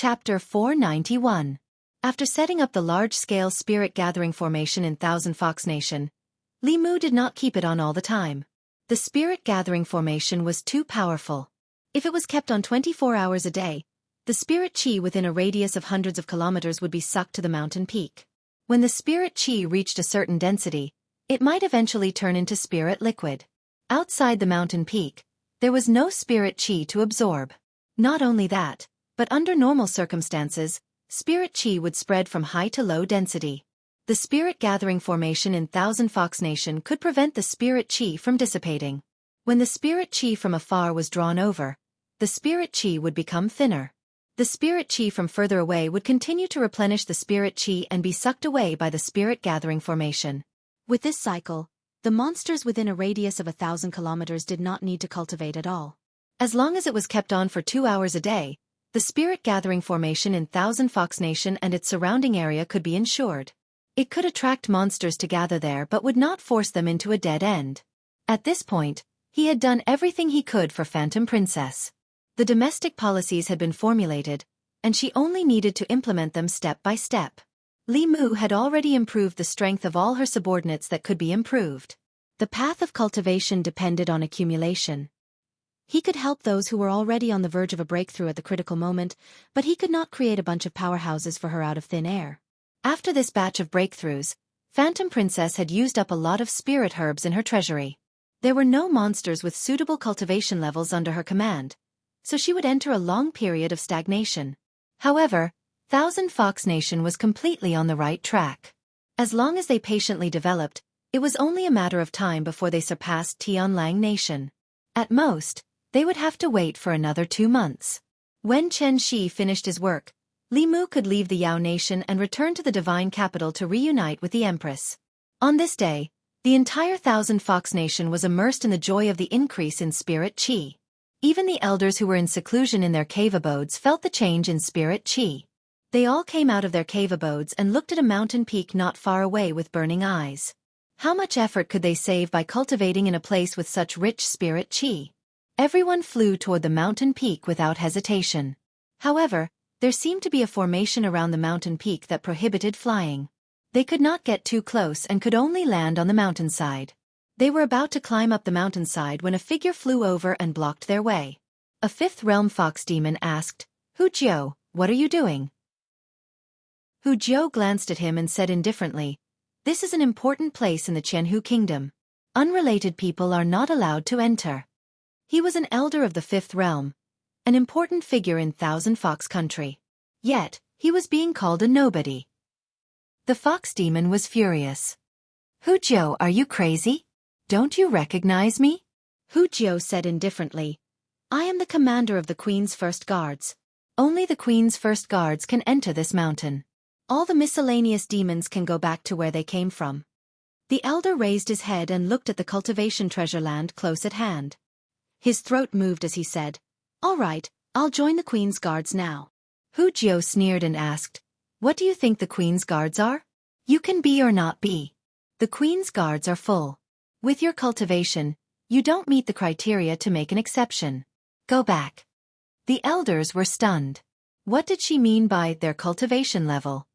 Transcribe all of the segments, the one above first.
Chapter 491. After setting up the large-scale spirit-gathering formation in Thousand Fox Nation, Li Mu did not keep it on all the time. The spirit-gathering formation was too powerful. If it was kept on 24 hours a day, the spirit chi within a radius of hundreds of kilometers would be sucked to the mountain peak. When the spirit chi reached a certain density, it might eventually turn into spirit liquid. Outside the mountain peak, there was no spirit chi to absorb. Not only that, but under normal circumstances, spirit chi would spread from high to low density. The spirit-gathering formation in Thousand Fox Nation could prevent the spirit chi from dissipating. When the spirit chi from afar was drawn over, the spirit chi would become thinner. The spirit chi from further away would continue to replenish the spirit chi and be sucked away by the spirit-gathering formation. With this cycle, the monsters within a radius of 1,000 kilometers did not need to cultivate at all. As long as it was kept on for 2 hours a day, the spirit-gathering formation in Thousand Fox Nation and its surrounding area could be ensured. It could attract monsters to gather there but would not force them into a dead end. At this point, he had done everything he could for Phantom Princess. The domestic policies had been formulated, and she only needed to implement them step by step. Li Mu had already improved the strength of all her subordinates that could be improved. The path of cultivation depended on accumulation. He could help those who were already on the verge of a breakthrough at the critical moment, but he could not create a bunch of powerhouses for her out of thin air. After this batch of breakthroughs, Phantom Princess had used up a lot of spirit herbs in her treasury. There were no monsters with suitable cultivation levels under her command, so she would enter a long period of stagnation. However, Thousand Fox Nation was completely on the right track. As long as they patiently developed, it was only a matter of time before they surpassed Tianlang Nation. At most, they would have to wait for another 2 months. When Chen Shi finished his work, Li Mu could leave the Yao Nation and return to the divine capital to reunite with the Empress. On this day, the entire Thousand Fox Nation was immersed in the joy of the increase in spirit chi. Even the elders who were in seclusion in their cave abodes felt the change in spirit chi. They all came out of their cave abodes and looked at a mountain peak not far away with burning eyes. How much effort could they save by cultivating in a place with such rich spirit chi? Everyone flew toward the mountain peak without hesitation. However, there seemed to be a formation around the mountain peak that prohibited flying. They could not get too close and could only land on the mountainside. They were about to climb up the mountainside when a figure flew over and blocked their way. A fifth realm fox demon asked, "Hu Jiao, what are you doing?" Hu Jiao glanced at him and said indifferently, "This is an important place in the Jianghu kingdom. Unrelated people are not allowed to enter." He was an elder of the fifth realm, an important figure in Thousand Fox Country. Yet, he was being called a nobody. The fox demon was furious. "Hu Jiao, are you crazy? Don't you recognize me?" Hu Jiao said indifferently, "I am the commander of the Queen's First Guards. Only the Queen's First Guards can enter this mountain. All the miscellaneous demons can go back to where they came from." The elder raised his head and looked at the cultivation treasure land close at hand. His throat moved as he said, "All right, I'll join the Queen's Guards now." Hu Jiao sneered and asked, "What do you think the Queen's Guards are? You can be or not be. The Queen's Guards are full. With your cultivation, you don't meet the criteria to make an exception. Go back." The elders were stunned. What did she mean by their cultivation level?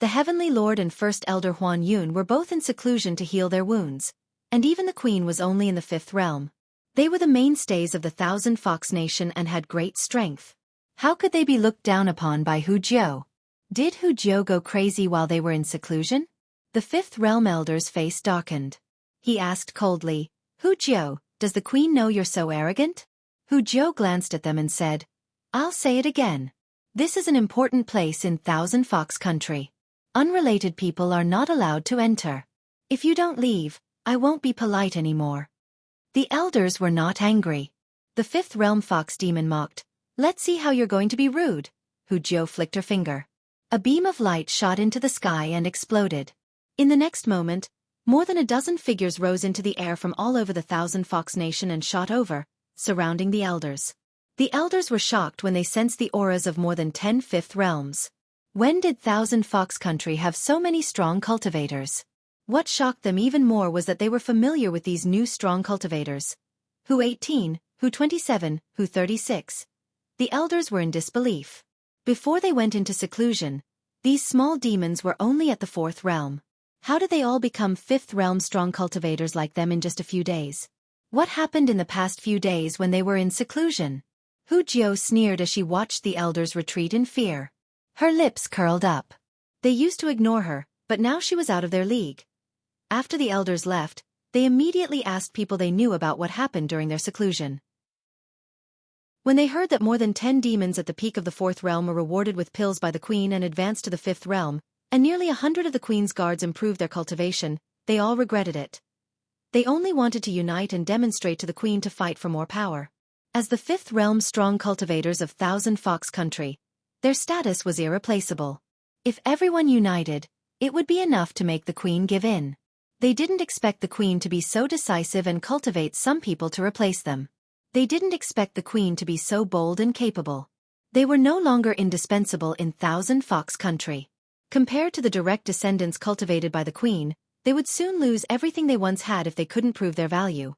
The Heavenly Lord and First Elder Huan Yun were both in seclusion to heal their wounds, and even the Queen was only in the fifth realm. They were the mainstays of the Thousand Fox Nation and had great strength. How could they be looked down upon by Hu Jiao? Did Hu Jiao go crazy while they were in seclusion? The fifth realm elder's face darkened. He asked coldly, "Hu Jiao, does the Queen know you're so arrogant?" Hu Jiao glanced at them and said, "I'll say it again. This is an important place in Thousand Fox Country. Unrelated people are not allowed to enter. If you don't leave, I won't be polite anymore." The elders were not angry. The fifth realm fox demon mocked, "Let's see how you're going to be rude." Hu Jiao flicked her finger. A beam of light shot into the sky and exploded. In the next moment, more than a dozen figures rose into the air from all over the Thousand Fox Nation and shot over, surrounding the elders. The elders were shocked when they sensed the auras of more than 10 fifth realms. When did Thousand Fox Country have so many strong cultivators? What shocked them even more was that they were familiar with these new strong cultivators. Hu 18, Hu 27, Hu 36. The elders were in disbelief. Before they went into seclusion, these small demons were only at the 4th realm. How did they all become 5th realm strong cultivators like them in just a few days? What happened in the past few days when they were in seclusion? Hu Jiao sneered as she watched the elders retreat in fear. Her lips curled up. They used to ignore her, but now she was out of their league. After the elders left, they immediately asked people they knew about what happened during their seclusion. When they heard that more than 10 demons at the peak of the 4th realm were rewarded with pills by the queen and advanced to the 5th realm, and nearly 100 of the queen's guards improved their cultivation, they all regretted it. They only wanted to unite and demonstrate to the queen to fight for more power. As the 5th realm strong cultivators of Thousand Fox Country, their status was irreplaceable. If everyone united, it would be enough to make the queen give in. They didn't expect the queen to be so decisive and cultivate some people to replace them. They didn't expect the queen to be so bold and capable. They were no longer indispensable in Thousand Fox Country. Compared to the direct descendants cultivated by the queen, they would soon lose everything they once had if they couldn't prove their value.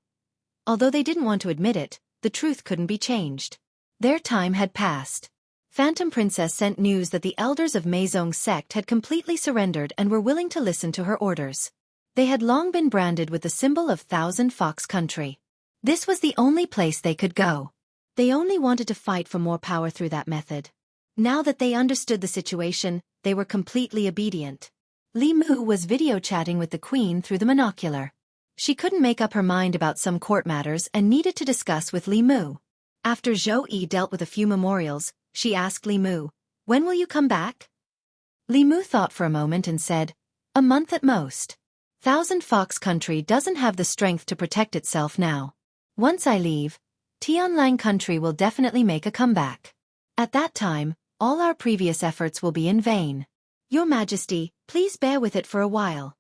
Although they didn't want to admit it, the truth couldn't be changed. Their time had passed. Phantom Princess sent news that the elders of Meizong's sect had completely surrendered and were willing to listen to her orders. They had long been branded with the symbol of Thousand Fox Country. This was the only place they could go. They only wanted to fight for more power through that method. Now that they understood the situation, they were completely obedient. Li Mu was video chatting with the queen through the monocular. She couldn't make up her mind about some court matters and needed to discuss with Li Mu. After Zhou Yi dealt with a few memorials, she asked Li Mu, "When will you come back?" Li Mu thought for a moment and said, "A month at most. Thousand Fox Country doesn't have the strength to protect itself now. Once I leave, Tianlang Country will definitely make a comeback. At that time, all our previous efforts will be in vain. Your Majesty, please bear with it for a while."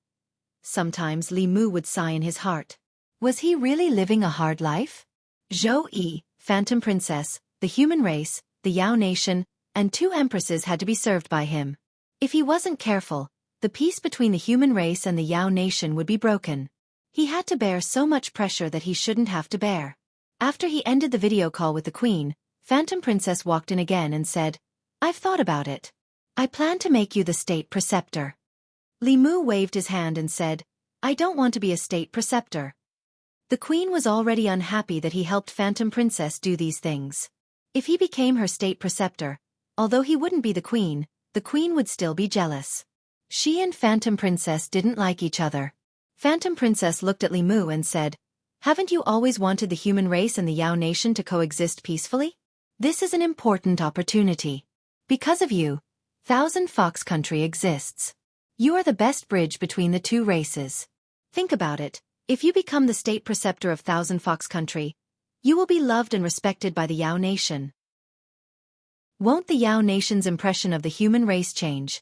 Sometimes Li Mu would sigh in his heart. Was he really living a hard life? Zhou Yi, Phantom Princess, the human race, the Yao Nation, and 2 empresses had to be served by him. If he wasn't careful, the peace between the human race and the Yao Nation would be broken. He had to bear so much pressure that he shouldn't have to bear. After he ended the video call with the queen, Phantom Princess walked in again and said, "I've thought about it. I plan to make you the state preceptor." Li Mu waved his hand and said, "I don't want to be a state preceptor." The queen was already unhappy that he helped Phantom Princess do these things. If he became her state preceptor, although he wouldn't be the queen would still be jealous. She and Phantom Princess didn't like each other. Phantom Princess looked at Li Mu and said, "Haven't you always wanted the human race and the Yao Nation to coexist peacefully? This is an important opportunity. Because of you, Thousand Fox Country exists. You are the best bridge between the 2 races. Think about it, if you become the state preceptor of Thousand Fox Country, you will be loved and respected by the Yao Nation. Won't the Yao Nation's impression of the human race change?"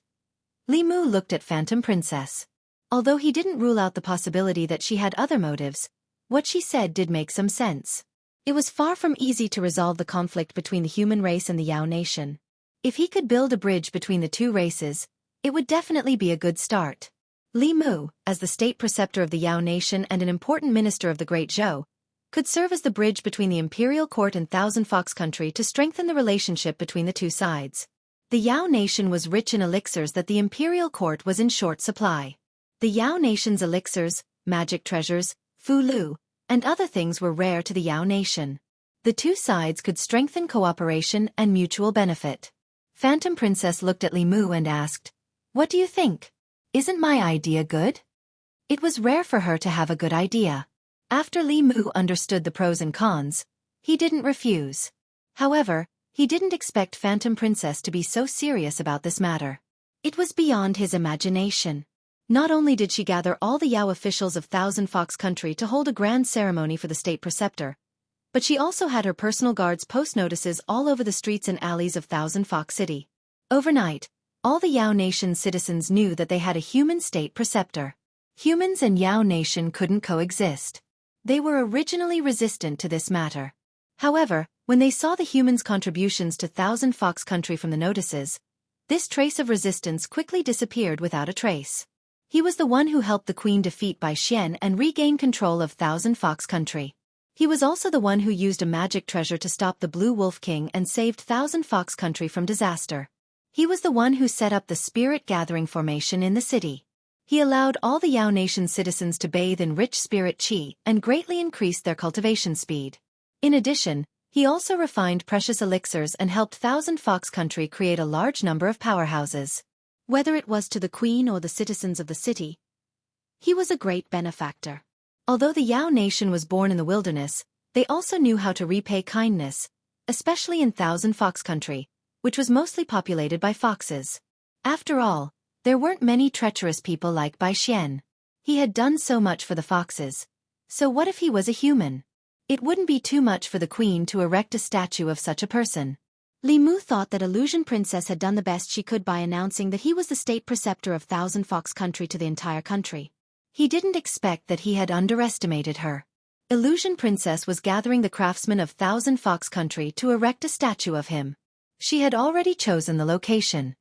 Li Mu looked at Phantom Princess. Although he didn't rule out the possibility that she had other motives, what she said did make some sense. It was far from easy to resolve the conflict between the human race and the Yao Nation. If he could build a bridge between the 2 races, it would definitely be a good start. Li Mu, as the state preceptor of the Yao Nation and an important minister of the Great Zhou, could serve as the bridge between the imperial court and Thousand Fox Country to strengthen the relationship between the 2 sides. The Yao Nation was rich in elixirs that the imperial court was in short supply. The Yao Nation's elixirs, magic treasures, Fulu, and other things were rare to the Yao Nation. The 2 sides could strengthen cooperation and mutual benefit. Phantom Princess looked at Li Mu and asked, "What do you think? Isn't my idea good?" It was rare for her to have a good idea. After Li Mu understood the pros and cons, he didn't refuse. However, he didn't expect Phantom Princess to be so serious about this matter. It was beyond his imagination. Not only did she gather all the Yao officials of Thousand Fox Country to hold a grand ceremony for the state preceptor, but she also had her personal guards post notices all over the streets and alleys of Thousand Fox City. Overnight, all the Yao Nation citizens knew that they had a human state preceptor. Humans and Yao Nation couldn't coexist. They were originally resistant to this matter. However, when they saw the humans' contributions to Thousand Fox Country from the notices, this trace of resistance quickly disappeared without a trace. He was the one who helped the queen defeat Bai Xian and regain control of Thousand Fox Country. He was also the one who used a magic treasure to stop the Blue Wolf King and saved Thousand Fox Country from disaster. He was the one who set up the spirit gathering formation in the city. He allowed all the Yao Nation's citizens to bathe in rich spirit qi and greatly increased their cultivation speed. In addition, he also refined precious elixirs and helped Thousand Fox Country create a large number of powerhouses. Whether it was to the queen or the citizens of the city, he was a great benefactor. Although the Yao Nation was born in the wilderness, they also knew how to repay kindness, especially in Thousand Fox Country, which was mostly populated by foxes. After all, there weren't many treacherous people like Bai Xian. He had done so much for the foxes. So what if he was a human? It wouldn't be too much for the queen to erect a statue of such a person. Li Mu thought that Illusion Princess had done the best she could by announcing that he was the state preceptor of Thousand Fox Country to the entire country. He didn't expect that he had underestimated her. Illusion Princess was gathering the craftsmen of Thousand Fox Country to erect a statue of him. She had already chosen the location.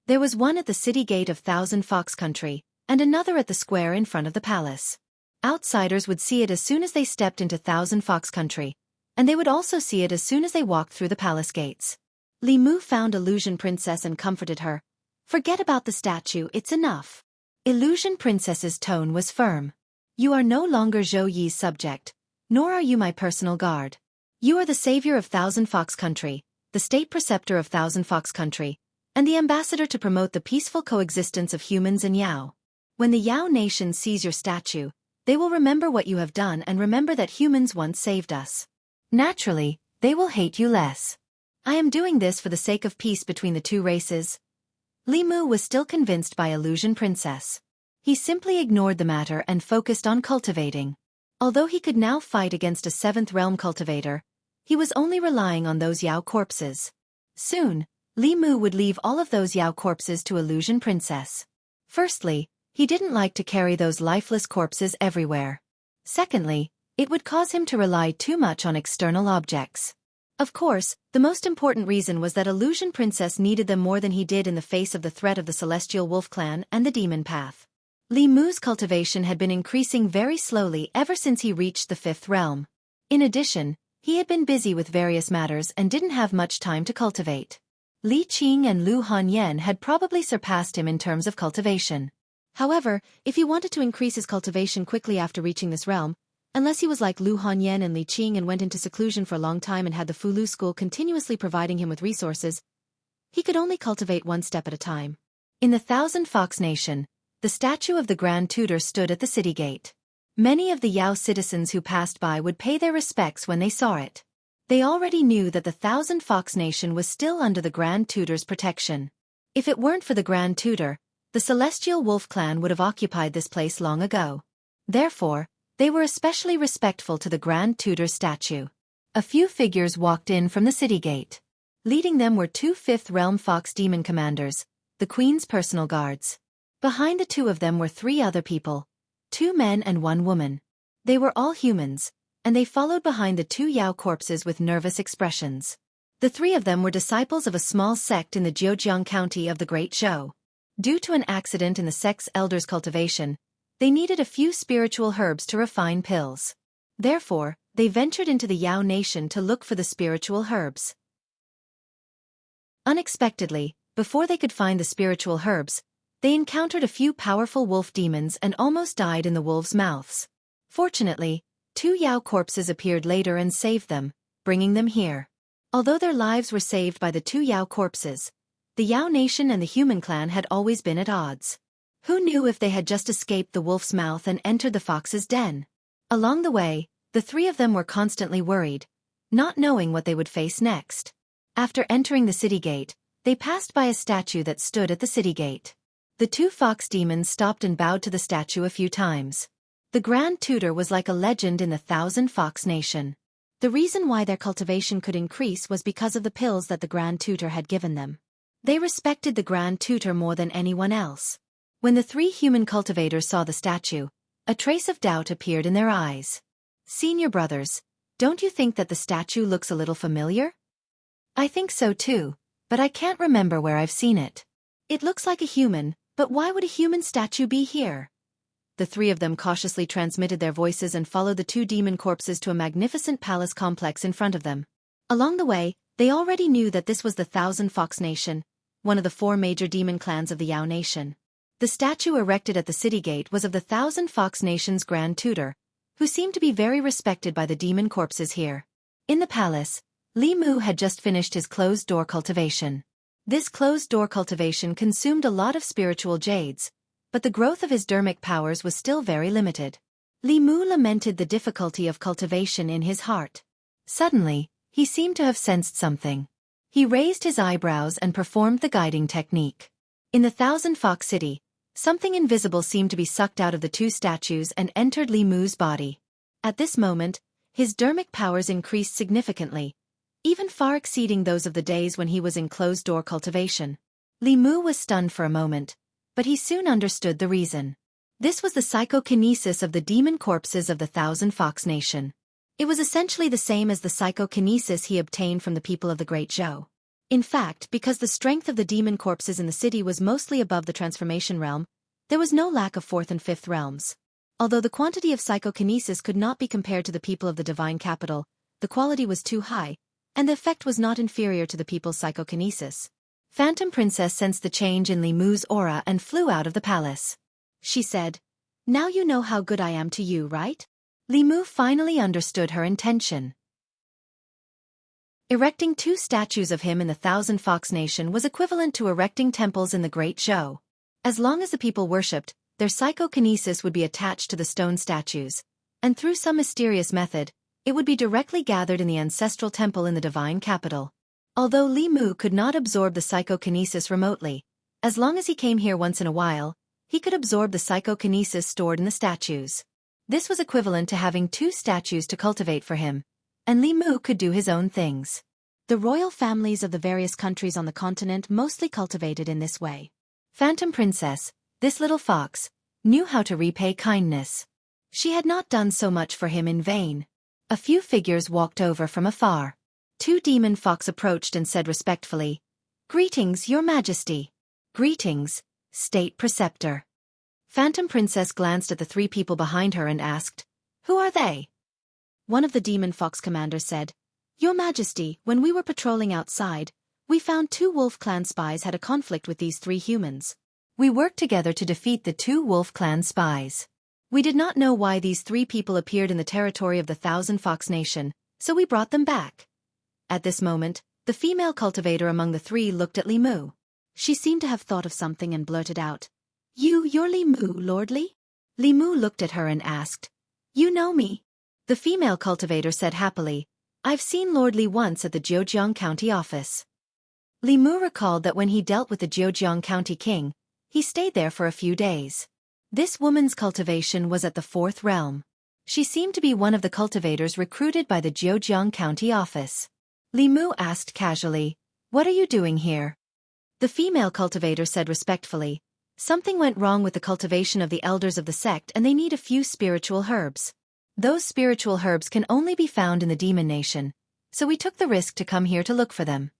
There was one at the city gate of Thousand Fox Country, and another at the square in front of the palace. Outsiders would see it as soon as they stepped into Thousand Fox Country, and they would also see it as soon as they walked through the palace gates. Li Mu found Illusion Princess and comforted her. "Forget about the statue, it's enough." Illusion Princess's tone was firm. "You are no longer Zhou Yi's subject, nor are you my personal guard. You are the savior of Thousand Fox Country, the state preceptor of Thousand Fox Country, and the ambassador to promote the peaceful coexistence of humans and Yao. When the Yao Nation sees your statue, they will remember what you have done and remember that humans once saved us. Naturally, they will hate you less. I am doing this for the sake of peace between the two races." Li Mu was still convinced by Illusion Princess. He simply ignored the matter and focused on cultivating. Although he could now fight against a 7th realm cultivator, he was only relying on those Yao corpses. Soon, Li Mu would leave all of those Yao corpses to Illusion Princess. Firstly, he didn't like to carry those lifeless corpses everywhere. Secondly, it would cause him to rely too much on external objects. Of course, the most important reason was that Illusion Princess needed them more than he did in the face of the threat of the Celestial Wolf Clan and the Demon Path. Li Mu's cultivation had been increasing very slowly ever since he reached the 5th realm. In addition, he had been busy with various matters and didn't have much time to cultivate. Li Qing and Lu Hanyan had probably surpassed him in terms of cultivation. However, if he wanted to increase his cultivation quickly after reaching this realm, unless he was like Lu Hanyan and Li Qing and went into seclusion for a long time and had the Fulu school continuously providing him with resources, he could only cultivate one step at a time. In the Thousand Fox Nation, the statue of the Grand Tutor stood at the city gate. Many of the Yao citizens who passed by would pay their respects when they saw it. They already knew that the Thousand Fox Nation was still under the Grand Tutor's protection. If it weren't for the Grand Tutor, the Celestial Wolf Clan would have occupied this place long ago. Therefore, they were especially respectful to the Grand Tutor's statue. A few figures walked in from the city gate. Leading them were 2 5th Realm Fox Demon Commanders, the Queen's personal guards. Behind the 2 of them were 3 other people, 2 men and 1 woman. They were all humans, and they followed behind the 2 Yao corpses with nervous expressions. The 3 of them were disciples of a small sect in the Jianghu County of the Great Zhou. Due to an accident in the sect's elders' cultivation, they needed a few spiritual herbs to refine pills. Therefore, they ventured into the Yao Nation to look for the spiritual herbs. Unexpectedly, before they could find the spiritual herbs, they encountered a few powerful wolf demons and almost died in the wolves' mouths. Fortunately, 2 Yao corpses appeared later and saved them, bringing them here. Although their lives were saved by the 2 Yao corpses, the Yao Nation and the human clan had always been at odds. Who knew if they had just escaped the wolf's mouth and entered the fox's den? Along the way, the 3 of them were constantly worried, not knowing what they would face next. After entering the city gate, they passed by a statue that stood at the city gate. The 2 fox demons stopped and bowed to the statue a few times. The Grand Tutor was like a legend in the Thousand Fox Nation. The reason why their cultivation could increase was because of the pills that the Grand Tutor had given them. They respected the Grand Tutor more than anyone else. When the 3 human cultivators saw the statue, a trace of doubt appeared in their eyes. "Senior brothers, don't you think that the statue looks a little familiar?" "I think so too, but I can't remember where I've seen it. It looks like a human, but why would a human statue be here?" the three of them cautiously transmitted their voices and followed the two demon corpses to a magnificent palace complex in front of them. Along the way, they already knew that this was the Thousand Fox Nation, one of the four major demon clans of the Yao Nation. The statue erected at the city gate was of the Thousand Fox Nation's Grand Tutor, who seemed to be very respected by the demon corpses here. In the palace, Li Mu had just finished his closed-door cultivation. This closed-door cultivation consumed a lot of spiritual jades, but the growth of his dermic powers was still very limited. Li Mu lamented the difficulty of cultivation in his heart. Suddenly, he seemed to have sensed something. He raised his eyebrows and performed the guiding technique. In the Thousand Fox City, something invisible seemed to be sucked out of the two statues and entered Li Mu's body. At this moment, his dermic powers increased significantly, even far exceeding those of the days when he was in closed-door cultivation. Li Mu was stunned for a moment, but he soon understood the reason. This was the psychokinesis of the demon corpses of the Thousand Fox Nation. It was essentially the same as the psychokinesis he obtained from the people of the Great Zhou. In fact, because the strength of the demon corpses in the city was mostly above the transformation realm, there was no lack of fourth and fifth realms. Although the quantity of psychokinesis could not be compared to the people of the divine capital, the quality was too high, and the effect was not inferior to the people's psychokinesis. Phantom Princess sensed the change in Li Mu's aura and flew out of the palace. She said, "Now you know how good I am to you, right?" Li Mu finally understood her intention. Erecting two statues of him in the Thousand Fox Nation was equivalent to erecting temples in the Great Zhou. As long as the people worshipped, their psychokinesis would be attached to the stone statues, and through some mysterious method, it would be directly gathered in the ancestral temple in the divine capital. Although Li Mu could not absorb the psychokinesis remotely, as long as he came here once in a while, he could absorb the psychokinesis stored in the statues. This was equivalent to having two statues to cultivate for him, and Li Mu could do his own things. The royal families of the various countries on the continent mostly cultivated in this way. Phantom Princess, this little fox, knew how to repay kindness. She had not done so much for him in vain. A few figures walked over from afar. Two demon fox approached and said respectfully, "Greetings, Your Majesty." "Greetings, State Preceptor." Phantom Princess glanced at the three people behind her and asked, "Who are they?" One of the demon fox commanders said, "Your Majesty, when we were patrolling outside, we found two Wolf Clan spies had a conflict with these three humans. We worked together to defeat the two Wolf Clan spies. We did not know why these three people appeared in the territory of the Thousand Fox Nation, so we brought them back." At this moment, the female cultivator among the three looked at Li Mu. She seemed to have thought of something and blurted out, You're Li Mu, Lord Li?" Li Mu looked at her and asked, "You know me?" The female cultivator said happily, "I've seen Lord Li once at the Jianghu County office." Li Mu recalled that when he dealt with the Jianghu County king, he stayed there for a few days. This woman's cultivation was at the fourth realm. She seemed to be one of the cultivators recruited by the Jianghu County office. Li Mu asked casually, "What are you doing here?" The female cultivator said respectfully, "Something went wrong with the cultivation of the elders of the sect and they need a few spiritual herbs. Those spiritual herbs can only be found in the demon nation, so we took the risk to come here to look for them."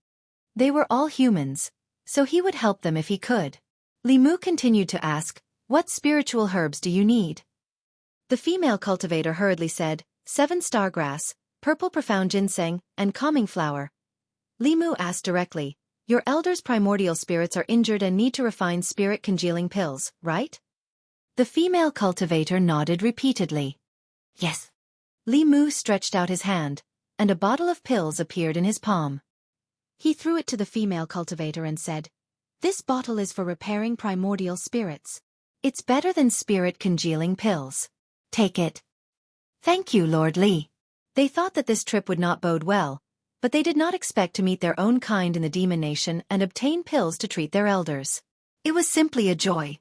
They were all humans, so he would help them if he could. Li Mu continued to ask, "What spiritual herbs do you need?" The female cultivator hurriedly said, 7 star grass, purple profound ginseng, and calming flower. Li Mu asked directly, "Your elders' primordial spirits are injured and need to refine spirit congealing pills, right?" The female cultivator nodded repeatedly. "Yes." Li Mu stretched out his hand, and a bottle of pills appeared in his palm. He threw it to the female cultivator and said, "This bottle is for repairing primordial spirits. It's better than spirit congealing pills. Take it." "Thank you, Lord Li." They thought that this trip would not bode well, but they did not expect to meet their own kind in the demon nation and obtain pills to treat their elders. It was simply a joy.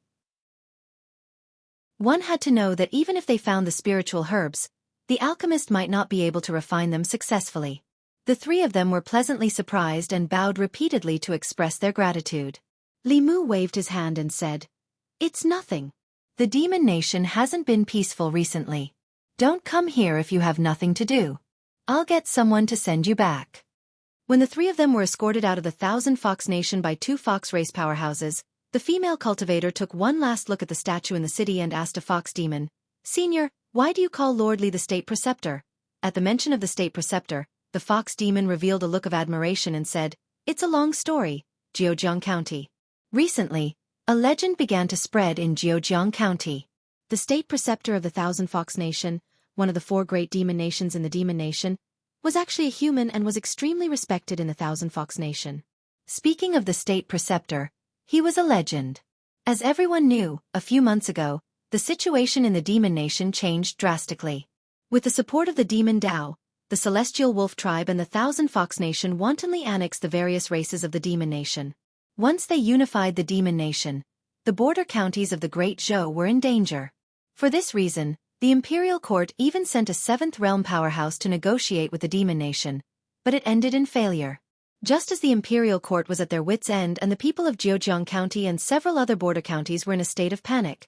One had to know that even if they found the spiritual herbs, the alchemist might not be able to refine them successfully. The three of them were pleasantly surprised and bowed repeatedly to express their gratitude. Li Mu waved his hand and said, "It's nothing. The demon nation hasn't been peaceful recently. Don't come here if you have nothing to do. I'll get someone to send you back." When the three of them were escorted out of the Thousand Fox Nation by two fox race powerhouses, The female cultivator took one last look at the statue in the city and asked a fox demon, "Senior, why do you call Lord Li the state preceptor?" At the mention of the state preceptor, the fox demon revealed a look of admiration and said, "It's a long story, Jianghu County." Recently, a legend began to spread in Jianghu County. The state preceptor of the Thousand Fox Nation, one of the 4 great demon nations in the Demon Nation, was actually a human and was extremely respected in the Thousand Fox Nation. Speaking of the state preceptor, he was a legend. As everyone knew, a few months ago, the situation in the Demon Nation changed drastically. With the support of the Demon Dao, the Celestial Wolf Tribe and the Thousand Fox Nation wantonly annexed the various races of the Demon Nation. Once they unified the Demon Nation, the border counties of the Great Zhou were in danger. For this reason, the Imperial Court even sent a 7th realm powerhouse to negotiate with the Demon Nation, but it ended in failure. Just as the Imperial Court was at their wits' end and the people of Jianghu County and several other border counties were in a state of panic,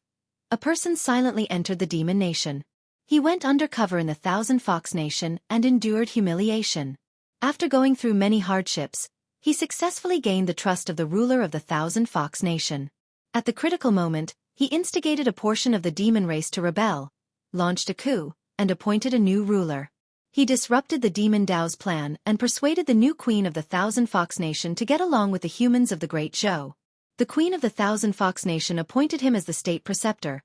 a person silently entered the Demon Nation. He went undercover in the Thousand Fox Nation and endured humiliation. After going through many hardships, he successfully gained the trust of the ruler of the Thousand Fox Nation. At the critical moment, he instigated a portion of the demon race to rebel, launched a coup, and appointed a new ruler. He disrupted the Demon Dao's plan and persuaded the new queen of the Thousand Fox Nation to get along with the humans of the Great Zhou. The queen of the Thousand Fox Nation appointed him as the state preceptor.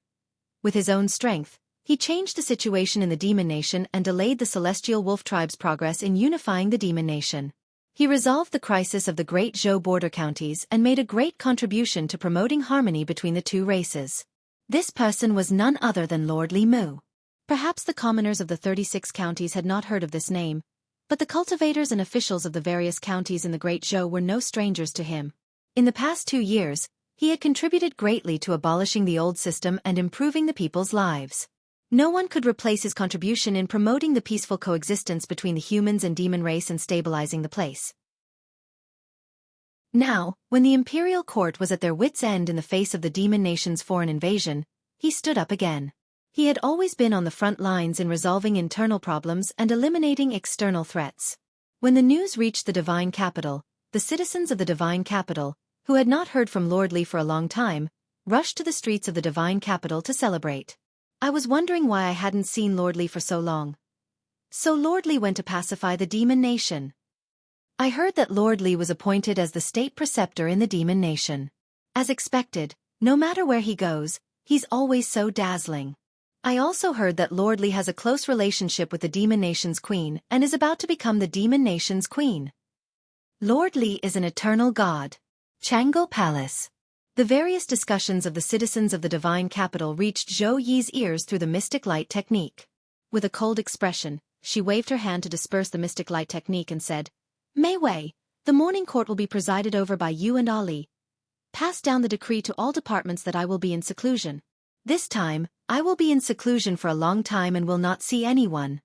With his own strength, he changed the situation in the Demon Nation and delayed the Celestial Wolf Tribe's progress in unifying the Demon Nation. He resolved the crisis of the Great Zhou border counties and made a great contribution to promoting harmony between the 2 races. This person was none other than Lord Li Mu. Perhaps the commoners of the 36 counties had not heard of this name, but the cultivators and officials of the various counties in the Great Zhou were no strangers to him. In the past 2 years, he had contributed greatly to abolishing the old system and improving the people's lives. No one could replace his contribution in promoting the peaceful coexistence between the humans and demon race and stabilizing the place. Now, when the Imperial Court was at their wits' end in the face of the Demon Nation's foreign invasion, he stood up again. He had always been on the front lines in resolving internal problems and eliminating external threats. When the news reached the Divine Capital, the citizens of the Divine Capital, who had not heard from Lord Li for a long time, rushed to the streets of the Divine Capital to celebrate. I was wondering why I hadn't seen Lord Li for so long. So Lord Li went to pacify the Demon Nation. I heard that Lord Li was appointed as the state preceptor in the Demon Nation. As expected, no matter where he goes, he's always so dazzling. I also heard that Lord Li has a close relationship with the Demon Nation's queen and is about to become the Demon Nation's queen. Lord Li is an eternal god. Jianghu Palace. The various discussions of the citizens of the Divine Capital reached Zhou Yi's ears through the mystic light technique. With a cold expression, she waved her hand to disperse the mystic light technique and said, "Mei Wei, the morning court will be presided over by you and Ali. Pass down the decree to all departments that I will be in seclusion. This time, I will be in seclusion for a long time and will not see anyone."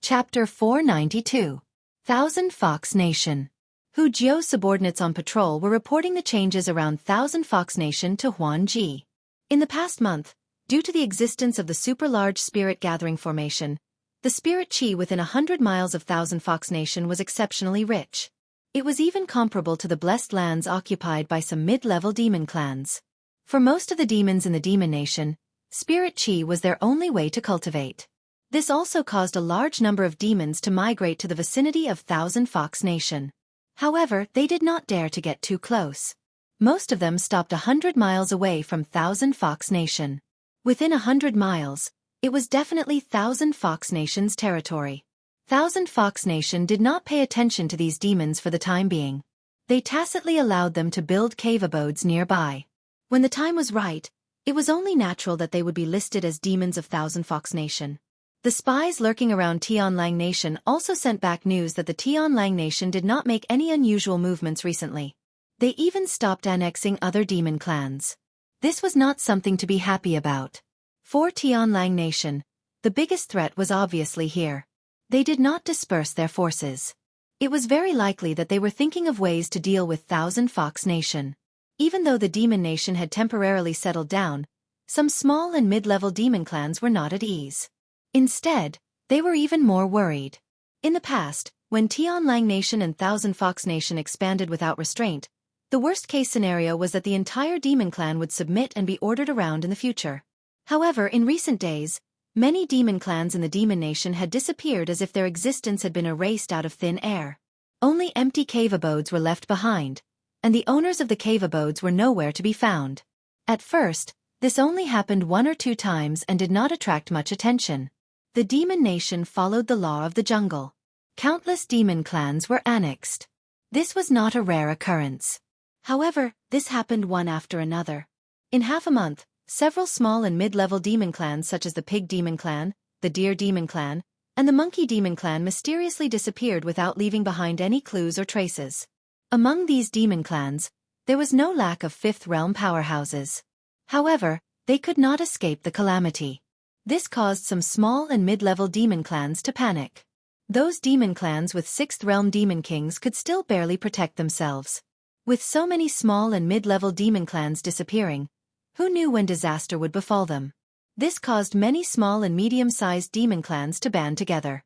Chapter 492. Thousand Fox Nation. Jiu subordinates on patrol were reporting the changes around Thousand Fox Nation to Huanji. In the past month, due to the existence of the super-large spirit gathering formation, the spirit chi within 100 miles of Thousand Fox Nation was exceptionally rich. It was even comparable to the blessed lands occupied by some mid-level demon clans. For most of the demons in the Demon Nation, spirit chi was their only way to cultivate. This also caused a large number of demons to migrate to the vicinity of Thousand Fox Nation. However, they did not dare to get too close. Most of them stopped 100 miles away from Thousand Fox Nation. Within 100 miles, it was definitely Thousand Fox Nation's territory. Thousand Fox Nation did not pay attention to these demons for the time being. They tacitly allowed them to build cave abodes nearby. When the time was right, it was only natural that they would be listed as demons of Thousand Fox Nation. The spies lurking around Tianlang Nation also sent back news that the Tianlang Nation did not make any unusual movements recently. They even stopped annexing other demon clans. This was not something to be happy about. For Tianlang Nation, the biggest threat was obviously here. They did not disperse their forces. It was very likely that they were thinking of ways to deal with Thousand Fox Nation. Even though the Demon Nation had temporarily settled down, some small and mid-level demon clans were not at ease. Instead, they were even more worried. In the past, When Tianlang Nation and Thousand Fox Nation expanded without restraint, the worst-case scenario was that the entire demon clan would submit and be ordered around in the future. However, in recent days, many demon clans in the demon nation had disappeared as if their existence had been erased out of thin air. Only empty cave abodes were left behind, and the owners of the cave abodes were nowhere to be found. At first, this only happened 1 or 2 times and did not attract much attention. The demon nation followed the law of the jungle. Countless demon clans were annexed. This was not a rare occurrence. However, this happened one after another. In half a month, several small and mid-level demon clans such as the Pig Demon Clan, the Deer Demon Clan, and the Monkey Demon Clan mysteriously disappeared without leaving behind any clues or traces. Among these demon clans, there was no lack of Fifth Realm powerhouses. However, they could not escape the calamity. This caused some small and mid-level demon clans to panic. Those demon clans with Sixth Realm demon kings could still barely protect themselves. With so many small and mid-level demon clans disappearing, who knew when disaster would befall them? This caused many small and medium-sized demon clans to band together.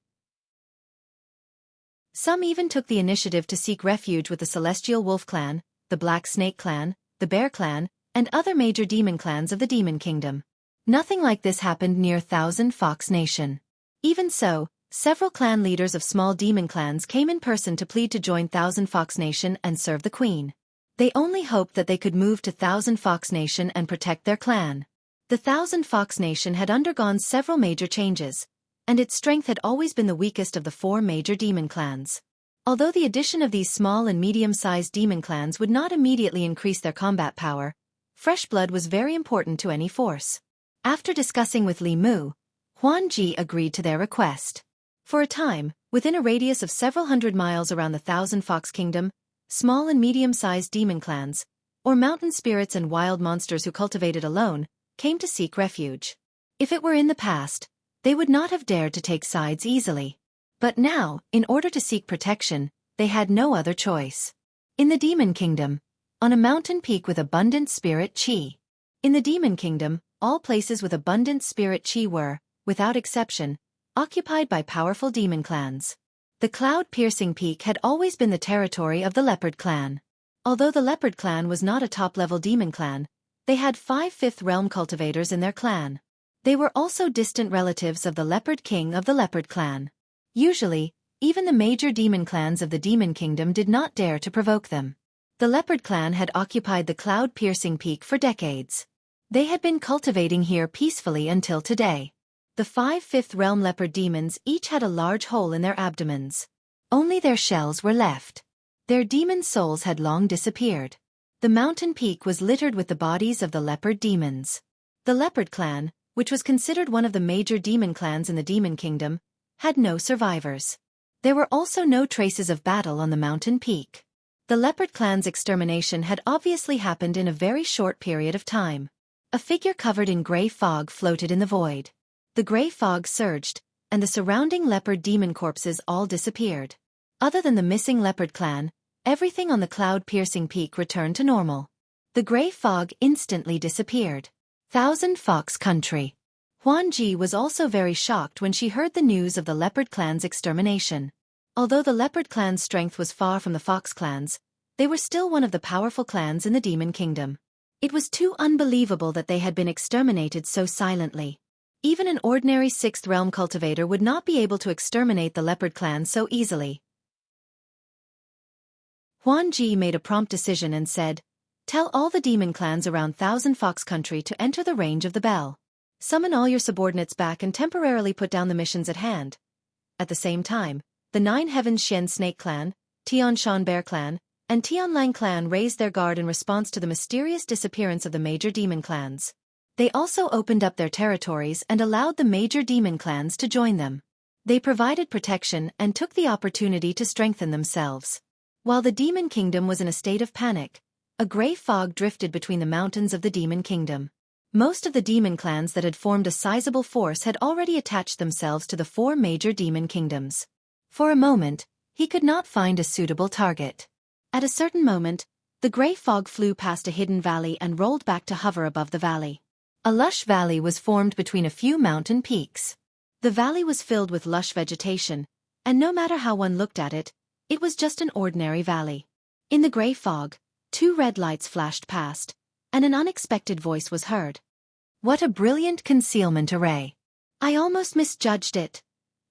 Some even took the initiative to seek refuge with the Celestial Wolf Clan, the Black Snake Clan, the Bear Clan, and other major demon clans of the Demon Kingdom. Nothing like this happened near Thousand Fox Nation. Even so, several clan leaders of small demon clans came in person to plead to join Thousand Fox Nation and serve the Queen. They only hoped that they could move to Thousand Fox Nation and protect their clan. The Thousand Fox Nation had undergone several major changes, and its strength had always been the weakest of the 4 major demon clans. Although the addition of these small and medium-sized demon clans would not immediately increase their combat power, fresh blood was very important to any force. After discussing with Li Mu, Huan Ji agreed to their request. For a time, within a radius of several hundred miles around the Thousand Fox Kingdom, small and medium-sized demon clans, or mountain spirits and wild monsters who cultivated alone, came to seek refuge. If it were in the past, they would not have dared to take sides easily. But now, in order to seek protection, they had no other choice. In the Demon Kingdom, on a mountain peak with abundant spirit chi. In the Demon Kingdom, all places with abundant spirit chi were, without exception, occupied by powerful demon clans. The cloud-piercing peak had always been the territory of the Leopard Clan. Although the Leopard Clan was not a top-level demon clan, they had 5 Fifth Realm cultivators in their clan. They were also distant relatives of the Leopard King of the Leopard Clan. Usually, even the major demon clans of the Demon Kingdom did not dare to provoke them. The Leopard Clan had occupied the cloud-piercing peak for decades. They had been cultivating here peacefully until today. The 5 Fifth Realm leopard demons each had a large hole in their abdomens. Only their shells were left. Their demon souls had long disappeared. The mountain peak was littered with the bodies of the leopard demons. The Leopard Clan, which was considered one of the major demon clans in the Demon Kingdom, had no survivors. There were also no traces of battle on the mountain peak. The Leopard Clan's extermination had obviously happened in a very short period of time. A figure covered in gray fog floated in the void. The gray fog surged, and the surrounding leopard demon corpses all disappeared. Other than the missing Leopard Clan, everything on the cloud-piercing peak returned to normal. The gray fog instantly disappeared. Thousand Fox Country. Huan Ji was also very shocked when she heard the news of the Leopard Clan's extermination. Although the Leopard Clan's strength was far from the Fox Clan's, they were still one of the powerful clans in the Demon Kingdom. It was too unbelievable that they had been exterminated so silently. Even an ordinary 6th Realm cultivator would not be able to exterminate the Leopard Clan so easily. Huan Ji made a prompt decision and said, "Tell all the demon clans around Thousand Fox Country to enter the range of the bell. Summon all your subordinates back and temporarily put down the missions at hand." At the same time, the 9 Heavens Xian Snake Clan, Tianshan Bear Clan, and Tianlang Clan raised their guard in response to the mysterious disappearance of the major demon clans. They also opened up their territories and allowed the major demon clans to join them. They provided protection and took the opportunity to strengthen themselves. While the Demon Kingdom was in a state of panic, a gray fog drifted between the mountains of the Demon Kingdom. Most of the demon clans that had formed a sizable force had already attached themselves to the 4 major demon kingdoms. For a moment, he could not find a suitable target. At a certain moment, the gray fog flew past a hidden valley and rolled back to hover above the valley. A lush valley was formed between a few mountain peaks. The valley was filled with lush vegetation, and no matter how one looked at it, it was just an ordinary valley. In the gray fog, two red lights flashed past, and an unexpected voice was heard. What a brilliant concealment array! I almost misjudged it.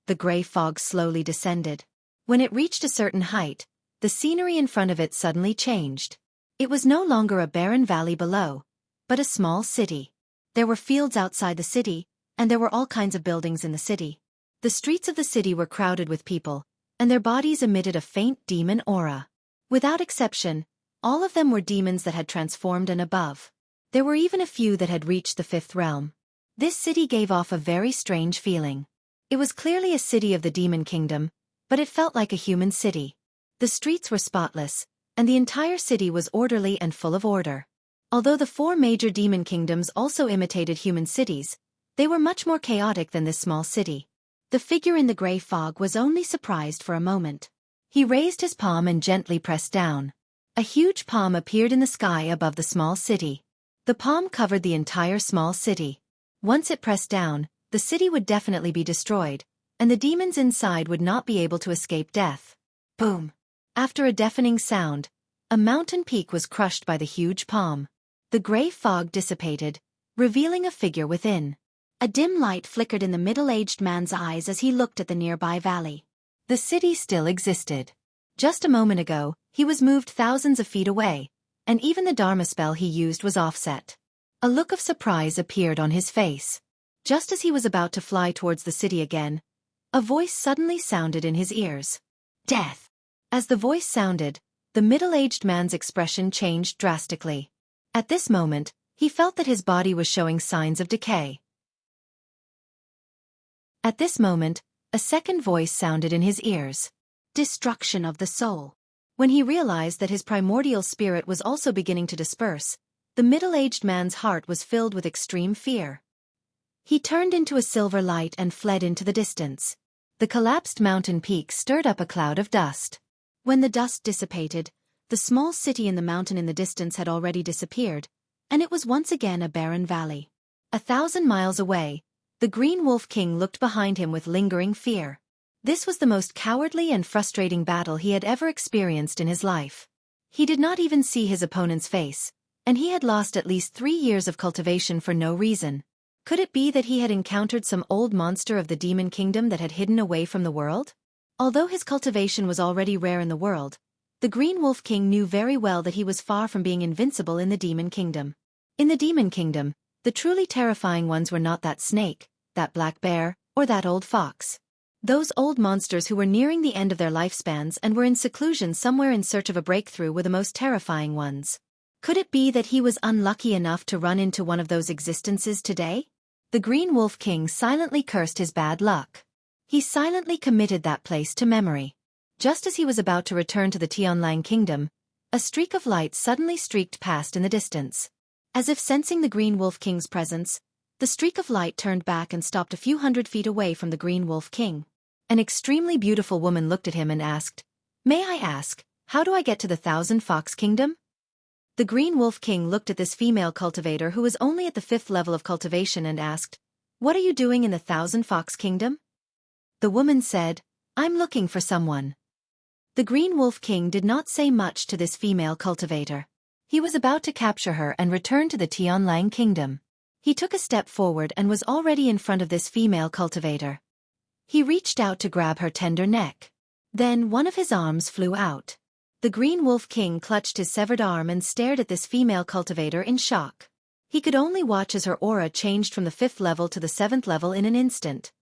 The gray fog slowly descended. When it reached a certain height, the scenery in front of it suddenly changed. It was no longer a barren valley below, but a small city. There were fields outside the city, and there were all kinds of buildings in the city. The streets of the city were crowded with people, and their bodies emitted a faint demon aura. Without exception, all of them were demons that had transformed and above. There were even a few that had reached the fifth realm. This city gave off a very strange feeling. It was clearly a city of the demon kingdom, but it felt like a human city. The streets were spotless, and the entire city was orderly and full of order. Although the four major demon kingdoms also imitated human cities, they were much more chaotic than this small city. The figure in the gray fog was only surprised for a moment. He raised his palm and gently pressed down. A huge palm appeared in the sky above the small city. The palm covered the entire small city. Once it pressed down, the city would definitely be destroyed, and the demons inside would not be able to escape death. Boom! After a deafening sound, a mountain peak was crushed by the huge palm. The gray fog dissipated, revealing a figure within. A dim light flickered in the middle-aged man's eyes as he looked at the nearby valley. The city still existed. Just a moment ago, he was moved thousands of feet away, and even the Dharma spell he used was offset. A look of surprise appeared on his face. Just as he was about to fly towards the city again, a voice suddenly sounded in his ears. Death! As the voice sounded, the middle-aged man's expression changed drastically. At this moment, he felt that his body was showing signs of decay. At this moment, a second voice sounded in his ears. Destruction of the soul. When he realized that his primordial spirit was also beginning to disperse, the middle-aged man's heart was filled with extreme fear. He turned into a silver light and fled into the distance. The collapsed mountain peak stirred up a cloud of dust. When the dust dissipated, the small city in the mountain in the distance had already disappeared, and it was once again a barren valley. 1,000 miles away, the Green Wolf King looked behind him with lingering fear. This was the most cowardly and frustrating battle he had ever experienced in his life. He did not even see his opponent's face, and he had lost at least 3 years of cultivation for no reason. Could it be that he had encountered some old monster of the demon kingdom that had hidden away from the world? Although his cultivation was already rare in the world, the Green Wolf King knew very well that he was far from being invincible in the demon kingdom. In the demon kingdom, the truly terrifying ones were not that snake, that black bear, or that old fox. Those old monsters who were nearing the end of their lifespans and were in seclusion somewhere in search of a breakthrough were the most terrifying ones. Could it be that he was unlucky enough to run into one of those existences today? The Green Wolf King silently cursed his bad luck. He silently committed that place to memory. Just as he was about to return to the Tianlang kingdom, a streak of light suddenly streaked past in the distance. As if sensing the Green Wolf King's presence, the streak of light turned back and stopped a few hundred feet away from the Green Wolf King. An extremely beautiful woman looked at him and asked, "May I ask, how do I get to the Thousand Fox Kingdom?" The Green Wolf King looked at this female cultivator who was only at the 5th level of cultivation and asked, "What are you doing in the Thousand Fox Kingdom?" The woman said, "I'm looking for someone." The Green Wolf King did not say much to this female cultivator. He was about to capture her and return to the Tianlang kingdom. He took a step forward and was already in front of this female cultivator. He reached out to grab her tender neck. Then one of his arms flew out. The Green Wolf King clutched his severed arm and stared at this female cultivator in shock. He could only watch as her aura changed from the 5th level to the 7th level in an instant.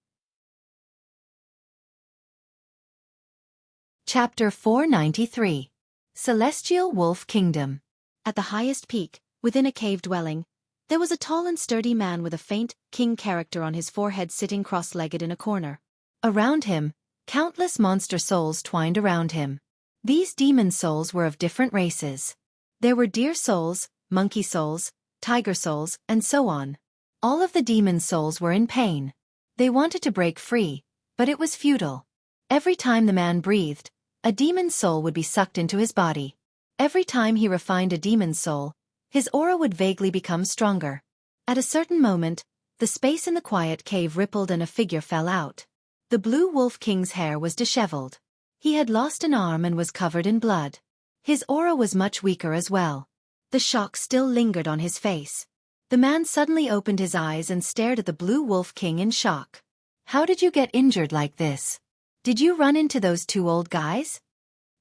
Chapter 493. Celestial Wolf Kingdom. At the highest peak, within a cave dwelling, there was a tall and sturdy man with a faint, king character on his forehead sitting cross-legged in a corner. Around him, countless monster souls twined around him. These demon souls were of different races. There were deer souls, monkey souls, tiger souls, and so on. All of the demon souls were in pain. They wanted to break free, but it was futile. Every time the man breathed, a demon soul would be sucked into his body. Every time he refined a demon soul, his aura would vaguely become stronger. At a certain moment, the space in the quiet cave rippled and a figure fell out. The The Blue Wolf King's hair was disheveled. He had lost an arm and was covered in blood. His aura was much weaker as well. The shock still lingered on his face. The man suddenly opened his eyes and stared at the Blue Wolf King in shock. "How did you get injured like this? Did you run into those two old guys?"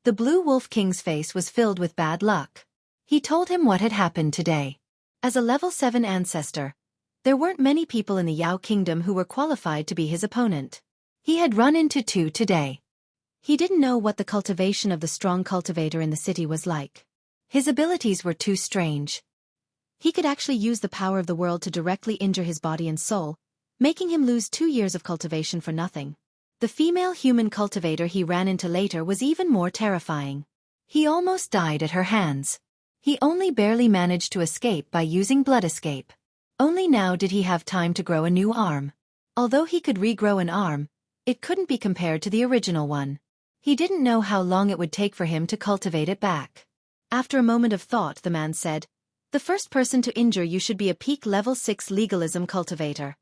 The Blue Wolf King's face was filled with bad luck. He told him what had happened today. As a level 7 ancestor, there weren't many people in the Yao Kingdom who were qualified to be his opponent. He had run into two today. He didn't know what the cultivation of the strong cultivator in the city was like. His abilities were too strange. He could actually use the power of the world to directly injure his body and soul, making him lose 2 years of cultivation for nothing. The female human cultivator he ran into later was even more terrifying. He almost died at her hands. He only barely managed to escape by using blood escape. Only now did he have time to grow a new arm. Although he could regrow an arm, it couldn't be compared to the original one. He didn't know how long it would take for him to cultivate it back. After a moment of thought, the man said, "The first person to injure you should be a peak level 6 legalism cultivator."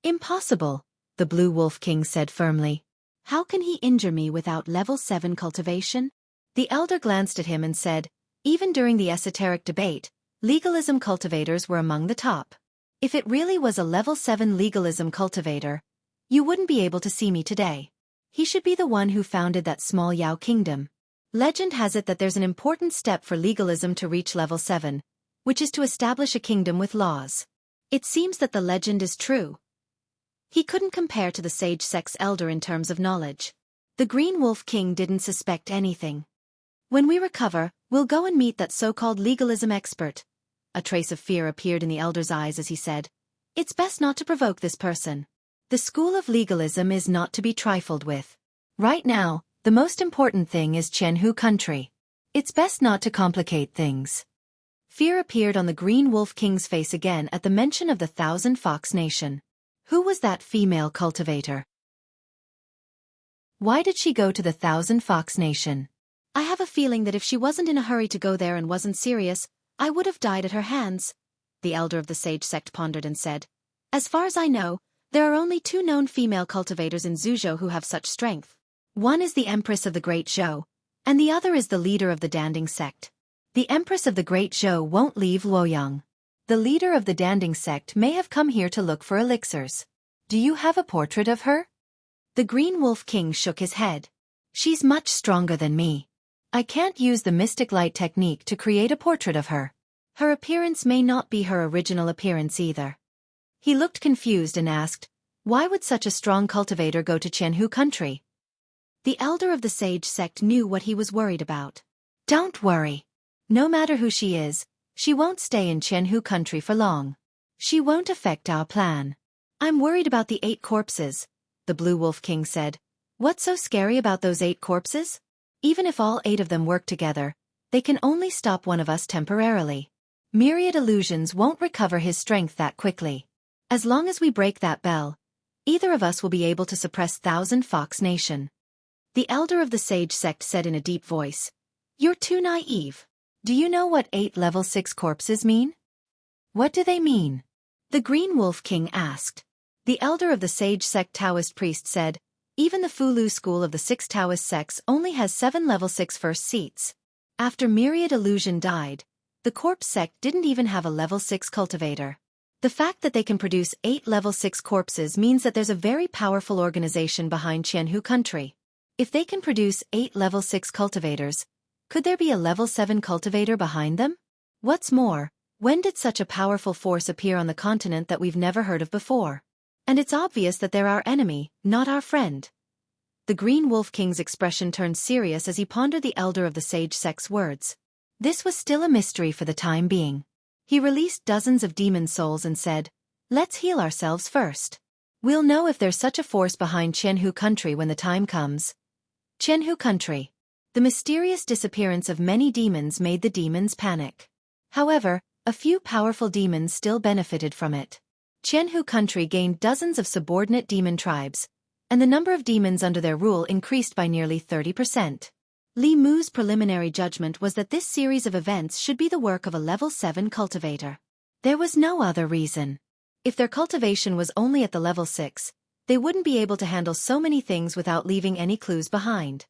"Impossible," the Blue Wolf King said firmly. "How can he injure me without level 7 cultivation?" The elder glanced at him and said, "Even during the esoteric debate, legalism cultivators were among the top. If it really was a level 7 legalism cultivator, you wouldn't be able to see me today. He should be the one who founded that small Yao kingdom. Legend has it that there's an important step for legalism to reach level 7, which is to establish a kingdom with laws. It seems that the legend is true." He couldn't compare to the sage sex elder in terms of knowledge. The Green Wolf King didn't suspect anything. "When we recover, we'll go and meet that so-called legalism expert." A trace of fear appeared in the elder's eyes as he said, "It's best not to provoke this person. The school of legalism is not to be trifled with. Right now, the most important thing is Jianghu country. It's best not to complicate things." Fear appeared on the Green Wolf King's face again at the mention of the 1,000 Fox Nation. Who was that female cultivator? Why did she go to the 1,000 Fox Nation? "I have a feeling that if she wasn't in a hurry to go there and wasn't serious, I would have died at her hands," the elder of the sage sect pondered and said. "As far as I know, there are only 2 known female cultivators in Zhuzhou who have such strength. One is the Empress of the Great Zhou, and the other is the leader of the Danding sect. The Empress of the Great Zhou won't leave Luoyang. The leader of the Danding sect may have come here to look for elixirs. Do you have a portrait of her?" The Green Wolf King shook his head. "She's much stronger than me. I can't use the mystic light technique to create a portrait of her. Her appearance may not be her original appearance either." He looked confused and asked, "Why would such a strong cultivator go to Jianghu country?" The elder of the sage sect knew what he was worried about. "Don't worry. No matter who she is, she won't stay in Jianghu country for long. She won't affect our plan." "I'm worried about the 8 corpses," the Blue Wolf King said. "What's so scary about those 8 corpses? Even if all 8 of them work together, they can only stop one of us temporarily. Myriad illusions won't recover his strength that quickly. As long as we break that bell, either of us will be able to suppress 1,000 Fox Nation." The elder of the sage sect said in a deep voice, "You're too naive. Do you know what 8 level 6 corpses mean?" "What do they mean?" the Green Wolf King asked. The elder of the sage sect Taoist priest said, "Even the Fulu school of the 6 Taoist sects only has 7 level 6 first seats. After Myriad Illusion died, the corpse sect didn't even have a level 6 cultivator. The fact that they can produce 8 level 6 corpses means that there's a very powerful organization behind Jianghu country. If they can produce 8 level 6 cultivators, could there be a level 7 cultivator behind them? What's more, when did such a powerful force appear on the continent that we've never heard of before? And it's obvious that they're our enemy, not our friend." The Green Wolf King's expression turned serious as he pondered the elder of the sage sect's words. This was still a mystery for the time being. He released dozens of demon souls and said, "Let's heal ourselves first. We'll know if there's such a force behind Jianghu country when the time comes." Jianghu country. The mysterious disappearance of many demons made the demons panic. However, a few powerful demons still benefited from it. Jianghu country gained dozens of subordinate demon tribes, and the number of demons under their rule increased by nearly 30%. Li Mu's preliminary judgment was that this series of events should be the work of a level 7 cultivator. There was no other reason. If their cultivation was only at the level 6, They wouldn't be able to handle so many things without leaving any clues behind.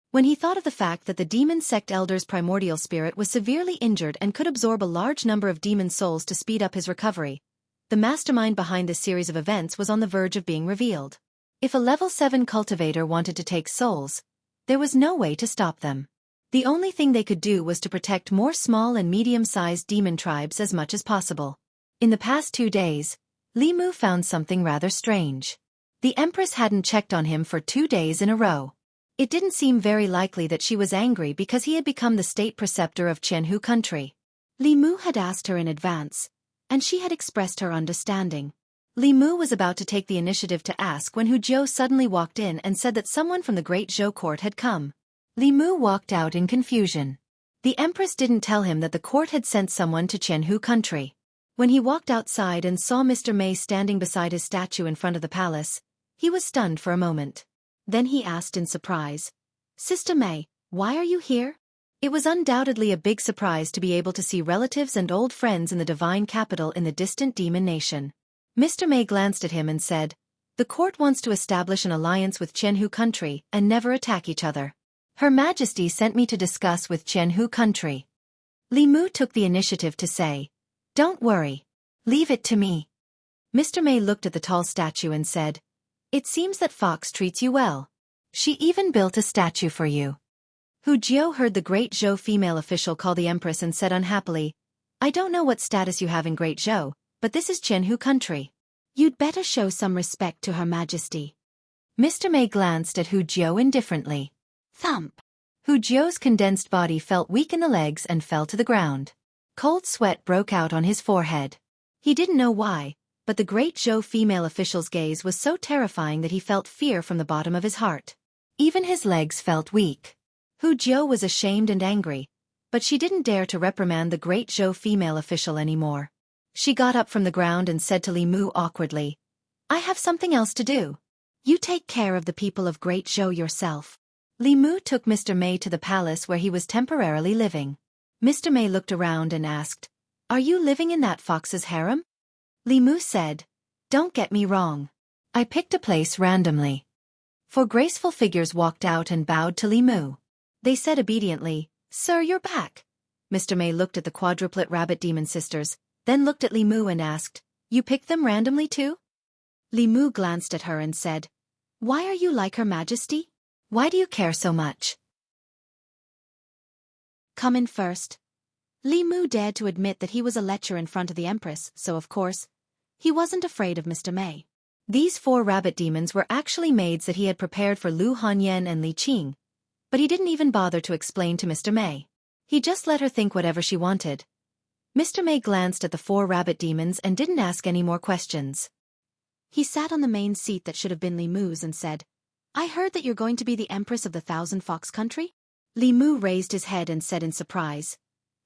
When he thought of the fact that the demon sect elder's primordial spirit was severely injured and could absorb a large number of demon souls to speed up his recovery, the mastermind behind this series of events was on the verge of being revealed. If a level 7 cultivator wanted to take souls, there was no way to stop them. The only thing they could do was to protect more small and medium-sized demon tribes as much as possible. In the past 2 days, Li Mu found something rather strange. The Empress hadn't checked on him for 2 days in a row. It didn't seem very likely that she was angry because he had become the state preceptor of Jianghu country. Li Mu had asked her in advance, and she had expressed her understanding. Li Mu was about to take the initiative to ask when Hu Jiu suddenly walked in and said that someone from the Great Zhou court had come. Li Mu walked out in confusion. The Empress didn't tell him that the court had sent someone to Jianghu country. When he walked outside and saw Mr. Mei standing beside his statue in front of the palace, he was stunned for a moment. Then he asked in surprise, "Sister Mei, why are you here?" It was undoubtedly a big surprise to be able to see relatives and old friends in the divine capital in the distant demon nation. Mr. Mei glanced at him and said, "The court wants to establish an alliance with Jianghu country and never attack each other. Her Majesty sent me to discuss with Jianghu country." Li Mu took the initiative to say, "Don't worry. Leave it to me." Mr. Mei looked at the tall statue and said, "It seems that Fox treats you well. She even built a statue for you." Hu Jiu heard the Great Zhou female official call the Empress and said unhappily, "I don't know what status you have in Great Zhou, but this is Jianghu country. You'd better show some respect to Her Majesty." Mr. Mei glanced at Hu Jiu indifferently. Thump! Hu Jiu's condensed body felt weak in the legs and fell to the ground. Cold sweat broke out on his forehead. He didn't know why, but the Great Zhou female official's gaze was so terrifying that he felt fear from the bottom of his heart. Even his legs felt weak. Hu Jiu was ashamed and angry, but she didn't dare to reprimand the Great Zhou female official anymore. She got up from the ground and said to Li Mu awkwardly, "I have something else to do. You take care of the people of Great Zhou yourself." Li Mu took Mr. Mei to the palace where he was temporarily living. Mr. Mei looked around and asked, "Are you living in that fox's harem?" Li Mu said, "Don't get me wrong. I picked a place randomly." 4 graceful figures walked out and bowed to Li Mu. They said obediently, "Sir, you're back." Mr. Mei looked at the quadruplet rabbit demon sisters, then looked at Li Mu and asked, "You picked them randomly too?" Li Mu glanced at her and said, "Why are you like Her Majesty? Why do you care so much?" Come in first. Li Mu dared to admit that he was a lecher in front of the Empress, so of course, he wasn't afraid of Mr. Mei. These 4 rabbit demons were actually maids that he had prepared for Lu Hanyan and Li Qing, but he didn't even bother to explain to Mr. Mei. He just let her think whatever she wanted. Mr. Mei glanced at the 4 rabbit demons and didn't ask any more questions. He sat on the main seat that should have been Li Mu's and said, "I heard that you're going to be the Empress of the Thousand Fox Country?" Li Mu raised his head and said in surprise,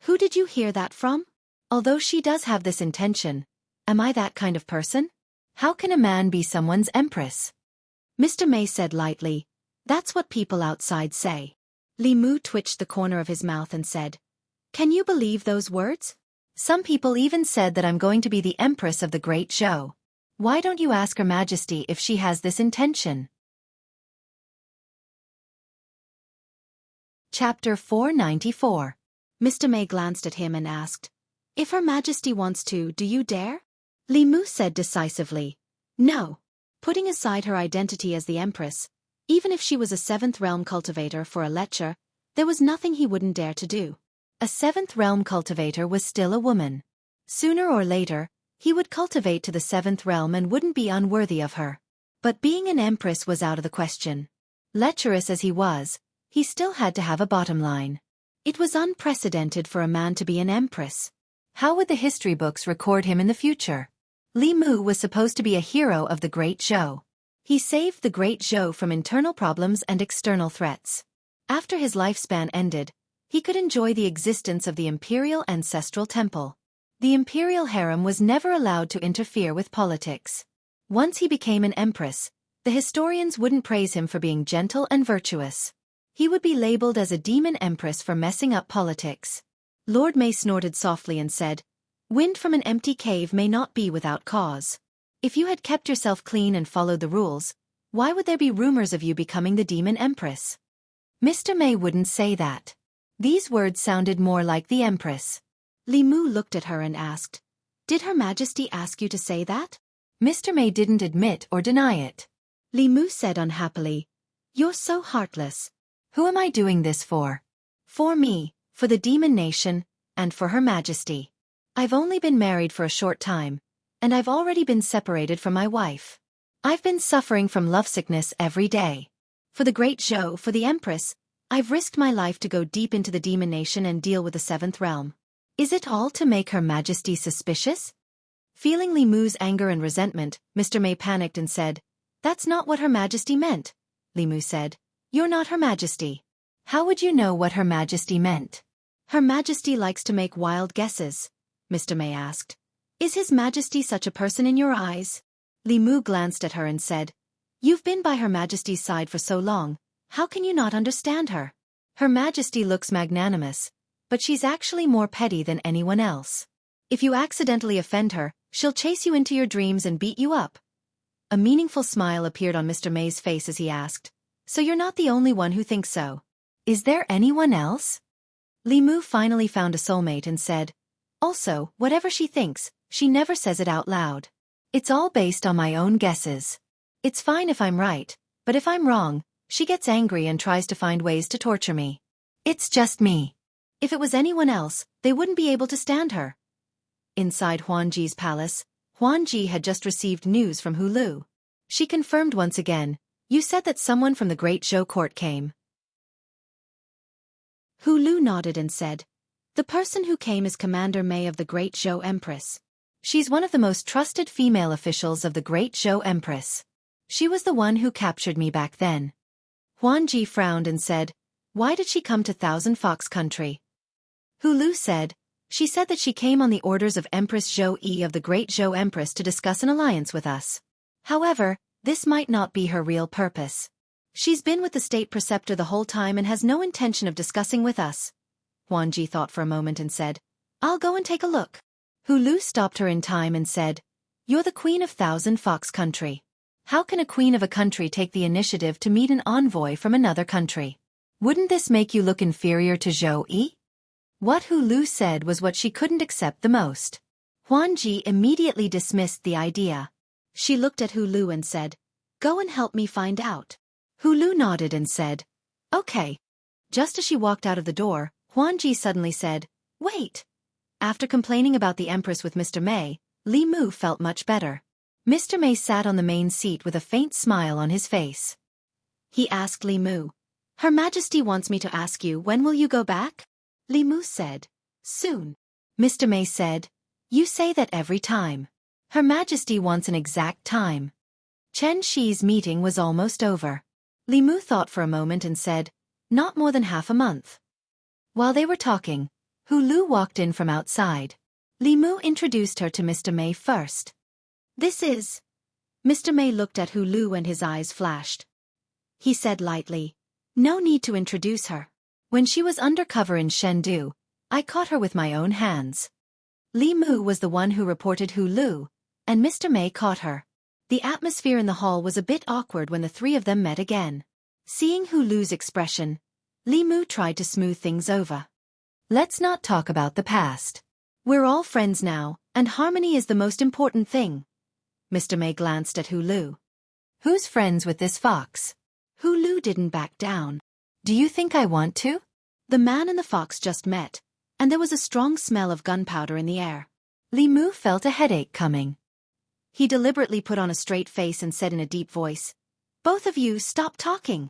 "Who did you hear that from? Although she does have this intention, am I that kind of person? How can a man be someone's empress?" Mr. Mei said lightly, "That's what people outside say." Li Mu twitched the corner of his mouth and said, "Can you believe those words? Some people even said that I'm going to be the Empress of the Great Zhou. Why don't you ask Her Majesty if she has this intention?" Chapter 494. Mr. Mei glanced at him and asked, "If Her Majesty wants to, do you dare?" Li Mu said decisively, "No." Putting aside her identity as the Empress, even if she was a 7th realm cultivator for a lecher, there was nothing he wouldn't dare to do. A 7th realm cultivator was still a woman. Sooner or later, he would cultivate to the 7th realm and wouldn't be unworthy of her. But being an empress was out of the question. Lecherous as he was, he still had to have a bottom line. It was unprecedented for a man to be an empress. How would the history books record him in the future? Li Mu was supposed to be a hero of the Great Zhou. He saved the Great Zhou from internal problems and external threats. After his lifespan ended, he could enjoy the existence of the imperial ancestral temple. The imperial harem was never allowed to interfere with politics. Once he became an empress, the historians wouldn't praise him for being gentle and virtuous. He would be labeled as a demon empress for messing up politics. Lord Mei snorted softly and said, "Wind from an empty cave may not be without cause." If you had kept yourself clean and followed the rules, why would there be rumors of you becoming the demon empress? Mr. May wouldn't say that. These words sounded more like the empress. Li Mu looked at her and asked, "Did Her Majesty ask you to say that?" Mr. May didn't admit or deny it. Li Mu said unhappily, "You're so heartless. Who am I doing this for?" "For me, for the demon nation, and for Her Majesty. I've only been married for a short time, and I've already been separated from my wife. I've been suffering from lovesickness every day. For the great Zhou, for the Empress, I've risked my life to go deep into the demon nation and deal with the seventh realm. Is it all to make Her Majesty suspicious?" Feeling Li Mu's anger and resentment, Mr. May panicked and said, "That's not what Her Majesty meant." Li Mu said, "You're not Her Majesty. How would you know what Her Majesty meant?" "Her Majesty likes to make wild guesses," Mr. May asked. "Is His Majesty such a person in your eyes?" Li Mu glanced at her and said, "You've been by Her Majesty's side for so long, how can you not understand her? Her Majesty looks magnanimous, but she's actually more petty than anyone else. If you accidentally offend her, she'll chase you into your dreams and beat you up." A meaningful smile appeared on Mr. May's face as he asked, "So you're not the only one who thinks so? Is there anyone else?" Li Mu finally found a soulmate and said, "Also, whatever she thinks, she never says it out loud. It's all based on my own guesses. It's fine if I'm right, but if I'm wrong, she gets angry and tries to find ways to torture me. It's just me. If it was anyone else, they wouldn't be able to stand her." Inside Huanji's palace, Huanji had just received news from Hulu. She confirmed once again, "You said that someone from the Great Zhou court came." Hulu nodded and said, "The person who came is Commander May of the Great Zhou Empress. She's one of the most trusted female officials of the Great Zhou Empress. She was the one who captured me back then." Huanji frowned and said, "Why did she come to Thousand Fox Country?" Hulu said, "She said that she came on the orders of Empress Zhou Yi of the Great Zhou Empress to discuss an alliance with us. However, this might not be her real purpose. She's been with the state preceptor the whole time and has no intention of discussing with us." Huanji thought for a moment and said, "I'll go and take a look." Hulu stopped her in time and said, "You're the queen of Thousand Fox Country. How can a queen of a country take the initiative to meet an envoy from another country? Wouldn't this make you look inferior to Zhou Yi?" What Hulu said was what she couldn't accept the most. Huanji immediately dismissed the idea. She looked at Hulu and said, "Go and help me find out." Hulu nodded and said, "Okay." Just as she walked out of the door, Huanji suddenly said, "Wait." After complaining about the Empress with Mr. May, Li Mu felt much better. Mr. May sat on the main seat with a faint smile on his face. He asked Li Mu, "Her Majesty wants me to ask you, when will you go back?" Li Mu said, "Soon." Mr. May said, "You say that every time. Her Majesty wants an exact time." Chen Shi's meeting was almost over. Li Mu thought for a moment and said, "Not more than half a month." While they were talking, Hulu walked in from outside. Li Mu introduced her to Mr. May first. "This is..." Mr. May looked at Hulu and his eyes flashed. He said lightly, "No need to introduce her. When she was undercover in Chengdu, I caught her with my own hands." Li Mu was the one who reported Hulu, and Mr. May caught her. The atmosphere in the hall was a bit awkward when the three of them met again. Seeing Hulu's expression, Li Mu tried to smooth things over. "Let's not talk about the past. We're all friends now, and harmony is the most important thing." Mr. May glanced at Hulu. "Who's friends with this fox?" Hulu didn't back down. "Do you think I want to?" The man and the fox just met, and there was a strong smell of gunpowder in the air. Li Mu felt a headache coming. He deliberately put on a straight face and said in a deep voice, "Both of you stop talking."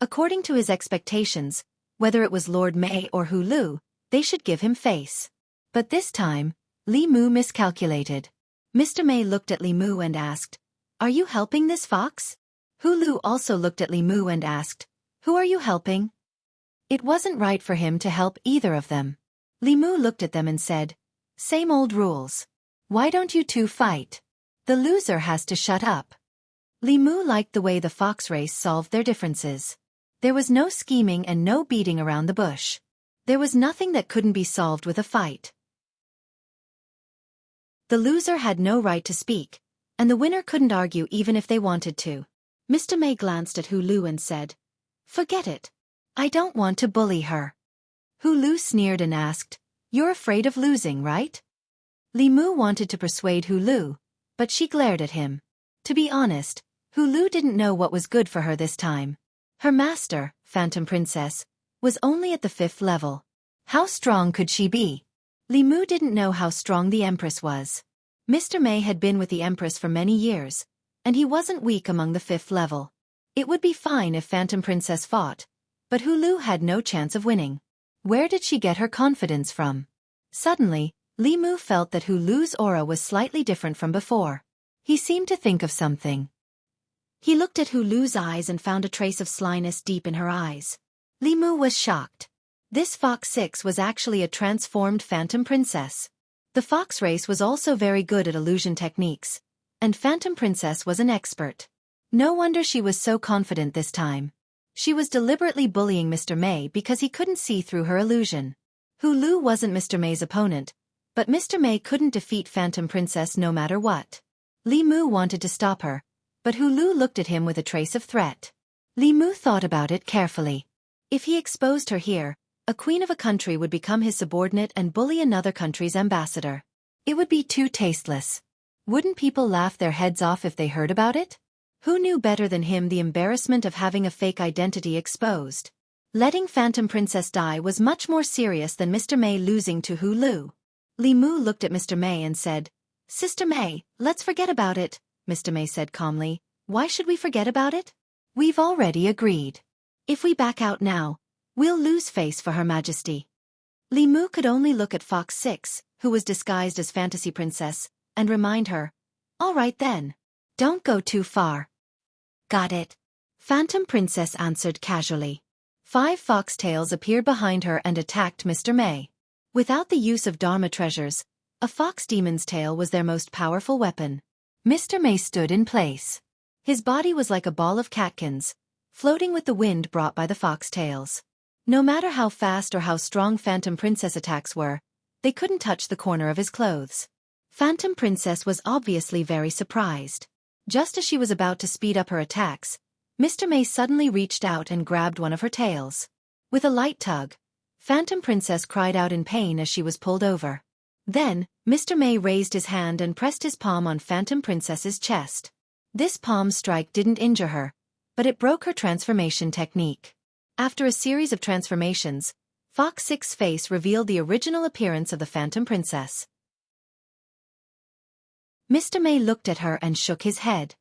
According to his expectations, whether it was Lord May or Hulu, they should give him face. But this time, Li Mu miscalculated. Mr. May looked at Li Mu and asked, "Are you helping this fox?" Hulu also looked at Li Mu and asked, "Who are you helping?" It wasn't right for him to help either of them. Li Mu looked at them and said, "Same old rules. Why don't you two fight? The loser has to shut up." Li Mu liked the way the fox race solved their differences. There was no scheming and no beating around the bush. There was nothing that couldn't be solved with a fight. The loser had no right to speak, and the winner couldn't argue even if they wanted to. Mr. May glanced at Hu Lu and said, "Forget it. I don't want to bully her." Hu Lu sneered and asked, "You're afraid of losing, right?" Li Mu wanted to persuade Hu Lu, but she glared at him. To be honest, Hu Lu didn't know what was good for her this time. Her master, Phantom Princess, was only at the 5th level. How strong could she be? Li Mu didn't know how strong the Empress was. Mr. May had been with the Empress for many years, and he wasn't weak among the 5th level. It would be fine if Phantom Princess fought, but Hu Lu had no chance of winning. Where did she get her confidence from? Suddenly, Li Mu felt that Hu Lu's aura was slightly different from before. He seemed to think of something. He looked at Hu Lu's eyes and found a trace of slyness deep in her eyes. Li Mu was shocked. This Fox 6 was actually a transformed Phantom Princess. The Fox race was also very good at illusion techniques, and Phantom Princess was an expert. No wonder she was so confident this time. She was deliberately bullying Mr. May because he couldn't see through her illusion. Hu Lu wasn't Mr. May's opponent, but Mr. May couldn't defeat Phantom Princess no matter what. Li Mu wanted to stop her, but Hu Lu looked at him with a trace of threat. Li Mu thought about it carefully. If he exposed her here, a queen of a country would become his subordinate and bully another country's ambassador. It would be too tasteless. Wouldn't people laugh their heads off if they heard about it? Who knew better than him the embarrassment of having a fake identity exposed? Letting Phantom Princess die was much more serious than Mr. May losing to Hu Lu. Li Mu looked at Mr. May and said, "Sister May, let's forget about it," Mr. May said calmly. "Why should we forget about it? We've already agreed. If we back out now, we'll lose face for Her Majesty." Li Mu could only look at Fox 6, who was disguised as Fantasy Princess, and remind her, "All right then. Don't go too far." "Got it," Phantom Princess answered casually. 5 foxtails appeared behind her and attacked Mr. May. Without the use of Dharma treasures, a fox demon's tail was their most powerful weapon. Mr. May stood in place. His body was like a ball of catkins, floating with the wind brought by the foxtails. No matter how fast or how strong Phantom Princess attacks were, they couldn't touch the corner of his clothes. Phantom Princess was obviously very surprised. Just as she was about to speed up her attacks, Mr. May suddenly reached out and grabbed one of her tails. With a light tug, Phantom Princess cried out in pain as she was pulled over. Then, Mr. May raised his hand and pressed his palm on Phantom Princess's chest. This palm strike didn't injure her, but it broke her transformation technique. After a series of transformations, Fox 6's face revealed the original appearance of the Phantom Princess. Mr. May looked at her and shook his head.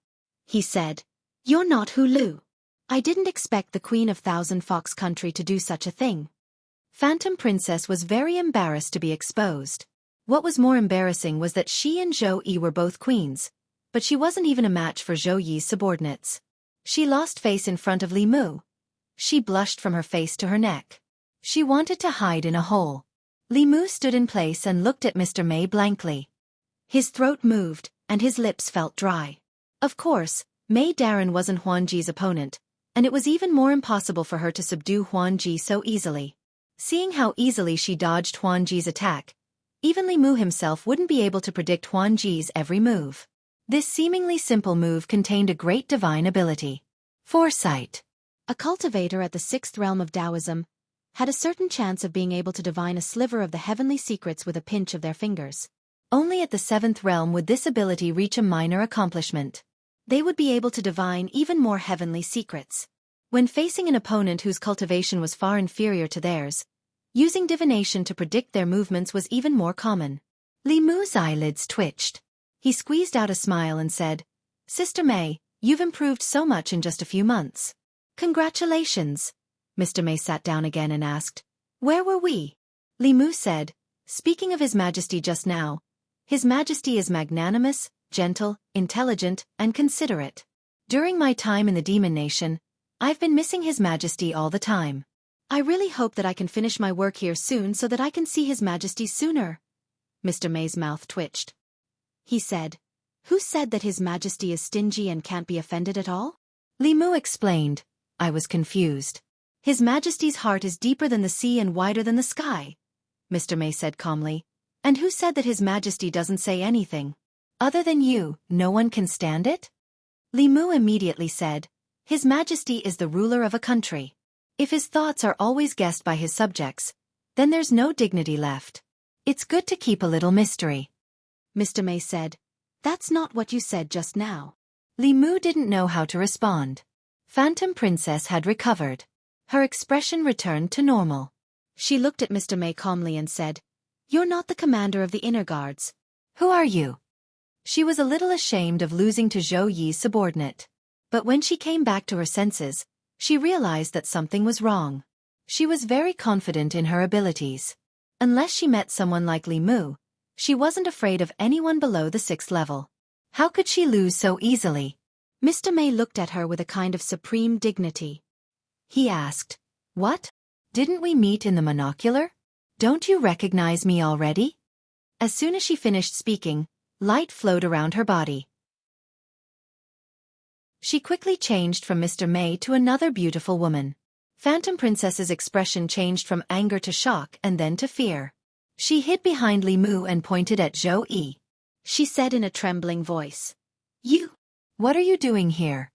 He said, "You're not Hu Lu. I didn't expect the Queen of Thousand Fox Country to do such a thing." Phantom Princess was very embarrassed to be exposed. What was more embarrassing was that she and Zhou Yi were both queens, but she wasn't even a match for Zhou Yi's subordinates. She lost face in front of Li Mu. She blushed from her face to her neck. She wanted to hide in a hole. Li Mu stood in place and looked at Mr. May blankly. His throat moved, and his lips felt dry. Of course, May Darren wasn't Huan Ji's opponent, and it was even more impossible for her to subdue Huan Ji so easily. Seeing how easily she dodged Huan Ji's attack, even Li Mu himself wouldn't be able to predict Huan Ji's every move. This seemingly simple move contained a great divine ability. Foresight. A cultivator at the 6th realm of Taoism had a certain chance of being able to divine a sliver of the heavenly secrets with a pinch of their fingers. Only at the 7th realm would this ability reach a minor accomplishment. They would be able to divine even more heavenly secrets. When facing an opponent whose cultivation was far inferior to theirs, using divination to predict their movements was even more common. Li Mu's eyelids twitched. He squeezed out a smile and said, "Sister May, you've improved so much in just a few months." "Congratulations." Mr. May sat down again and asked, "Where were we?" Li Mu said, "Speaking of His Majesty just now, His Majesty is magnanimous, gentle, intelligent, and considerate. During my time in the Demon Nation, I've been missing His Majesty all the time. I really hope that I can finish my work here soon so that I can see His Majesty sooner." Mr. May's mouth twitched. He said, "Who said that His Majesty is stingy and can't be offended at all?" Li Mu explained, "I was confused. His Majesty's heart is deeper than the sea and wider than the sky," Mr. May said calmly. "And who said that His Majesty doesn't say anything?" Other than you, no one can stand it? Li Mu immediately said, His Majesty is the ruler of a country. If his thoughts are always guessed by his subjects, then there's no dignity left. It's good to keep a little mystery. Mr. May said, That's not what you said just now. Li Mu didn't know how to respond. Phantom Princess had recovered. Her expression returned to normal. She looked at Mr. May calmly and said, You're not the commander of the inner guards. Who are you? She was a little ashamed of losing to Zhou Yi's subordinate. But when she came back to her senses, she realized that something was wrong. She was very confident in her abilities. Unless she met someone like Li Mu, she wasn't afraid of anyone below the 6th level. How could she lose so easily? Mr. May looked at her with a kind of supreme dignity. He asked, What? Didn't we meet in the monocular? Don't you recognize me already? As soon as she finished speaking, light flowed around her body. She quickly changed from Mr. May to another beautiful woman. Phantom Princess's expression changed from anger to shock and then to fear. She hid behind Li Mu and pointed at Zhou Yi. She said in a trembling voice, You! What are you doing here?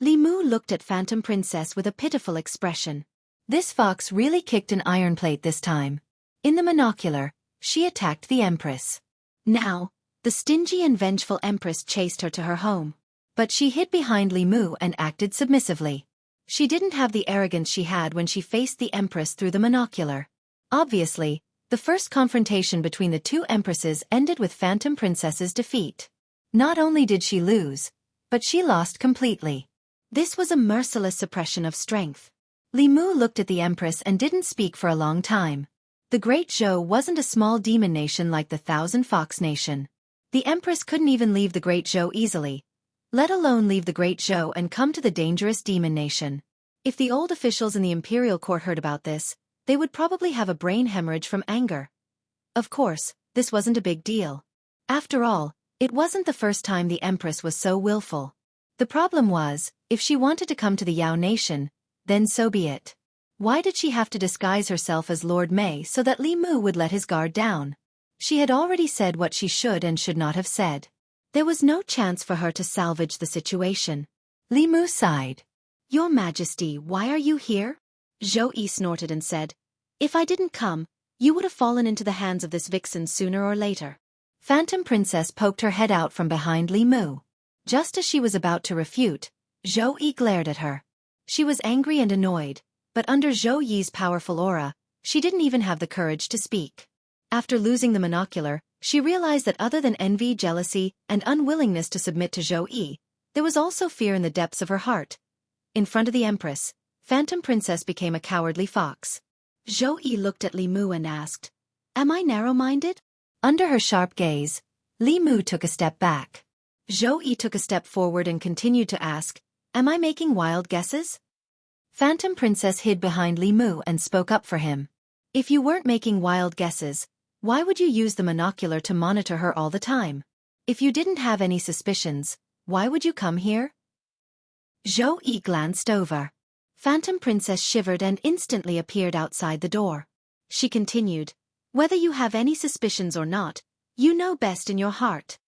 Li Mu looked at Phantom Princess with a pitiful expression. This fox really kicked an iron plate this time. In the monocular, she attacked the Empress. Now, the stingy and vengeful Empress chased her to her home. But she hid behind Li Mu and acted submissively. She didn't have the arrogance she had when she faced the Empress through the monocular. Obviously, the first confrontation between the two Empresses ended with Phantom Princess's defeat. Not only did she lose, but she lost completely. This was a merciless suppression of strength. Li Mu looked at the Empress and didn't speak for a long time. The Great Zhou wasn't a small demon nation like the Thousand Fox Nation. The Empress couldn't even leave the Great Zhou easily, let alone leave the Great Zhou and come to the dangerous demon nation. If the old officials in the imperial court heard about this, they would probably have a brain hemorrhage from anger. Of course, this wasn't a big deal. After all, it wasn't the first time the Empress was so willful. The problem was, if she wanted to come to the Yao nation, then so be it. Why did she have to disguise herself as Lord Mei so that Li Mu would let his guard down? She had already said what she should and should not have said. There was no chance for her to salvage the situation. Li Mu sighed. Your Majesty, why are you here? Zhou Yi snorted and said, If I didn't come, you would have fallen into the hands of this vixen sooner or later. Phantom Princess poked her head out from behind Li Mu. Just as she was about to refute, Zhou Yi glared at her. She was angry and annoyed, but under Zhou Yi's powerful aura, she didn't even have the courage to speak. After losing the monocular, she realized that other than envy, jealousy, and unwillingness to submit to Zhou Yi, there was also fear in the depths of her heart. In front of the Empress, Phantom Princess became a cowardly fox. Zhou Yi looked at Li Mu and asked, Am I narrow-minded? Under her sharp gaze, Li Mu took a step back. Zhou Yi took a step forward and continued to ask, Am I making wild guesses? Phantom Princess hid behind Li Mu and spoke up for him. If you weren't making wild guesses, why would you use the monocular to monitor her all the time? If you didn't have any suspicions, why would you come here? Zhou Yi glanced over. Phantom Princess shivered and instantly appeared outside the door. She continued, Whether you have any suspicions or not, you know best in your heart.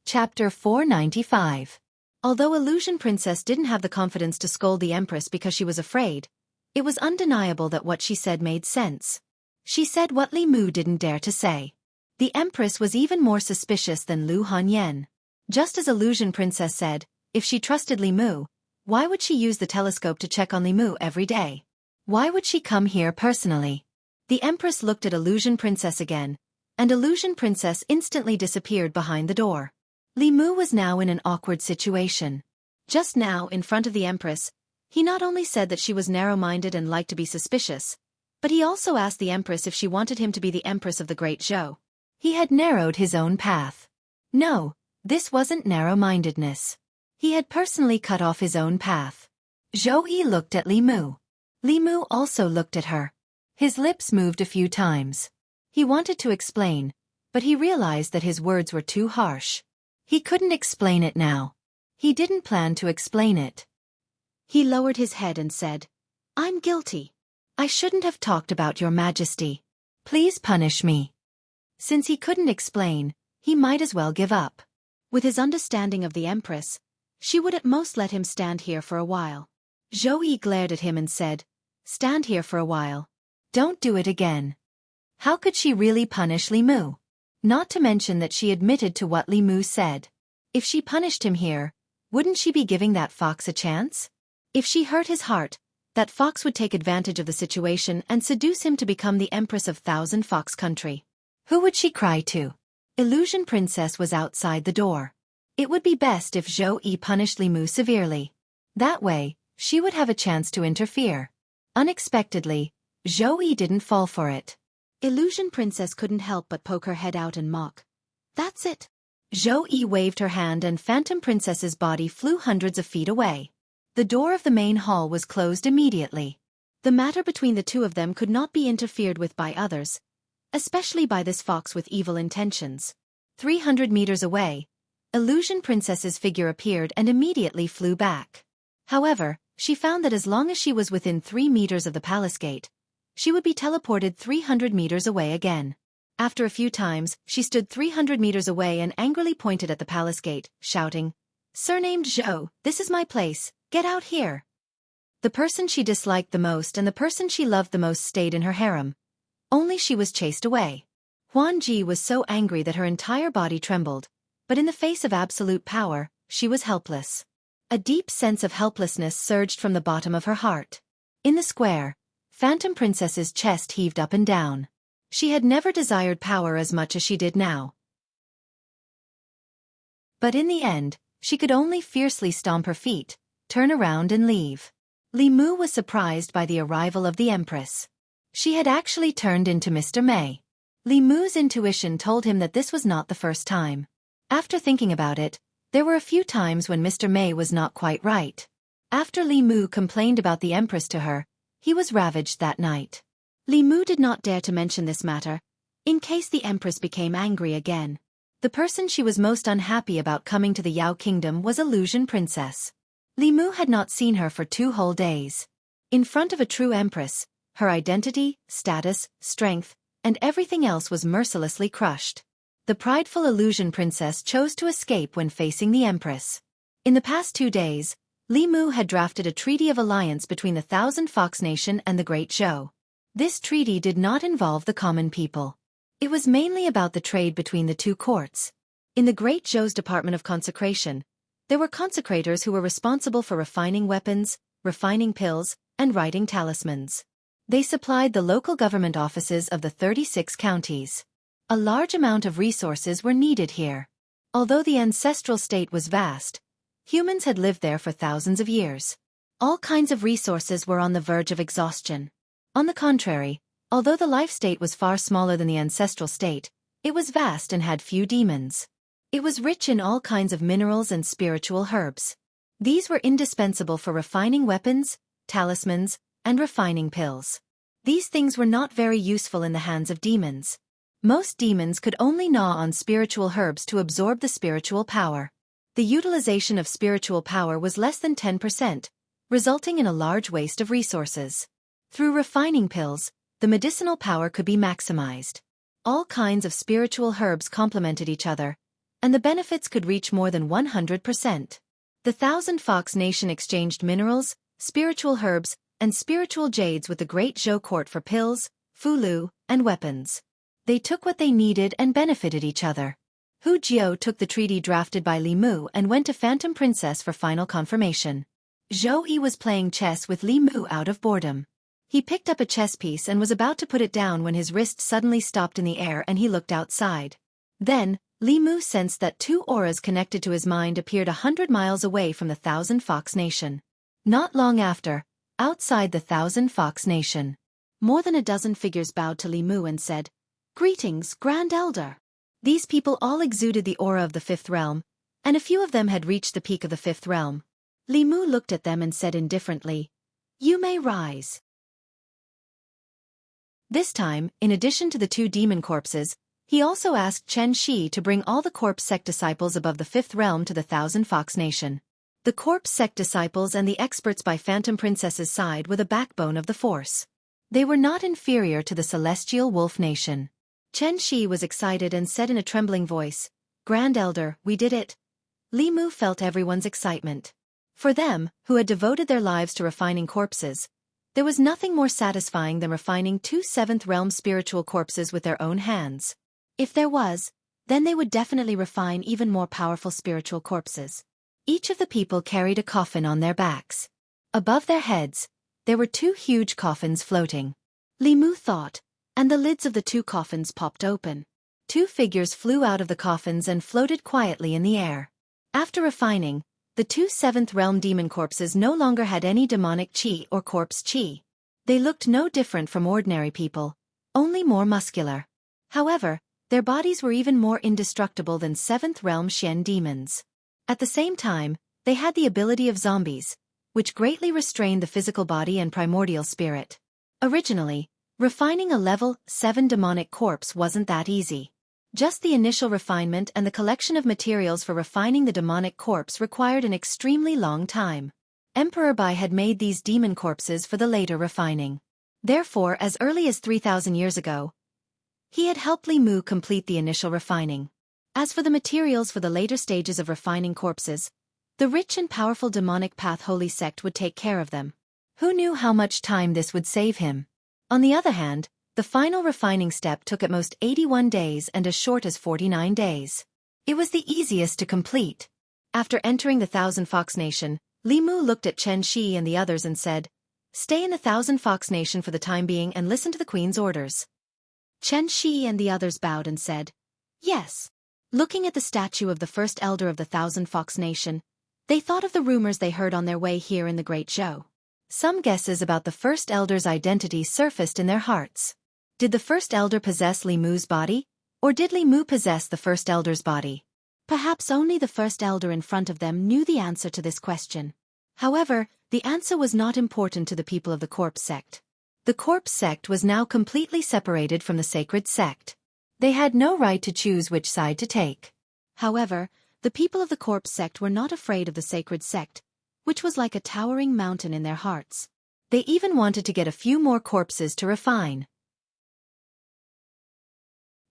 Chapter 495. Although Illusion Princess didn't have the confidence to scold the Empress because she was afraid, it was undeniable that what she said made sense. She said what Li Mu didn't dare to say. The Empress was even more suspicious than Lu Hanyan. Just as Illusion Princess said, if she trusted Li Mu, why would she use the telescope to check on Li Mu every day? Why would she come here personally? The Empress looked at Illusion Princess again, and Illusion Princess instantly disappeared behind the door. Li Mu was now in an awkward situation. Just now, in front of the Empress, he not only said that she was narrow-minded and liked to be suspicious, but he also asked the Empress if she wanted him to be the Empress of the Great Zhou. He had narrowed his own path. No, this wasn't narrow-mindedness. He had personally cut off his own path. Zhou Yi looked at Li Mu. Li Mu also looked at her. His lips moved a few times. He wanted to explain, but he realized that his words were too harsh. He couldn't explain it now. He didn't plan to explain it. He lowered his head and said, I'm guilty. I shouldn't have talked about your Majesty. Please punish me. Since he couldn't explain, he might as well give up. With his understanding of the Empress, she would at most let him stand here for a while. Zhou Yi glared at him and said, "Stand here for a while. Don't do it again." How could she really punish Li Mu? Not to mention that she admitted to what Li Mu said. If she punished him here, wouldn't she be giving that fox a chance? If she hurt his heart, that fox would take advantage of the situation and seduce him to become the Empress of Thousand Fox Country. Who would she cry to? Illusion Princess was outside the door. It would be best if Zhou Yi punished Li Mu severely. That way, she would have a chance to interfere. Unexpectedly, Zhou Yi didn't fall for it. Illusion Princess couldn't help but poke her head out and mock. "That's it." Zhou Yi waved her hand and Phantom Princess's body flew hundreds of feet away. The door of the main hall was closed immediately. The matter between the two of them could not be interfered with by others, especially by this fox with evil intentions. 300 meters away, Illusion Princess's figure appeared and immediately flew back. However, she found that as long as she was within 3 meters of the palace gate, she would be teleported 300 meters away again. After a few times, she stood 300 meters away and angrily pointed at the palace gate, shouting, "Surnamed Zhou, this is my place, get out here." The person she disliked the most and the person she loved the most stayed in her harem. Only she was chased away. Huan Ji was so angry that her entire body trembled, but in the face of absolute power, she was helpless. A deep sense of helplessness surged from the bottom of her heart. In the square, Phantom Princess's chest heaved up and down. She had never desired power as much as she did now. But in the end, she could only fiercely stomp her feet, turn around and leave. Li Mu was surprised by the arrival of the Empress. She had actually turned into Mr. Mei. Li Mu's intuition told him that this was not the first time. After thinking about it, there were a few times when Mr. Mei was not quite right. After Li Mu complained about the Empress to her, he was ravaged that night. Li Mu did not dare to mention this matter, in case the Empress became angry again. The person she was most unhappy about coming to the Yao Kingdom was Illusion Princess. Li Mu had not seen her for 2 whole days. In front of a true Empress, her identity, status, strength, and everything else was mercilessly crushed. The prideful Illusion Princess chose to escape when facing the Empress. In the past 2 days, Li Mu had drafted a treaty of alliance between the Thousand Fox Nation and the Great Zhou. This treaty did not involve the common people. It was mainly about the trade between the two courts. In the Great Zhou's Department of Consecration, there were consecrators who were responsible for refining weapons, refining pills, and writing talismans. They supplied the local government offices of the 36 counties. A large amount of resources were needed here. Although the ancestral state was vast, humans had lived there for thousands of years. All kinds of resources were on the verge of exhaustion. On the contrary, although the life state was far smaller than the ancestral state, it was vast and had few demons. It was rich in all kinds of minerals and spiritual herbs. These were indispensable for refining weapons, talismans, and refining pills. These things were not very useful in the hands of demons. Most demons could only gnaw on spiritual herbs to absorb the spiritual power. The utilization of spiritual power was less than 10%, resulting in a large waste of resources. Through refining pills, the medicinal power could be maximized. All kinds of spiritual herbs complemented each other, and the benefits could reach more than 100%. The Thousand Fox Nation exchanged minerals, spiritual herbs, and spiritual jades with the Great Zhou court for pills, fulu, and weapons. They took what they needed and benefited each other. Hu Jiao took the treaty drafted by Li Mu and went to Phantom Princess for final confirmation. Zhou Yi was playing chess with Li Mu out of boredom. He picked up a chess piece and was about to put it down when his wrist suddenly stopped in the air and he looked outside. Then, Li Mu sensed that 2 auras connected to his mind appeared 100 miles away from the Thousand Fox Nation. Not long after, outside the Thousand Fox Nation, more than a dozen figures bowed to Li Mu and said, "Greetings, Grand Elder." These people all exuded the aura of the 5th realm, and a few of them had reached the peak of the 5th realm. Li Mu looked at them and said indifferently, "You may rise." This time, in addition to the 2 demon corpses, he also asked Chen Shi to bring all the corpse sect disciples above the 5th realm to the Thousand Fox Nation. The corpse sect disciples and the experts by Phantom Princess's side were the backbone of the force. They were not inferior to the Celestial Wolf Nation. Xianxia was excited and said in a trembling voice, "Grand Elder, we did it." Li Mu felt everyone's excitement. For them, who had devoted their lives to refining corpses, there was nothing more satisfying than refining two seventh-realm spiritual corpses with their own hands. If there was, then they would definitely refine even more powerful spiritual corpses. Each of the people carried a coffin on their backs. Above their heads, there were two huge coffins floating. Li Mu thought, and the lids of the two coffins popped open. Two figures flew out of the coffins and floated quietly in the air. After refining, the two seventh-realm demon corpses no longer had any demonic chi or corpse chi. They looked no different from ordinary people, only more muscular. However, their bodies were even more indestructible than seventh-realm Xian demons. At the same time, they had the ability of zombies, which greatly restrained the physical body and primordial spirit. Originally, refining a level 7 demonic corpse wasn't that easy. Just the initial refinement and the collection of materials for refining the demonic corpse required an extremely long time. Emperor Bai had made these demon corpses for the later refining. Therefore, as early as 3,000 years ago, he had helped Li Mu complete the initial refining. As for the materials for the later stages of refining corpses, the rich and powerful demonic path holy sect would take care of them. Who knew how much time this would save him? On the other hand, the final refining step took at most 81 days and as short as 49 days. It was the easiest to complete. After entering the Thousand Fox Nation, Li Mu looked at Xianxia and the others and said, "Stay in the Thousand Fox Nation for the time being and listen to the Queen's orders." Xianxia and the others bowed and said, "Yes." Looking at the statue of the first elder of the Thousand Fox Nation, they thought of the rumors they heard on their way here in the Great Show. Some guesses about the first elder's identity surfaced in their hearts. Did the first elder possess Li Mu's body? Or did Li Mu possess the first elder's body? Perhaps only the first elder in front of them knew the answer to this question. However, the answer was not important to the people of the corpse sect. The corpse sect was now completely separated from the sacred sect. They had no right to choose which side to take. However, the people of the corpse sect were not afraid of the sacred sect, which was like a towering mountain in their hearts. They even wanted to get a few more corpses to refine.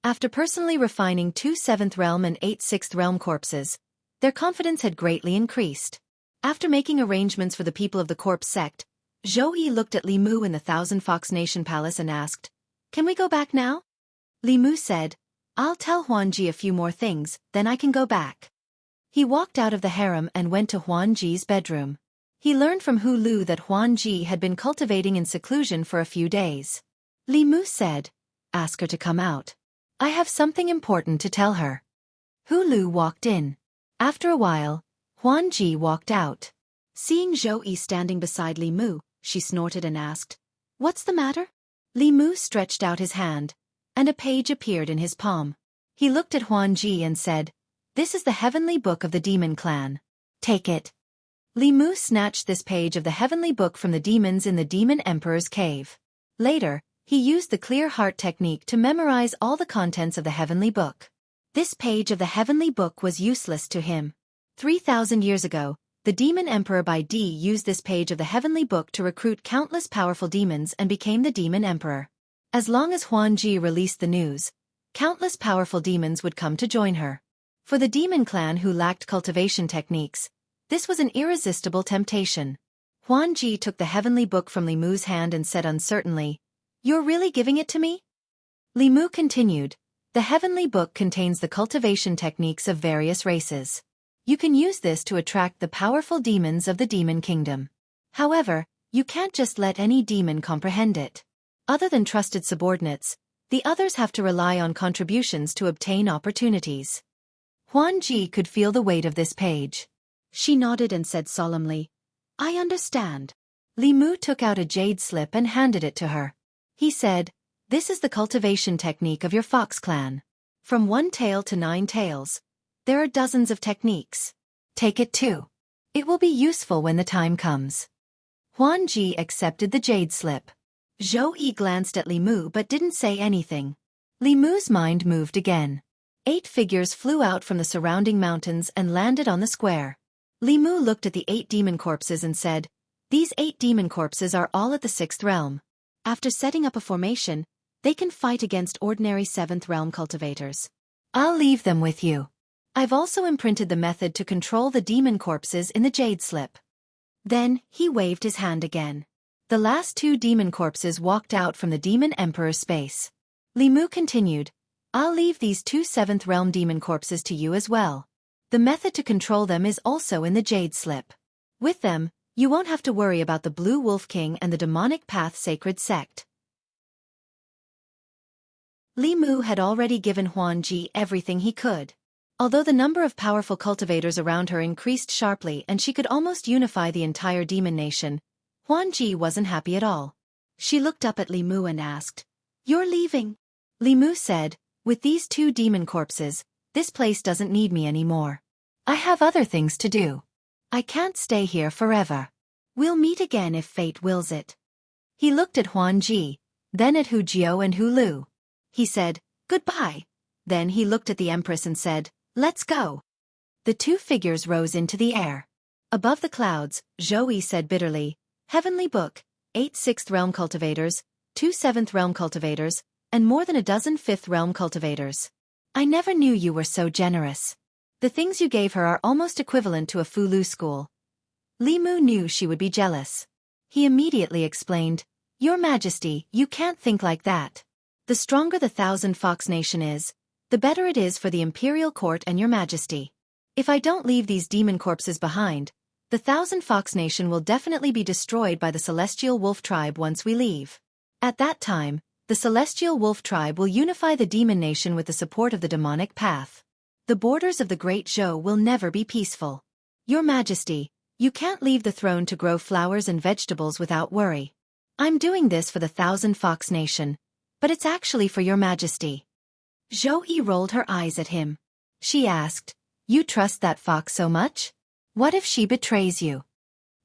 After personally refining 2 7th realm and 8 6th realm corpses, their confidence had greatly increased. After making arrangements for the people of the corpse sect, Zhou Yi looked at Li Mu in the Thousand Fox Nation Palace and asked, "Can we go back now?" Li Mu said, "I'll tell Huanji a few more things, then I can go back." He walked out of the harem and went to Huanji's bedroom. He learned from Hu Lu that Huanji had been cultivating in seclusion for a few days. Li Mu said, "Ask her to come out. I have something important to tell her." Hu Lu walked in. After a while, Huanji walked out. Seeing Zhou Yi standing beside Li Mu, she snorted and asked, "What's the matter?" Li Mu stretched out his hand, and a page appeared in his palm. He looked at Huanji and said, "This is the heavenly book of the demon clan. Take it." Li Mu snatched this page of the heavenly book from the demons in the demon emperor's cave. Later, he used the clear heart technique to memorize all the contents of the heavenly book. This page of the heavenly book was useless to him. 3,000 years ago, the demon emperor Bai Di used this page of the heavenly book to recruit countless powerful demons and became the demon emperor. As long as Huanji released the news, countless powerful demons would come to join her. For the demon clan who lacked cultivation techniques, this was an irresistible temptation. Huanji took the heavenly book from Li Mu's hand and said uncertainly, "You're really giving it to me?" Li Mu continued, "The heavenly book contains the cultivation techniques of various races. You can use this to attract the powerful demons of the demon kingdom. However, you can't just let any demon comprehend it. Other than trusted subordinates, the others have to rely on contributions to obtain opportunities." Huanji could feel the weight of this page. She nodded and said solemnly, "I understand." Li Mu took out a jade slip and handed it to her. He said, "This is the cultivation technique of your fox clan. From 1 tail to 9 tails. There are dozens of techniques. Take it too. It will be useful when the time comes." Huanji accepted the jade slip. Zhou Yi glanced at Li Mu but didn't say anything. Li Mu's mind moved again. 8 figures flew out from the surrounding mountains and landed on the square. Li Mu looked at the 8 demon corpses and said, "These 8 demon corpses are all at the 6th realm. After setting up a formation, They can fight against ordinary 7th realm cultivators. I'll leave them with you. I've also imprinted the method to control the demon corpses in the jade slip. Then, he waved his hand again. The last 2 demon corpses walked out from the demon emperor's space. Li Mu continued, I'll leave these 2 7th realm demon corpses to you as well. The method to control them is also in the jade slip. With them, you won't have to worry about the Blue Wolf King and the demonic path sacred sect. Li Mu had already given Huan Ji everything he could. Although the number of powerful cultivators around her increased sharply and she could almost unify the entire demon nation, Huan Ji wasn't happy at all. She looked up at Li Mu and asked, You're leaving? Li Mu said, With these 2 demon corpses, this place doesn't need me anymore. I have other things to do. I can't stay here forever. We'll meet again if fate wills it. He looked at Huan Ji, then at Hu Jiao and Hu Lu. He said, Goodbye. Then he looked at the Empress and said, Let's go. The 2 figures rose into the air. Above the clouds, Zhou Yi said bitterly, Heavenly Book, 8 6th realm cultivators, 2 7th realm cultivators, and more than a dozen 5th realm cultivators. I never knew you were so generous. The things you gave her are almost equivalent to a Fu Lu school. Li Mu knew she would be jealous. He immediately explained, Your Majesty, you can't think like that. The stronger the 1,000 Fox Nation is, the better it is for the Imperial Court and Your Majesty. If I don't leave these demon corpses behind, the 1,000 Fox Nation will definitely be destroyed by the Celestial Wolf Tribe once we leave. At that time, the Celestial Wolf Tribe will unify the demon nation with the support of the demonic path. The borders of the Great Zhou will never be peaceful. Your Majesty, you can't leave the throne to grow flowers and vegetables without worry. I'm doing this for the 1,000 Fox Nation, but it's actually for Your Majesty. Zhou Yi rolled her eyes at him. She asked, You trust that fox so much? What if she betrays you?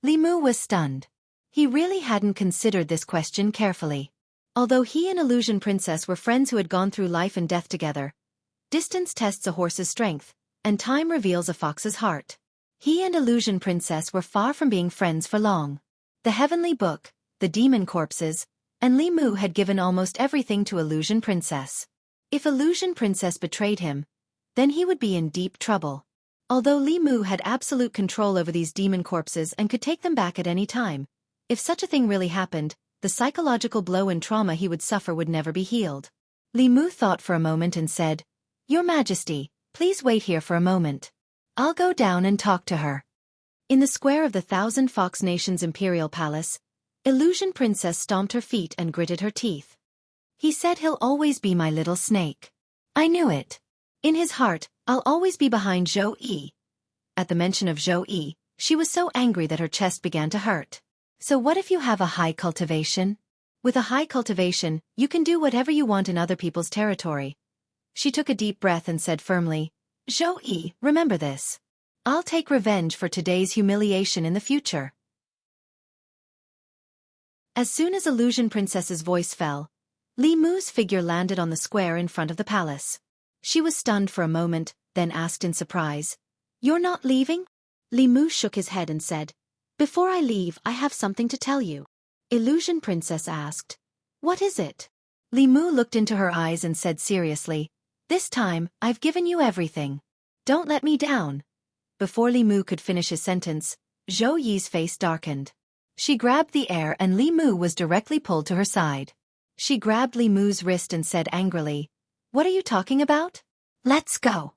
Li Mu was stunned. He really hadn't considered this question carefully. Although he and Illusion Princess were friends who had gone through life and death together, distance tests a horse's strength, and time reveals a fox's heart. He and Illusion Princess were far from being friends for long. The Heavenly Book, the demon corpses, and Li Mu had given almost everything to Illusion Princess. If Illusion Princess betrayed him, then he would be in deep trouble. Although Li Mu had absolute control over these demon corpses and could take them back at any time, if such a thing really happened, the psychological blow and trauma he would suffer would never be healed. Li Mu thought for a moment and said, Your Majesty, please wait here for a moment. I'll go down and talk to her. In the square of the 1,000 Fox Nation's Imperial Palace, Illusion Princess stomped her feet and gritted her teeth. He said he'll always be my little snake. I knew it. In his heart, I'll always be behind Zhou Yi. At the mention of Zhou Yi, she was so angry that her chest began to hurt. So what if you have a high cultivation? With a high cultivation, you can do whatever you want in other people's territory. She took a deep breath and said firmly, Zhou Yi, remember this. I'll take revenge for today's humiliation in the future. As soon as Illusion Princess's voice fell, Li Mu's figure landed on the square in front of the palace. She was stunned for a moment, then asked in surprise, You're not leaving? Li Mu shook his head and said, Before I leave, I have something to tell you. Illusion Princess asked, What is it? Li Mu looked into her eyes and said seriously, This time, I've given you everything. Don't let me down. Before Li Mu could finish his sentence, Zhou Yi's face darkened. She grabbed the air and Li Mu was directly pulled to her side. She grabbed Li Mu's wrist and said angrily, What are you talking about? Let's go.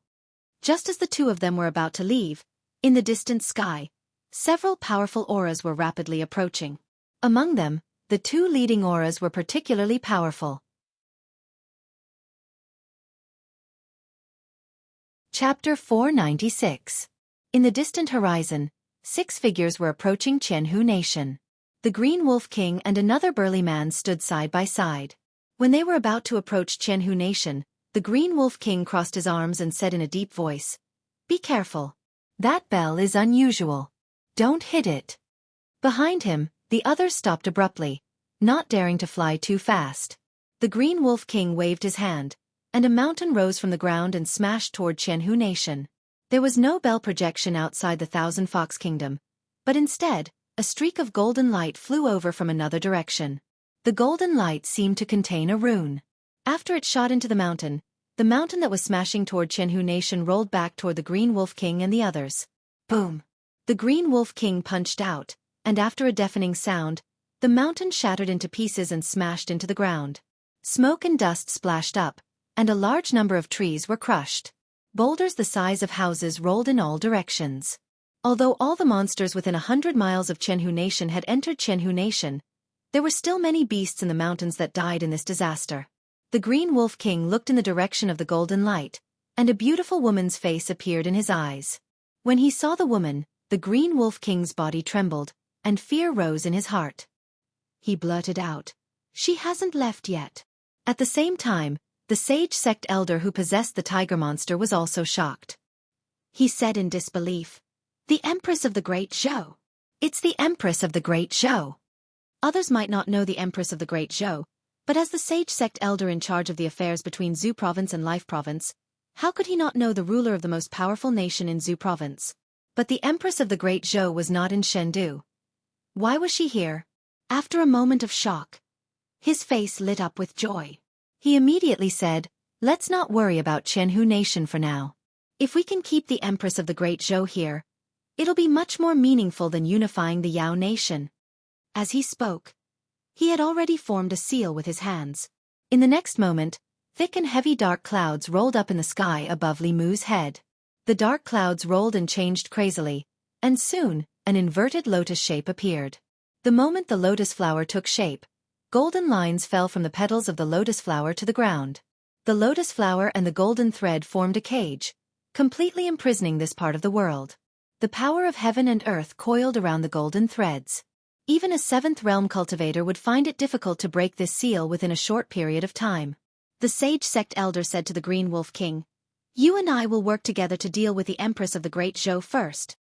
Just as the 2 of them were about to leave, in the distant sky, several powerful auras were rapidly approaching. Among them, the 2 leading auras were particularly powerful. Chapter 496. In the distant horizon, 6 figures were approaching Jianghu Nation. The Green Wolf King and another burly man stood side by side. When they were about to approach Jianghu Nation, the Green Wolf King crossed his arms and said in a deep voice, Be careful. That bell is unusual. Don't hit it. Behind him, the others stopped abruptly, not daring to fly too fast. The Green Wolf King waved his hand, and a mountain rose from the ground and smashed toward Jianghu Nation. There was no bell projection outside the 1,000 Fox Kingdom, but instead, a streak of golden light flew over from another direction. The golden light seemed to contain a rune. After it shot into the mountain that was smashing toward Jianghu Nation rolled back toward the Green Wolf King and the others. Boom! The Green Wolf King punched out, and after a deafening sound, the mountain shattered into pieces and smashed into the ground. Smoke and dust splashed up, and a large number of trees were crushed. Boulders the size of houses rolled in all directions. Although all the monsters within 100 miles of Jianghu Nation had entered Jianghu Nation, there were still many beasts in the mountains that died in this disaster. The Green Wolf King looked in the direction of the golden light, and a beautiful woman's face appeared in his eyes. When he saw the woman, the Green Wolf King's body trembled, and fear rose in his heart. He blurted out, "She hasn't left yet." At the same time, the sage sect elder who possessed the tiger monster was also shocked. He said in disbelief, "The Empress of the Great Zhou. It's the Empress of the Great Zhou." Others might not know the Empress of the Great Zhou, but as the sage sect elder in charge of the affairs between Zhou Province and Life Province, how could he not know the ruler of the most powerful nation in Zhou Province? But the Empress of the Great Zhou was not in Chengdu. Why was she here? After a moment of shock, his face lit up with joy. He immediately said, "Let's not worry about Jianghu Nation for now. If we can keep the Empress of the Great Zhou here, it'll be much more meaningful than unifying the Yao Nation." As he spoke, he had already formed a seal with his hands. In the next moment, thick and heavy dark clouds rolled up in the sky above Li Mu's head. The dark clouds rolled and changed crazily, and soon, an inverted lotus shape appeared. The moment the lotus flower took shape, golden lines fell from the petals of the lotus flower to the ground. The lotus flower and the golden thread formed a cage, completely imprisoning this part of the world. The power of heaven and earth coiled around the golden threads. Even a seventh realm cultivator would find it difficult to break this seal within a short period of time. The sage sect elder said to the Green Wolf King, "You and I will work together to deal with the Empress of the Great Zhou first."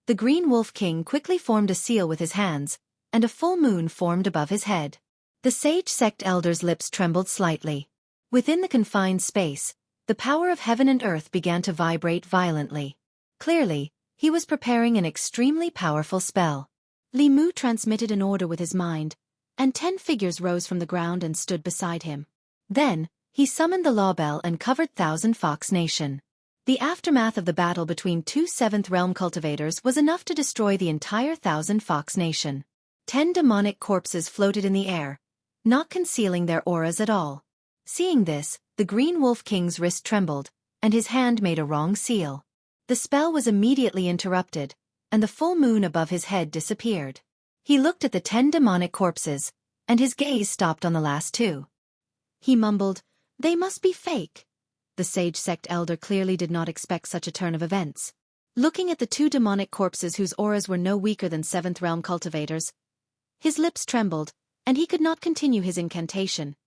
The Green Wolf King quickly formed a seal with his hands, and a full moon formed above his head. The sage sect elder's lips trembled slightly. Within the confined space, the power of heaven and earth began to vibrate violently. Clearly, he was preparing an extremely powerful spell. Li Mu transmitted an order with his mind, and 10 figures rose from the ground and stood beside him. Then, he summoned the law bell and covered 1,000 Fox Nation. The aftermath of the battle between two 7th realm cultivators was enough to destroy the entire 1,000 Fox Nation. 10 demonic corpses floated in the air, not concealing their auras at all. Seeing this, the Green Wolf King's wrist trembled, and his hand made a wrong seal. The spell was immediately interrupted, and the full moon above his head disappeared. He looked at the 10 demonic corpses, and his gaze stopped on the last 2. He mumbled, "They must be fake." The sage sect elder clearly did not expect such a turn of events. Looking at the 2 demonic corpses whose auras were no weaker than 7th realm cultivators, his lips trembled, and he could not continue his incantation.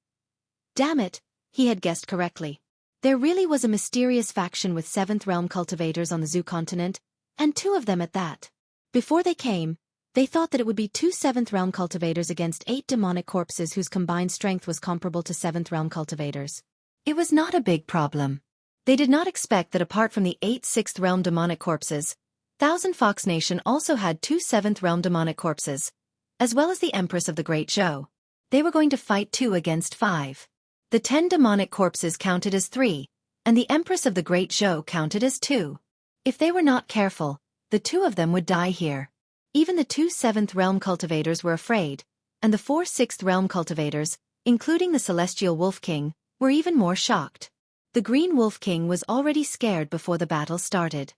Damn it, he had guessed correctly. There really was a mysterious faction with 7th realm cultivators on the Zhou continent, and 2 of them at that. Before they came, they thought that it would be 2 7th realm cultivators against 8 demonic corpses whose combined strength was comparable to 7th realm cultivators. It was not a big problem. They did not expect that apart from the 8 6th realm demonic corpses, 1,000 Fox Nation also had 2 7th realm demonic corpses, as well as the Empress of the Great Zhou. They were going to fight 2 against 5. The 10 demonic corpses counted as 3, and the Empress of the Great Zhou counted as 2. If they were not careful, the 2 of them would die here. Even the 2 7th realm cultivators were afraid, and the 4 6th realm cultivators, including the Celestial Wolf King, were even more shocked. The Green Wolf King was already scared before the battle started.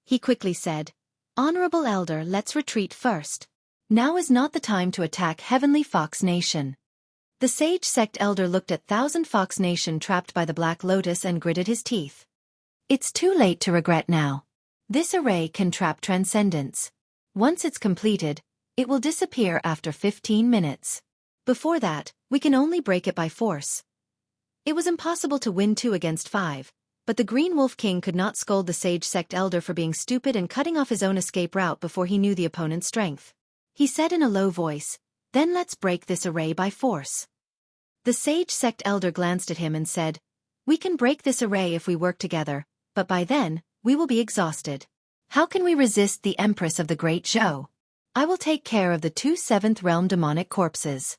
He quickly said, "Honorable Elder, let's retreat first. Now is not the time to attack Heavenly Fox Nation." The sage sect elder looked at 1,000 Fox Nation trapped by the Black Lotus and gritted his teeth. It's too late to regret now. This array can trap transcendence. Once it's completed, it will disappear after 15 minutes. Before that, we can only break it by force. It was impossible to win 2 against 5, but the Green Wolf King could not scold the sage sect elder for being stupid and cutting off his own escape route before he knew the opponent's strength. He said in a low voice, "Then let's break this array by force." The sage sect elder glanced at him and said, "We can break this array if we work together, but by then, we will be exhausted. How can we resist the Empress of the Great Zhou? I will take care of the 2 7th realm demonic corpses."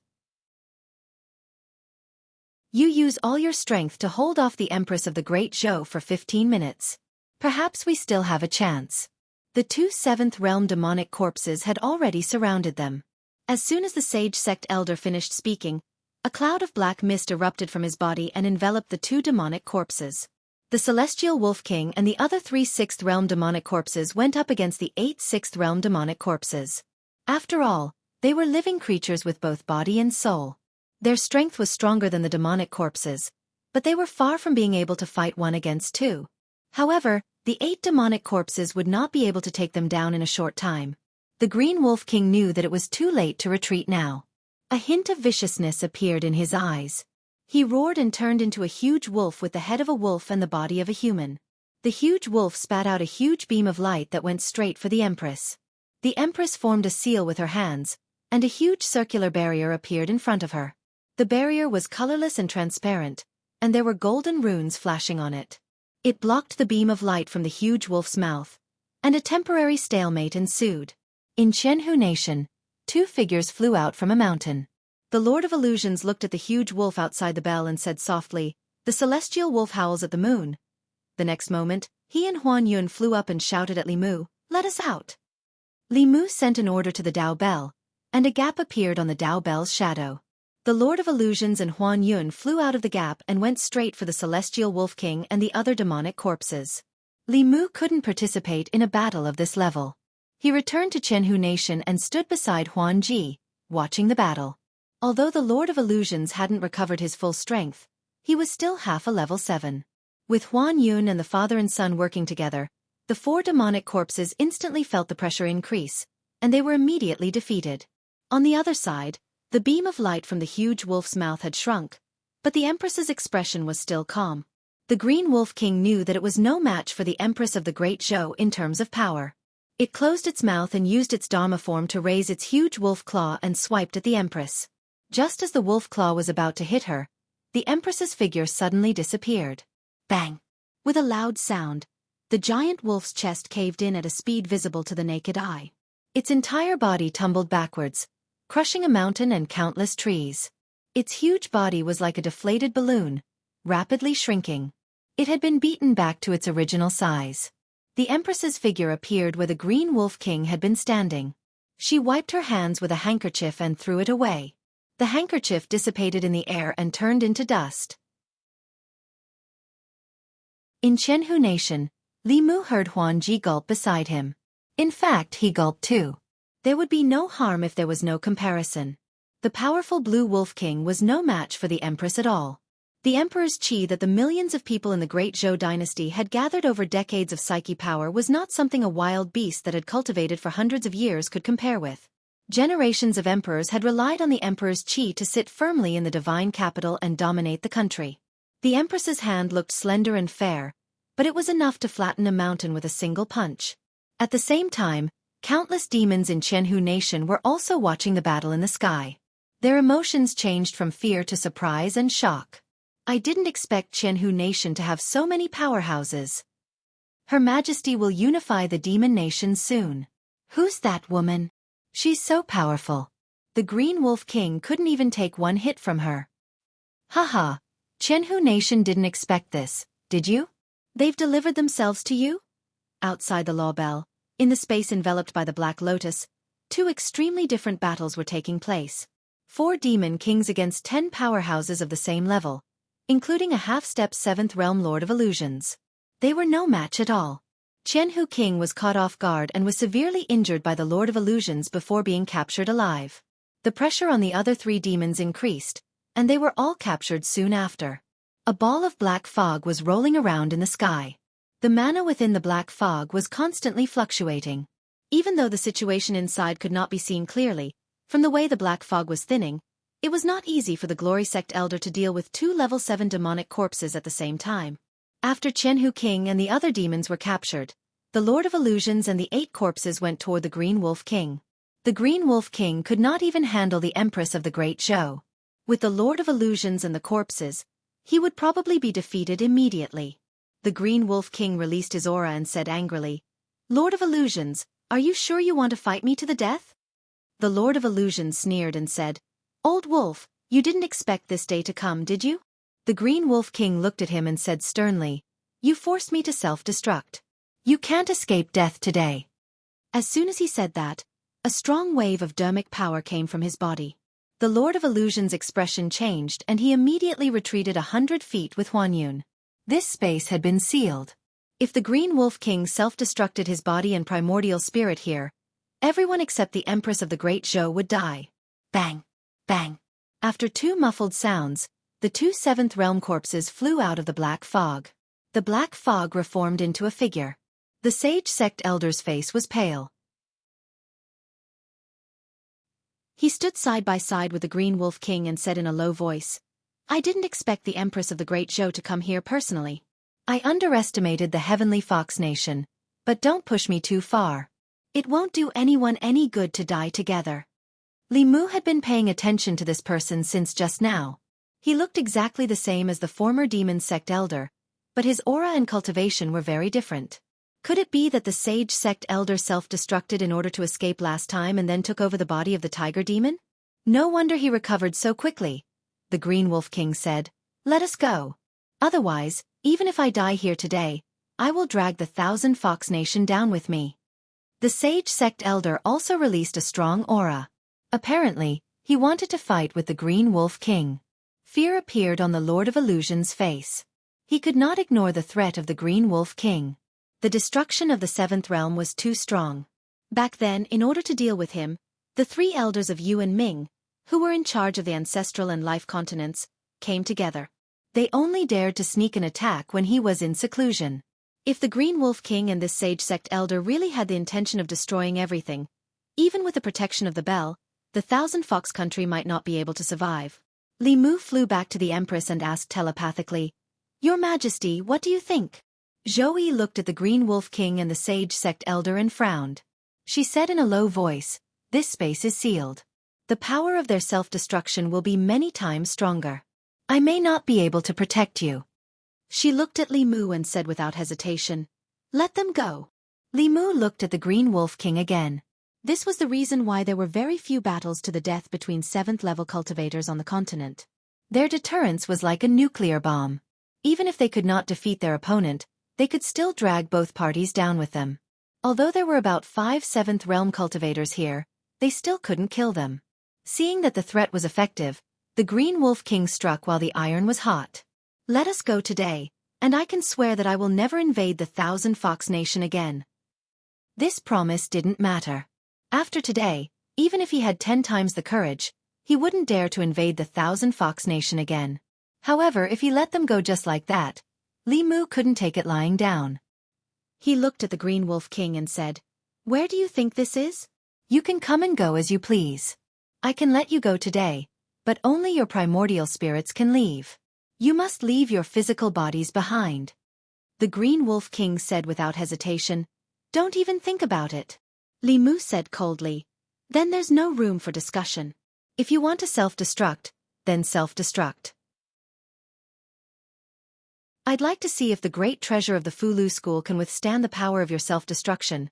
You use all your strength to hold off the Empress of the Great Zhou for 15 minutes. Perhaps we still have a chance. The two seventh realm demonic corpses had already surrounded them. As soon as the sage sect elder finished speaking, a cloud of black mist erupted from his body and enveloped the two demonic corpses. The celestial wolf king and the other 3 sixth realm demonic corpses went up against the 8 sixth realm demonic corpses. After all, they were living creatures with both body and soul. Their strength was stronger than the demonic corpses, but they were far from being able to fight 1 against 2. However, the 8 demonic corpses would not be able to take them down in a short time. The Green Wolf King knew that it was too late to retreat now. A hint of viciousness appeared in his eyes. He roared and turned into a huge wolf with the head of a wolf and the body of a human. The huge wolf spat out a huge beam of light that went straight for the Empress. The Empress formed a seal with her hands, and a huge circular barrier appeared in front of her. The barrier was colorless and transparent, and there were golden runes flashing on it. It blocked the beam of light from the huge wolf's mouth, and a temporary stalemate ensued. In Jianghu Nation, 2 figures flew out from a mountain. The Lord of Illusions looked at the huge wolf outside the bell and said softly, "The celestial wolf howls at the moon." The next moment, he and Huan Yun flew up and shouted at Li Mu, "Let us out." Li Mu sent an order to the Dao Bell, and a gap appeared on the Dao Bell's shadow. The Lord of Illusions and Huan Yun flew out of the gap and went straight for the Celestial Wolf King and the other demonic corpses. Li Mu couldn't participate in a battle of this level. He returned to Jianghu Nation and stood beside Huan Ji, watching the battle. Although the Lord of Illusions hadn't recovered his full strength, he was still half a level 7. With Huan Yun and the father and son working together, the 4 demonic corpses instantly felt the pressure increase, and they were immediately defeated. On the other side, the beam of light from the huge wolf's mouth had shrunk, but the Empress's expression was still calm. The Green Wolf King knew that it was no match for the Empress of the Great Zhou in terms of power. It closed its mouth and used its Dharma form to raise its huge wolf claw and swiped at the Empress. Just as the wolf claw was about to hit her, the Empress's figure suddenly disappeared. Bang! With a loud sound, the giant wolf's chest caved in at a speed visible to the naked eye. Its entire body tumbled backwards, crushing a mountain and countless trees. Its huge body was like a deflated balloon, rapidly shrinking. It had been beaten back to its original size. The Empress's figure appeared where the Green Wolf King had been standing. She wiped her hands with a handkerchief and threw it away. The handkerchief dissipated in the air and turned into dust. In Jianghu Nation, Li Mu heard Huan Ji gulp beside him. In fact, he gulped too. There would be no harm if there was no comparison. The powerful Blue Wolf King was no match for the Empress at all. The Emperor's qi that the millions of people in the Great Zhou dynasty had gathered over decades of psyche power was not something a wild beast that had cultivated for hundreds of years could compare with. Generations of emperors had relied on the Emperor's qi to sit firmly in the divine capital and dominate the country. The Empress's hand looked slender and fair, but it was enough to flatten a mountain with a single punch. At the same time, countless demons in Jianghu Nation were also watching the battle in the sky. Their emotions changed from fear to surprise and shock. I didn't expect Jianghu Nation to have so many powerhouses. Her Majesty will unify the demon nation soon. Who's that woman? She's so powerful. The Green Wolf King couldn't even take one hit from her. Haha, Jianghu Nation didn't expect this, did you? They've delivered themselves to you? Outside the law bell, in the space enveloped by the Black Lotus, 2 extremely different battles were taking place. 4 demon kings against 10 powerhouses of the same level, including a half-step 7th realm Lord of Illusions. They were no match at all. Jianghu King was caught off guard and was severely injured by the Lord of Illusions before being captured alive. The pressure on the other 3 demons increased, and they were all captured soon after. A ball of black fog was rolling around in the sky. The mana within the black fog was constantly fluctuating. Even though the situation inside could not be seen clearly, from the way the black fog was thinning, it was not easy for the Glory Sect Elder to deal with 2 level 7 demonic corpses at the same time. After Jianghu King and the other demons were captured, the Lord of Illusions and the 8 corpses went toward the Green Wolf King. The Green Wolf King could not even handle the Empress of the Great Zhou. With the Lord of Illusions and the corpses, he would probably be defeated immediately. The Green Wolf King released his aura and said angrily, "Lord of Illusions, are you sure you want to fight me to the death?" The Lord of Illusions sneered and said, "Old wolf, you didn't expect this day to come, did you? The Green Wolf King looked at him and said sternly, "You forced me to self-destruct. You can't escape death today." As soon as he said that, a strong wave of dermic power came from his body. The Lord of Illusion's expression changed and he immediately retreated 100 feet with Huan Yun. This space had been sealed. If the Green Wolf King self-destructed his body and primordial spirit here, everyone except the Empress of the Great Zhou would die. Bang! Bang! After two muffled sounds, the two Seventh Realm corpses flew out of the black fog. The black fog reformed into a figure. The sage sect elder's face was pale. He stood side by side with the Green Wolf King and said in a low voice, "I didn't expect the Empress of the Great Zhou to come here personally. I underestimated the Heavenly Fox Nation, but don't push me too far. It won't do anyone any good to die together." Li Mu had been paying attention to this person since just now. He looked exactly the same as the former demon sect elder, but his aura and cultivation were very different. Could it be that the sage sect elder self-destructed in order to escape last time and then took over the body of the tiger demon? No wonder he recovered so quickly. The Green Wolf King said, "Let us go. Otherwise, even if I die here today, I will drag the 1,000 Fox Nation down with me." The sage sect elder also released a strong aura. Apparently, he wanted to fight with the Green Wolf King. Fear appeared on the Lord of Illusion's face. He could not ignore the threat of the Green Wolf King. The destruction of the Seventh Realm was too strong. Back then, in order to deal with him, the three elders of Yu and Ming, who were in charge of the ancestral and life continents, came together. They only dared to sneak an attack when he was in seclusion. If the Green Wolf King and this sage sect elder really had the intention of destroying everything, even with the protection of the bell, the 1,000 Fox country might not be able to survive. Li Mu flew back to the Empress and asked telepathically, "Your Majesty, what do you think?" Zhou Yi looked at the Green Wolf King and the sage sect elder and frowned. She said in a low voice, "This space is sealed. The power of their self-destruction will be many times stronger. I may not be able to protect you." She looked at Li Mu and said without hesitation, "Let them go." Li Mu looked at the Green Wolf King again. This was the reason why there were very few battles to the death between 7th-level cultivators on the continent. Their deterrence was like a nuclear bomb. Even if they could not defeat their opponent, they could still drag both parties down with them. Although there were about 5 7th realm cultivators here, they still couldn't kill them. Seeing that the threat was effective, the Green Wolf King struck while the iron was hot. "Let us go today, and I can swear that I will never invade the 1,000 Fox Nation again." This promise didn't matter. After today, even if he had 10 times the courage, he wouldn't dare to invade the 1,000 Fox Nation again. However, if he let them go just like that, Li Mu couldn't take it lying down. He looked at the Green Wolf King and said, "Where do you think this is? You can come and go as you please. I can let you go today, but only your primordial spirits can leave. You must leave your physical bodies behind." The Green Wolf King said without hesitation, "Don't even think about it." Li Mu said coldly, "Then there's no room for discussion. If you want to self-destruct, then self-destruct. I'd like to see if the great treasure of the Fulu school can withstand the power of your self-destruction."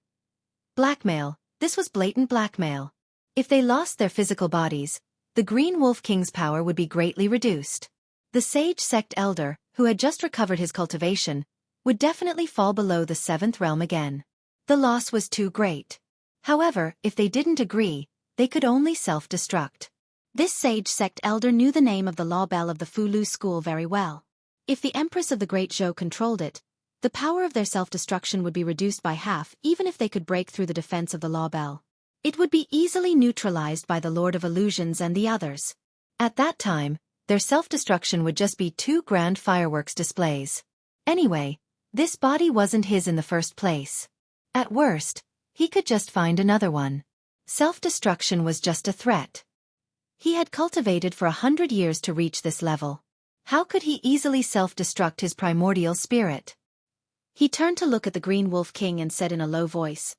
Blackmail. This was blatant blackmail. If they lost their physical bodies, the Green Wolf King's power would be greatly reduced. The sage sect elder, who had just recovered his cultivation, would definitely fall below the 7th realm again. The loss was too great. However, if they didn't agree, they could only self-destruct. This sage sect elder knew the name of the law bell of the Fulu school very well. If the Empress of the Great Zhou controlled it, the power of their self-destruction would be reduced by half even if they could break through the defense of the law bell. It would be easily neutralized by the Lord of Illusions and the others. At that time, their self-destruction would just be 2 grand fireworks displays. Anyway, this body wasn't his in the first place. At worst, he could just find another one. Self-destruction was just a threat. He had cultivated for 100 years to reach this level. How could he easily self-destruct his primordial spirit? He turned to look at the Green Wolf King and said in a low voice,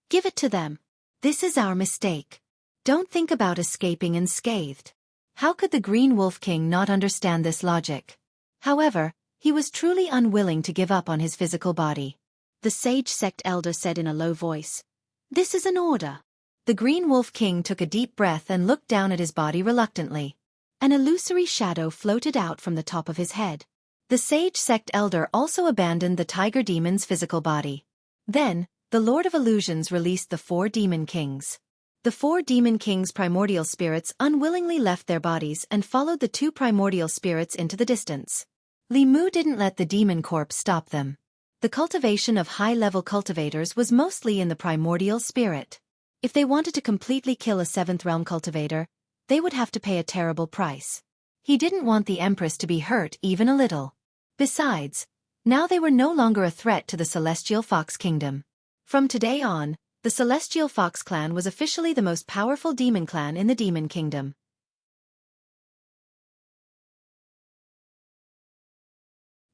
"Give it to them. This is our mistake. Don't think about escaping unscathed." How could the Green Wolf King not understand this logic? However, he was truly unwilling to give up on his physical body. The sage sect elder said in a low voice, "This is an order." The Green Wolf King took a deep breath and looked down at his body reluctantly. An illusory shadow floated out from the top of his head. The sage sect elder also abandoned the tiger demon's physical body. Then, the Lord of Illusions released the 4 demon kings. The 4 demon kings' primordial spirits unwillingly left their bodies and followed the 2 primordial spirits into the distance. Li Mu didn't let the demon corpse stop them. The cultivation of high-level cultivators was mostly in the primordial spirit. If they wanted to completely kill a 7th realm cultivator, they would have to pay a terrible price. He didn't want the Empress to be hurt even a little. Besides, now they were no longer a threat to the Celestial Fox Kingdom. From today on, the Celestial Fox clan was officially the most powerful demon clan in the Demon Kingdom.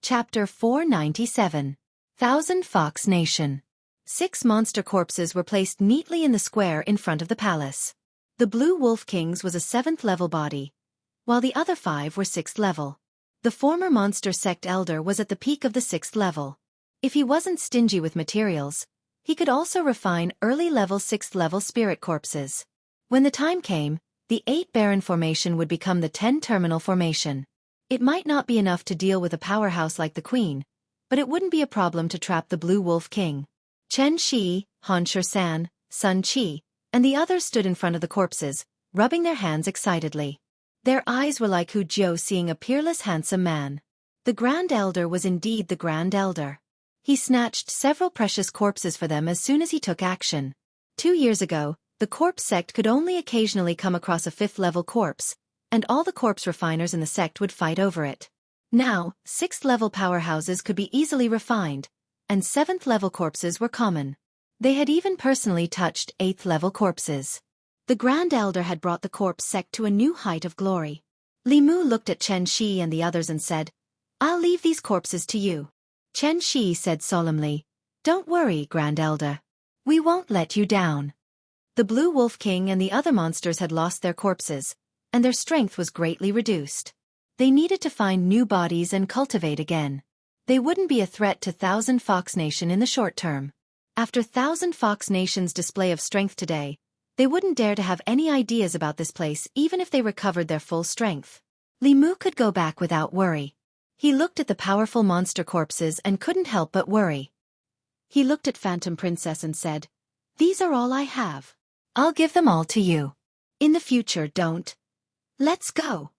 Chapter 497. Thousand Fox Nation. 6 monster corpses were placed neatly in the square in front of the palace. The Blue Wolf King's was a 7th level body, while the other 5 were 6th level. The former monster sect elder was at the peak of the 6th level. If he wasn't stingy with materials, he could also refine early-level 6th level spirit corpses. When the time came, the 8 Baron formation would become the 10 Terminal formation. It might not be enough to deal with a powerhouse like the Queen, but it wouldn't be a problem to trap the Blue Wolf King. Chen Shi, Han Shan, Sun Qi, and the others stood in front of the corpses, rubbing their hands excitedly. Their eyes were like Hu Jiu seeing a peerless handsome man. The Grand Elder was indeed the Grand Elder. He snatched several precious corpses for them as soon as he took action. 2 years ago, the corpse sect could only occasionally come across a 5th level corpse, and all the corpse refiners in the sect would fight over it. Now, 6th level powerhouses could be easily refined, and 7th level corpses were common. They had even personally touched 8th level corpses. The Grand Elder had brought the corpse sect to a new height of glory. Li Mu looked at Chen Shi and the others and said, "I'll leave these corpses to you." Chen Shi said solemnly, "Don't worry, Grand Elder. We won't let you down." The Blue Wolf King and the other monsters had lost their corpses, and their strength was greatly reduced. They needed to find new bodies and cultivate again. They wouldn't be a threat to Thousand Fox Nation in the short term. After Thousand Fox Nation's display of strength today, they wouldn't dare to have any ideas about this place even if they recovered their full strength. Li Mu could go back without worry. He looked at the powerful monster corpses and couldn't help but worry. He looked at Phantom Princess and said, "These are all I have. I'll give them all to you. In the future, don't. Let's go."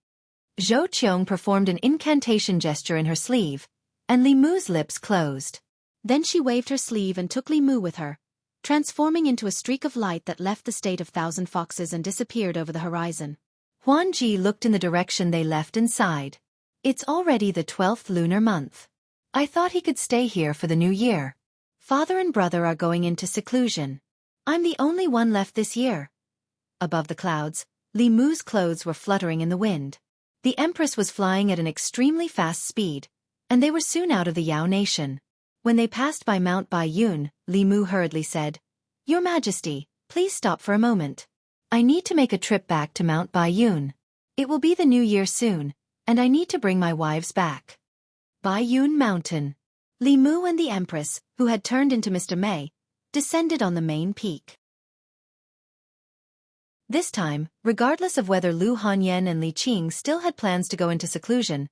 Zhou Qiong performed an incantation gesture in her sleeve, and Li Mu's lips closed. Then she waved her sleeve and took Li Mu with her, transforming into a streak of light that left the state of Thousand Foxes and disappeared over the horizon. Huan Ji looked in the direction they left and sighed. "It's already the 12th lunar month. I thought he could stay here for the new year. Father and brother are going into seclusion. I'm the only one left this year." Above the clouds, Li Mu's clothes were fluttering in the wind. The Empress was flying at an extremely fast speed, and they were soon out of the Yao Nation. When they passed by Mount Baiyun, Li Mu hurriedly said, "Your Majesty, please stop for a moment. I need to make a trip back to Mount Baiyun. It will be the new year soon, and I need to bring my wives back." Baiyun Mountain. Li Mu and the Empress, who had turned into Mr. Mei, descended on the main peak. This time, regardless of whether Lu Hanyan and Li Qing still had plans to go into seclusion,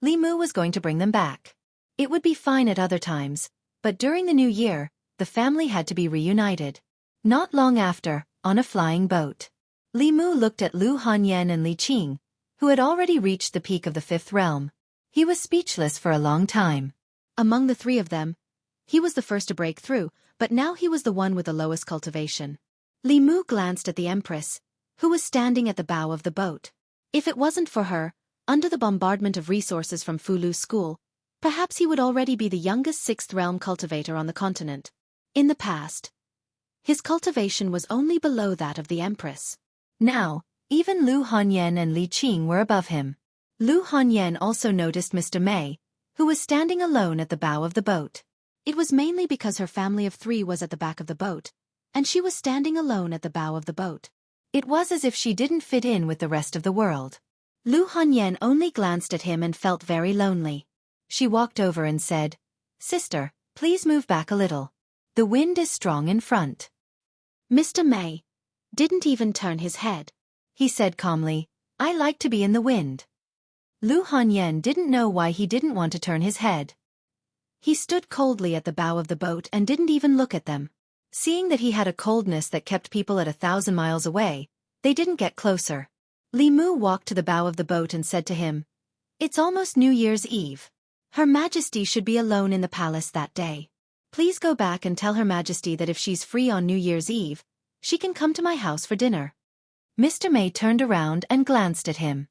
Li Mu was going to bring them back. It would be fine at other times, but during the new year, the family had to be reunited. Not long after, on a flying boat, Li Mu looked at Lu Hanyan and Li Qing, who had already reached the peak of the 5th realm. He was speechless for a long time. Among the 3 of them, he was the first to break through, but now he was the one with the lowest cultivation. Li Mu glanced at the Empress, who was standing at the bow of the boat. If it wasn't for her, under the bombardment of resources from Fulu's school, perhaps he would already be the youngest 6th realm cultivator on the continent. In the past, his cultivation was only below that of the Empress. Now, even Lu Hanyan and Li Qing were above him. Lu Hanyan also noticed Mr. Mei, who was standing alone at the bow of the boat. It was mainly because her family of 3 was at the back of the boat, and she was standing alone at the bow of the boat. It was as if she didn't fit in with the rest of the world. Lu Hanyan only glanced at him and felt very lonely. She walked over and said, "Sister, please move back a little. The wind is strong in front." Mr. Mei didn't even turn his head. He said calmly, I like to be in the wind. Lu Hanyan didn't know why he didn't want to turn his head. He stood coldly at the bow of the boat and didn't even look at them. Seeing that he had a coldness that kept people at 1,000 miles away, they didn't get closer. Li Mu walked to the bow of the boat and said to him, "It's almost New Year's Eve. Her Majesty should be alone in the palace that day. Please go back and tell Her Majesty that if she's free on New Year's Eve, she can come to my house for dinner." Mr. May turned around and glanced at him.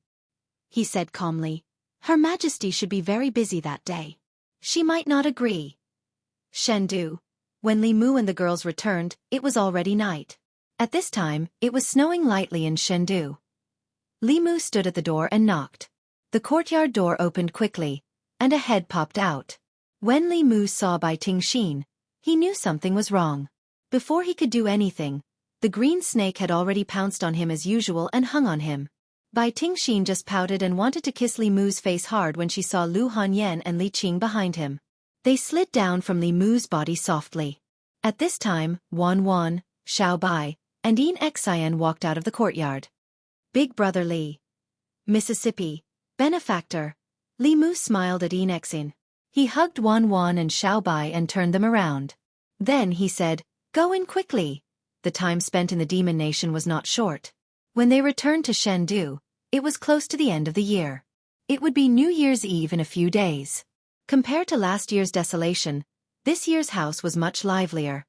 He said calmly, "Her Majesty should be very busy that day. She might not agree." Chengdu. When Li Mu and the girls returned, it was already night. At this time, it was snowing lightly in Chengdu. Li Mu stood at the door and knocked. The courtyard door opened quickly, and a head popped out. When Li Mu saw Bai Tingxin, he knew something was wrong. Before he could do anything, the green snake had already pounced on him as usual and hung on him. Bai Tingxin just pouted and wanted to kiss Li Mu's face hard when she saw Lu Hanyan and Li Qing behind him. They slid down from Li Mu's body softly. At this time, Wan Wan, Xiao Bai, and Xianxia walked out of the courtyard. Big Brother Li. Mississippi. Benefactor. Li Mu smiled at Xianxia. He hugged Wan Wan and Xiao Bai and turned them around. Then he said, "Go in quickly." The time spent in the Demon Nation was not short. When they returned to Chengdu, it was close to the end of the year. It would be New Year's Eve in a few days. Compared to last year's desolation, this year's house was much livelier.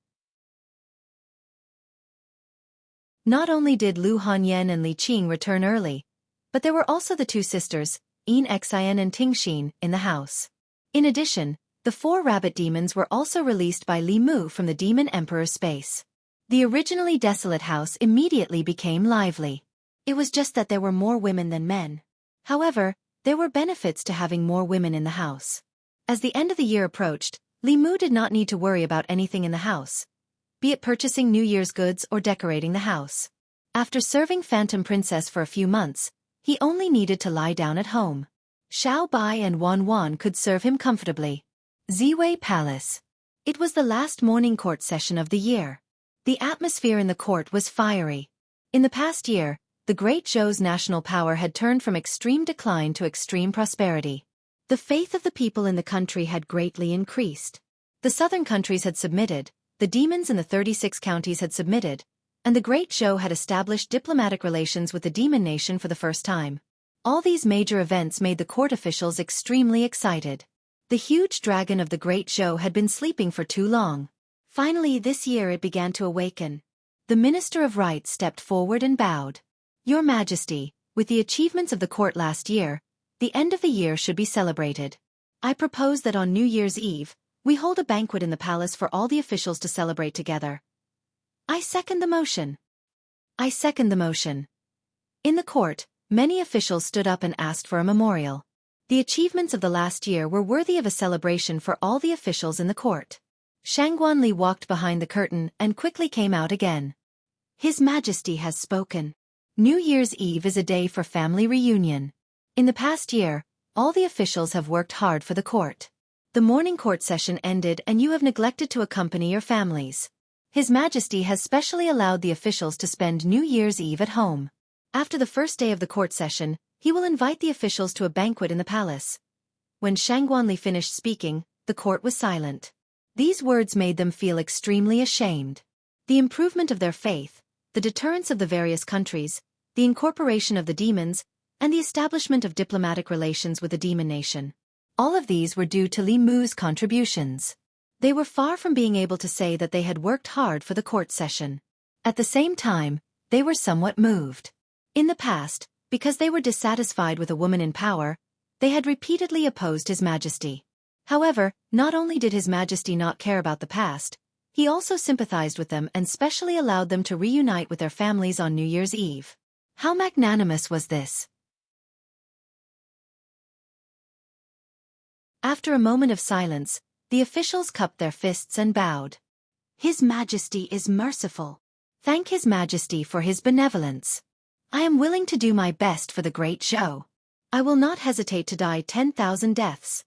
Not only did Lu Hanyan and Li Qing return early, but there were also the two sisters, Xianxia and Tingxin, in the house. In addition, the 4 rabbit demons were also released by Li Mu from the Demon Emperor's space. The originally desolate house immediately became lively. It was just that there were more women than men. However, there were benefits to having more women in the house. As the end of the year approached, Li Mu did not need to worry about anything in the house, be it purchasing New Year's goods or decorating the house. After serving Phantom Princess for a few months, he only needed to lie down at home. Xiao Bai and Wan Wan could serve him comfortably. Ziwei Palace. It was the last morning court session of the year. The atmosphere in the court was fiery. In the past year, the Great Zhou's national power had turned from extreme decline to extreme prosperity. The faith of the people in the country had greatly increased. The southern countries had submitted, the demons in the 36 counties had submitted, and the Great Zhou had established diplomatic relations with the Demon Nation for the first time. All these major events made the court officials extremely excited. The huge dragon of the Great Zhou had been sleeping for too long. Finally, this year it began to awaken. The Minister of Rights stepped forward and bowed. "Your Majesty, with the achievements of the court last year, the end of the year should be celebrated. I propose that on New Year's Eve, we hold a banquet in the palace for all the officials to celebrate together." "I second the motion." "I second the motion." In the court, many officials stood up and asked for a memorial. The achievements of the last year were worthy of a celebration for all the officials in the court. Shangguan Li walked behind the curtain and quickly came out again. "His Majesty has spoken. New Year's Eve is a day for family reunion. In the past year, all the officials have worked hard for the court. The morning court session ended and you have neglected to accompany your families. His Majesty has specially allowed the officials to spend New Year's Eve at home. After the first day of the court session, he will invite the officials to a banquet in the palace." When Shangguan Li finished speaking, the court was silent. These words made them feel extremely ashamed. The improvement of their faith, the deterrence of the various countries, the incorporation of the demons, and the establishment of diplomatic relations with the Demon Nation. All of these were due to Li Mu's contributions. They were far from being able to say that they had worked hard for the court session. At the same time, they were somewhat moved. In the past, because they were dissatisfied with a woman in power, they had repeatedly opposed His Majesty. However, not only did His Majesty not care about the past, he also sympathized with them and specially allowed them to reunite with their families on New Year's Eve. How magnanimous was this? After a moment of silence, the officials cupped their fists and bowed. "His Majesty is merciful. Thank His Majesty for his benevolence. I am willing to do my best for the Great Zhou. I will not hesitate to die 10,000 deaths."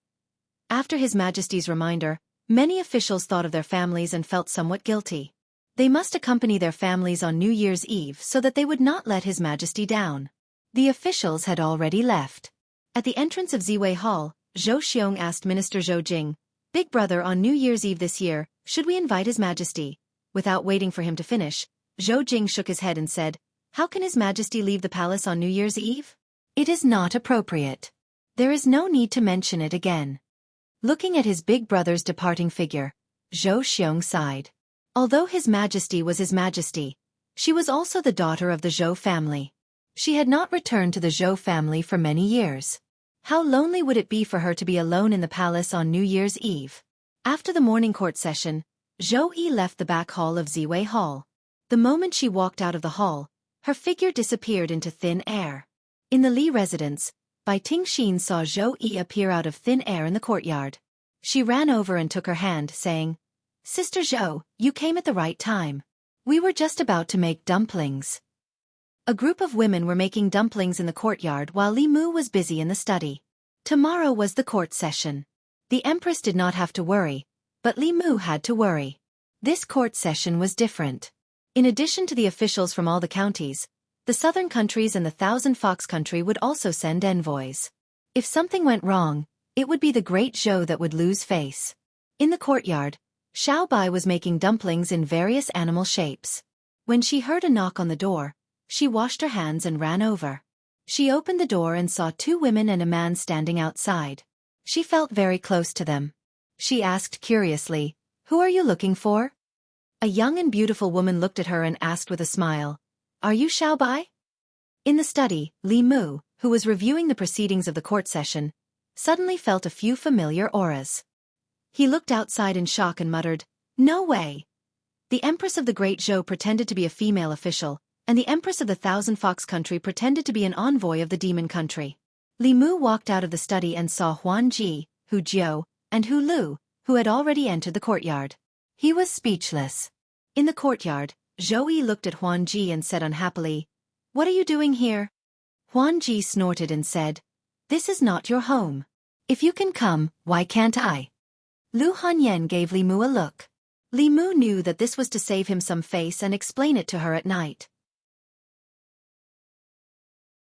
After His Majesty's reminder, many officials thought of their families and felt somewhat guilty. They must accompany their families on New Year's Eve so that they would not let His Majesty down. The officials had already left. At the entrance of Ziwei Hall, Zhou Xiong asked Minister Zhou Jing, "Big brother, on New Year's Eve this year, should we invite His Majesty?" Without waiting for him to finish, Zhou Jing shook his head and said, "How can His Majesty leave the palace on New Year's Eve? It is not appropriate. There is no need to mention it again." Looking at his big brother's departing figure, Zhou Xiong sighed. Although His Majesty was His Majesty, she was also the daughter of the Zhou family. She had not returned to the Zhou family for many years. How lonely would it be for her to be alone in the palace on New Year's Eve? After the morning court session, Zhou Yi left the back hall of Ziwei Hall. The moment she walked out of the hall, her figure disappeared into thin air. In the Li residence, Bai Tingxin saw Zhou Yi appear out of thin air in the courtyard. She ran over and took her hand, saying, "Sister Zhou, you came at the right time. We were just about to make dumplings." A group of women were making dumplings in the courtyard while Li Mu was busy in the study. Tomorrow was the court session. The Empress did not have to worry, but Li Mu had to worry. This court session was different. In addition to the officials from all the counties, the southern countries and the Thousand Fox country would also send envoys. If something went wrong, it would be the great Zhou that would lose face. In the courtyard, Xiao Bai was making dumplings in various animal shapes. When she heard a knock on the door, she washed her hands and ran over. She opened the door and saw two women and a man standing outside. She felt very close to them. She asked curiously, "Who are you looking for?" A young and beautiful woman looked at her and asked with a smile, "Are you Xiao Bai?" In the study, Li Mu, who was reviewing the proceedings of the court session, suddenly felt a few familiar auras. He looked outside in shock and muttered, "No way!" The Empress of the Great Zhou pretended to be a female official, and the Empress of the Thousand Fox country pretended to be an envoy of the demon country. Li Mu walked out of the study and saw Huan Ji, Hu Jiu, and Hu Lu, who had already entered the courtyard. He was speechless. In the courtyard, Zhou Yi looked at Huan Ji and said unhappily, "What are you doing here?" Huan Ji snorted and said, "This is not your home. If you can come, why can't I?" Lu Hanyan gave Li Mu a look. Li Mu knew that this was to save him some face and explain it to her at night.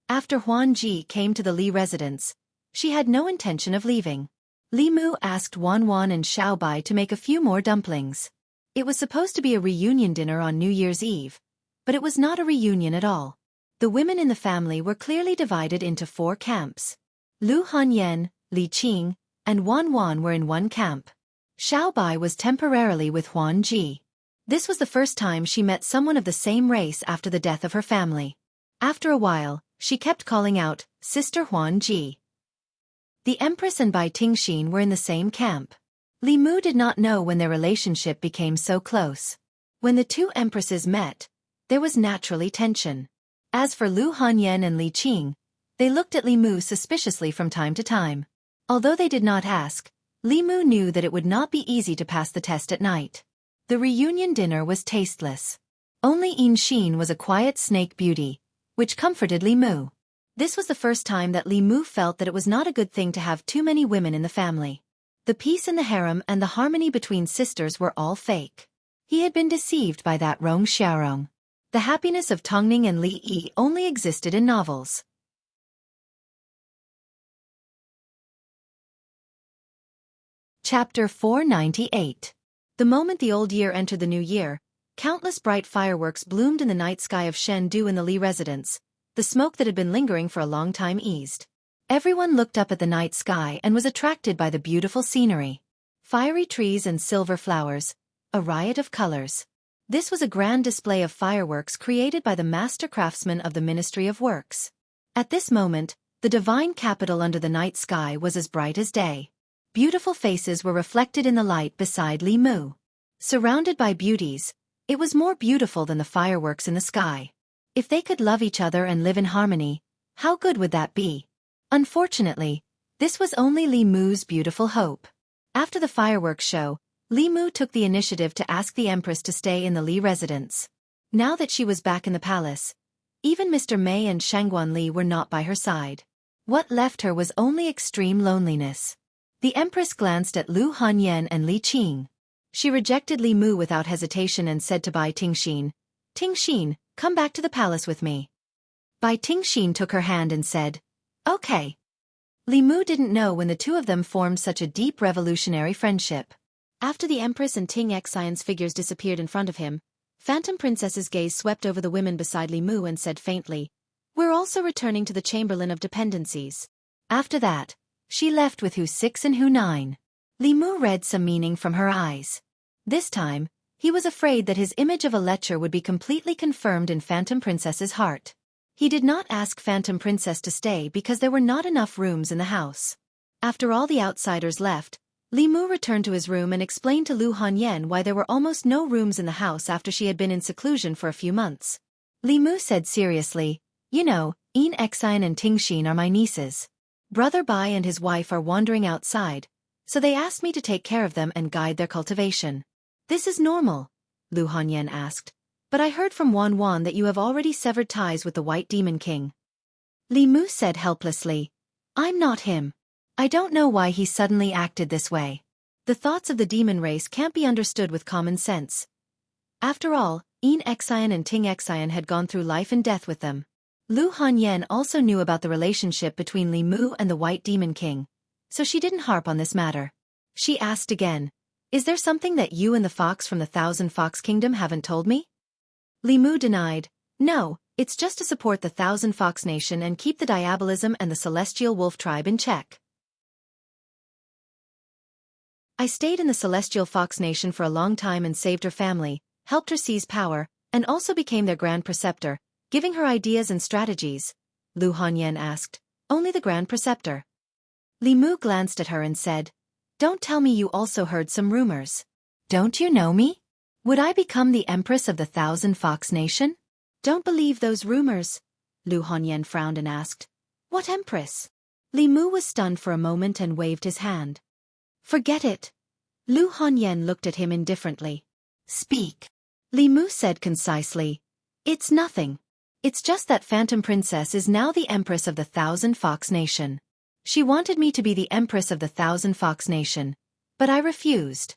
After Huan Ji came to the Li residence, she had no intention of leaving. Li Mu asked Wan Wan and Xiao Bai to make a few more dumplings. It was supposed to be a reunion dinner on New Year's Eve, but it was not a reunion at all. The women in the family were clearly divided into 4 camps. Lu Hanyan, Li Qing, and Wan Wan were in one camp. Xiao Bai was temporarily with Huan Ji. This was the first time she met someone of the same race after the death of her family. After a while, she kept calling out, "Sister Huan Ji." The Empress and Bai Tingxin were in the same camp. Li Mu did not know when their relationship became so close. When the two empresses met, there was naturally tension. As for Lu Hanyan and Li Qing, they looked at Li Mu suspiciously from time to time. Although they did not ask, Li Mu knew that it would not be easy to pass the test at night. The reunion dinner was tasteless. Only Yin Xin was a quiet snake beauty, which comforted Li Mu. This was the first time that Li Mu felt that it was not a good thing to have too many women in the family. The peace in the harem and the harmony between sisters were all fake. He had been deceived by that Rong Xiaorong. The happiness of Tongning and Li Yi only existed in novels. Chapter 498. The moment the old year entered the new year, countless bright fireworks bloomed in the night sky of Chengdu in the Li residence. The smoke that had been lingering for a long time eased. Everyone looked up at the night sky and was attracted by the beautiful scenery. Fiery trees and silver flowers, a riot of colors. This was a grand display of fireworks created by the master craftsmen of the Ministry of Works. At this moment, the divine capital under the night sky was as bright as day. Beautiful faces were reflected in the light beside Li Mu. Surrounded by beauties, it was more beautiful than the fireworks in the sky. If they could love each other and live in harmony, how good would that be? Unfortunately, this was only Li Mu's beautiful hope. After the fireworks show, Li Mu took the initiative to ask the Empress to stay in the Li residence. Now that she was back in the palace, even Mr. Mei and Shangguan Li were not by her side. What left her was only extreme loneliness. The Empress glanced at Lu Hanyan and Li Qing. She rejected Li Mu without hesitation and said to Bai Tingxin, "Tingxin, come back to the palace with me." Bai Tingxin took her hand and said, "Okay." Li Mu didn't know when the two of them formed such a deep revolutionary friendship. After the Empress and Ting Xian's figures disappeared in front of him, Phantom Princess's gaze swept over the women beside Li Mu and said faintly, "We're also returning to the Chamberlain of Dependencies." After that, she left with Hu 6 and Hu 9. Li Mu read some meaning from her eyes. This time, he was afraid that his image of a lecher would be completely confirmed in Phantom Princess's heart. He did not ask Phantom Princess to stay because there were not enough rooms in the house. After all the outsiders left, Li Mu returned to his room and explained to Lu Hanyan why there were almost no rooms in the house after she had been in seclusion for a few months. Li Mu said seriously, "You know, Yin Xian and Tingxin are my nieces. Brother Bai and his wife are wandering outside, so they asked me to take care of them and guide their cultivation." "This is normal?" Lu Hanyan asked. "But I heard from Wan Wan that you have already severed ties with the White Demon King." Li Mu said helplessly, "I'm not him. I don't know why he suddenly acted this way. The thoughts of the demon race can't be understood with common sense. After all, Yin Xian and Ting Xian had gone through life and death with them." Lu Hanyan also knew about the relationship between Li Mu and the White Demon King, so she didn't harp on this matter. She asked again, "Is there something that you and the fox from the Thousand Fox Kingdom haven't told me?" Li Mu denied, "No, it's just to support the Thousand Fox Nation and keep the Diabolism and the Celestial Wolf Tribe in check. I stayed in the Celestial Fox Nation for a long time and saved her family, helped her seize power, and also became their Grand Preceptor, giving her ideas and strategies." Lu Hanyan asked, "Only the Grand Preceptor?" Li Mu glanced at her and said, "Don't tell me you also heard some rumors. Don't you know me? Would I become the Empress of the Thousand Fox Nation?" "Don't believe those rumors." Lu Hanyan frowned and asked, "What Empress?" Li Mu was stunned for a moment and waved his hand. "Forget it." Lu Hanyan looked at him indifferently. "Speak." Li Mu said concisely, "It's nothing. It's just that Phantom Princess is now the Empress of the Thousand Fox Nation. She wanted me to be the Empress of the Thousand Fox Nation, but I refused."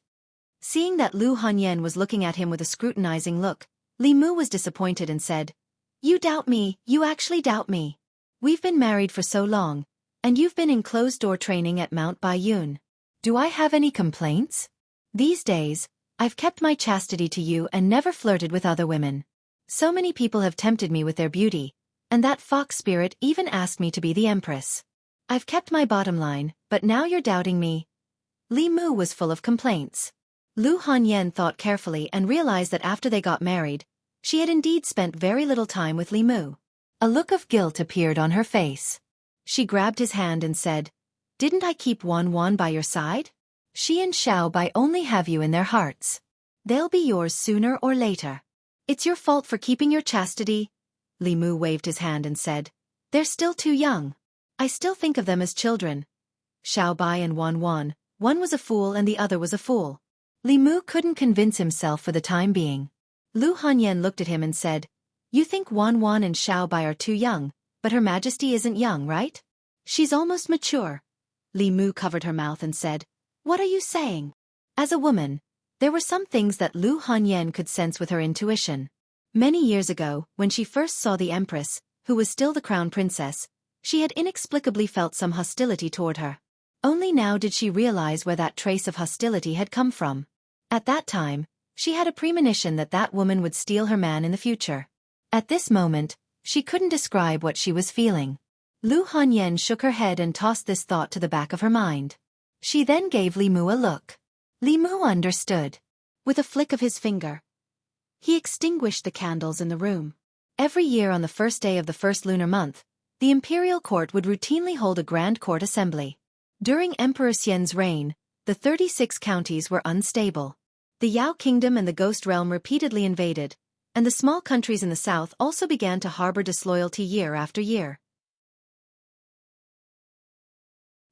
Seeing that Lu Hanyan was looking at him with a scrutinizing look, Li Mu was disappointed and said, "You doubt me, you actually doubt me. We've been married for so long, and you've been in closed-door training at Mount Baiyun. Do I have any complaints? These days, I've kept my chastity to you and never flirted with other women. So many people have tempted me with their beauty, and that fox spirit even asked me to be the Empress. I've kept my bottom line, but now you're doubting me." Li Mu was full of complaints. Lu Hanyan thought carefully and realized that after they got married, she had indeed spent very little time with Li Mu. A look of guilt appeared on her face. She grabbed his hand and said, "Didn't I keep Wan Wan by your side? She and Xiao Bai only have you in their hearts. They'll be yours sooner or later. It's your fault for keeping your chastity." Li Mu waved his hand and said, "They're still too young. I still think of them as children. Xiao Bai and Wan Wan, one was a fool and the other was a fool." Li Mu couldn't convince himself for the time being. Lu Hanyan looked at him and said, "You think Wan Wan and Xiao Bai are too young, but Her Majesty isn't young, right? She's almost mature." Li Mu covered her mouth and said, "What are you saying?" As a woman, there were some things that Lu Hanyan could sense with her intuition. Many years ago, when she first saw the Empress, who was still the Crown Princess, she had inexplicably felt some hostility toward her. Only now did she realize where that trace of hostility had come from. At that time, she had a premonition that that woman would steal her man in the future. At this moment, she couldn't describe what she was feeling. Lu Hanyan shook her head and tossed this thought to the back of her mind. She then gave Li Mu a look. Li Mu understood. With a flick of his finger, he extinguished the candles in the room. Every year on the first day of the first lunar month, the imperial court would routinely hold a grand court assembly. During Emperor Xian's reign, the 36 counties were unstable. The Yao Kingdom and the Ghost Realm repeatedly invaded, and the small countries in the south also began to harbor disloyalty year after year.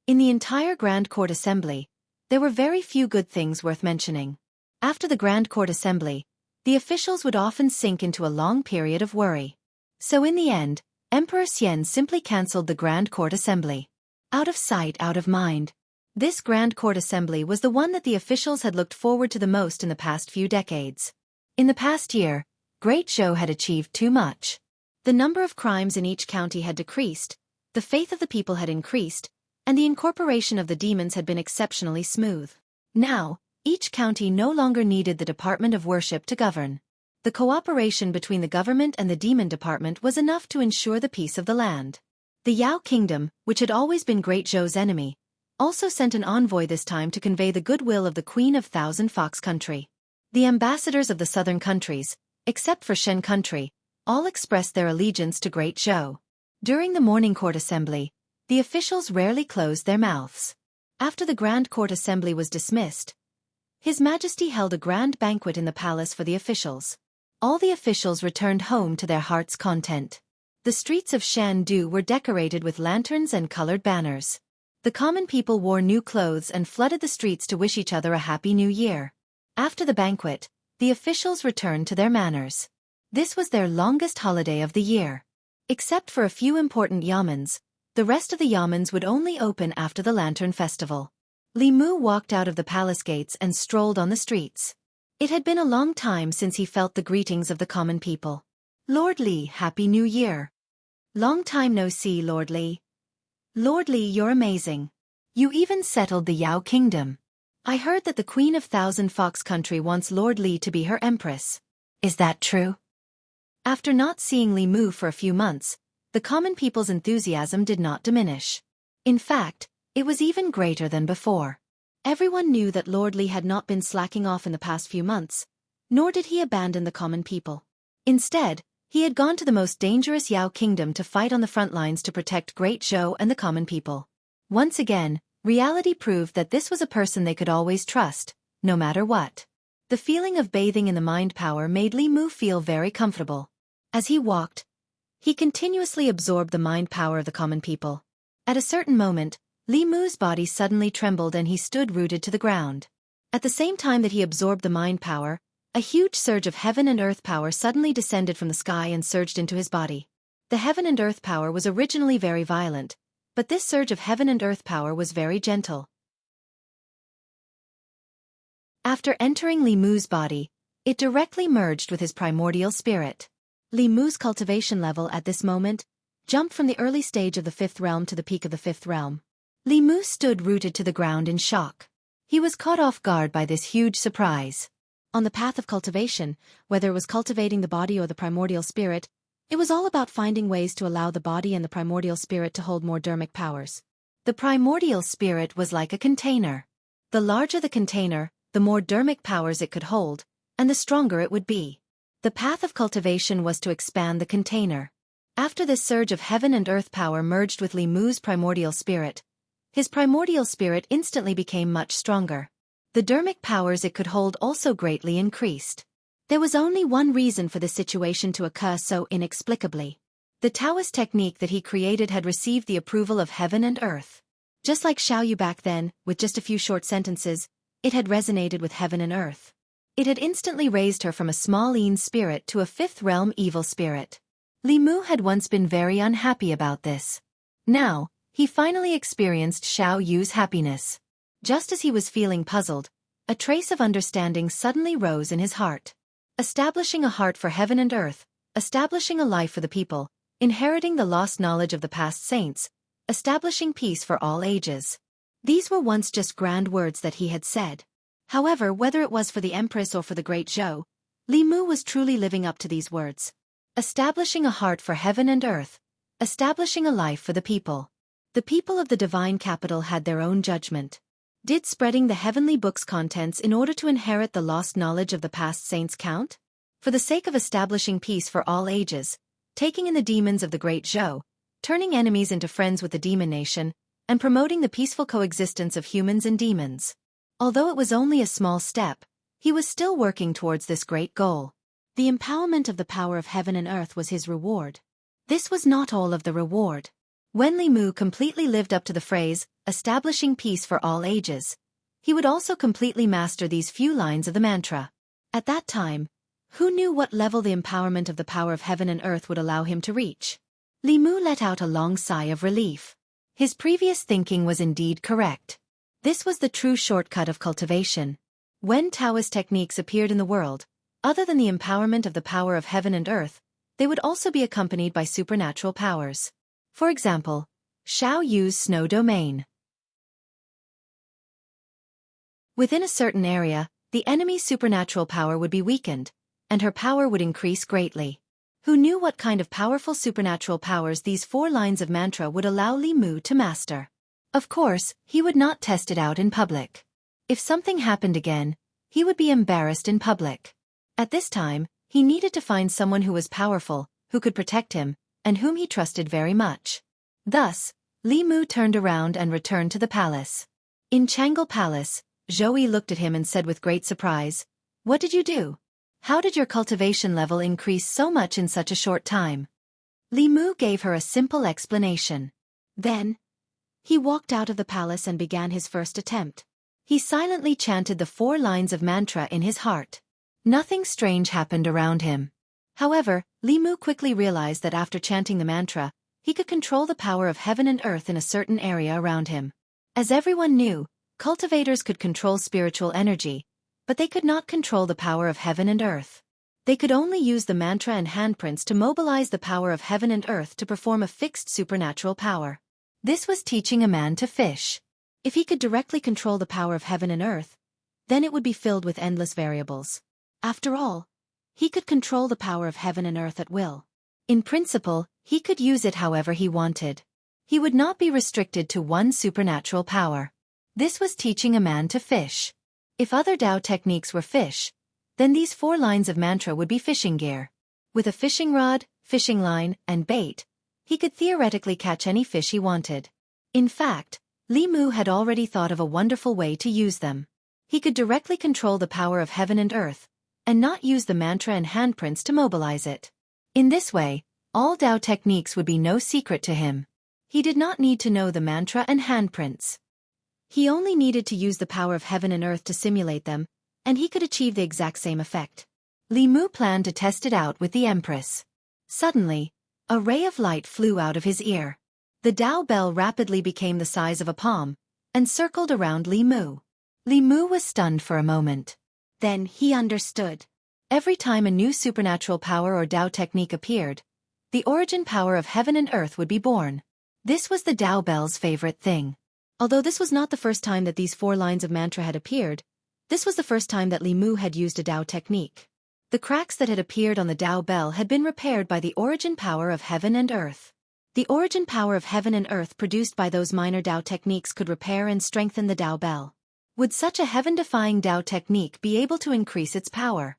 In the entire Grand Court Assembly, there were very few good things worth mentioning. After the Grand Court Assembly, the officials would often sink into a long period of worry. So in the end, Emperor Xian simply cancelled the Grand Court Assembly. Out of sight, out of mind. This Grand Court Assembly was the one that the officials had looked forward to the most in the past few decades. In the past year, Great Zhou had achieved too much. The number of crimes in each county had decreased, the faith of the people had increased, and the incorporation of the demons had been exceptionally smooth. Now, each county no longer needed the Department of Worship to govern. The cooperation between the government and the demon department was enough to ensure the peace of the land. The Yao Kingdom, which had always been Great Zhou's enemy, also sent an envoy this time to convey the goodwill of the Queen of Thousand Fox Country. The ambassadors of the southern countries, except for Shen Country, all expressed their allegiance to Great Zhou. During the morning court assembly, the officials rarely closed their mouths. After the grand court assembly was dismissed, His Majesty held a grand banquet in the palace for the officials. All the officials returned home to their heart's content. The streets of Shandu were decorated with lanterns and colored banners. The common people wore new clothes and flooded the streets to wish each other a happy new year. After the banquet, the officials returned to their manors. This was their longest holiday of the year. Except for a few important yamens, the rest of the yamens would only open after the Lantern Festival. Li Mu walked out of the palace gates and strolled on the streets. It had been a long time since he felt the greetings of the common people. Lord Li, Happy New Year. Long time no see, Lord Li. Lord Li, you're amazing. You even settled the Yao Kingdom. I heard that the Queen of Thousand Fox Country wants Lord Li to be her empress. Is that true? After not seeing Li Mu for a few months, the common people's enthusiasm did not diminish. In fact, it was even greater than before. Everyone knew that Lord Li had not been slacking off in the past few months, nor did he abandon the common people. Instead, he had gone to the most dangerous Yao Kingdom to fight on the front lines to protect Great Zhou and the common people. Once again, reality proved that this was a person they could always trust, no matter what. The feeling of bathing in the mind power made Li Mu feel very comfortable. As he walked, he continuously absorbed the mind power of the common people. At a certain moment, Li Mu's body suddenly trembled and he stood rooted to the ground. At the same time that he absorbed the mind power, a huge surge of heaven and earth power suddenly descended from the sky and surged into his body. The heaven and earth power was originally very violent, but this surge of heaven and earth power was very gentle. After entering Li Mu's body, it directly merged with his primordial spirit. Li Mu's cultivation level at this moment jumped from the early stage of the fifth realm to the peak of the fifth realm. Li Mu stood rooted to the ground in shock. He was caught off guard by this huge surprise. On the path of cultivation, whether it was cultivating the body or the primordial spirit, it was all about finding ways to allow the body and the primordial spirit to hold more dharmic powers. The primordial spirit was like a container. The larger the container, the more dharmic powers it could hold, and the stronger it would be. The path of cultivation was to expand the container. After this surge of heaven and earth power merged with Li Mu's primordial spirit, his primordial spirit instantly became much stronger. The dharmic powers it could hold also greatly increased. There was only one reason for this situation to occur so inexplicably. The Taoist technique that he created had received the approval of heaven and earth. Just like Xiaoyu back then, with just a few short sentences, it had resonated with heaven and earth. It had instantly raised her from a small lean spirit to a fifth realm evil spirit. Li Mu had once been very unhappy about this. Now, he finally experienced Xiaoyu's happiness. Just as he was feeling puzzled, a trace of understanding suddenly rose in his heart. Establishing a heart for heaven and earth, establishing a life for the people, inheriting the lost knowledge of the past saints, establishing peace for all ages. These were once just grand words that he had said. However, whether it was for the Empress or for the Great Zhou, Li Mu was truly living up to these words. Establishing a heart for heaven and earth, establishing a life for the people. The people of the divine capital had their own judgment. Did spreading the heavenly book's contents in order to inherit the lost knowledge of the past saints count? For the sake of establishing peace for all ages, taking in the demons of the Great Zhou, turning enemies into friends with the demon nation, and promoting the peaceful coexistence of humans and demons. Although it was only a small step, he was still working towards this great goal. The empowerment of the power of heaven and earth was his reward. This was not all of the reward. When Li Mu completely lived up to the phrase, establishing peace for all ages, he would also completely master these few lines of the mantra. At that time, who knew what level the empowerment of the power of heaven and earth would allow him to reach? Li Mu let out a long sigh of relief. His previous thinking was indeed correct. This was the true shortcut of cultivation. When Taoist techniques appeared in the world, other than the empowerment of the power of heaven and earth, they would also be accompanied by supernatural powers. For example, Xiao Yu's snow domain. Within a certain area, the enemy's supernatural power would be weakened, and her power would increase greatly. Who knew what kind of powerful supernatural powers these 4 lines of mantra would allow Li Mu to master? Of course, he would not test it out in public. If something happened again, he would be embarrassed in public. At this time, he needed to find someone who was powerful, who could protect him, and whom he trusted very much. Thus, Li Mu turned around and returned to the palace. In Jianghu Palace, Zhou Yi looked at him and said with great surprise, "What did you do? How did your cultivation level increase so much in such a short time?" Li Mu gave her a simple explanation. Then, he walked out of the palace and began his first attempt. He silently chanted the 4 lines of mantra in his heart. Nothing strange happened around him. However, Li Mu quickly realized that after chanting the mantra, he could control the power of heaven and earth in a certain area around him. As everyone knew, cultivators could control spiritual energy, but they could not control the power of heaven and earth. They could only use the mantra and handprints to mobilize the power of heaven and earth to perform a fixed supernatural power. This was teaching a man to fish. If he could directly control the power of heaven and earth, then it would be filled with endless variables. After all, he could control the power of heaven and earth at will. In principle, he could use it however he wanted. He would not be restricted to one supernatural power. This was teaching a man to fish. If other Tao techniques were fish, then these 4 lines of mantra would be fishing gear. With a fishing rod, fishing line, and bait, he could theoretically catch any fish he wanted. In fact, Li Mu had already thought of a wonderful way to use them. He could directly control the power of heaven and earth, and not use the mantra and handprints to mobilize it. In this way, all Tao techniques would be no secret to him. He did not need to know the mantra and handprints. He only needed to use the power of heaven and earth to simulate them, and he could achieve the exact same effect. Li Mu planned to test it out with the Empress. Suddenly, a ray of light flew out of his ear. The Tao bell rapidly became the size of a palm, and circled around Li Mu. Li Mu was stunned for a moment. Then he understood. Every time a new supernatural power or Tao technique appeared, the origin power of heaven and earth would be born. This was the Tao bell's favorite thing. Although this was not the first time that these 4 lines of mantra had appeared, this was the first time that Li Mu had used a Tao technique. The cracks that had appeared on the Tao bell had been repaired by the origin power of heaven and earth. The origin power of heaven and earth produced by those minor Tao techniques could repair and strengthen the Tao bell. Would such a heaven-defying Tao technique be able to increase its power?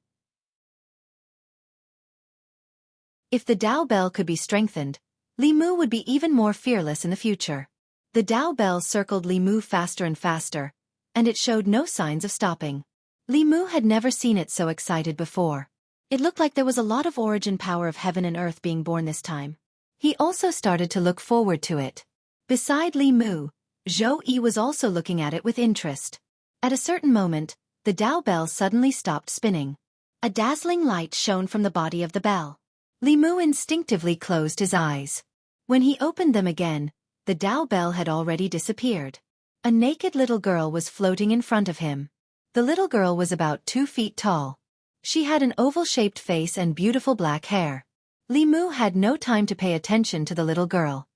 If the Tao bell could be strengthened, Li Mu would be even more fearless in the future. The Tao bell circled Li Mu faster and faster, and it showed no signs of stopping. Li Mu had never seen it so excited before. It looked like there was a lot of origin power of heaven and earth being born this time. He also started to look forward to it. Beside Li Mu, Zhou Yi was also looking at it with interest. At a certain moment, the Tao bell suddenly stopped spinning. A dazzling light shone from the body of the bell. Li Mu instinctively closed his eyes. When he opened them again, the Tao bell had already disappeared. A naked little girl was floating in front of him. The little girl was about 2 feet tall. She had an oval-shaped face and beautiful black hair. Li Mu had no time to pay attention to the little girl.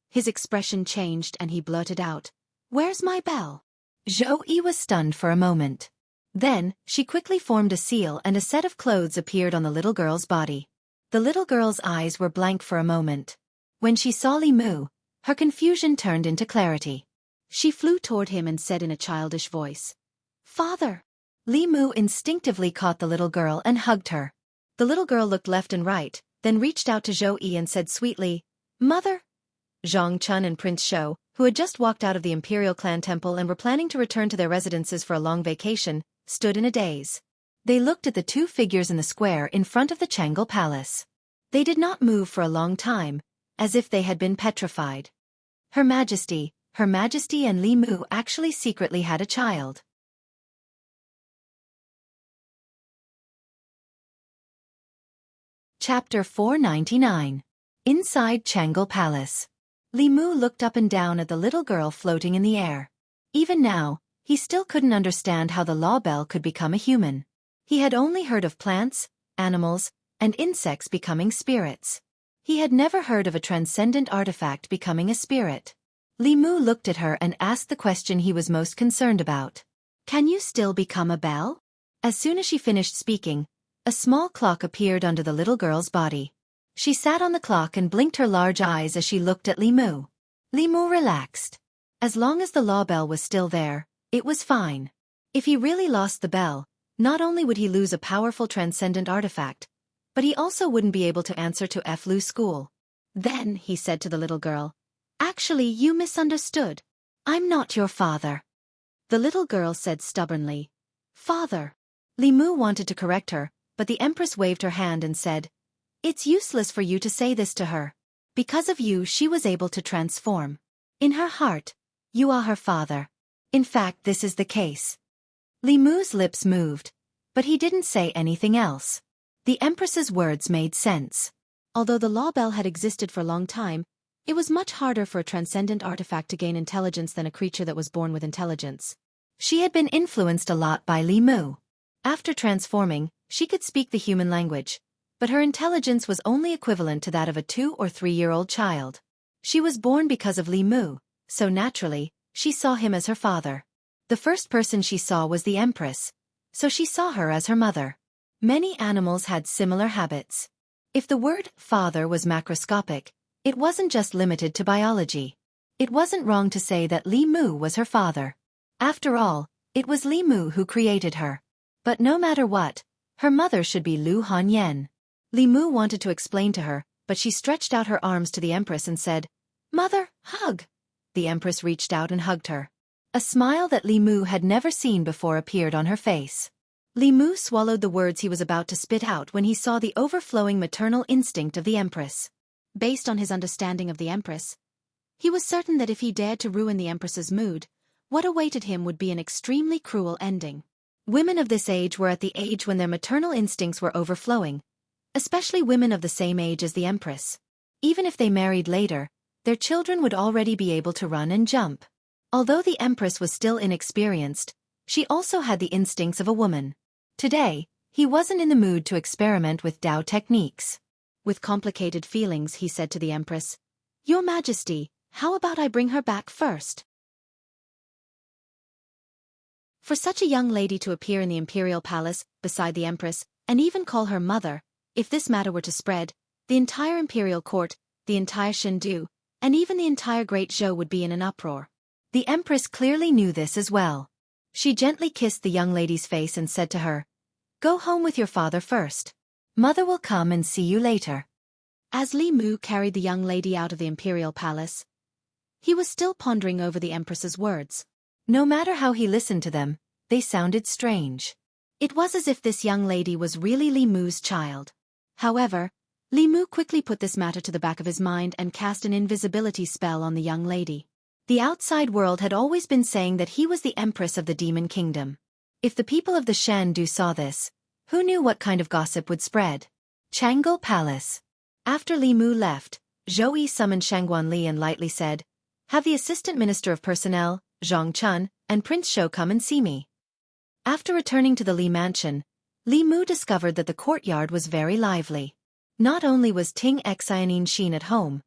His expression changed and he blurted out, "Where's my bell?" Zhou Yi was stunned for a moment. Then, she quickly formed a seal and a set of clothes appeared on the little girl's body. The little girl's eyes were blank for a moment. When she saw Li Mu, her confusion turned into clarity. She flew toward him and said in a childish voice, "Father!" Li Mu instinctively caught the little girl and hugged her. The little girl looked left and right, then reached out to Zhou Yi and said sweetly, "Mother!" Zhang Chun and Prince Shou, who had just walked out of the Imperial Clan Temple and were planning to return to their residences for a long vacation, stood in a daze. They looked at the 2 figures in the square in front of the Jianghu Palace. They did not move for a long time, as if they had been petrified. Her Majesty and Li Mu actually secretly had a child. Chapter 499. Inside Jianghu Palace. Li Mu looked up and down at the little girl floating in the air. Even now, he still couldn't understand how the law bell could become a human. He had only heard of plants, animals, and insects becoming spirits. He had never heard of a transcendent artifact becoming a spirit. Li Mu looked at her and asked the question he was most concerned about. Can you still become a bell? As soon as she finished speaking, a small clock appeared under the little girl's body. She sat on the clock and blinked her large eyes as she looked at Li Mu. Li Mu relaxed. As long as the law bell was still there, it was fine. If he really lost the bell, not only would he lose a powerful transcendent artifact, but he also wouldn't be able to answer to Lu school. Then, he said to the little girl, actually you misunderstood. I'm not your father. The little girl said stubbornly, Father. Li Mu wanted to correct her, but the Empress waved her hand and said, It's useless for you to say this to her. Because of you she was able to transform. In her heart, you are her father. In fact this is the case. Li Mu's lips moved, but he didn't say anything else. The Empress's words made sense. Although the law bell had existed for a long time, it was much harder for a transcendent artifact to gain intelligence than a creature that was born with intelligence. She had been influenced a lot by Li Mu. After transforming, she could speak the human language, but her intelligence was only equivalent to that of a 2- or 3-year-old child. She was born because of Li Mu, so naturally, she saw him as her father. The first person she saw was the Empress, so she saw her as her mother. Many animals had similar habits. If the word father was macroscopic, it wasn't just limited to biology. It wasn't wrong to say that Li Mu was her father. After all, it was Li Mu who created her. But no matter what, her mother should be Lu Hanyan. Li Mu wanted to explain to her, but she stretched out her arms to the Empress and said, Mother, hug. The Empress reached out and hugged her. A smile that Li Mu had never seen before appeared on her face. Li Mu swallowed the words he was about to spit out when he saw the overflowing maternal instinct of the Empress. Based on his understanding of the Empress, he was certain that if he dared to ruin the Empress's mood, what awaited him would be an extremely cruel ending. Women of this age were at the age when their maternal instincts were overflowing, especially women of the same age as the Empress. Even if they married later, their children would already be able to run and jump. Although the Empress was still inexperienced, she also had the instincts of a woman. Today, he wasn't in the mood to experiment with Tao techniques. With complicated feelings, he said to the Empress, Your Majesty, how about I bring her back first? For such a young lady to appear in the imperial palace, beside the Empress, and even call her mother, if this matter were to spread, the entire imperial court, the entire Shendu, and even the entire Great Zhou would be in an uproar. The Empress clearly knew this as well. She gently kissed the young lady's face and said to her, Go home with your father first. Mother will come and see you later. As Li Mu carried the young lady out of the imperial palace, he was still pondering over the Empress's words. No matter how he listened to them, they sounded strange. It was as if this young lady was really Li Mu's child. However, Li Mu quickly put this matter to the back of his mind and cast an invisibility spell on the young lady. The outside world had always been saying that he was the Empress of the Demon Kingdom. If the people of the Shandu saw this, who knew what kind of gossip would spread? Chang'e Palace. After Li Mu left, Zhou Yi summoned Shangguan Li and lightly said, Have the Assistant Minister of Personnel, Zhang Chun, and Prince Shou come and see me. After returning to the Li mansion, Li Mu discovered that the courtyard was very lively. Not only was Ting Xianxia Xin at home,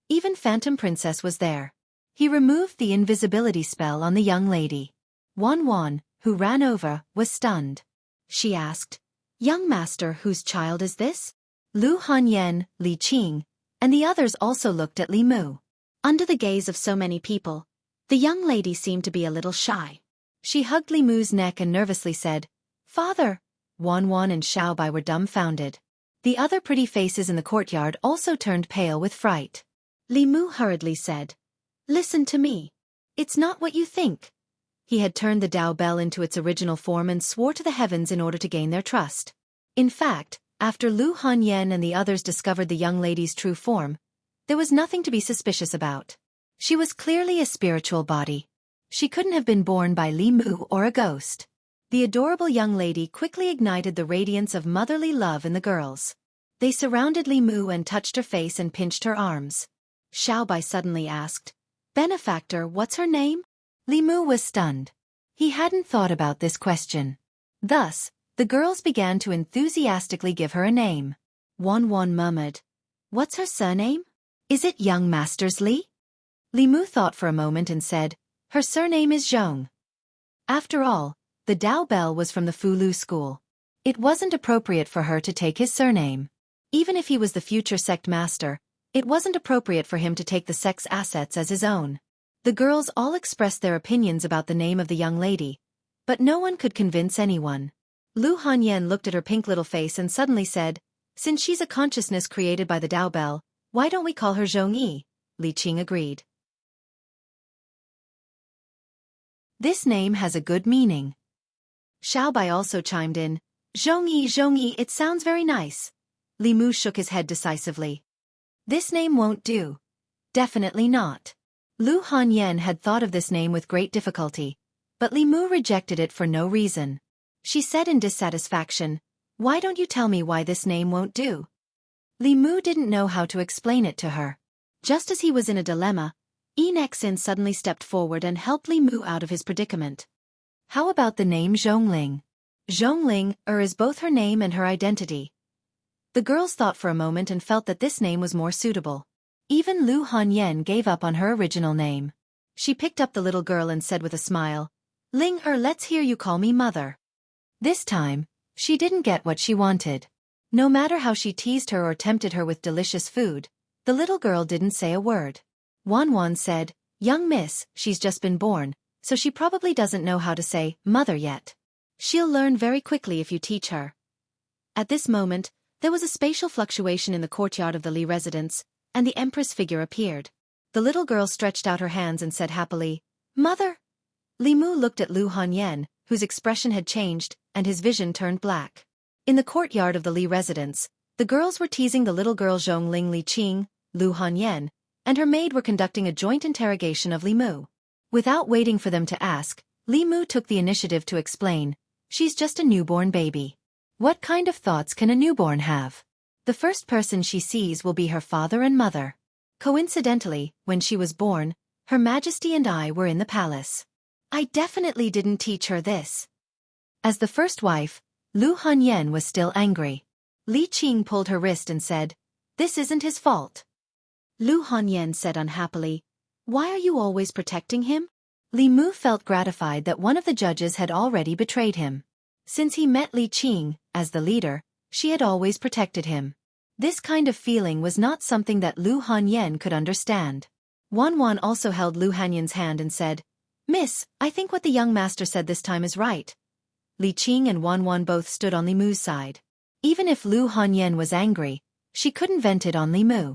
even Phantom Princess was there. He removed the invisibility spell on the young lady. Wan Wan, who ran over, was stunned. She asked, Young master, whose child is this? Lu Hanyan, Li Qing, and the others also looked at Li Mu. Under the gaze of so many people, the young lady seemed to be a little shy. She hugged Li Mu's neck and nervously said, Father! Wan Wan and Xiaobai were dumbfounded. The other pretty faces in the courtyard also turned pale with fright. Li Mu hurriedly said, Listen to me. It's not what you think. He had turned the Tao bell into its original form and swore to the heavens in order to gain their trust. In fact, after Lu Hanyan and the others discovered the young lady's true form, there was nothing to be suspicious about. She was clearly a spiritual body. She couldn't have been born by Li Mu or a ghost. The adorable young lady quickly ignited the radiance of motherly love in the girls. They surrounded Li Mu and touched her face and pinched her arms. Xiaobai suddenly asked, Benefactor, what's her name? Li Mu was stunned. He hadn't thought about this question. Thus, the girls began to enthusiastically give her a name. Wan murmured. What's her surname? Is it young Masters Li? Li Mu thought for a moment and said, her surname is Zhong. After all, the Dao Bell was from the Fulu school. It wasn't appropriate for her to take his surname. Even if he was the future sect master, it wasn't appropriate for him to take the sect's assets as his own. The girls all expressed their opinions about the name of the young lady, but no one could convince anyone. Lu Hanyan looked at her pink little face and suddenly said, since she's a consciousness created by the Dao Bell, why don't we call her Zhongyi? Li Qing agreed. This name has a good meaning. Xiaobai also chimed in, Zhongyi, it sounds very nice. Li Mu shook his head decisively. This name won't do. Definitely not. Lu Hanyan had thought of this name with great difficulty, but Li Mu rejected it for no reason. She said in dissatisfaction, why don't you tell me why this name won't do? Li Mu didn't know how to explain it to her. Just as he was in a dilemma, Enexin suddenly stepped forward and helped Li Mu out of his predicament. How about the name Zhongling? Zhongling is both her name and her identity. The girls thought for a moment and felt that this name was more suitable. Even Lu Hanyan gave up on her original name. She picked up the little girl and said with a smile, Ling let's hear you call me mother. This time, she didn't get what she wanted. No matter how she teased her or tempted her with delicious food, the little girl didn't say a word. Wan said, young miss, she's just been born, so she probably doesn't know how to say mother yet. She'll learn very quickly if you teach her. At this moment, there was a spatial fluctuation in the courtyard of the Li residence, and the Empress figure appeared. The little girl stretched out her hands and said happily, Mother! Li Mu looked at Lu Hanyan, whose expression had changed, and his vision turned black. In the courtyard of the Li residence, the girls were teasing the little girl Zhongling Li Qing, Lu Hanyan, and her maid were conducting a joint interrogation of Li Mu. Without waiting for them to ask, Li Mu took the initiative to explain, she's just a newborn baby. What kind of thoughts can a newborn have? The first person she sees will be her father and mother. Coincidentally, when she was born, Her Majesty and I were in the palace. I definitely didn't teach her this. As the first wife, Lu Hanyan was still angry. Li Qing pulled her wrist and said, this isn't his fault. Lu Hanyan said unhappily, why are you always protecting him? Li Mu felt gratified that one of the judges had already betrayed him. Since he met Li Qing, as the leader, she had always protected him. This kind of feeling was not something that Lu Hanyan could understand. Wan also held Lu Hanyan's hand and said, Miss, I think what the young master said this time is right. Li Qing and Wan both stood on Li Mu's side. Even if Lu Hanyan was angry, she couldn't vent it on Li Mu.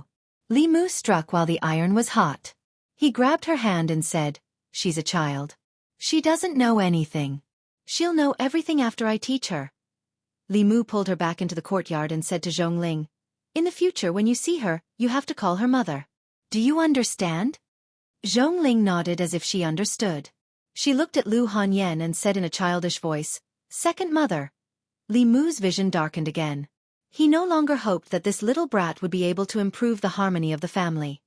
Li Mu struck while the iron was hot. He grabbed her hand and said, she's a child. She doesn't know anything. She'll know everything after I teach her. Li Mu pulled her back into the courtyard and said to Zhongling, in the future when you see her, you have to call her mother. Do you understand? Zhongling nodded as if she understood. She looked at Lu Hanyan and said in a childish voice, second mother. Li Mu's vision darkened again. He no longer hoped that this little brat would be able to improve the harmony of the family.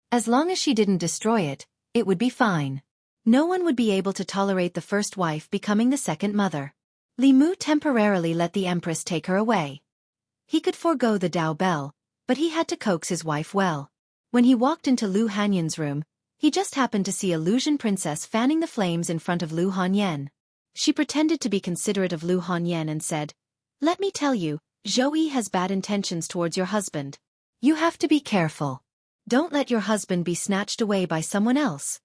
As long as she didn't destroy it, it would be fine. No one would be able to tolerate the first wife becoming the second mother. Li Mu temporarily let the Empress take her away. He could forego the Dao Bell, but he had to coax his wife well. When he walked into Lu Hanyan's room, he just happened to see Illusion Princess fanning the flames in front of Lu Hanyan. She pretended to be considerate of Lu Hanyan and said, let me tell you, Zhou has bad intentions towards your husband. You have to be careful. Don't let your husband be snatched away by someone else.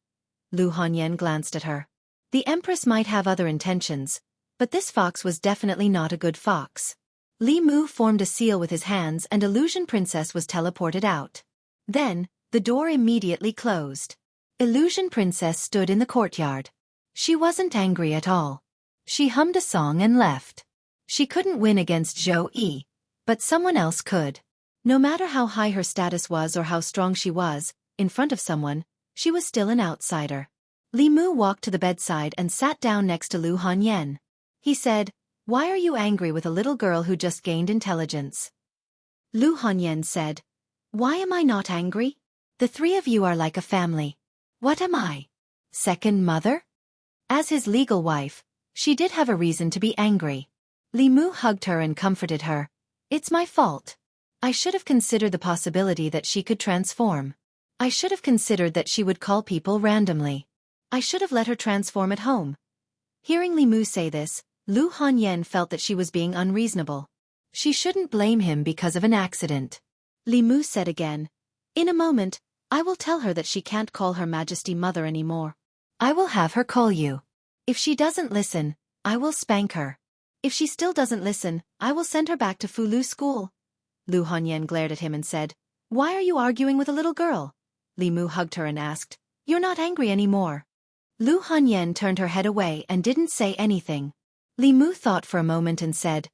Lu Hanyan glanced at her. The Empress might have other intentions, but this fox was definitely not a good fox. Li Mu formed a seal with his hands and Illusion Princess was teleported out. Then, the door immediately closed. Illusion Princess stood in the courtyard. She wasn't angry at all. She hummed a song and left. She couldn't win against Zhou, but someone else could. No matter how high her status was or how strong she was, in front of someone, she was still an outsider. Li Mu walked to the bedside and sat down next to Lu Hanyan. He said, why are you angry with a little girl who just gained intelligence? Lu Hanyan said, why am I not angry? The three of you are like a family. What am I? Second mother? As his legal wife, she did have a reason to be angry. Li Mu hugged her and comforted her. It's my fault. I should have considered the possibility that she could transform. I should have considered that she would call people randomly. I should have let her transform at home. Hearing Li Mu say this, Lu Hanyan felt that she was being unreasonable. She shouldn't blame him because of an accident. Li Mu said again, "In a moment, I will tell her that she can't call Her Majesty Mother anymore. I will have her call you. If she doesn't listen, I will spank her. If she still doesn't listen, I will send her back to Fulu school." Lu Hanyan glared at him and said, "Why are you arguing with a little girl?" Li Mu hugged her and asked, "You're not angry anymore?" Lu Hanyan turned her head away and didn't say anything. Li Mu thought for a moment and said,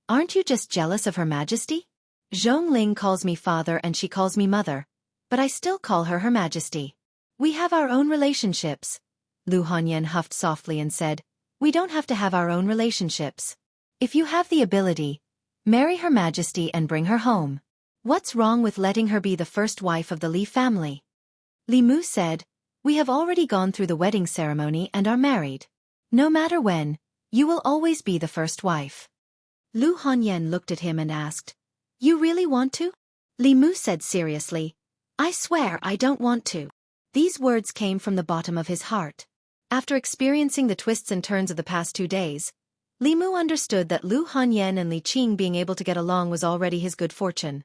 "Aren't you just jealous of Her Majesty? Zhongling calls me father and she calls me mother, but I still call her Her Majesty. We have our own relationships." Lu Hanyan huffed softly and said, "We don't have to have our own relationships. If you have the ability, marry Her Majesty and bring her home. What's wrong with letting her be the first wife of the Li family?" Li Mu said, "We have already gone through the wedding ceremony and are married. No matter when, you will always be the first wife." Lu Hanyan looked at him and asked, "You really want to?" Li Mu said seriously, "I swear I don't want to." These words came from the bottom of his heart. After experiencing the twists and turns of the past 2 days, Li Mu understood that Lu Hanyan and Li Qing being able to get along was already his good fortune.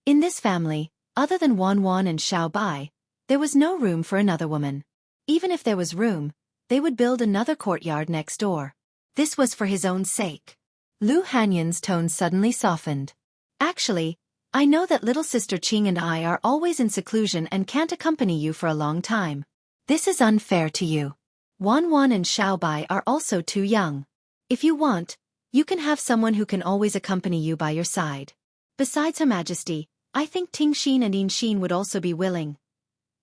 In this family, other than Wan Wan and Xiao Bai, there was no room for another woman. Even if there was room, they would build another courtyard next door. This was for his own sake. Lu Hanyan's tone suddenly softened. "Actually, I know that little sister Qing and I are always in seclusion and can't accompany you for a long time. This is unfair to you. Wan Wan and Xiao Bai are also too young. If you want, you can have someone who can always accompany you by your side. Besides Her Majesty, I think Ting Xin and Yin Xin would also be willing."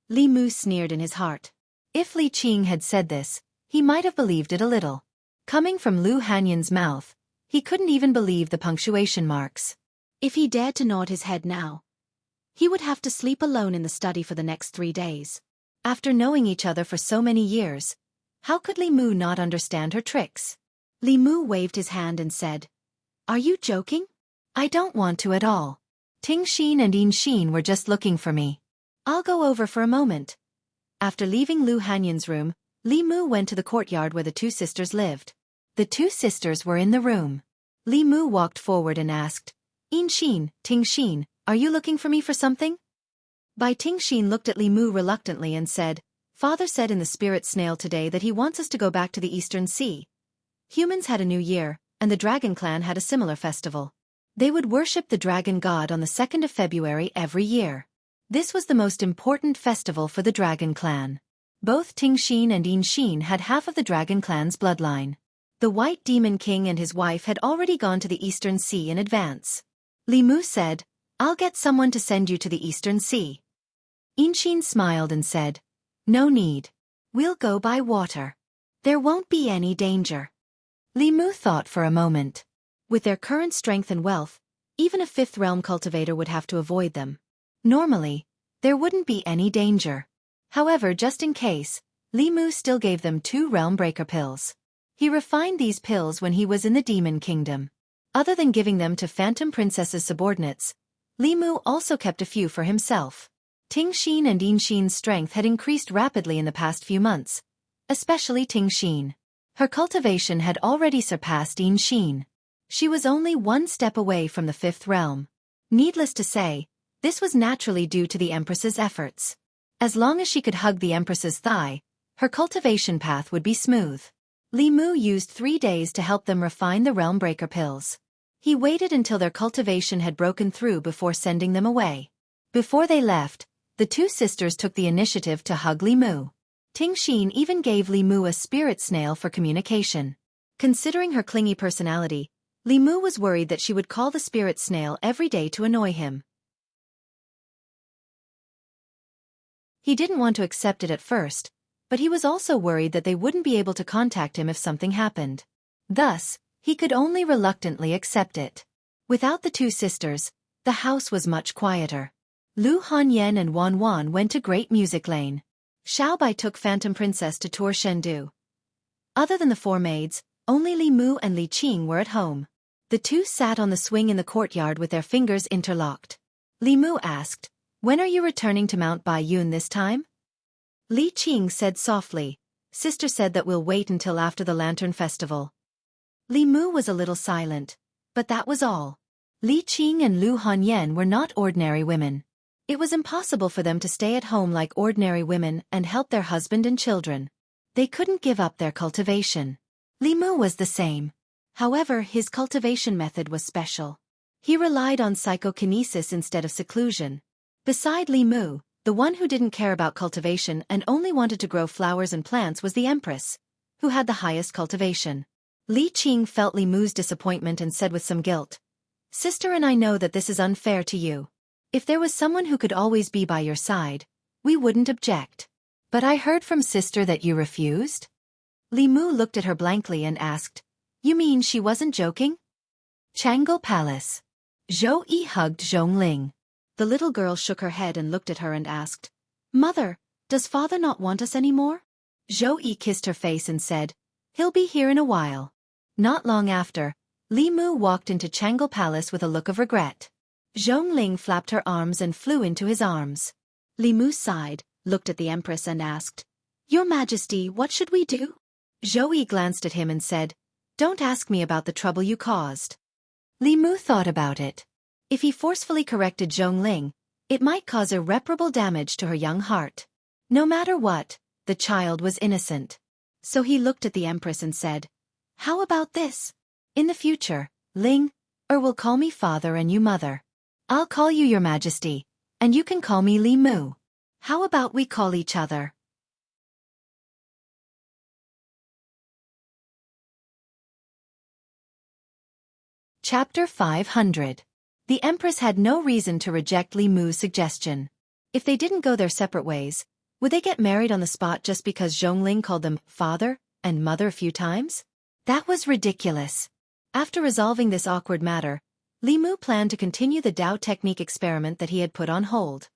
Li Mu sneered in his heart. If Li Qing had said this, he might have believed it a little. Coming from Lu Hanyan's mouth, he couldn't even believe the punctuation marks. If he dared to nod his head now, he would have to sleep alone in the study for the next 3 days. After knowing each other for so many years, how could Li Mu not understand her tricks? Li Mu waved his hand and said, "Are you joking? I don't want to at all. Ting Xin and Yin Xin were just looking for me. I'll go over for a moment." After leaving Lu Hanyan's room, Li Mu went to the courtyard where the 2 sisters lived. The 2 sisters were in the room. Li Mu walked forward and asked, "Yin Xin, Ting Xin, are you looking for me for something?" Bai Ting Xin looked at Li Mu reluctantly and said, "Father said in the spirit snail today that he wants us to go back to the Eastern Sea. Humans had a new year, and the Dragon Clan had a similar festival. They would worship the dragon god on the 2nd of February every year. This was the most important festival for the Dragon Clan. Both Ting Xin and Yin Xin had half of the Dragon Clan's bloodline. The White Demon King and his wife had already gone to the Eastern Sea in advance." Li Mu said, "I'll get someone to send you to the Eastern Sea." Yin Xin smiled and said, "No need. We'll go by water. There won't be any danger." Li Mu thought for a moment. With their current strength and wealth, even a 5th realm cultivator would have to avoid them. Normally, there wouldn't be any danger. However, just in case, Li Mu still gave them 2 realm breaker pills. He refined these pills when he was in the Demon Kingdom. Other than giving them to Phantom Princess's subordinates, Li Mu also kept a few for himself. Ting Xin and Yin Xin's strength had increased rapidly in the past few months, especially Ting Xin. Her cultivation had already surpassed Yin Xin. She was only 1 step away from the 5th realm. Needless to say, this was naturally due to the Empress's efforts. As long as she could hug the Empress's thigh, her cultivation path would be smooth. Li Mu used 3 days to help them refine the realm breaker pills. He waited until their cultivation had broken through before sending them away. Before they left, the 2 sisters took the initiative to hug Li Mu. Ting Xin even gave Li Mu a spirit snail for communication. Considering her clingy personality, Li Mu was worried that she would call the spirit snail every day to annoy him. He didn't want to accept it at first, but he was also worried that they wouldn't be able to contact him if something happened. Thus, he could only reluctantly accept it. Without the 2 sisters, the house was much quieter. Lu Hanyan and Wan Wan went to Great Music Lane. Xiao Bai took Phantom Princess to tour Chengdu. Other than the four maids, only Li Mu and Li Qing were at home. The two sat on the swing in the courtyard with their fingers interlocked. Li Mu asked, "When are you returning to Mount Baiyun this time?" Li Qing said softly, "Sister said that we'll wait until after the Lantern Festival." Li Mu was a little silent, but that was all. Li Qing and Lu Hanyan were not ordinary women. It was impossible for them to stay at home like ordinary women and help their husband and children. They couldn't give up their cultivation. Li Mu was the same. However, his cultivation method was special. He relied on psychokinesis instead of seclusion. Beside Li Mu, the one who didn't care about cultivation and only wanted to grow flowers and plants was the Empress, who had the highest cultivation. Li Qing felt Li Mu's disappointment and said with some guilt, "Sister and I know that this is unfair to you. If there was someone who could always be by your side, we wouldn't object. But I heard from Sister that you refused?" Li Mu looked at her blankly and asked, "You mean she wasn't joking?" Jianghu Palace. Zhou Yi hugged Zhongling. The little girl shook her head and looked at her and asked, "Mother, does father not want us anymore?" Zhou Yi kissed her face and said, "He'll be here in a while." Not long after, Li Mu walked into Jianghu Palace with a look of regret. Zhongling flapped her arms and flew into his arms. Li Mu sighed, looked at the Empress and asked, "Your Majesty, what should we do?" Zhou Yi glanced at him and said, "Don't ask me about the trouble you caused." Li Mu thought about it. If he forcefully corrected Zhongling, it might cause irreparable damage to her young heart. No matter what, the child was innocent. So he looked at the Empress and said, "How about this? In the future, Ling will call me father and you mother. I'll call you Your Majesty, and you can call me Li Mu. How about we call each other?" Chapter 500. The Empress had no reason to reject Li Mu's suggestion. If they didn't go their separate ways, would they get married on the spot just because Zhongling called them father and mother a few times? That was ridiculous. After resolving this awkward matter, Li Mu planned to continue the Dao technique experiment that he had put on hold.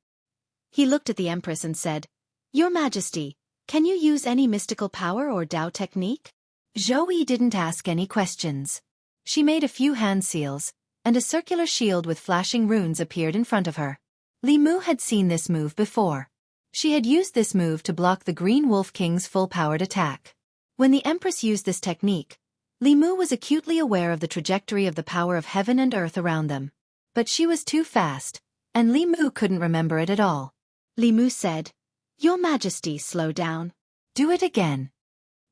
He looked at the Empress and said, "Your Majesty, can you use any mystical power or Dao technique?" Zhou Yi didn't ask any questions. She made a few hand seals, and a circular shield with flashing runes appeared in front of her. Li Mu had seen this move before. She had used this move to block the Green Wolf King's full-powered attack. When the Empress used this technique, Li Mu was acutely aware of the trajectory of the power of heaven and earth around them. But she was too fast, and Li Mu couldn't remember it at all. Li Mu said, "Your Majesty, slow down. Do it again."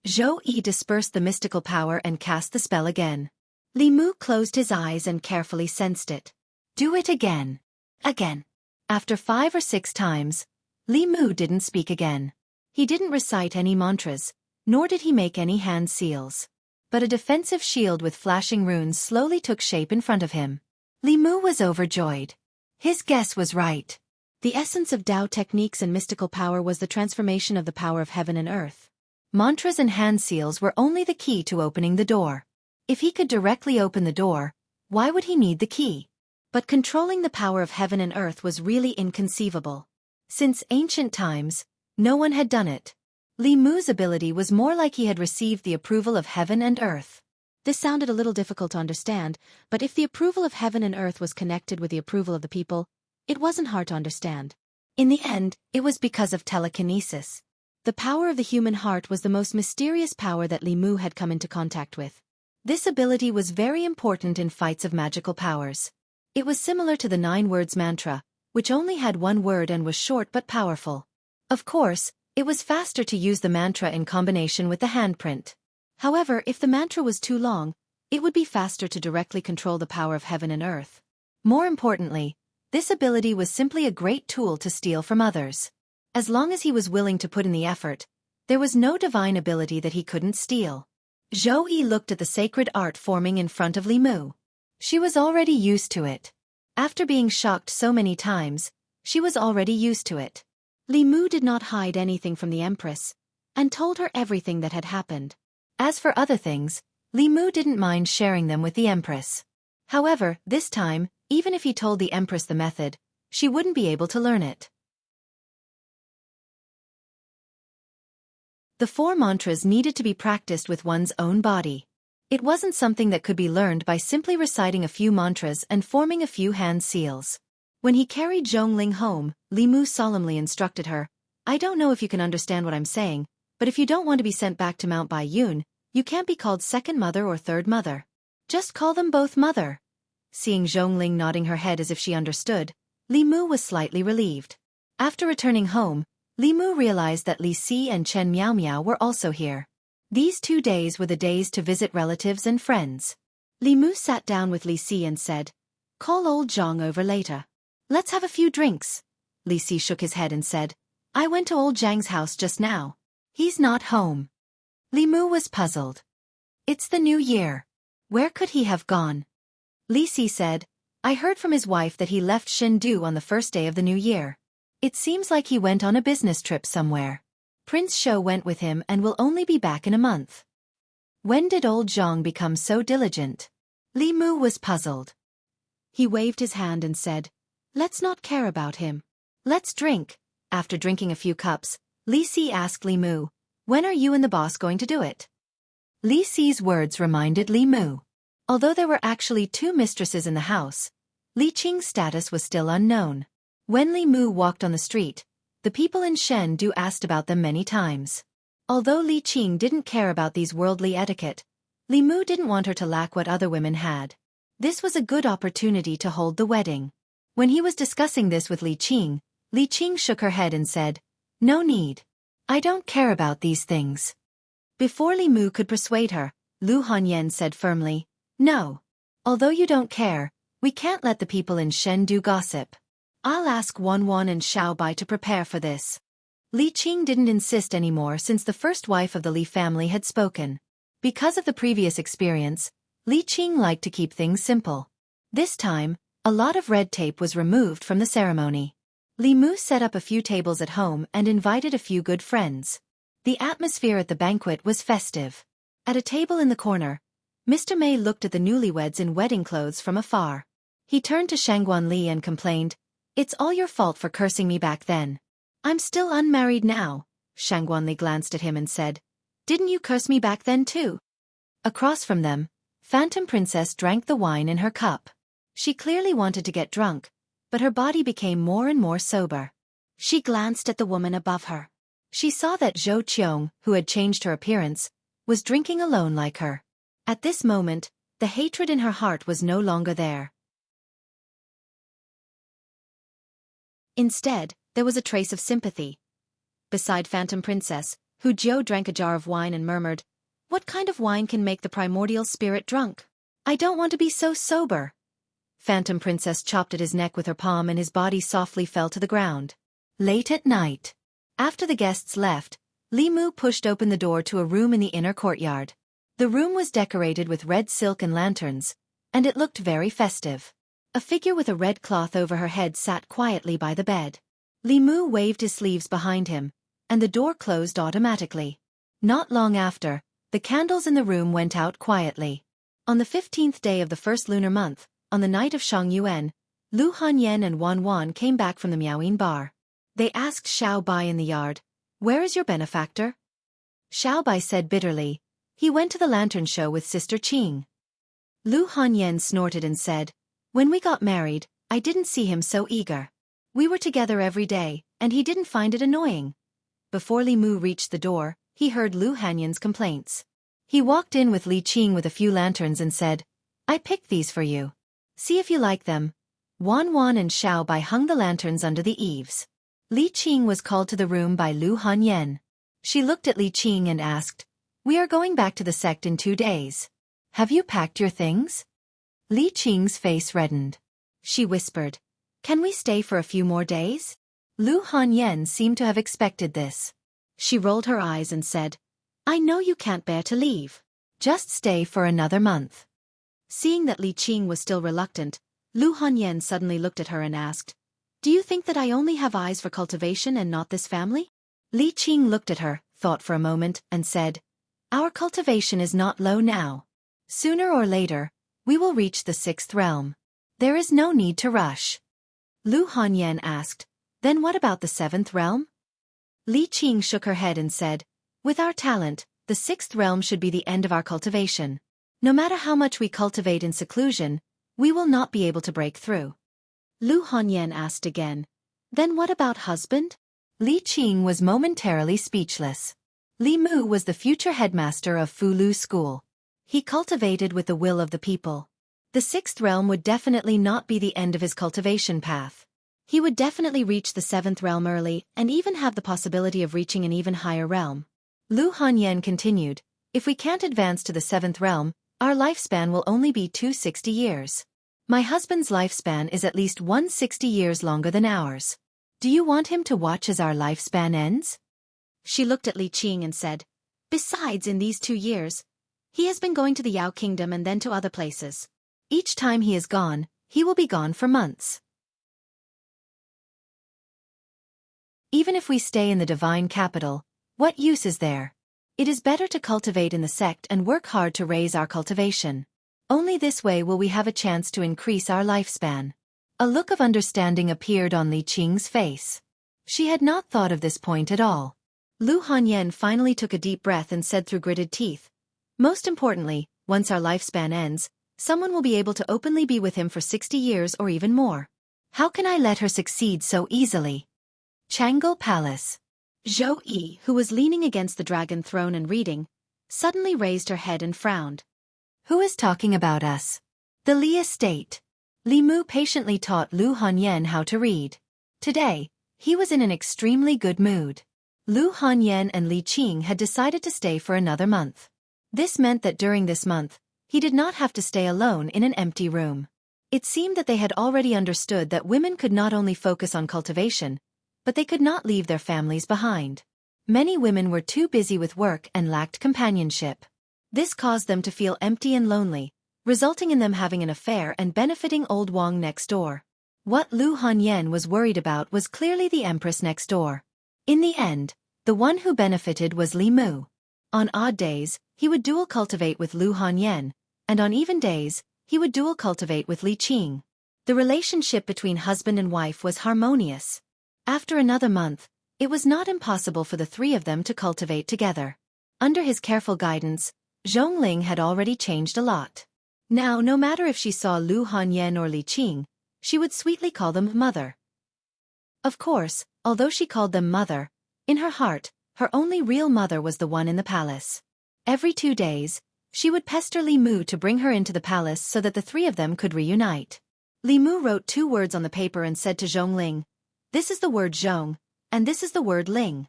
Zhou Yi dispersed the mystical power and cast the spell again. Li Mu closed his eyes and carefully sensed it. "Do it again. Again." After 5 or 6 times, Li Mu didn't speak again. He didn't recite any mantras, nor did he make any hand seals. But a defensive shield with flashing runes slowly took shape in front of him. Li Mu was overjoyed. His guess was right. The essence of Dao techniques and mystical power was the transformation of the power of heaven and earth. Mantras and hand seals were only the key to opening the door. If he could directly open the door, why would he need the key? But controlling the power of heaven and earth was really inconceivable. Since ancient times, no one had done it. Li Mu's ability was more like he had received the approval of heaven and earth. This sounded a little difficult to understand, but if the approval of heaven and earth was connected with the approval of the people, it wasn't hard to understand. In the end, it was because of telekinesis. The power of the human heart was the most mysterious power that Li Mu had come into contact with. This ability was very important in fights of magical powers. It was similar to the 9 words mantra, which only had one word and was short but powerful. Of course, it was faster to use the mantra in combination with the handprint. However, if the mantra was too long, it would be faster to directly control the power of heaven and earth. More importantly, this ability was simply a great tool to steal from others. As long as he was willing to put in the effort, there was no divine ability that he couldn't steal. Zhou Yi looked at the sacred art forming in front of Li Mu. She was already used to it. After being shocked so many times, she was already used to it. Li Mu did not hide anything from the Empress, and told her everything that had happened. As for other things, Li Mu didn't mind sharing them with the Empress. However, this time, even if he told the Empress the method, she wouldn't be able to learn it. The 4 mantras needed to be practiced with one's own body. It wasn't something that could be learned by simply reciting a few mantras and forming a few hand seals. When he carried Zhongling home, Li Mu solemnly instructed her, "I don't know if you can understand what I'm saying, but if you don't want to be sent back to Mount Baiyun, you can't be called second mother or third mother. Just call them both mother." Seeing Zhongling nodding her head as if she understood, Li Mu was slightly relieved. After returning home, Li Mu realized that Li Si and Chen Miao Miao were also here. These 2 days were the days to visit relatives and friends. Li Mu sat down with Li Si and said, "Call old Zhang over later. Let's have a few drinks." Li Si shook his head and said, "I went to old Zhang's house just now. He's not home." Li Mu was puzzled. It's the new year. Where could he have gone? Li Si said, "I heard from his wife that he left Chengdu on the first day of the new year. It seems like he went on a business trip somewhere. Prince Shou went with him and will only be back in a month." When did old Zhang become so diligent? Li Mu was puzzled. He waved his hand and said, "Let's not care about him. Let's drink." After drinking a few cups, Li Si asked Li Mu, "When are you and the boss going to do it?" Li Si's words reminded Li Mu. Although there were actually 2 mistresses in the house, Li Qing's status was still unknown. When Li Mu walked on the street, the people in Chengdu asked about them many times. Although Li Qing didn't care about these worldly etiquette, Li Mu didn't want her to lack what other women had. This was a good opportunity to hold the wedding. When he was discussing this with Li Qing shook her head and said, "No need. I don't care about these things." Before Li Mu could persuade her, Lu Hanyan said firmly, "No. Although you don't care, we can't let the people in Chengdu gossip. I'll ask Wanwan and Xiaobai to prepare for this." Li Qing didn't insist anymore since the first wife of the Li family had spoken. Because of the previous experience, Li Qing liked to keep things simple. This time, a lot of red tape was removed from the ceremony. Li Mu set up a few tables at home and invited a few good friends. The atmosphere at the banquet was festive. At a table in the corner, Mr. Mei looked at the newlyweds in wedding clothes from afar. He turned to Shangguan Li and complained, "It's all your fault for cursing me back then. I'm still unmarried now." Shangguan Li glanced at him and said, "Didn't you curse me back then too?" Across from them, Phantom Princess drank the wine in her cup. She clearly wanted to get drunk, but her body became more and more sober. She glanced at the woman above her. She saw that Zhou Qiong, who had changed her appearance, was drinking alone like her. At this moment, the hatred in her heart was no longer there. Instead, there was a trace of sympathy. Beside Phantom Princess, Hu Jiu drank a jar of wine and murmured, "What kind of wine can make the primordial spirit drunk? I don't want to be so sober." Phantom Princess chopped at his neck with her palm and his body softly fell to the ground. Late at night. After the guests left, Li Mu pushed open the door to a room in the inner courtyard. The room was decorated with red silk and lanterns, and it looked very festive. A figure with a red cloth over her head sat quietly by the bed. Li Mu waved his sleeves behind him, and the door closed automatically. Not long after, the candles in the room went out quietly. On the 15th day of the first lunar month, on the night of Shangyuan, Lu Hanyan and Wan Wan came back from the Miaoyin bar. They asked Xiao Bai in the yard, "Where is your benefactor?" Xiao Bai said bitterly, "He went to the lantern show with Sister Qing." Lu Hanyan snorted and said, "When we got married, I didn't see him so eager. We were together every day, and he didn't find it annoying." Before Li Mu reached the door, he heard Lu Hanyan's complaints. He walked in with Li Qing with a few lanterns and said, "I picked these for you. See if you like them." Wan Wan and Xiao Bai hung the lanterns under the eaves. Li Qing was called to the room by Lu Hanyan. She looked at Li Qing and asked, "We are going back to the sect in 2 days. Have you packed your things?" Li Qing's face reddened. She whispered, "Can we stay for a few more days?" Lu Hanyan seemed to have expected this. She rolled her eyes and said, "I know you can't bear to leave. Just stay for another month." Seeing that Li Qing was still reluctant, Lu Hanyan suddenly looked at her and asked, "Do you think that I only have eyes for cultivation and not this family?" Li Qing looked at her, thought for a moment, and said, "Our cultivation is not low now. Sooner or later, we will reach the 6th realm. There is no need to rush." Lu Hanyan asked, "Then what about the 7th realm?" Li Qing shook her head and said, With our talent, the sixth realm should be the end of our cultivation. No matter how much we cultivate in seclusion, we will not be able to break through. Lu Hongyan asked again. Then what about husband? Li Qing was momentarily speechless. Li Mu was the future headmaster of Fulu School. He cultivated with the will of the people. The sixth realm would definitely not be the end of his cultivation path. He would definitely reach the seventh realm early and even have the possibility of reaching an even higher realm. Lu Hongyan continued, if we can't advance to the seventh realm, our lifespan will only be 260 years. My husband's lifespan is at least 160 years longer than ours. Do you want him to watch as our lifespan ends? She looked at Li Qing and said, besides, in these 2 years, he has been going to the Yao Kingdom and then to other places. Each time he is gone, he will be gone for months. Even if we stay in the divine capital, what use is there? It is better to cultivate in the sect and work hard to raise our cultivation. Only this way will we have a chance to increase our lifespan. A look of understanding appeared on Li Qing's face. She had not thought of this point at all. Lu Hongyan finally took a deep breath and said through gritted teeth, most importantly, once our lifespan ends, someone will be able to openly be with him for 60 years or even more. How can I let her succeed so easily? Chang'e Palace. Zhou Yi, who was leaning against the dragon throne and reading, suddenly raised her head and frowned. Who is talking about us? The Li estate. Li Mu patiently taught Lu Hongyan how to read. Today, he was in an extremely good mood. Lu Hongyan and Li Qing had decided to stay for another month. This meant that during this month, he did not have to stay alone in an empty room. It seemed that they had already understood that women could not only focus on cultivation, but they could not leave their families behind. Many women were too busy with work and lacked companionship. This caused them to feel empty and lonely, resulting in them having an affair and benefiting old Wang next door. What Lu Hongyan was worried about was clearly the empress next door. In the end, the one who benefited was Li Mu. On odd days, he would dual cultivate with Lu Hongyan, and on even days, he would dual cultivate with Li Qing. The relationship between husband and wife was harmonious. After another month, it was not impossible for the three of them to cultivate together. Under his careful guidance, Zhongling had already changed a lot. Now, no matter if she saw Lu Hongyan or Li Qing, she would sweetly call them mother. Of course, although she called them mother, in her heart, her only real mother was the one in the palace. Every 2 days, she would pester Li Mu to bring her into the palace so that the three of them could reunite. Li Mu wrote 2 words on the paper and said to Zhongling, this is the word Zhong, and this is the word Ling.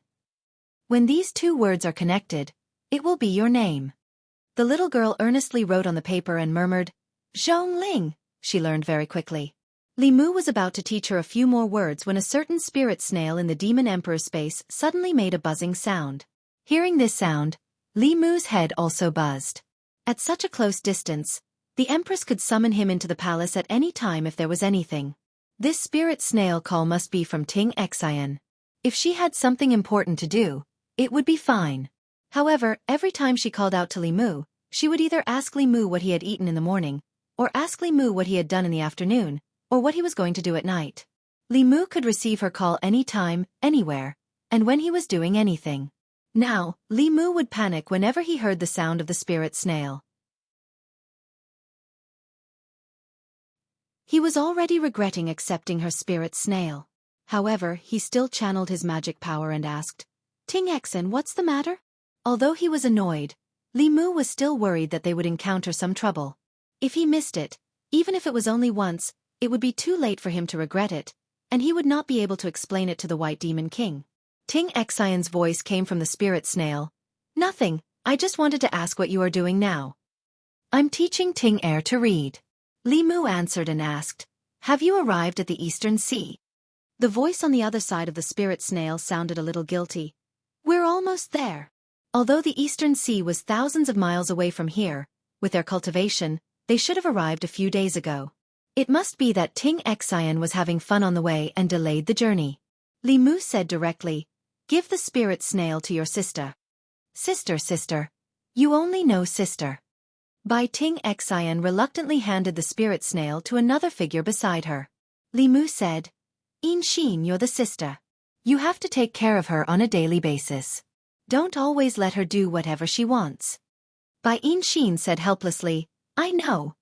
When these 2 words are connected, it will be your name. The little girl earnestly wrote on the paper and murmured, Zhongling, she learned very quickly. Li Mu was about to teach her a few more words when a certain spirit snail in the demon emperor's space suddenly made a buzzing sound. Hearing this sound, Li Mu's head also buzzed. At such a close distance, the empress could summon him into the palace at any time if there was anything. This spirit snail call must be from Xianxia. If she had something important to do, it would be fine. However, every time she called out to Li Mu, she would either ask Li Mu what he had eaten in the morning, or ask Li Mu what he had done in the afternoon, or what he was going to do at night. Li Mu could receive her call anytime, anywhere, and when he was doing anything. Now, Li Mu would panic whenever he heard the sound of the spirit snail. He was already regretting accepting her spirit snail. However, he still channeled his magic power and asked, Tingxen, what's the matter? Although he was annoyed, Li Mu was still worried that they would encounter some trouble. If he missed it, even if it was only once, it would be too late for him to regret it, and he would not be able to explain it to the White Demon King. Tingxian's voice came from the spirit snail. Nothing, I just wanted to ask what you are doing now. I'm teaching Ting'er to read. Li Mu answered and asked, have you arrived at the Eastern Sea? The voice on the other side of the spirit snail sounded a little guilty. We're almost there. Although the Eastern Sea was thousands of miles away from here, with their cultivation, they should have arrived a few days ago. It must be that Tingxian was having fun on the way and delayed the journey. Li Mu said directly, give the spirit snail to your sister. Sister. You only know sister. Bai Tingxian reluctantly handed the spirit snail to another figure beside her. Li Mu said, Xin, you're the sister. You have to take care of her on a daily basis. Don't always let her do whatever she wants. Bai Xin said helplessly, I know.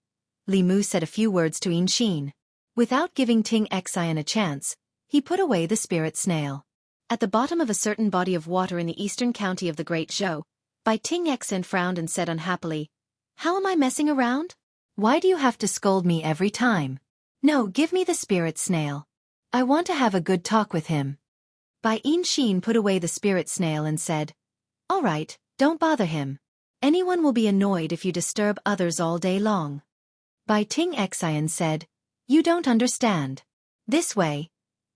Li Mu said a few words to Xin. Without giving Ting Xian a chance, he put away the spirit snail. At the bottom of a certain body of water in the eastern county of the Great Zhou, Bai Ting Xian frowned and said unhappily, How am I messing around? Why do you have to scold me every time? No, give me the spirit snail. I want to have a good talk with him. Bai Xin put away the spirit snail and said, All right, don't bother him. Anyone will be annoyed if you disturb others all day long. Bai Ting Xian said, You don't understand. This way,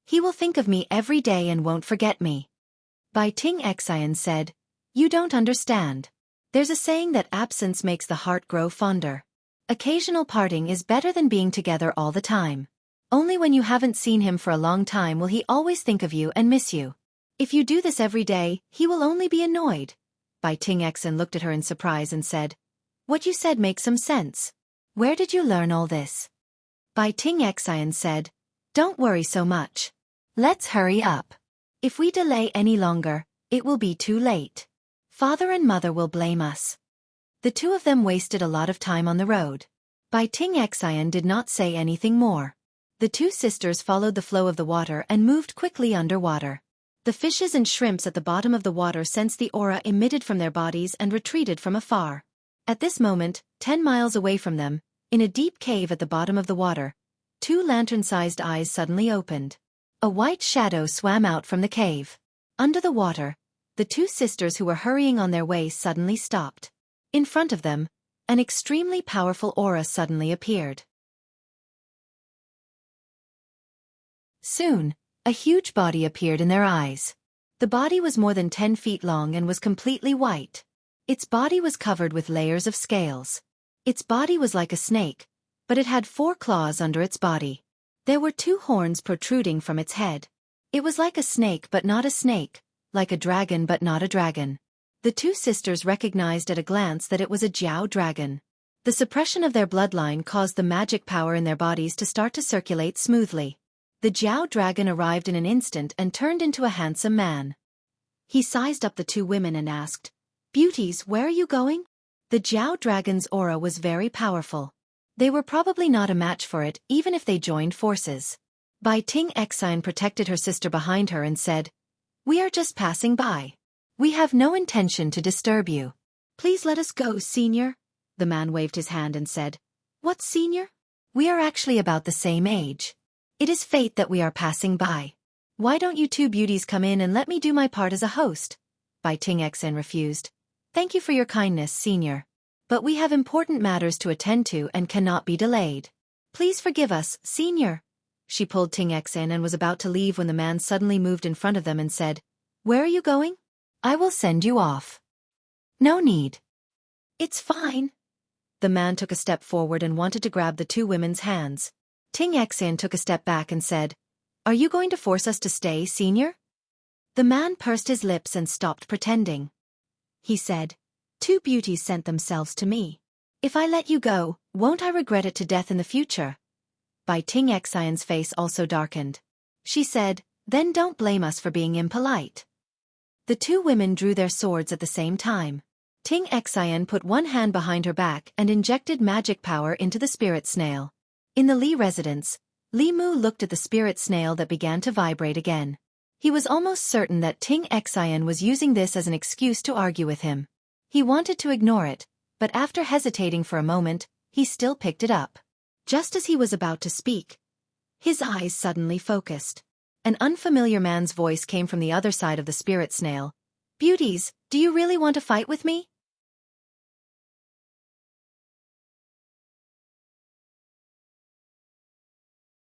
he will think of me every day and won't forget me. Bai Ting Xian said, You don't understand. There's a saying that absence makes the heart grow fonder. Occasional parting is better than being together all the time. Only when you haven't seen him for a long time will he always think of you and miss you. If you do this every day, he will only be annoyed. Bai Ting Xian looked at her in surprise and said, What you said makes some sense. Where did you learn all this? Bai Ting Xian said, Don't worry so much. Let's hurry up. If we delay any longer, it will be too late. Father and mother will blame us. The two of them wasted a lot of time on the road. Bai Ting Xian did not say anything more. The two sisters followed the flow of the water and moved quickly underwater. The fishes and shrimps at the bottom of the water sensed the aura emitted from their bodies and retreated from afar. At this moment, 10 miles away from them, in a deep cave at the bottom of the water, two lantern-sized eyes suddenly opened. A white shadow swam out from the cave. Under the water, the two sisters who were hurrying on their way suddenly stopped. In front of them, an extremely powerful aura suddenly appeared. Soon, a huge body appeared in their eyes. The body was more than 10 feet long and was completely white. Its body was covered with layers of scales. Its body was like a snake, but it had 4 claws under its body. There were 2 horns protruding from its head. It was like a snake but not a snake, like a dragon but not a dragon. The two sisters recognized at a glance that it was a Jiao dragon. The suppression of their bloodline caused the magic power in their bodies to start to circulate smoothly. The Jiao dragon arrived in an instant and turned into a handsome man. He sized up the 2 women and asked, Beauties, where are you going? The Jiao dragon's aura was very powerful. They were probably not a match for it, even if they joined forces. Bai Ting Xian protected her sister behind her and said, We are just passing by. We have no intention to disturb you. Please let us go, senior. The man waved his hand and said, What, senior? We are actually about the same age. It is fate that we are passing by. Why don't you 2 beauties come in and let me do my part as a host? Bai Ting Xian refused. Thank you for your kindness, senior. But we have important matters to attend to and cannot be delayed. Please forgive us, senior. She pulled Ting Xian and was about to leave when the man suddenly moved in front of them and said, Where are you going? I will send you off. No need. It's fine. The man took a step forward and wanted to grab the 2 women's hands. Ting Xian took a step back and said, Are you going to force us to stay, senior? The man pursed his lips and stopped pretending. He said, 2 beauties sent themselves to me. If I let you go, won't I regret it to death in the future? Bai Ting Xian's face also darkened. She said, Then don't blame us for being impolite. The 2 women drew their swords at the same time. Ting Xian put one hand behind her back and injected magic power into the spirit snail. In the Li residence, Li Mu looked at the spirit snail that began to vibrate again. He was almost certain that Ting Xian was using this as an excuse to argue with him. He wanted to ignore it, but after hesitating for a moment, he still picked it up. Just as he was about to speak, his eyes suddenly focused. An unfamiliar man's voice came from the other side of the spirit snail. Beauties, do you really want to fight with me?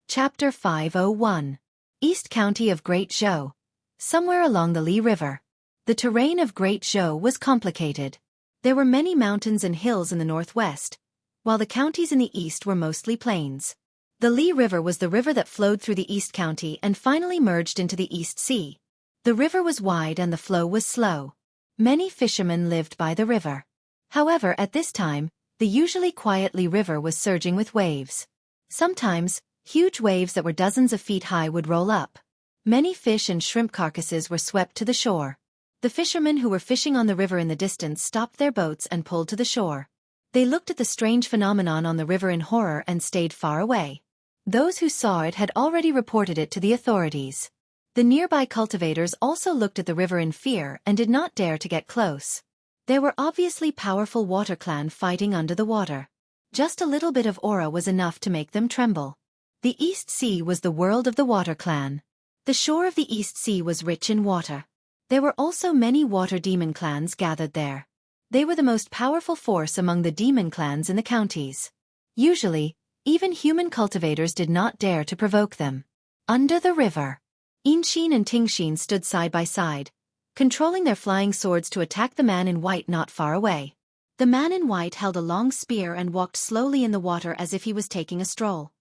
Chapter 501. East County of Great Zhou. Somewhere along the Li River. The terrain of Great Zhou was complicated. There were many mountains and hills in the northwest, while the counties in the east were mostly plains. The Li River was the river that flowed through the East County and finally merged into the East Sea. The river was wide and the flow was slow. Many fishermen lived by the river. However, at this time, the usually quiet Li River was surging with waves. Sometimes, huge waves that were dozens of feet high would roll up. Many fish and shrimp carcasses were swept to the shore. The fishermen who were fishing on the river in the distance stopped their boats and pulled to the shore. They looked at the strange phenomenon on the river in horror and stayed far away. Those who saw it had already reported it to the authorities. The nearby cultivators also looked at the river in fear and did not dare to get close. There were obviously powerful water clan fighting under the water. Just a little bit of aura was enough to make them tremble. The East Sea was the world of the water clan. The shore of the East Sea was rich in water. There were also many water demon clans gathered there. They were the most powerful force among the demon clans in the counties. Usually, even human cultivators did not dare to provoke them. Under the river, Xianxia and Tingxin stood side by side, controlling their flying swords to attack the man in white not far away. The man in white held a long spear and walked slowly in the water as if he was taking a stroll.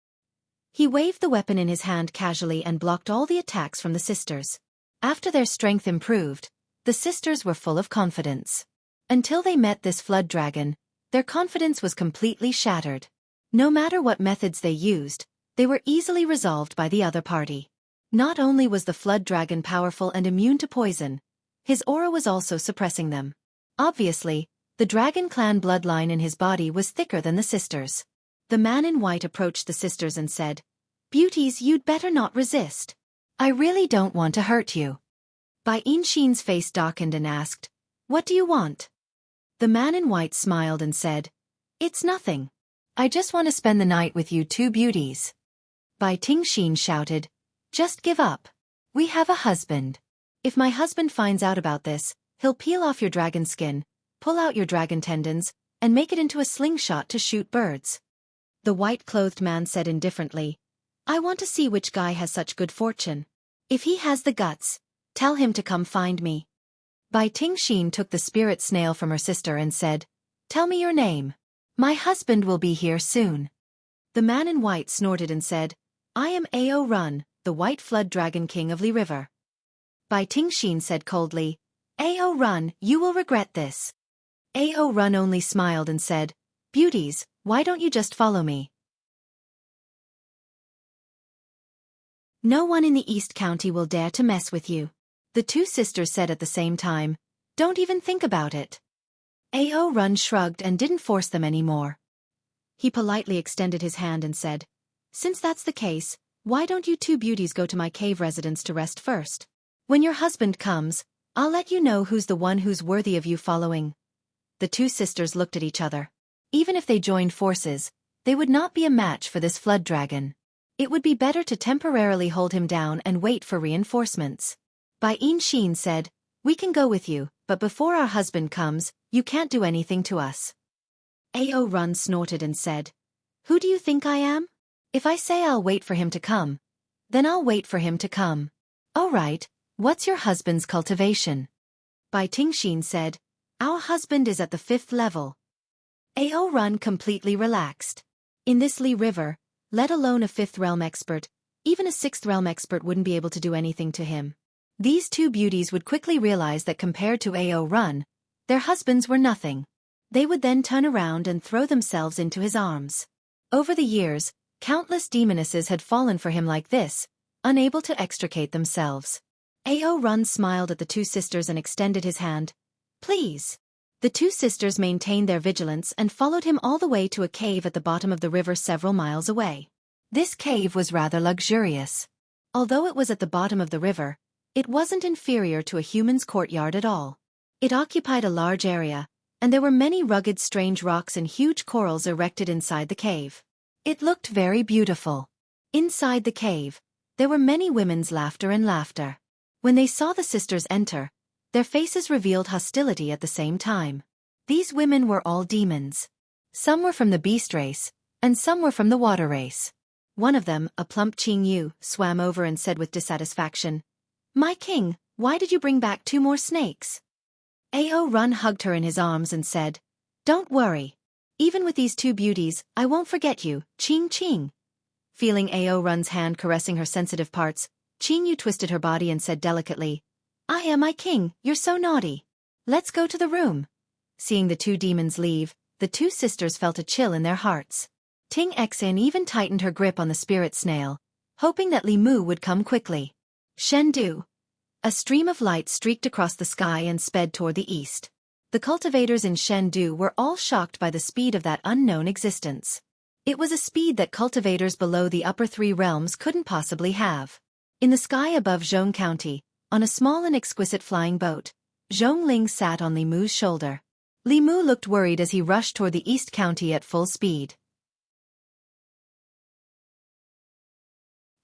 He waved the weapon in his hand casually and blocked all the attacks from the sisters. After their strength improved, the sisters were full of confidence. Until they met this flood dragon, their confidence was completely shattered. No matter what methods they used, they were easily resolved by the other party. Not only was the flood dragon powerful and immune to poison, his aura was also suppressing them. Obviously, the dragon clan bloodline in his body was thicker than the sisters. The man in white approached the sisters and said, "Beauties, you'd better not resist. I really don't want to hurt you." Bai Xianxia's face darkened and asked, "What do you want?" The man in white smiled and said, "It's nothing. I just want to spend the night with you two beauties." Bai Tingxin shouted, "Just give up. We have a husband. If my husband finds out about this, he'll peel off your dragon skin, pull out your dragon tendons, and make it into a slingshot to shoot birds." The white-clothed man said indifferently, "I want to see which guy has such good fortune. If he has the guts, tell him to come find me." Bai Tingxin took the spirit snail from her sister and said, "Tell me your name. My husband will be here soon." The man in white snorted and said, "I am Ao Run, the white flood dragon king of Li River." Bai Tingxin said coldly, "Ao Run, you will regret this." Ao Run only smiled and said, "Beauties, why don't you just follow me? No one in the East County will dare to mess with you." The two sisters said at the same time, "Don't even think about it." Ao Run shrugged and didn't force them anymore. He politely extended his hand and said, "Since that's the case, why don't you two beauties go to my cave residence to rest first? When your husband comes, I'll let you know who's the one who's worthy of you following." The two sisters looked at each other. Even if they joined forces, they would not be a match for this flood dragon. It would be better to temporarily hold him down and wait for reinforcements. Bai Xianxia said, "We can go with you, but before our husband comes, you can't do anything to us." Ao Run snorted and said, "Who do you think I am? If I say I'll wait for him to come, then I'll wait for him to come." "All right, what's your husband's cultivation?" Bai Tingxin said, "Our husband is at the 5th level." Ao Run completely relaxed. In this Li River, let alone a 5th realm expert, even a 6th realm expert wouldn't be able to do anything to him. These two beauties would quickly realize that compared to Ao Run, their husbands were nothing. They would then turn around and throw themselves into his arms. Over the years, countless demonesses had fallen for him like this, unable to extricate themselves. Ao Run smiled at the two sisters and extended his hand. "Please." The two sisters maintained their vigilance and followed him all the way to a cave at the bottom of the river several miles away. This cave was rather luxurious. Although it was at the bottom of the river, it wasn't inferior to a human's courtyard at all. It occupied a large area, and there were many rugged strange rocks and huge corals erected inside the cave. It looked very beautiful. Inside the cave, there were many women's laughter and laughter. When they saw the sisters enter, their faces revealed hostility at the same time. These women were all demons. Some were from the beast race, and some were from the water race. One of them, a plump Jianghu, swam over and said with dissatisfaction, "My king, why did you bring back 2 more snakes?" Ao Run hugged her in his arms and said, "Don't worry. Even with these 2 beauties, I won't forget you, Ching Ching." Feeling Ao Run's hand caressing her sensitive parts, Jianghu twisted her body and said delicately, "I am my king, you're so naughty. Let's go to the room." Seeing the 2 demons leave, the 2 sisters felt a chill in their hearts. Ting Xen even tightened her grip on the spirit snail, hoping that Li Mu would come quickly. "Shen Du, A stream of light streaked across the sky and sped toward the east. The cultivators in Chengdu were all shocked by the speed of that unknown existence. It was a speed that cultivators below the upper three realms couldn't possibly have. In the sky above Zhong County, on a small and exquisite flying boat, Zhong Ling sat on Li Mu's shoulder. Li Mu looked worried as he rushed toward the East County at full speed.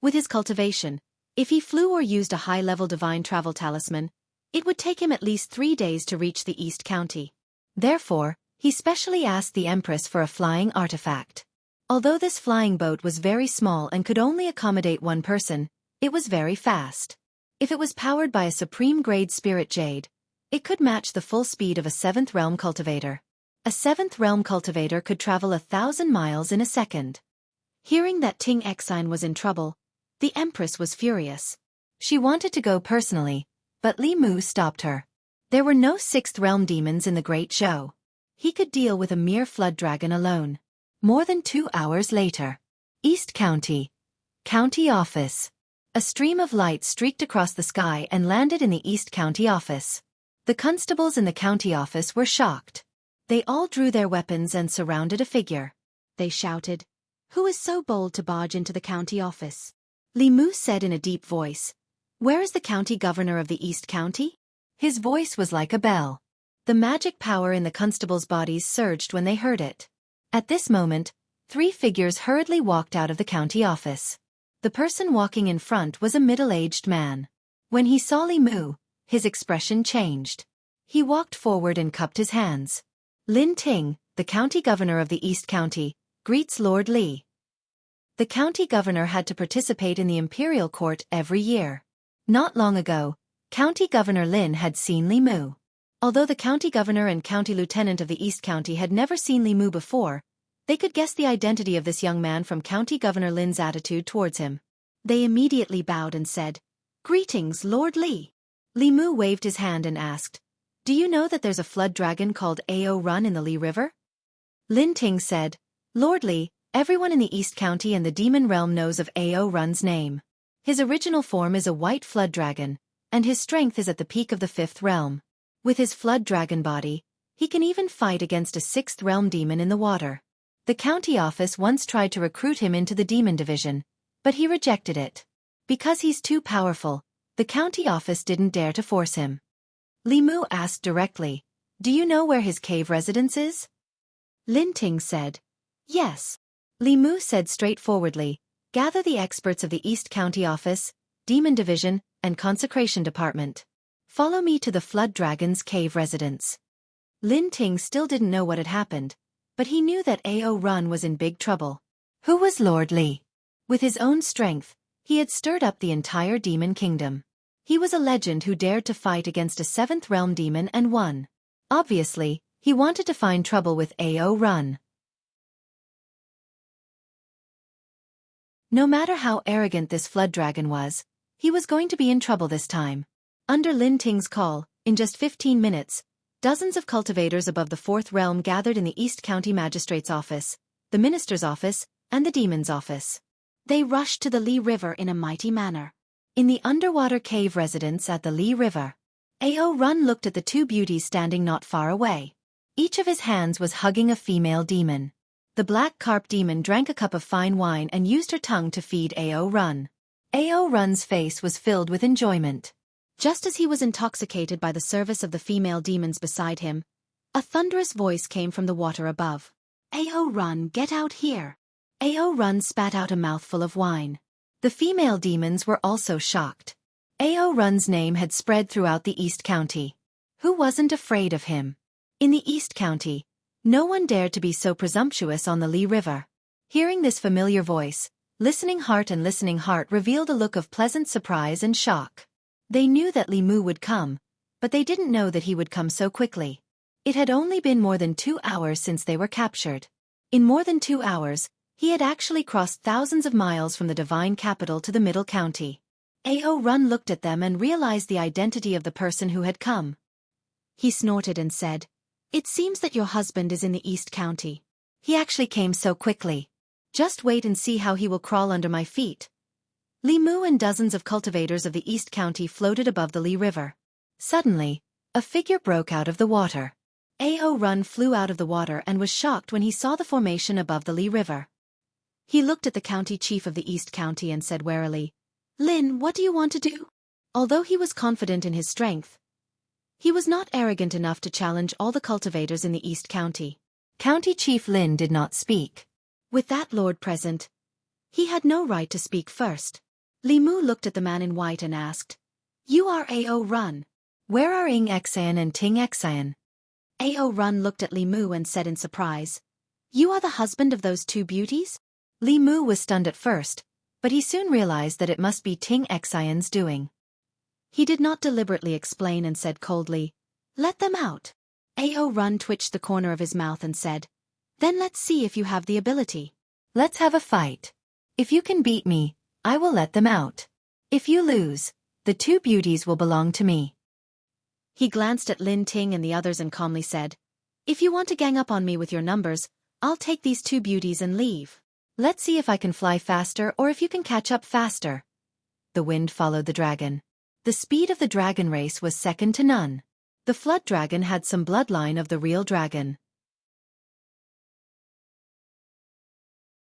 With his cultivation, if he flew or used a high-level divine travel talisman, it would take him at least 3 days to reach the East County. Therefore, he specially asked the Empress for a flying artifact. Although this flying boat was very small and could only accommodate one person, it was very fast. If it was powered by a supreme-grade spirit jade, it could match the full speed of a 7th realm cultivator. A 7th realm cultivator could travel 1,000 miles in a second. Hearing that Ting Exine was in trouble, the Empress was furious. She wanted to go personally, but Li Mu stopped her. There were no 6th realm demons in the Great Show. He could deal with a mere flood dragon alone. More than 2 hours later. East County. County Office. A stream of light streaked across the sky and landed in the East County Office. The constables in the county office were shocked. They all drew their weapons and surrounded a figure. They shouted, "Who is so bold to barge into the county office?" Li Mu said in a deep voice, "Where is the county governor of the East County?" His voice was like a bell. The magic power in the constables' bodies surged when they heard it. At this moment, 3 figures hurriedly walked out of the county office. The person walking in front was a middle-aged man. When he saw Li Mu, his expression changed. He walked forward and cupped his hands. "Lin Ting, the county governor of the East County, greets Lord Li." The county governor had to participate in the imperial court every year. Not long ago, County Governor Lin had seen Li Mu. Although the county governor and county lieutenant of the East County had never seen Li Mu before, they could guess the identity of this young man from County Governor Lin's attitude towards him. They immediately bowed and said, "Greetings, Lord Li." Li Mu waved his hand and asked, "Do you know that there's a flood dragon called Ao Run in the Li River?" Lin Ting said, "Lord Li, everyone in the East County and the demon realm knows of Ao Run's name. His original form is a white flood dragon, and his strength is at the peak of the 5th realm. With his flood dragon body, he can even fight against a 6th realm demon in the water. The county office once tried to recruit him into the demon division, but he rejected it. Because he's too powerful, the county office didn't dare to force him." Li Mu asked directly, "Do you know where his cave residence is?" Lin Ting said, "Yes." Li Mu said straightforwardly, "Gather the experts of the East County Office, Demon Division, and Consecration Department. Follow me to the Flood Dragon's cave residence." Lin Ting still didn't know what had happened, but he knew that Ao Run was in big trouble. Who was Lord Li? With his own strength, he had stirred up the entire demon kingdom. He was a legend who dared to fight against a 7th realm demon and won. Obviously, he wanted to find trouble with Ao Run. No matter how arrogant this flood dragon was, he was going to be in trouble this time. Under Lin Ting's call, in just 15 minutes, dozens of cultivators above the 4th realm gathered in the East County Magistrate's office, the Minister's office, and the Demon's office. They rushed to the Li River in a mighty manner. In the underwater cave residence at the Li River, Ao Run looked at the 2 beauties standing not far away. Each of his hands was hugging a female demon. The black carp demon drank a cup of fine wine and used her tongue to feed Ao Run. Ao Run's face was filled with enjoyment. Just as he was intoxicated by the service of the female demons beside him, a thunderous voice came from the water above. "Ao Run, get out here." Ao Run spat out a mouthful of wine. The female demons were also shocked. Ao Run's name had spread throughout the East County. Who wasn't afraid of him? In the East County, no one dared to be so presumptuous on the Li River. Hearing this familiar voice, Listening Heart revealed a look of pleasant surprise and shock. They knew that Li Mu would come, but they didn't know that he would come so quickly. It had only been more than 2 hours since they were captured. In more than 2 hours, he had actually crossed thousands of miles from the divine capital to the middle county. Ao Run looked at them and realized the identity of the person who had come. He snorted and said, "It seems that your husband is in the East County. He actually came so quickly. Just wait and see how he will crawl under my feet." Li Mu and dozens of cultivators of the East County floated above the Li River. Suddenly, a figure broke out of the water. Ao Run flew out of the water and was shocked when he saw the formation above the Li River. He looked at the county chief of the East County and said warily, "Lin, what do you want to do?" Although he was confident in his strength, he was not arrogant enough to challenge all the cultivators in the East County. County Chief Lin did not speak. With that lord present, he had no right to speak first. Li Mu looked at the man in white and asked, "You are Ao Run. Where are Ing Xian and Ting Xian?" Ao Run looked at Li Mu and said in surprise, "You are the husband of those two beauties?" Li Mu was stunned at first, but he soon realized that it must be Ting Xian's doing. He did not deliberately explain and said coldly, "Let them out." Ao Run twitched the corner of his mouth and said, "Then let's see if you have the ability. Let's have a fight. If you can beat me, I will let them out. If you lose, the two beauties will belong to me." He glanced at Lin Ting and the others and calmly said, "If you want to gang up on me with your numbers, I'll take these two beauties and leave. Let's see if I can fly faster or if you can catch up faster." The wind followed the dragon. The speed of the dragon race was second to none. The flood dragon had some bloodline of the real dragon.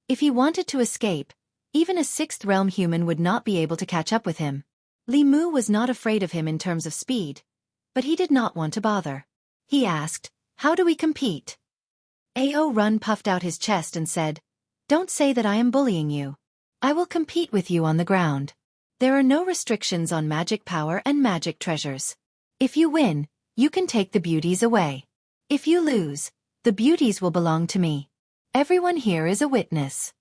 If he wanted to escape, even a sixth realm human would not be able to catch up with him. Li Mu was not afraid of him in terms of speed, but he did not want to bother. He asked, "How do we compete?" Ao Run puffed out his chest and said, "Don't say that I am bullying you. I will compete with you on the ground. There are no restrictions on magic power and magic treasures. If you win, you can take the beauties away. If you lose, the beauties will belong to me. Everyone here is a witness."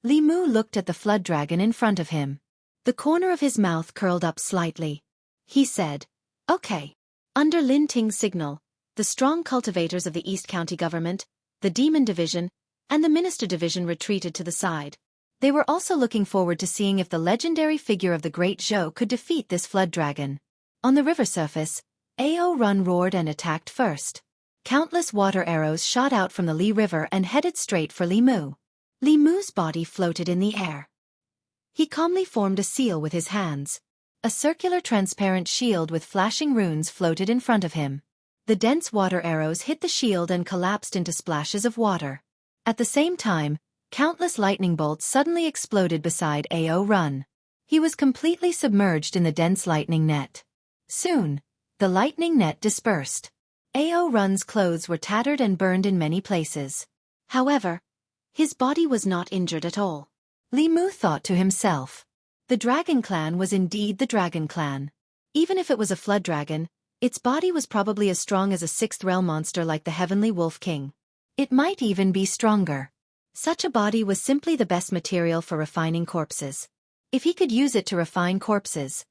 Li Mu looked at the flood dragon in front of him. The corner of his mouth curled up slightly. He said, "Okay." Under Lin Ting's signal, the strong cultivators of the East County government, the Demon Division, and the Minister Division retreated to the side. They were also looking forward to seeing if the legendary figure of the Great Zhou could defeat this flood dragon. On the river surface, Ao Run roared and attacked first. Countless water arrows shot out from the Li River and headed straight for Li Mu. Li Mu's body floated in the air. He calmly formed a seal with his hands. A circular transparent shield with flashing runes floated in front of him. The dense water arrows hit the shield and collapsed into splashes of water. At the same time, countless lightning bolts suddenly exploded beside Ao Run. He was completely submerged in the dense lightning net. Soon, the lightning net dispersed. Ao Run's clothes were tattered and burned in many places. However, his body was not injured at all. Li Mu thought to himself, the Dragon Clan was indeed the Dragon Clan. Even if it was a flood dragon, its body was probably as strong as a sixth realm monster like the Heavenly Wolf King. It might even be stronger. Such a body was simply the best material for refining corpses. If he could use it to refine corpses.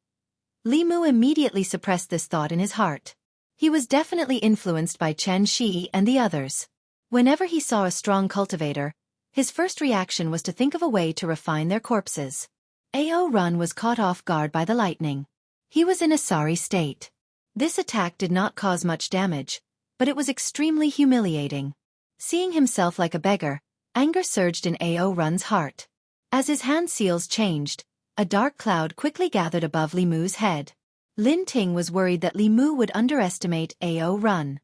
Li Mu immediately suppressed this thought in his heart. He was definitely influenced by Chen Shi and the others. Whenever he saw a strong cultivator, his first reaction was to think of a way to refine their corpses. Ao Run was caught off guard by the lightning. He was in a sorry state. This attack did not cause much damage, but it was extremely humiliating. Seeing himself like a beggar, anger surged in Ao Run's heart. As his hand seals changed, a dark cloud quickly gathered above Li Mu's head. Lin Ting was worried that Li Mu would underestimate Ao Run.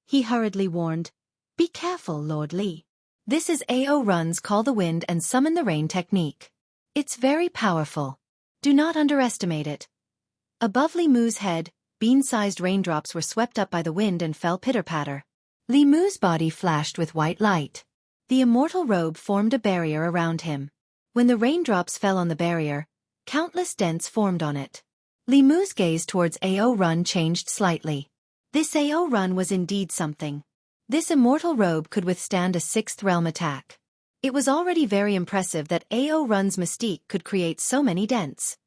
He hurriedly warned, "Be careful, Lord Li. This is Ao Run's Call the Wind and Summon the Rain technique. It's very powerful. Do not underestimate it." Above Li Mu's head, bean-sized raindrops were swept up by the wind and fell pitter-patter. Li Mu's body flashed with white light. The immortal robe formed a barrier around him. When the raindrops fell on the barrier, countless dents formed on it. Li Mu's gaze towards Ao Run changed slightly. This Ao Run was indeed something. This immortal robe could withstand a sixth realm attack. It was already very impressive that Ao Run's mystique could create so many dents.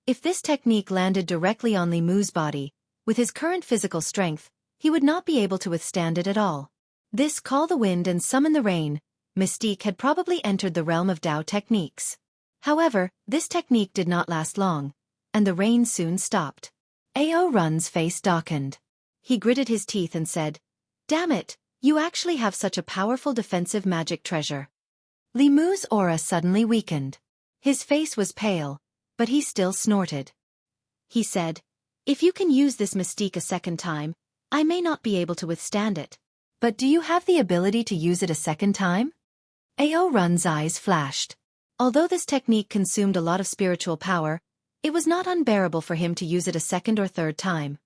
If this technique landed directly on Li Mu's body, with his current physical strength, he would not be able to withstand it at all. This Call the Wind and Summon the Rain mystique had probably entered the realm of Dao techniques. However, this technique did not last long, and the rain soon stopped. Ao Run's face darkened. He gritted his teeth and said, "Damn it, you actually have such a powerful defensive magic treasure." Li Mu's aura suddenly weakened. His face was pale, but he still snorted. He said, "If you can use this mystique a second time, I may not be able to withstand it. But do you have the ability to use it a second time?" Ao Run's eyes flashed. Although this technique consumed a lot of spiritual power, it was not unbearable for him to use it a second or third time.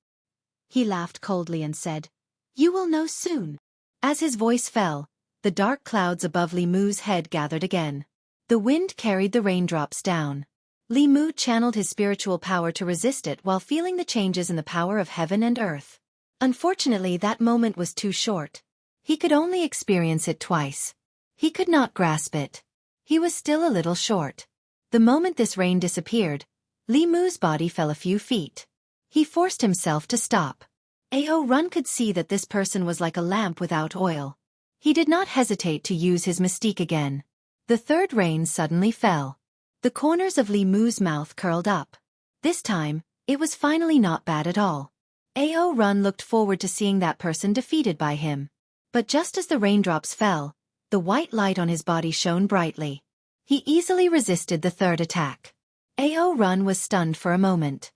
He laughed coldly and said, "You will know soon." As his voice fell, the dark clouds above Li Mu's head gathered again. The wind carried the raindrops down. Li Mu channeled his spiritual power to resist it while feeling the changes in the power of heaven and earth. Unfortunately, that moment was too short. He could only experience it twice. He could not grasp it. He was still a little short. The moment this rain disappeared, Li Mu's body fell a few feet. He forced himself to stop. Ao Run could see that this person was like a lamp without oil. He did not hesitate to use his mystique again. The third rain suddenly fell. The corners of Li Mu's mouth curled up. This time, it was finally not bad at all. Ao Run looked forward to seeing that person defeated by him. But just as the raindrops fell, the white light on his body shone brightly. He easily resisted the third attack. Ao Run was stunned for a moment.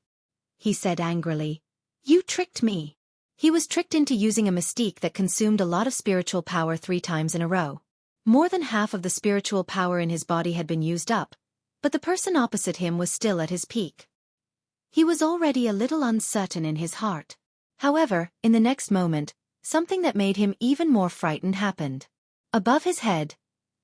He said angrily, "You tricked me." He was tricked into using a mystique that consumed a lot of spiritual power 3 times in a row. More than half of the spiritual power in his body had been used up, but the person opposite him was still at his peak. He was already a little uncertain in his heart. However, in the next moment, something that made him even more frightened happened. Above his head,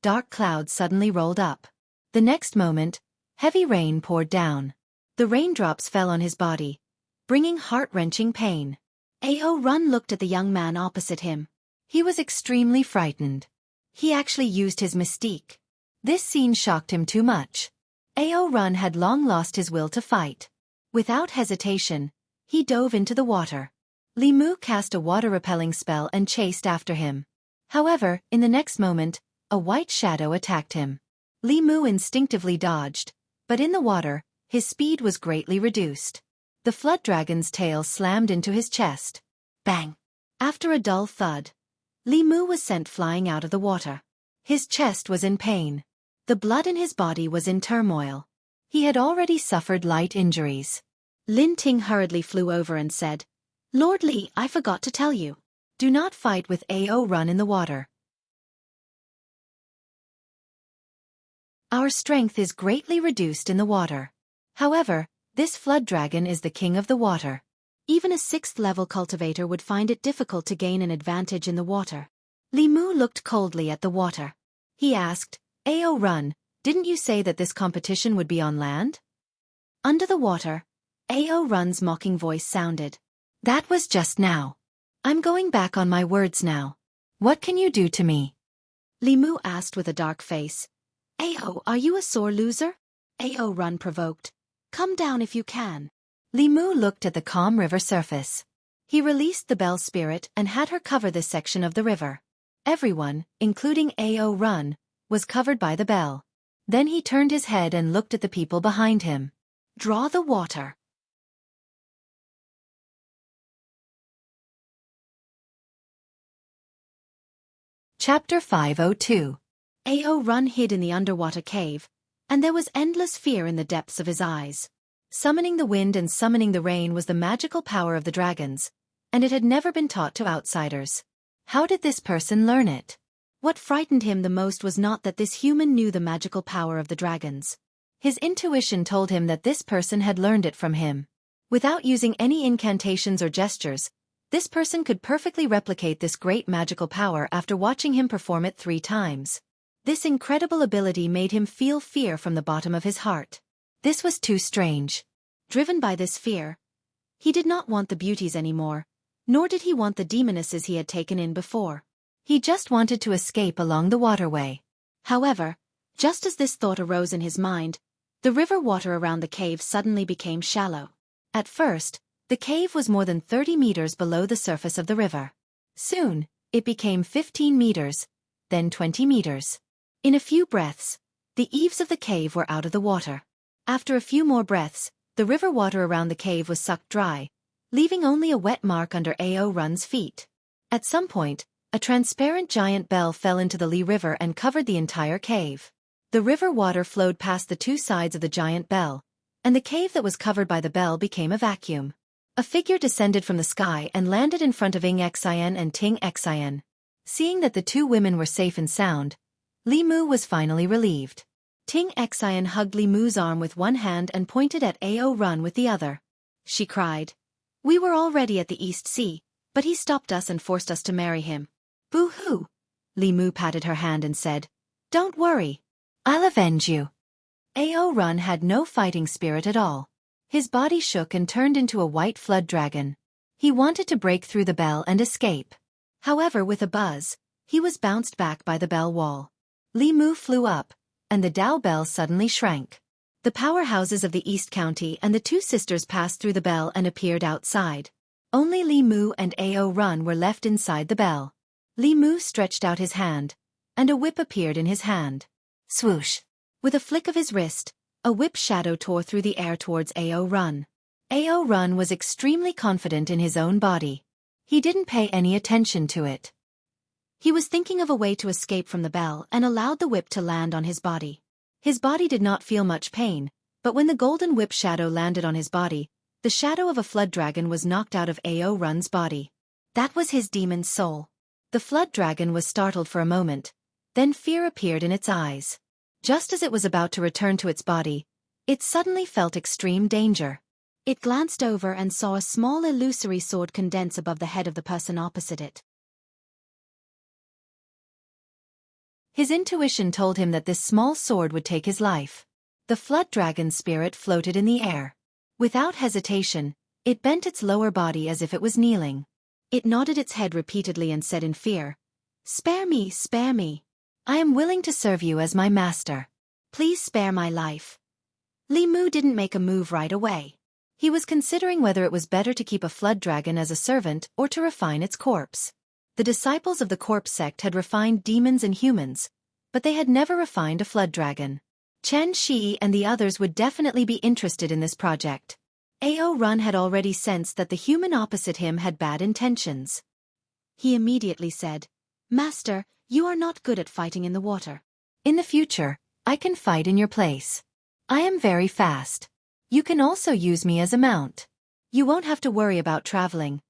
dark clouds suddenly rolled up. The next moment, heavy rain poured down. The raindrops fell on his body, bringing heart-wrenching pain. Ao Run looked at the young man opposite him. He was extremely frightened. He actually used his mystique. This scene shocked him too much. Ao Run had long lost his will to fight. Without hesitation, he dove into the water. Li Mu cast a water-repelling spell and chased after him. However, in the next moment, a white shadow attacked him. Li Mu instinctively dodged, but in the water, his speed was greatly reduced. The flood dragon's tail slammed into his chest. Bang! After a dull thud, Li Mu was sent flying out of the water. His chest was in pain. The blood in his body was in turmoil. He had already suffered light injuries. Lin Ting hurriedly flew over and said, "Lord Li, I forgot to tell you. Do not fight with Ao Run in the water. Our strength is greatly reduced in the water. However, this flood dragon is the king of the water. Even a 6th level cultivator would find it difficult to gain an advantage in the water." Li Mu looked coldly at the water. He asked, "Ao Run, didn't you say that this competition would be on land?" Under the water, Ao Run's mocking voice sounded. "That was just now. I'm going back on my words now. What can you do to me?" Li Mu asked with a dark face. "Ao, are you a sore loser?" Ao Run provoked. "Come down if you can." Li Mu looked at the calm river surface. He released the bell spirit and had her cover this section of the river. Everyone, including Ao Run, was covered by the bell. Then he turned his head and looked at the people behind him. "Draw the water." Chapter 502. Ao Run hid in the underwater cave, and there was endless fear in the depths of his eyes. Summoning the wind and summoning the rain was the magical power of the dragons, and it had never been taught to outsiders. How did this person learn it? What frightened him the most was not that this human knew the magical power of the dragons. His intuition told him that this person had learned it from him. Without using any incantations or gestures, this person could perfectly replicate this great magical power after watching him perform it 3 times. This incredible ability made him feel fear from the bottom of his heart. This was too strange. Driven by this fear, he did not want the beauties anymore, nor did he want the demonesses he had taken in before. He just wanted to escape along the waterway. However, just as this thought arose in his mind, the river water around the cave suddenly became shallow. At first, the cave was more than 30 meters below the surface of the river. Soon, it became 15 meters, then 20 meters. In a few breaths, the eaves of the cave were out of the water. After a few more breaths, the river water around the cave was sucked dry, leaving only a wet mark under Ao Run's feet. At some point, A transparent giant bell fell into the Li River and covered the entire cave. The river water flowed past the two sides of the giant bell, and the cave that was covered by the bell became a vacuum. A figure descended from the sky and landed in front of Xianxia and Xianxia. Seeing that the two women were safe and sound, Li Mu was finally relieved. Xianxia hugged Li Mu's arm with one hand and pointed at Ao Run with the other. She cried, "We were already at the East Sea, but he stopped us and forced us to marry him." "Boo-hoo!" Li Mu patted her hand and said, "Don't worry. I'll avenge you." Ao Run had no fighting spirit at all. His body shook and turned into a white flood dragon. He wanted to break through the bell and escape. However, with a buzz, he was bounced back by the bell wall. Li Mu flew up, and the Dao bell suddenly shrank. The powerhouses of the East County and the two sisters passed through the bell and appeared outside. Only Li Mu and Ao Run were left inside the bell. Li Mu stretched out his hand, and a whip appeared in his hand. Swoosh! With a flick of his wrist, a whip shadow tore through the air towards Ao Run. Ao Run was extremely confident in his own body. He didn't pay any attention to it. He was thinking of a way to escape from the bell and allowed the whip to land on his body. His body did not feel much pain, but when the golden whip shadow landed on his body, the shadow of a flood dragon was knocked out of Ao Run's body. That was his demon's soul. The flood dragon was startled for a moment, then fear appeared in its eyes. Just as it was about to return to its body, it suddenly felt extreme danger. It glanced over and saw a small illusory sword condense above the head of the person opposite it. His intuition told him that this small sword would take his life. The flood dragon's spirit floated in the air. Without hesitation, it bent its lower body as if it was kneeling. It nodded its head repeatedly and said in fear, "Spare me, spare me. I am willing to serve you as my master. Please spare my life." Li Mu didn't make a move right away. He was considering whether it was better to keep a flood dragon as a servant or to refine its corpse. The disciples of the corpse sect had refined demons and humans, but they had never refined a flood dragon. Chen Shi and the others would definitely be interested in this project. Ao Run had already sensed that the human opposite him had bad intentions. He immediately said, "Master, you are not good at fighting in the water. In the future, I can fight in your place. I am very fast. You can also use me as a mount. You won't have to worry about traveling."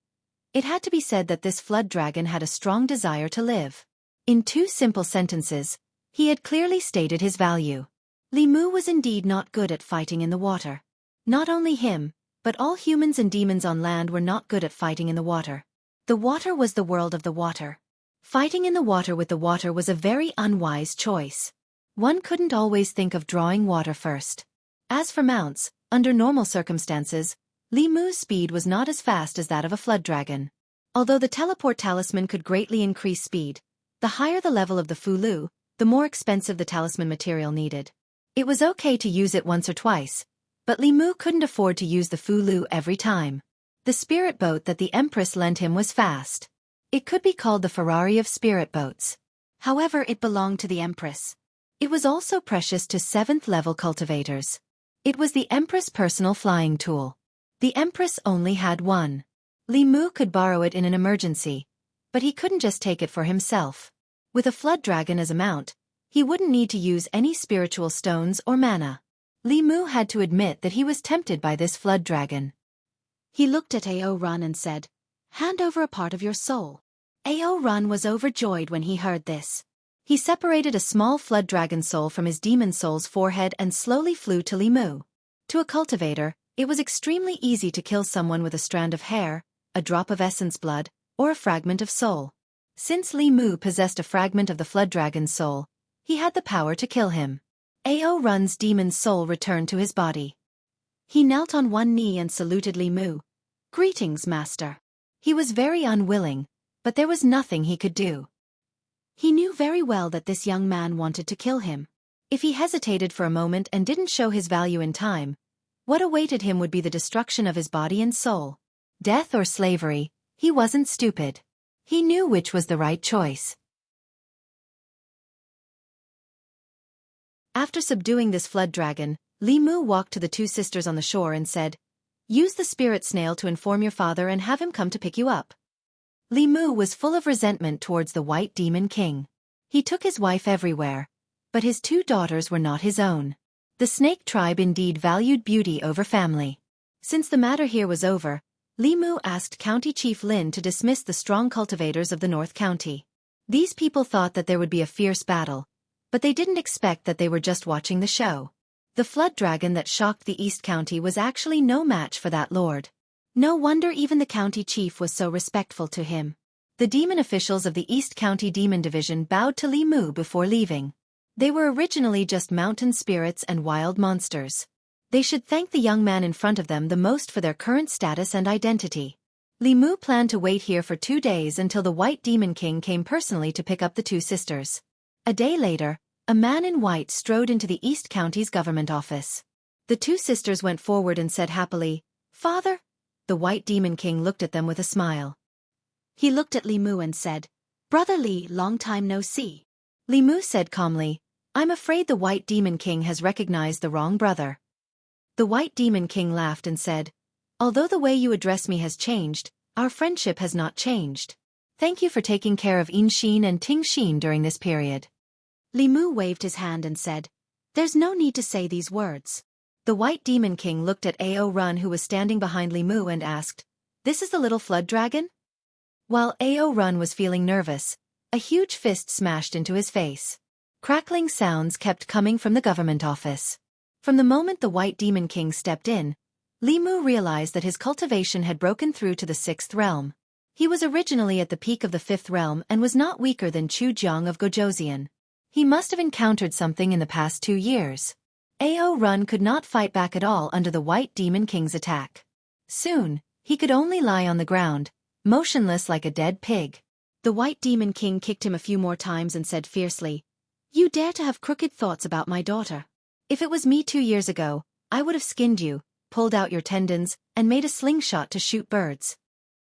It had to be said that this flood dragon had a strong desire to live. In 2 simple sentences, he had clearly stated his value. Li Mu was indeed not good at fighting in the water. Not only him, but all humans and demons on land were not good at fighting in the water. The water was the world of the water. Fighting in the water with the water was a very unwise choice. One couldn't always think of drawing water first. As for mounts, under normal circumstances, Li Mu's speed was not as fast as that of a flood dragon. Although the teleport talisman could greatly increase speed, the higher the level of the Fulu, the more expensive the talisman material needed. It was okay to use it once or twice, but Li Mu couldn't afford to use the Fulu every time. The spirit boat that the Empress lent him was fast. It could be called the Ferrari of spirit boats. However, it belonged to the Empress. It was also precious to 7th-level cultivators. It was the Empress' personal flying tool. The Empress only had one. Li Mu could borrow it in an emergency, but he couldn't just take it for himself. With a flood dragon as a mount, he wouldn't need to use any spiritual stones or mana. Li Mu had to admit that he was tempted by this flood dragon. He looked at Ao Run and said, "Hand over a part of your soul." Ao Run was overjoyed when he heard this. He separated a small flood dragon soul from his demon soul's forehead and slowly flew to Li Mu. To a cultivator, it was extremely easy to kill someone with a strand of hair, a drop of essence blood, or a fragment of soul. Since Li Mu possessed a fragment of the flood dragon's soul, he had the power to kill him. Ao Run's demon soul returned to his body. He knelt on one knee and saluted Li Mu. "Greetings, master." He was very unwilling, but there was nothing he could do. He knew very well that this young man wanted to kill him. If he hesitated for a moment and didn't show his value in time, what awaited him would be the destruction of his body and soul. Death or slavery, he wasn't stupid. He knew which was the right choice. After subduing this flood dragon, Li Mu walked to the 2 sisters on the shore and said, "Use the spirit snail to inform your father and have him come to pick you up." Li Mu was full of resentment towards the White Demon King. He took his wife everywhere, but his 2 daughters were not his own. The snake tribe indeed valued beauty over family. Since the matter here was over, Li Mu asked County Chief Lin to dismiss the strong cultivators of the North County. These people thought that there would be a fierce battle, but they didn't expect that they were just watching the show. The flood dragon that shocked the East County was actually no match for that lord. No wonder even the county chief was so respectful to him. The demon officials of the East County Demon Division bowed to Li Mu before leaving. They were originally just mountain spirits and wild monsters. They should thank the young man in front of them the most for their current status and identity. Li Mu planned to wait here for 2 days until the White Demon King came personally to pick up the 2 sisters. A day later, a man in white strode into the East County's government office. The 2 sisters went forward and said happily, "Father?" The White Demon King looked at them with a smile. He looked at Li Mu and said, "Brother Li, long time no see." Li Mu said calmly, "I'm afraid the White Demon King has recognized the wrong brother." The White Demon King laughed and said, "Although the way you address me has changed, our friendship has not changed. Thank you for taking care of Xianxia and Tingxin during this period." Li Mu waved his hand and said, "There's no need to say these words." The White Demon King looked at Ao Run who was standing behind Li Mu and asked, "This is the little flood dragon?" While Ao Run was feeling nervous, a huge fist smashed into his face. Crackling sounds kept coming from the government office. From the moment the White Demon King stepped in, Li Mu realized that his cultivation had broken through to the 6th realm. He was originally at the peak of the 5th realm and was not weaker than Chu Jiang of Gojoseon. He must have encountered something in the past 2 years. Ao Run could not fight back at all under the White Demon King's attack. Soon, he could only lie on the ground, motionless like a dead pig. The White Demon King kicked him a few more times and said fiercely, "You dare to have crooked thoughts about my daughter. If it was me 2 years ago, I would have skinned you, pulled out your tendons, and made a slingshot to shoot birds."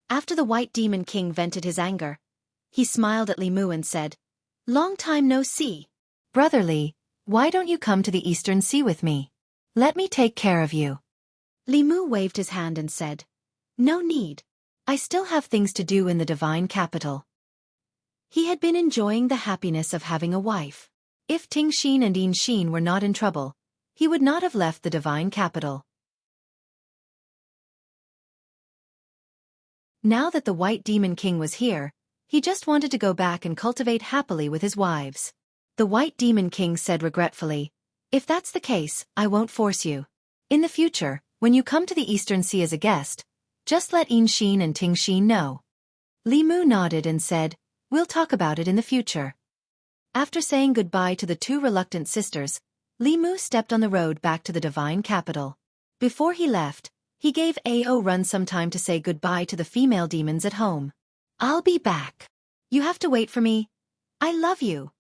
After the White Demon King vented his anger, he smiled at Li Mu and said, "Long time no see. Brother Li, why don't you come to the Eastern Sea with me? Let me take care of you." Li Mu waved his hand and said, "No need. I still have things to do in the divine capital." He had been enjoying the happiness of having a wife. If Tingxin and Xianxia were not in trouble, he would not have left the divine capital. Now that the White Demon King was here, he just wanted to go back and cultivate happily with his wives. The White Demon King said regretfully, "If that's the case, I won't force you. In the future, when you come to the Eastern Sea as a guest, just let Xianxia and Tingxin know." Li Mu nodded and said, "We'll talk about it in the future." After saying goodbye to the 2 reluctant sisters, Li Mu stepped on the road back to the divine capital. Before he left, he gave Ao Run some time to say goodbye to the female demons at home. "I'll be back. You have to wait for me. I love you."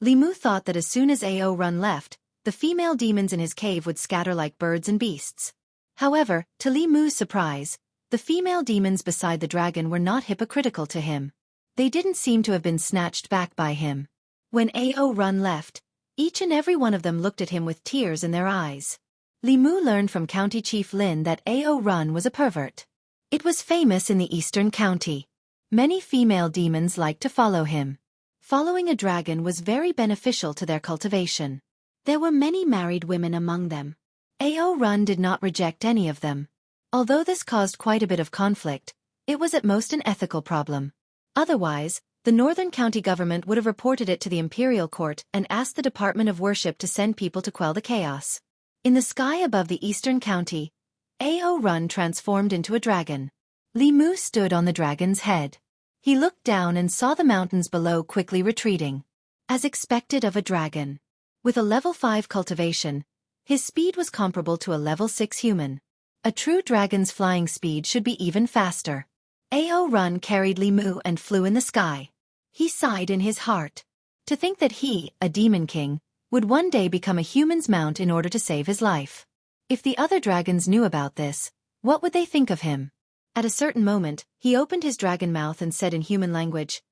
Li Mu thought that as soon as Ao Run left, the female demons in his cave would scatter like birds and beasts. However, to Li Mu's surprise, the female demons beside the dragon were not hypocritical to him. They didn't seem to have been snatched back by him. When Ao Run left, each and every one of them looked at him with tears in their eyes. Li Mu learned from County Chief Lin that Ao Run was a pervert. It was famous in the Eastern County. Many female demons liked to follow him. Following a dragon was very beneficial to their cultivation. There were many married women among them. Ao Run did not reject any of them. Although this caused quite a bit of conflict, it was at most an ethical problem. Otherwise, the Northern County government would have reported it to the Imperial Court and asked the Department of Worship to send people to quell the chaos. In the sky above the Eastern County, Ao Run transformed into a dragon. Li Mu stood on the dragon's head. He looked down and saw the mountains below quickly retreating. As expected of a dragon. With a level 5 cultivation, his speed was comparable to a level 6 human. A true dragon's flying speed should be even faster. Ao Run carried Li Mu and flew in the sky. He sighed in his heart. To think that he, a demon king, would one day become a human's mount in order to save his life. If the other dragons knew about this, what would they think of him? At a certain moment, he opened his dragon mouth and said in human language,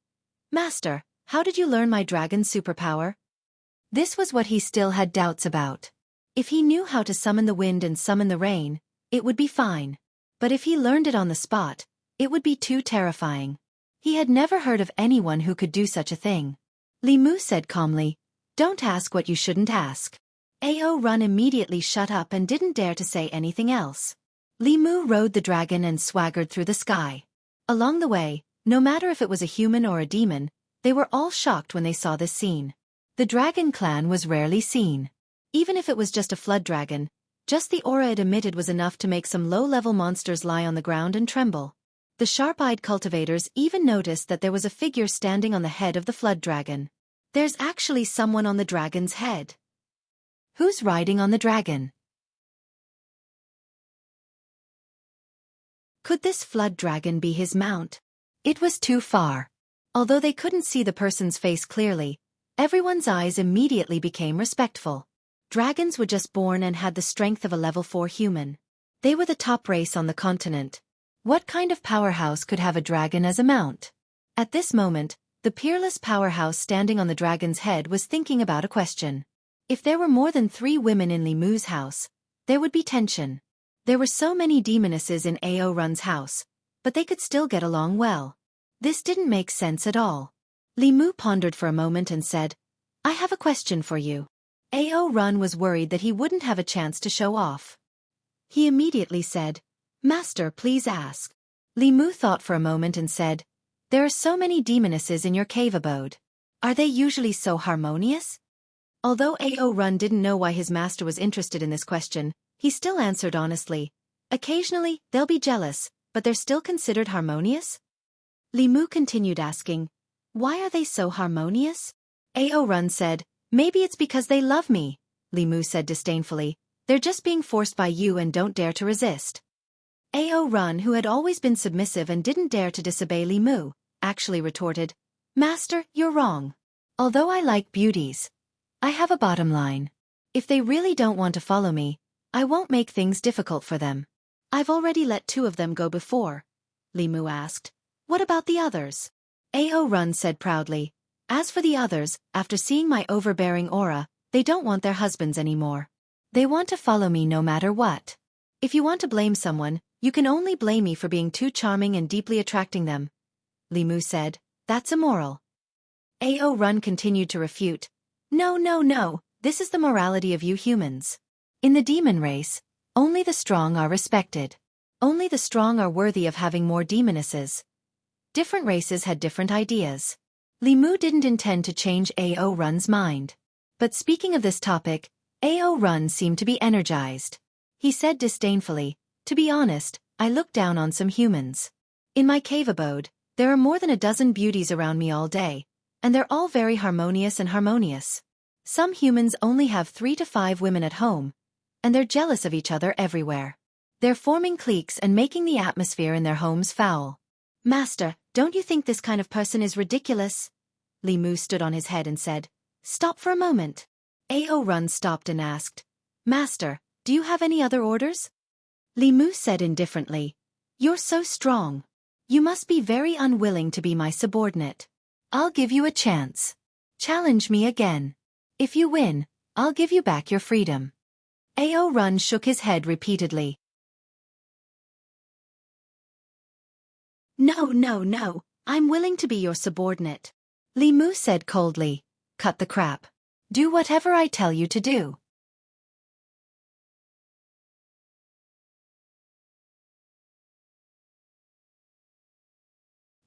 "Master, how did you learn my dragon superpower?" This was what he still had doubts about. If he knew how to summon the wind and summon the rain, it would be fine. But if he learned it on the spot, it would be too terrifying. He had never heard of anyone who could do such a thing. Li Mu said calmly, "Don't ask what you shouldn't ask." Ao Run immediately shut up and didn't dare to say anything else. Li Mu rode the dragon and swaggered through the sky. Along the way, no matter if it was a human or a demon, they were all shocked when they saw this scene. The dragon clan was rarely seen. Even if it was just a flood dragon, just the aura it emitted was enough to make some low-level monsters lie on the ground and tremble. The sharp-eyed cultivators even noticed that there was a figure standing on the head of the flood dragon. There's actually someone on the dragon's head. Who's riding on the dragon? Could this flood dragon be his mount? It was too far. Although they couldn't see the person's face clearly, everyone's eyes immediately became respectful. Dragons were just born and had the strength of a level 4 human. They were the top race on the continent. What kind of powerhouse could have a dragon as a mount? At this moment, the peerless powerhouse standing on the dragon's head was thinking about a question. If there were more than 3 women in Li Mu's house, there would be tension. There were so many demonesses in Ao Run's house, but they could still get along well. This didn't make sense at all. Li Mu pondered for a moment and said, "I have a question for you." Ao Run was worried that he wouldn't have a chance to show off. He immediately said, "Master, please ask." Li Mu thought for a moment and said, "There are so many demonesses in your cave abode. Are they usually so harmonious?" Although Ao Run didn't know why his master was interested in this question, he still answered honestly, "Occasionally, they'll be jealous, but they're still considered harmonious?" Li Mu continued asking, "Why are they so harmonious?" Ao Run said, "Maybe it's because they love me." Li Mu said disdainfully, "They're just being forced by you and don't dare to resist." Ao Run, who had always been submissive and didn't dare to disobey Li Mu, actually retorted, "Master, you're wrong. Although I like beauties, I have a bottom line. If they really don't want to follow me, I won't make things difficult for them." "I've already let 2 of them go before." Li Mu asked, "What about the others?" Ao Run said proudly, "As for the others, after seeing my overbearing aura, they don't want their husbands anymore. They want to follow me no matter what. If you want to blame someone, you can only blame me for being too charming and deeply attracting them." Li Mu said, "That's immoral." Ao Run continued to refute, "No, no, no, this is the morality of you humans. In the demon race, only the strong are respected. Only the strong are worthy of having more demonesses." Different races had different ideas. Li Mu didn't intend to change Ao Run's mind. But speaking of this topic, Ao Run seemed to be energized. He said disdainfully, "To be honest, I look down on some humans. In my cave abode, there are more than a dozen beauties around me all day, and they're all very harmonious and harmonious. Some humans only have 3 to 5 women at home, and they're jealous of each other everywhere. They're forming cliques and making the atmosphere in their homes foul." "Master, don't you think this kind of person is ridiculous?" Li Mu stood on his head and said, "Stop for a moment." Ao Run stopped and asked, "Master, do you have any other orders?" Li Mu said indifferently, "You're so strong. You must be very unwilling to be my subordinate. I'll give you a chance. Challenge me again. If you win, I'll give you back your freedom." Ao Run shook his head repeatedly. "No, no, no, I'm willing to be your subordinate." Li Mu said coldly, "Cut the crap. Do whatever I tell you to do."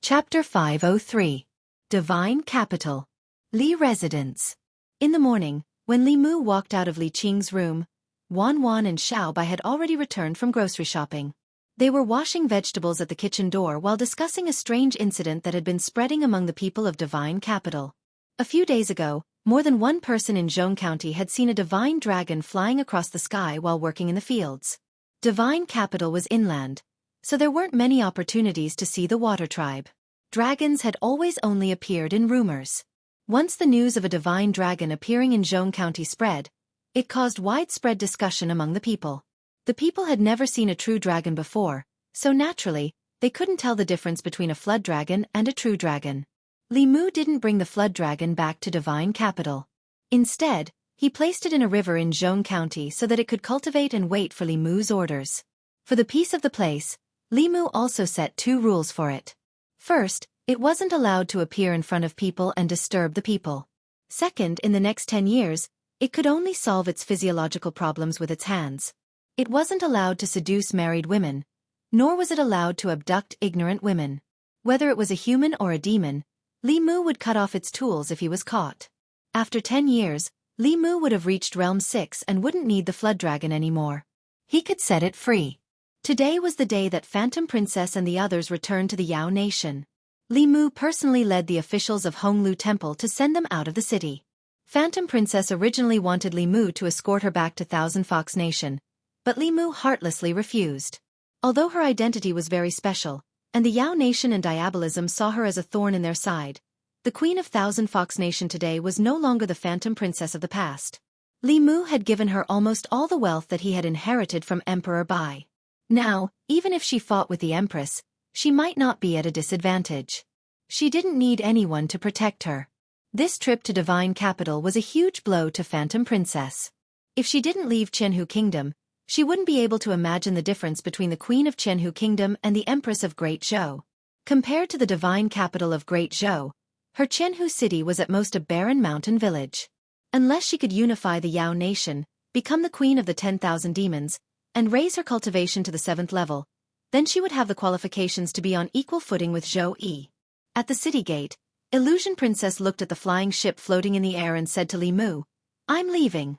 Chapter 503. Divine Capital. Li Residence. In the morning, when Li Mu walked out of Li Qing's room, Wan Wan and Xiao Bai had already returned from grocery shopping. They were washing vegetables at the kitchen door while discussing a strange incident that had been spreading among the people of Divine Capital. A few days ago, more than one person in Jianghu County had seen a divine dragon flying across the sky while working in the fields. Divine Capital was inland, so there weren't many opportunities to see the water tribe. Dragons had always only appeared in rumors. Once the news of a divine dragon appearing in Jianghu County spread, it caused widespread discussion among the people. The people had never seen a true dragon before, so naturally, they couldn't tell the difference between a flood dragon and a true dragon. Li Mu didn't bring the flood dragon back to Divine Capital. Instead, he placed it in a river in Jianghu County so that it could cultivate and wait for Li Mu's orders. For the peace of the place, Li Mu also set 2 rules for it. First, It wasn't allowed to appear in front of people and disturb the people. Second, in the next 10 years, it could only solve its physiological problems with its hands. It wasn't allowed to seduce married women, nor was it allowed to abduct ignorant women. Whether it was a human or a demon, Li Mu would cut off its tools if he was caught. After 10 years, Li Mu would have reached Realm 6 and wouldn't need the Flood Dragon anymore. He could set it free. Today was the day that Phantom Princess and the others returned to the Yao Nation. Li Mu personally led the officials of Honglu Temple to send them out of the city. Phantom Princess originally wanted Li Mu to escort her back to Thousand Fox Nation, but Li Mu heartlessly refused. Although her identity was very special, and the Yao Nation and Diabolism saw her as a thorn in their side, the Queen of Thousand Fox Nation today was no longer the Phantom Princess of the past. Li Mu had given her almost all the wealth that he had inherited from Emperor Bai. Now, even if she fought with the Empress, she might not be at a disadvantage. She didn't need anyone to protect her. This trip to Divine Capital was a huge blow to Phantom Princess. If she didn't leave Jianghu Kingdom, she wouldn't be able to imagine the difference between the Queen of Jianghu Kingdom and the Empress of Great Zhou. Compared to the Divine Capital of Great Zhou, her Jianghu city was at most a barren mountain village. Unless she could unify the Yao Nation, become the Queen of the 10,000 Demons, and raise her cultivation to the 7th level, then she would have the qualifications to be on equal footing with Zhou Yi. At the city gate, Illusion Princess looked at the flying ship floating in the air and said to Li Mu, "I'm leaving."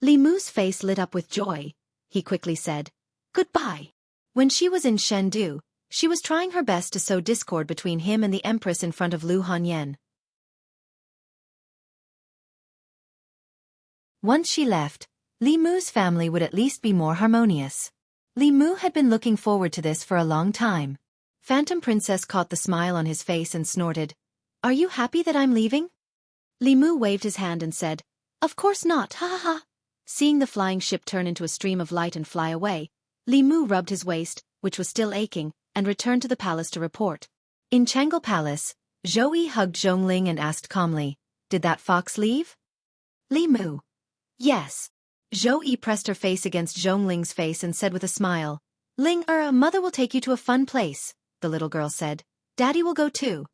Li Mu's face lit up with joy. He quickly said, "Goodbye." When she was in Chengdu, she was trying her best to sow discord between him and the Empress in front of Lu Hanyan. Once she left, Li Mu's family would at least be more harmonious. Li Mu had been looking forward to this for a long time. Phantom Princess caught the smile on his face and snorted, "Are you happy that I'm leaving?" Li Mu waved his hand and said, "Of course not, ha ha ha." Seeing the flying ship turn into a stream of light and fly away, Li Mu rubbed his waist, which was still aching, and returned to the palace to report. In Chang'e Palace, Zhou Yi hugged Zhongling and asked calmly, "Did that fox leave?" Li Mu, "Yes." Zhou Yi pressed her face against Zhongling's face and said with a smile, Mother will take you to a fun place," the little girl said. "Daddy will go too."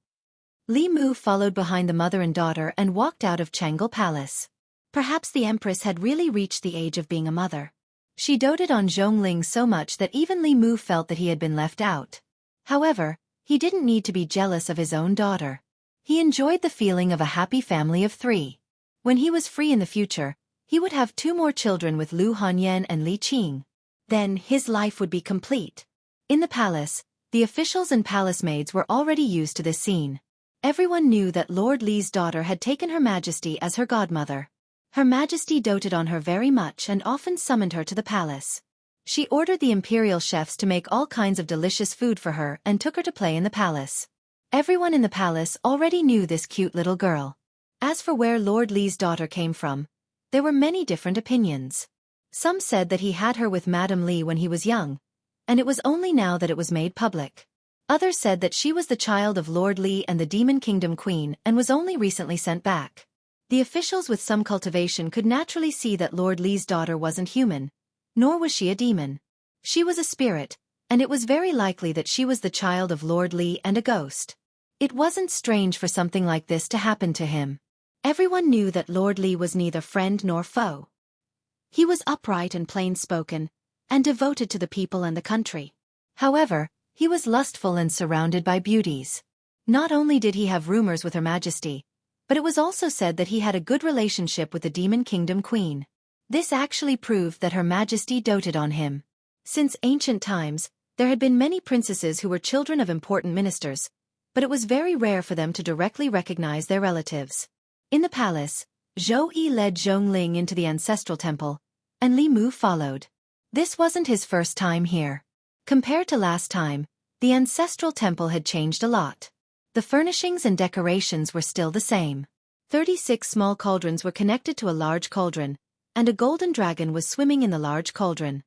Li Mu followed behind the mother and daughter and walked out of Chang'e Palace. Perhaps the Empress had really reached the age of being a mother. She doted on Zhongling so much that even Li Mu felt that he had been left out. However, he didn't need to be jealous of his own daughter. He enjoyed the feeling of a happy family of 3. When he was free in the future, he would have 2 more children with Lu Hanyan and Li Qing. Then his life would be complete. In the palace, the officials and palace maids were already used to this scene. Everyone knew that Lord Li's daughter had taken Her Majesty as her godmother. Her Majesty doted on her very much and often summoned her to the palace. She ordered the imperial chefs to make all kinds of delicious food for her and took her to play in the palace. Everyone in the palace already knew this cute little girl. As for where Lord Li's daughter came from, there were many different opinions. Some said that he had her with Madame Li when he was young, and it was only now that it was made public. Others said that she was the child of Lord Li and the Demon Kingdom Queen and was only recently sent back. The officials with some cultivation could naturally see that Lord Li's daughter wasn't human, nor was she a demon. She was a spirit, and it was very likely that she was the child of Lord Li and a ghost. It wasn't strange for something like this to happen to him. Everyone knew that Lord Li was neither friend nor foe. He was upright and plain-spoken, and devoted to the people and the country. However, he was lustful and surrounded by beauties. Not only did he have rumors with Her Majesty, but it was also said that he had a good relationship with the Demon Kingdom Queen. This actually proved that Her Majesty doted on him. Since ancient times, there had been many princesses who were children of important ministers, but it was very rare for them to directly recognize their relatives. In the palace, Zhou Yi led Zhongling into the ancestral temple, and Li Mu followed. This wasn't his first time here. Compared to last time, the ancestral temple had changed a lot. The furnishings and decorations were still the same. 36 small cauldrons were connected to a large cauldron, and a golden dragon was swimming in the large cauldron.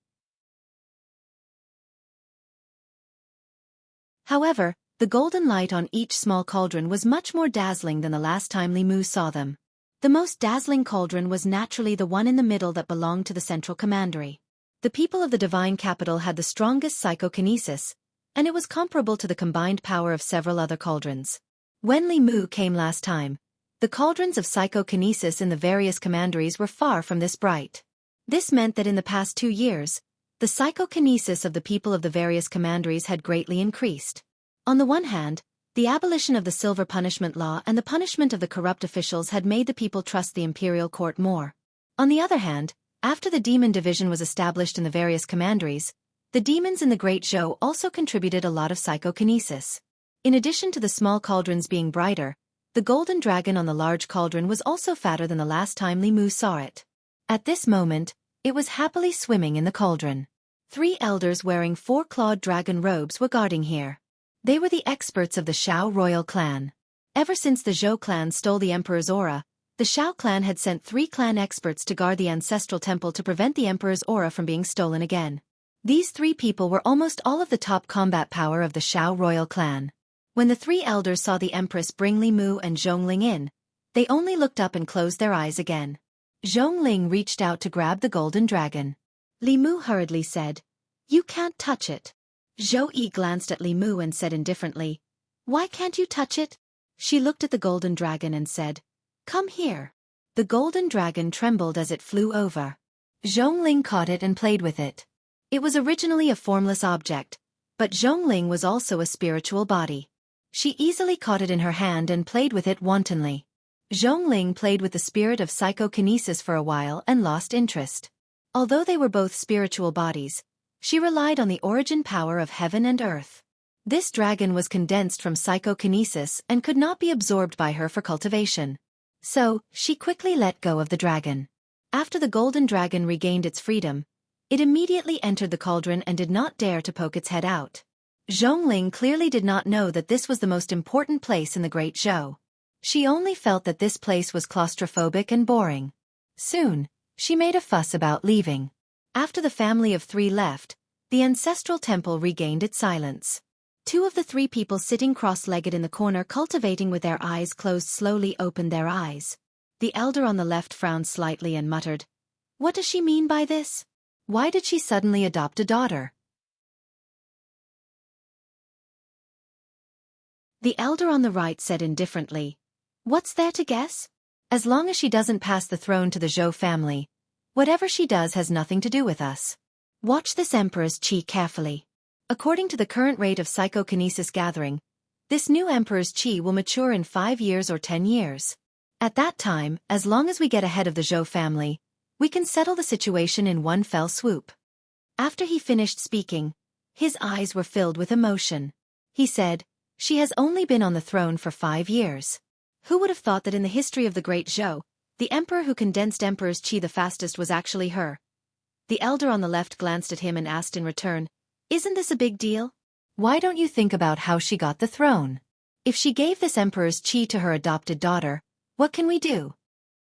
However, the golden light on each small cauldron was much more dazzling than the last time Li Mu saw them. The most dazzling cauldron was naturally the one in the middle that belonged to the central commandery. The people of the divine capital had the strongest psychokinesis, and it was comparable to the combined power of several other cauldrons. When Li Mu came last time, the cauldrons of psychokinesis in the various commanderies were far from this bright. This meant that in the past 2 years, the psychokinesis of the people of the various commanderies had greatly increased. On the one hand, the abolition of the silver punishment law and the punishment of the corrupt officials had made the people trust the imperial court more. On the other hand, after the demon division was established in the various commanderies, the demons in the Great Zhou also contributed a lot of psychokinesis. In addition to the small cauldrons being brighter, the golden dragon on the large cauldron was also fatter than the last time Li Mu saw it. At this moment, it was happily swimming in the cauldron. 3 elders wearing 4-clawed dragon robes were guarding here. They were the experts of the Shao royal clan. Ever since the Zhou clan stole the emperor's aura, the Shao clan had sent 3 clan experts to guard the ancestral temple to prevent the emperor's aura from being stolen again. These 3 people were almost all of the top combat power of the Shao royal clan. When the 3 elders saw the empress bring Li Mu and Zhongling in, they only looked up and closed their eyes again. Zhongling reached out to grab the golden dragon. Li Mu hurriedly said, "You can't touch it." Zhou Yi glanced at Li Mu and said indifferently, "Why can't you touch it?" She looked at the golden dragon and said, "Come here." The golden dragon trembled as it flew over. Zhongling caught it and played with it. It was originally a formless object, but Zhongling was also a spiritual body. She easily caught it in her hand and played with it wantonly. Zhongling played with the spirit of psychokinesis for a while and lost interest. Although they were both spiritual bodies, she relied on the origin power of heaven and earth. This dragon was condensed from psychokinesis and could not be absorbed by her for cultivation. So, she quickly let go of the dragon. After the golden dragon regained its freedom, it immediately entered the cauldron and did not dare to poke its head out. Zhongling clearly did not know that this was the most important place in the Great Zhou. She only felt that this place was claustrophobic and boring. Soon, she made a fuss about leaving. After the family of 3 left, the ancestral temple regained its silence. 2 of the 3 people sitting cross-legged in the corner cultivating with their eyes closed slowly opened their eyes. The elder on the left frowned slightly and muttered, "What does she mean by this? Why did she suddenly adopt a daughter?" The elder on the right said indifferently, "What's there to guess? As long as she doesn't pass the throne to the Zhou family, whatever she does has nothing to do with us. Watch this emperor's qi carefully. According to the current rate of psychokinesis gathering, this new emperor's qi will mature in 5 years or 10 years. At that time, as long as we get ahead of the Zhou family, we can settle the situation in one fell swoop." After he finished speaking, his eyes were filled with emotion. He said, "She has only been on the throne for 5 years. Who would have thought that in the history of the Great Zhou, the emperor who condensed emperor's qi the fastest was actually her?" The elder on the left glanced at him and asked in return, "Isn't this a big deal? Why don't you think about how she got the throne? If she gave this emperor's qi to her adopted daughter, what can we do?"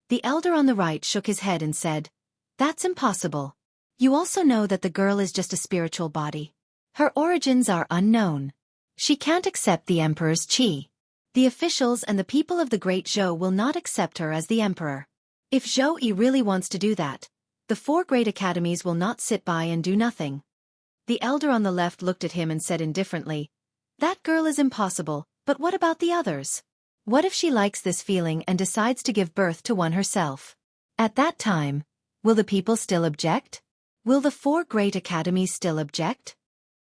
The elder on the right shook his head and said, "That's impossible. You also know that the girl is just a spiritual body. Her origins are unknown. She can't accept the emperor's qi. The officials and the people of the Great Zhou will not accept her as the emperor. If Zhou Yi really wants to do that, the 4 great academies will not sit by and do nothing." The elder on the left looked at him and said indifferently, "That girl is impossible, but what about the others? What if she likes this feeling and decides to give birth to one herself? At that time, will the people still object? Will the 4 great academies still object?"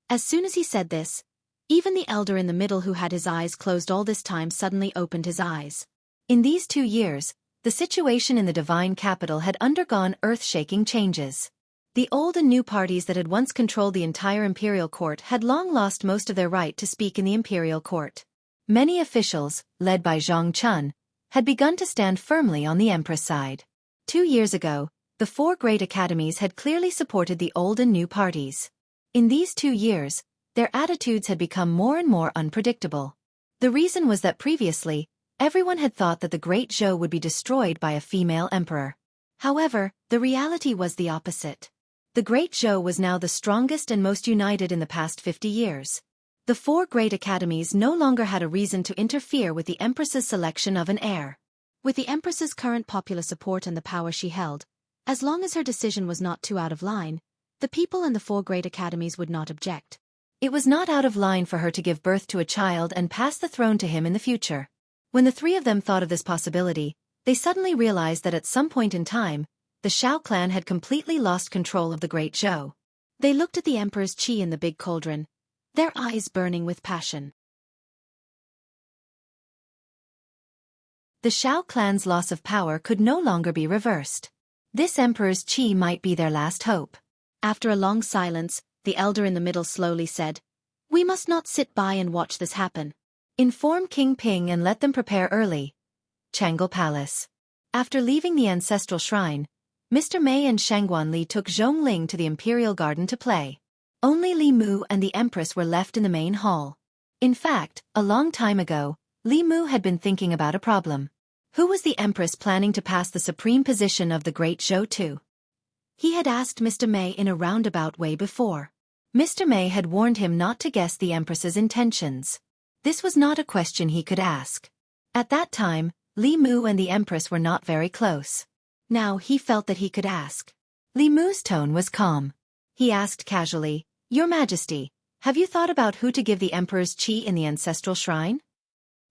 As soon as he said this, even the elder in the middle who had his eyes closed all this time suddenly opened his eyes. In these 2 years, the situation in the divine capital had undergone earth-shaking changes. The old and new parties that had once controlled the entire imperial court had long lost most of their right to speak in the imperial court. Many officials, led by Zhang Chun, had begun to stand firmly on the empress side. 2 years ago, the 4 great academies had clearly supported the old and new parties. In these 2 years, their attitudes had become more and more unpredictable. The reason was that previously, everyone had thought that the Great Zhou would be destroyed by a female emperor. However, the reality was the opposite. The Great Zhou was now the strongest and most united in the past 50 years. The 4 great academies no longer had a reason to interfere with the empress's selection of an heir. With the empress's current popular support and the power she held, as long as her decision was not too out of line, the people in the 4 great academies would not object. It was not out of line for her to give birth to a child and pass the throne to him in the future. When the three of them thought of this possibility, they suddenly realized that at some point in time, the Shao clan had completely lost control of the Great Zhou. They looked at the emperor's qi in the big cauldron, their eyes burning with passion. The Shao clan's loss of power could no longer be reversed. This emperor's qi might be their last hope. After a long silence, the elder in the middle slowly said, "We must not sit by and watch this happen. Inform King Ping and let them prepare early." Chang'e Palace. After leaving the ancestral shrine, Mr. Mei and Shangguan Li took Zhongling to the Imperial Garden to play. Only Li Mu and the Empress were left in the main hall. In fact, a long time ago, Li Mu had been thinking about a problem. Who was the Empress planning to pass the supreme position of the Great Zhou to? He had asked Mr. Mei in a roundabout way before. Mr. Mei had warned him not to guess the Empress's intentions. This was not a question he could ask. At that time, Li Mu and the Empress were not very close. Now he felt that he could ask. Li Mu's tone was calm. He asked casually, "Your Majesty, have you thought about who to give the Emperor's qi in the ancestral shrine?"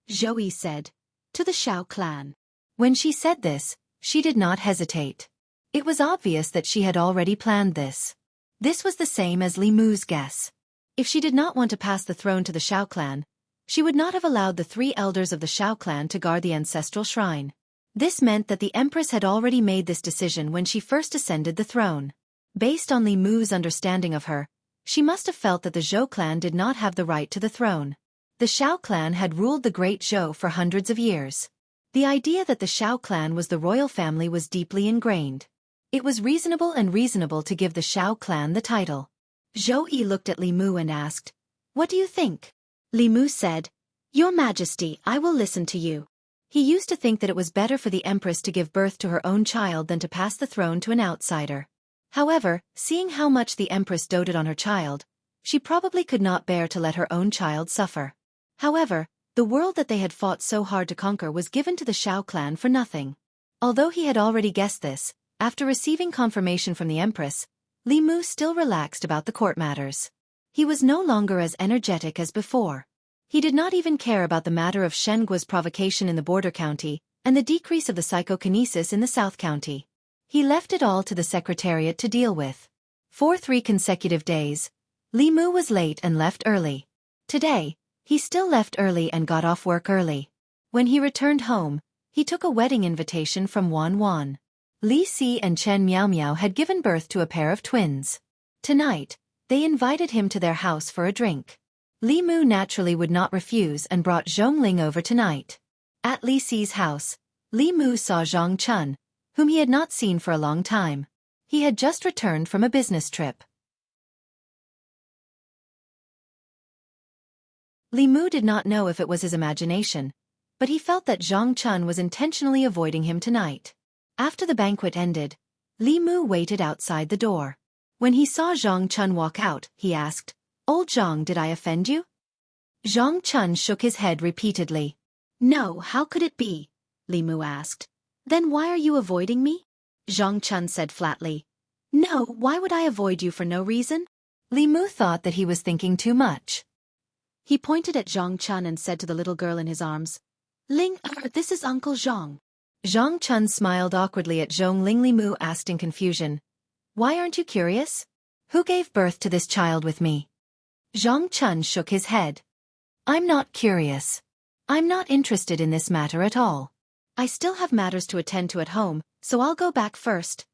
Zhou Yi said, "To the Shao clan." When she said this, she did not hesitate. It was obvious that she had already planned this. This was the same as Li Mu's guess. If she did not want to pass the throne to the Shao clan, she would not have allowed the three elders of the Shao clan to guard the ancestral shrine. This meant that the Empress had already made this decision when she first ascended the throne. Based on Li Mu's understanding of her, she must have felt that the Zhou clan did not have the right to the throne. The Shao clan had ruled the Great Zhou for hundreds of years. The idea that the Shao clan was the royal family was deeply ingrained. It was reasonable to give the Shao clan the title. Zhou Yi looked at Li Mu and asked, "What do you think?" Li Mu said, "Your Majesty, I will listen to you." He used to think that it was better for the Empress to give birth to her own child than to pass the throne to an outsider. However, seeing how much the Empress doted on her child, she probably could not bear to let her own child suffer. However, the world that they had fought so hard to conquer was given to the Shao clan for nothing. Although he had already guessed this, after receiving confirmation from the Empress, Li Mu still relaxed about the court matters. He was no longer as energetic as before. He did not even care about the matter of Shengua's provocation in the border county and the decrease of the psychokinesis in the south county. He left it all to the secretariat to deal with. For 3 consecutive days, Li Mu was late and left early. Today, he still left early and got off work early. When he returned home, he took a wedding invitation from Wan Wan. Li Si and Chen Miao Miao had given birth to a pair of twins. Tonight, they invited him to their house for a drink. Li Mu naturally would not refuse and brought Zhongling over tonight. At Li Si's house, Li Mu saw Zhang Chun, whom he had not seen for a long time. He had just returned from a business trip. Li Mu did not know if it was his imagination, but he felt that Zhang Chun was intentionally avoiding him tonight. After the banquet ended, Li Mu waited outside the door. When he saw Zhang Chun walk out, he asked, "Old Zhang, did I offend you?" Zhang Chun shook his head repeatedly. "No, how could it be?" Li Mu asked. "Then why are you avoiding me?" Zhang Chun said flatly. "No, why would I avoid you for no reason?" Li Mu thought that he was thinking too much. He pointed at Zhang Chun and said to the little girl in his arms, "Ling, this is Uncle Zhang." Zhang Chun smiled awkwardly at Zhongling. Li Mu asked in confusion, "Why aren't you curious? Who gave birth to this child with me?" Zhang Chun shook his head. "I'm not curious. I'm not interested in this matter at all. I still have matters to attend to at home, so I'll go back first."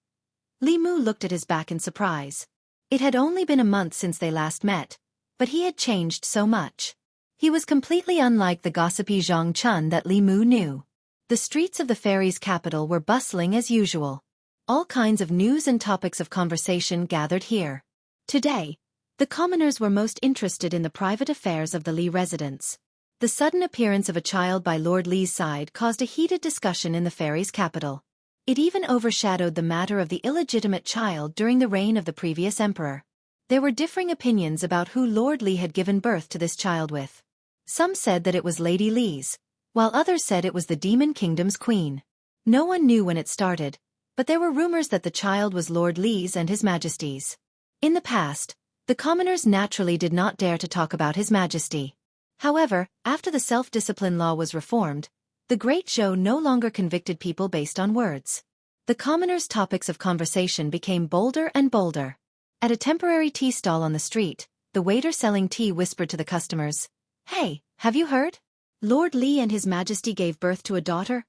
Li Mu looked at his back in surprise. It had only been a month since they last met, but he had changed so much. He was completely unlike the gossipy Zhang Chun that Li Mu knew. The streets of the fairies' capital were bustling as usual. All kinds of news and topics of conversation gathered here. Today, the commoners were most interested in the private affairs of the Li residents. The sudden appearance of a child by Lord Li's side caused a heated discussion in the fairies' capital. It even overshadowed the matter of the illegitimate child during the reign of the previous emperor. There were differing opinions about who Lord Li had given birth to this child with. Some said that it was Lady Li's, while others said it was the Demon Kingdom's queen. No one knew when it started, but there were rumors that the child was Lord Li's and His Majesty's. In the past, The commoners naturally did not dare to talk about His Majesty. However, after the self-discipline law was reformed, the Great Zhou no longer convicted people based on words. The commoners' topics of conversation became bolder and bolder. At a temporary tea stall on the street, the waiter selling tea whispered to the customers, "Hey, have you heard? Lord Li and His Majesty gave birth to a daughter?"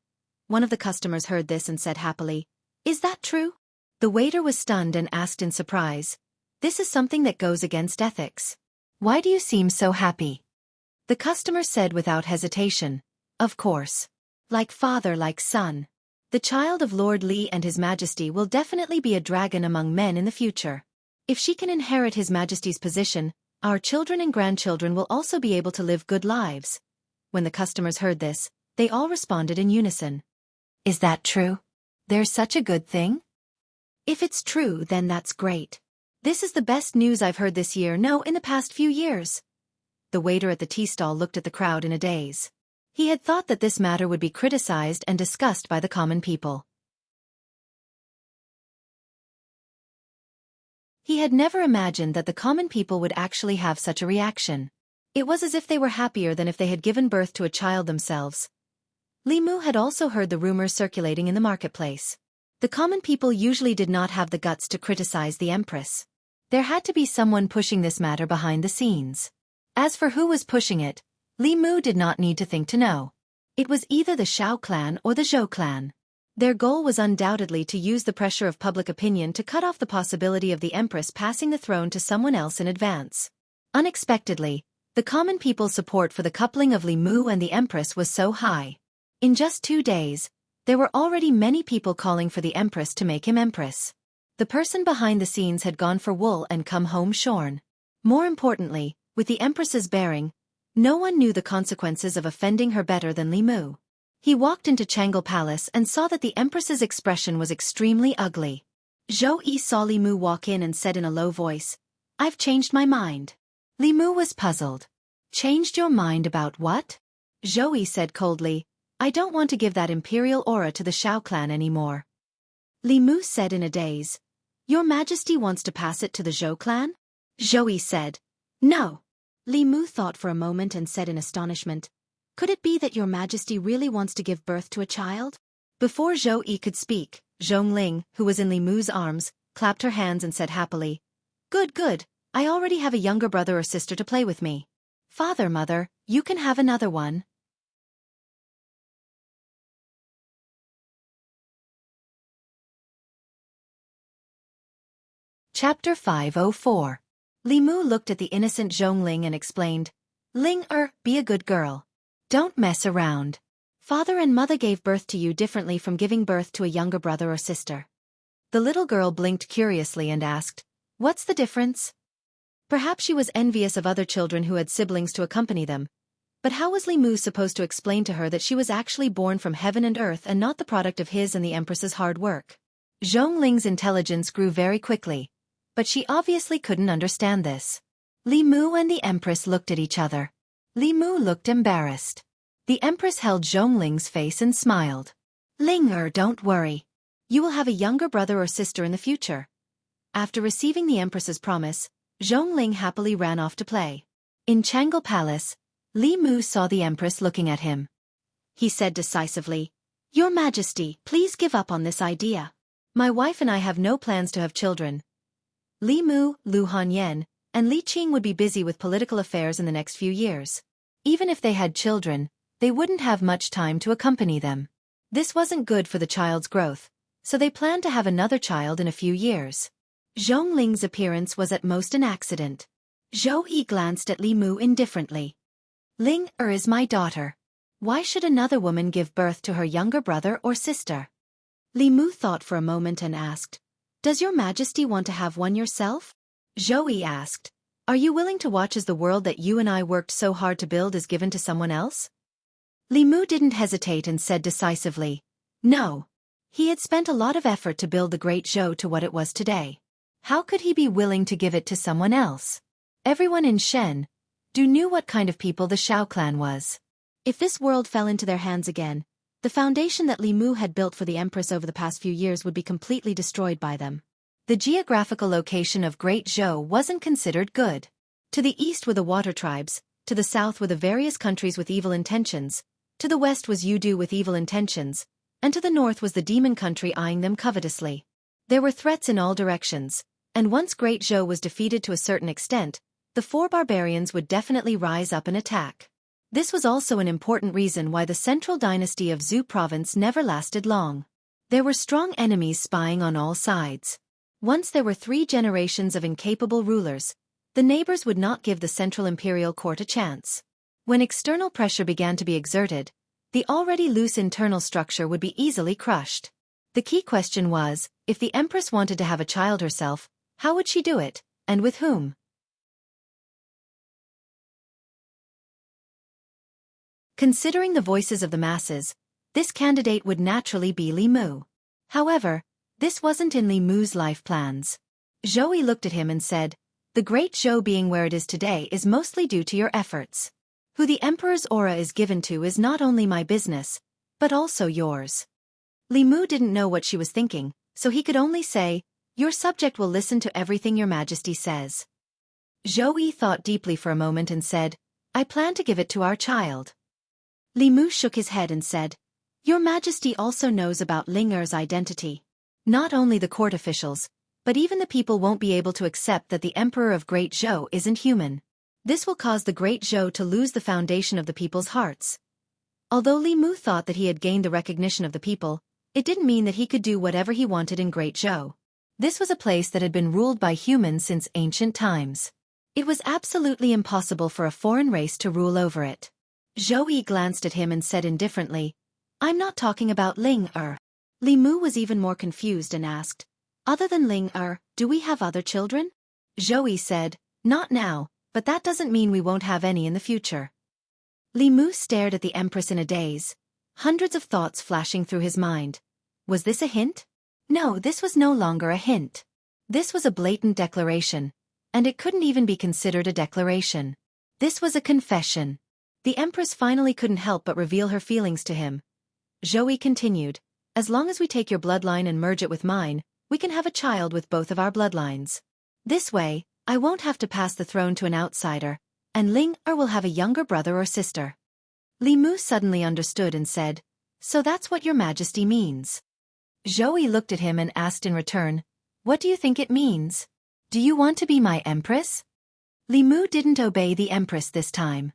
One of the customers heard this and said happily, "Is that true?" The waiter was stunned and asked in surprise, "This is something that goes against ethics. Why do you seem so happy?" The customer said without hesitation, "Of course. Like father like son. The child of Lord Li and His Majesty will definitely be a dragon among men in the future. If she can inherit His Majesty's position, our children and grandchildren will also be able to live good lives." When the customers heard this, they all responded in unison. "Is that true? There's such a good thing?" "If it's true, then that's great. This is the best news I've heard this year, no, in the past few years." The waiter at the tea stall looked at the crowd in a daze. He had thought that this matter would be criticized and discussed by the common people. He had never imagined that the common people would actually have such a reaction. It was as if they were happier than if they had given birth to a child themselves. Li Mu had also heard the rumors circulating in the marketplace. The common people usually did not have the guts to criticize the Empress. There had to be someone pushing this matter behind the scenes. As for who was pushing it, Li Mu did not need to think to know. It was either the Shao clan or the Zhou clan. Their goal was undoubtedly to use the pressure of public opinion to cut off the possibility of the Empress passing the throne to someone else in advance. Unexpectedly, the common people's support for the coupling of Li Mu and the Empress was so high. In just 2 days, there were already many people calling for the Empress to make him Empress. The person behind the scenes had gone for wool and come home shorn. More importantly, with the Empress's bearing, no one knew the consequences of offending her better than Li Mu. He walked into Jianghu Palace and saw that the Empress's expression was extremely ugly. Zhou Yi saw Li Mu walk in and said in a low voice, "I've changed my mind." Li Mu was puzzled. "Changed your mind about what?" Zhou Yi said coldly, "I don't want to give that imperial aura to the Shao clan anymore." Li Mu said in a daze, "Your Majesty wants to pass it to the Zhou clan?" Zhou Yi said, "No." Li Mu thought for a moment and said in astonishment, "Could it be that Your Majesty really wants to give birth to a child?" Before Zhou Yi could speak, Zhongling, who was in Li Mu's arms, clapped her hands and said happily, "Good, good, I already have a younger brother or sister to play with me. Father, mother, you can have another one." Chapter 504. Li Mu looked at the innocent Zhongling and explained, "Ling be a good girl. Don't mess around. Father and mother gave birth to you differently from giving birth to a younger brother or sister." The little girl blinked curiously and asked, "What's the difference?" Perhaps she was envious of other children who had siblings to accompany them. But how was Li Mu supposed to explain to her that she was actually born from heaven and earth and not the product of his and the Empress's hard work? Zhongling's intelligence grew very quickly, but she obviously couldn't understand this. Li Mu and the Empress looked at each other. Li Mu looked embarrassed. The Empress held Zhongling's face and smiled. "Ling don't worry. You will have a younger brother or sister in the future." After receiving the Empress's promise, Zhongling happily ran off to play. In Jianghu Palace, Li Mu saw the Empress looking at him. He said decisively, "Your Majesty, please give up on this idea. My wife and I have no plans to have children. Li Mu, Lu Hanyan, and Li Qing would be busy with political affairs in the next few years. Even if they had children, they wouldn't have much time to accompany them. This wasn't good for the child's growth, so they planned to have another child in a few years." Zhongling's appearance was at most an accident. Zhou Yi glanced at Li Mu indifferently. "Ling is my daughter. Why should another woman give birth to her younger brother or sister?" Li Mu thought for a moment and asked, "Does Your Majesty want to have one yourself?" Zhou Yi asked, "Are you willing to watch as the world that you and I worked so hard to build is given to someone else?" Li Mu didn't hesitate and said decisively, "No." He had spent a lot of effort to build the Great Zhou to what it was today. How could he be willing to give it to someone else? Everyone in Shen knew what kind of people the Shao clan was. If this world fell into their hands again, the foundation that Li Mu had built for the Empress over the past few years would be completely destroyed by them. The geographical location of Great Zhou wasn't considered good. To the east were the water tribes, to the south were the various countries with evil intentions, to the west was Yudu with evil intentions, and to the north was the demon country eyeing them covetously. There were threats in all directions, and once Great Zhou was defeated to a certain extent, the four barbarians would definitely rise up and attack. This was also an important reason why the central dynasty of Zhou province never lasted long. There were strong enemies spying on all sides. Once there were 3 generations of incapable rulers, the neighbors would not give the central imperial court a chance. When external pressure began to be exerted, the already loose internal structure would be easily crushed. The key question was, if the empress wanted to have a child herself, how would she do it, and with whom? Considering the voices of the masses, this candidate would naturally be Li Mu. However, this wasn't in Li Mu's life plans. Zhou Yi looked at him and said, "The Great Zhou being where it is today is mostly due to your efforts. Who the emperor's aura is given to is not only my business, but also yours." Li Mu didn't know what she was thinking, so he could only say, "Your subject will listen to everything your majesty says." Zhou Yi thought deeply for a moment and said, "I plan to give it to our child." Li Mu shook his head and said, "Your majesty also knows about Ling Er's identity. Not only the court officials, but even the people won't be able to accept that the emperor of Great Zhou isn't human. This will cause the Great Zhou to lose the foundation of the people's hearts." Although Li Mu thought that he had gained the recognition of the people, it didn't mean that he could do whatever he wanted in Great Zhou. This was a place that had been ruled by humans since ancient times. It was absolutely impossible for a foreign race to rule over it. Zhou Yi glanced at him and said indifferently, "I'm not talking about Ling Er." Li Mu was even more confused and asked, "Other than Ling Er, do we have other children?" Zhou Yi said, "Not now, but that doesn't mean we won't have any in the future." Li Mu stared at the empress in a daze, hundreds of thoughts flashing through his mind. Was this a hint? No, this was no longer a hint. This was a blatant declaration, and it couldn't even be considered a declaration. This was a confession. The empress finally couldn't help but reveal her feelings to him. Zhou Yi continued, "As long as we take your bloodline and merge it with mine, we can have a child with both of our bloodlines. This way, I won't have to pass the throne to an outsider, and Ling Er will have a younger brother or sister." Li Mu suddenly understood and said, "So that's what your majesty means." Zhou Yi looked at him and asked in return, "What do you think it means? Do you want to be my empress?" Li Mu didn't obey the empress this time.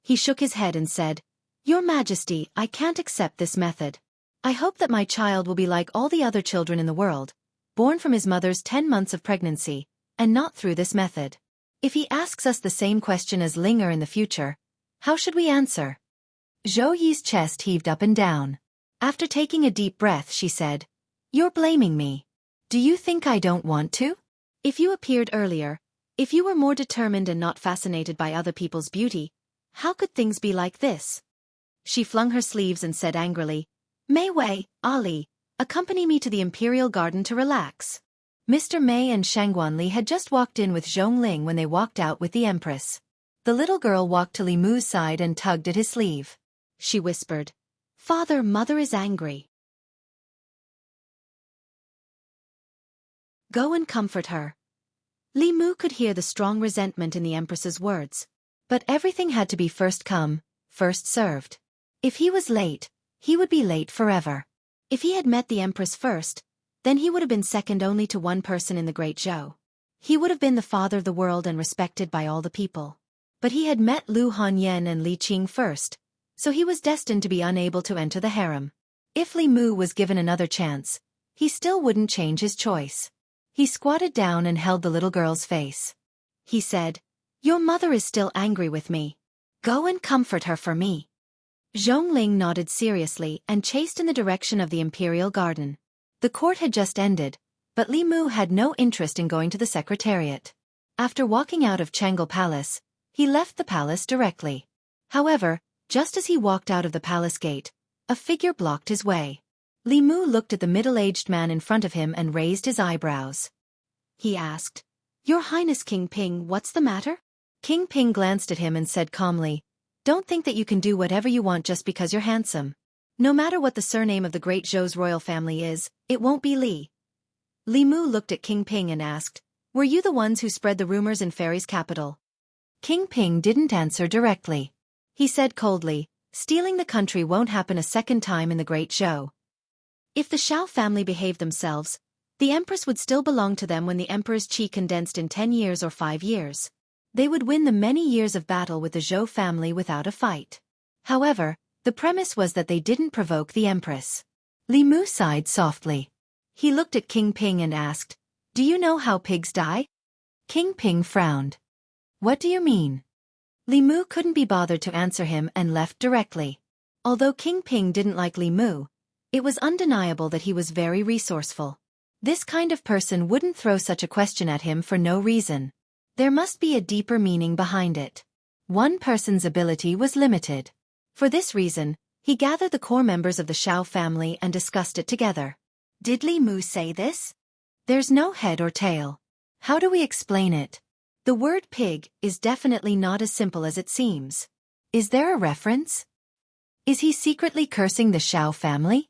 He shook his head and said, "Your majesty, I can't accept this method. I hope that my child will be like all the other children in the world, born from his mother's 10 months of pregnancy, and not through this method. If he asks us the same question as Ling Er in the future, how should we answer?" Zhou Yi's chest heaved up and down. After taking a deep breath, she said, "You're blaming me. Do you think I don't want to? If you appeared earlier, if you were more determined and not fascinated by other people's beauty, how could things be like this?" She flung her sleeves and said angrily, "Mei Wei, Ali, accompany me to the Imperial Garden to relax." Mr. Mei and Shangguanli had just walked in with Zhongling when they walked out with the Empress. The little girl walked to Li Mu's side and tugged at his sleeve. She whispered, "Father, mother is angry. Go and comfort her." Li Mu could hear the strong resentment in the Empress's words. But everything had to be first come, first served. If he was late, he would be late forever. If he had met the Empress first, then he would have been second only to one person in the Great Zhou. He would have been the father of the world and respected by all the people. But he had met Lu Hanyan and Li Qing first, so he was destined to be unable to enter the harem. If Li Mu was given another chance, he still wouldn't change his choice. He squatted down and held the little girl's face. He said, "Your mother is still angry with me. Go and comfort her for me." Zhongling nodded seriously and chased in the direction of the Imperial Garden. The court had just ended, but Li Mu had no interest in going to the Secretariat. After walking out of Changle Palace, he left the palace directly. However, just as he walked out of the palace gate, a figure blocked his way. Li Mu looked at the middle-aged man in front of him and raised his eyebrows. He asked, "Your Highness King Ping, what's the matter?" King Ping glanced at him and said calmly, "Don't think that you can do whatever you want just because you're handsome. No matter what the surname of the Great Zhou's royal family is, it won't be Li. Li Mu looked at King Ping and asked, "Were you the ones who spread the rumors in Fairy's capital?" King Ping didn't answer directly. He said coldly, "Stealing the country won't happen a second time in the Great Zhou. If the Shao family behaved themselves, the Empress would still belong to them when the Emperor's qi condensed in 10 years or 5 years. They would win the many years of battle with the Zhou family without a fight. However, the premise was that they didn't provoke the Empress." Li Mu sighed softly. He looked at King Ping and asked, "Do you know how pigs die?" King Ping frowned. "What do you mean?" Li Mu couldn't be bothered to answer him and left directly. Although King Ping didn't like Li Mu, it was undeniable that he was very resourceful. This kind of person wouldn't throw such a question at him for no reason. There must be a deeper meaning behind it. One person's ability was limited. For this reason, he gathered the core members of the Shao family and discussed it together. Did Li Mu say this? There's no head or tail. How do we explain it? The word pig is definitely not as simple as it seems. Is there a reference? Is he secretly cursing the Shao family?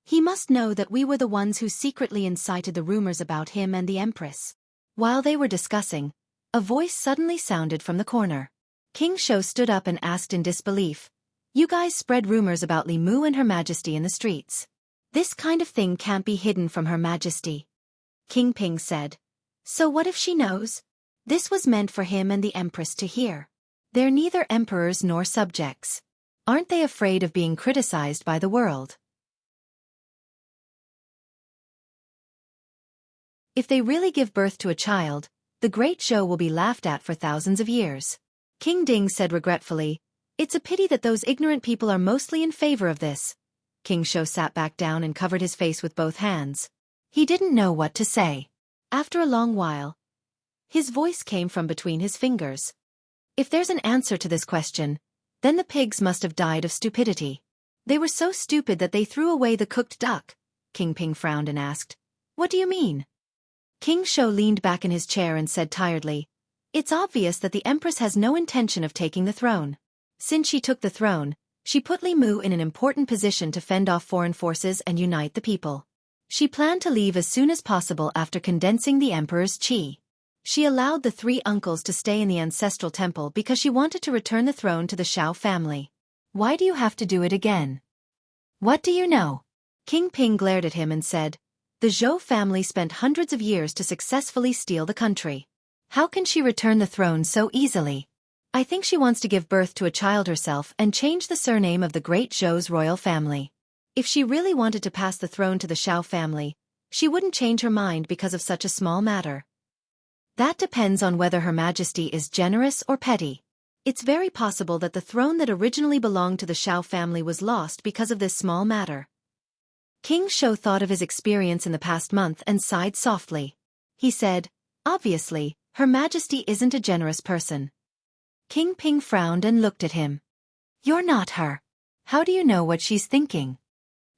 He must know that we were the ones who secretly incited the rumors about him and the Empress. While they were discussing, a voice suddenly sounded from the corner. King Shou stood up and asked in disbelief, "You guys spread rumors about Li Mu and Her Majesty in the streets. This kind of thing can't be hidden from Her Majesty." King Ping said, "So what if she knows? This was meant for him and the Empress to hear. They're neither emperors nor subjects. Aren't they afraid of being criticized by the world? If they really give birth to a child, the Great Zhou will be laughed at for thousands of years." King Ding said regretfully, "It's a pity that those ignorant people are mostly in favor of this." King Shou sat back down and covered his face with both hands. He didn't know what to say. After a long while, his voice came from between his fingers. "If there's an answer to this question, then the pigs must have died of stupidity. They were so stupid that they threw away the cooked duck." King Ping frowned and asked, "What do you mean?" King Shou leaned back in his chair and said tiredly, "It's obvious that the Empress has no intention of taking the throne. Since she took the throne, she put Li Mu in an important position to fend off foreign forces and unite the people. She planned to leave as soon as possible after condensing the Emperor's qi. She allowed the 3 uncles to stay in the ancestral temple because she wanted to return the throne to the Shao family. Why do you have to do it again? What do you know?" King Ping glared at him and said, "The Zhou family spent hundreds of years to successfully steal the country. How can she return the throne so easily? I think she wants to give birth to a child herself and change the surname of the Great Zhou's royal family. If she really wanted to pass the throne to the Shao family, she wouldn't change her mind because of such a small matter. That depends on whether Her Majesty is generous or petty. It's very possible that the throne that originally belonged to the Shao family was lost because of this small matter." King Shou thought of his experience in the past month and sighed softly. He said, "Obviously, Her Majesty isn't a generous person." King Ping frowned and looked at him. "You're not her. How do you know what she's thinking?"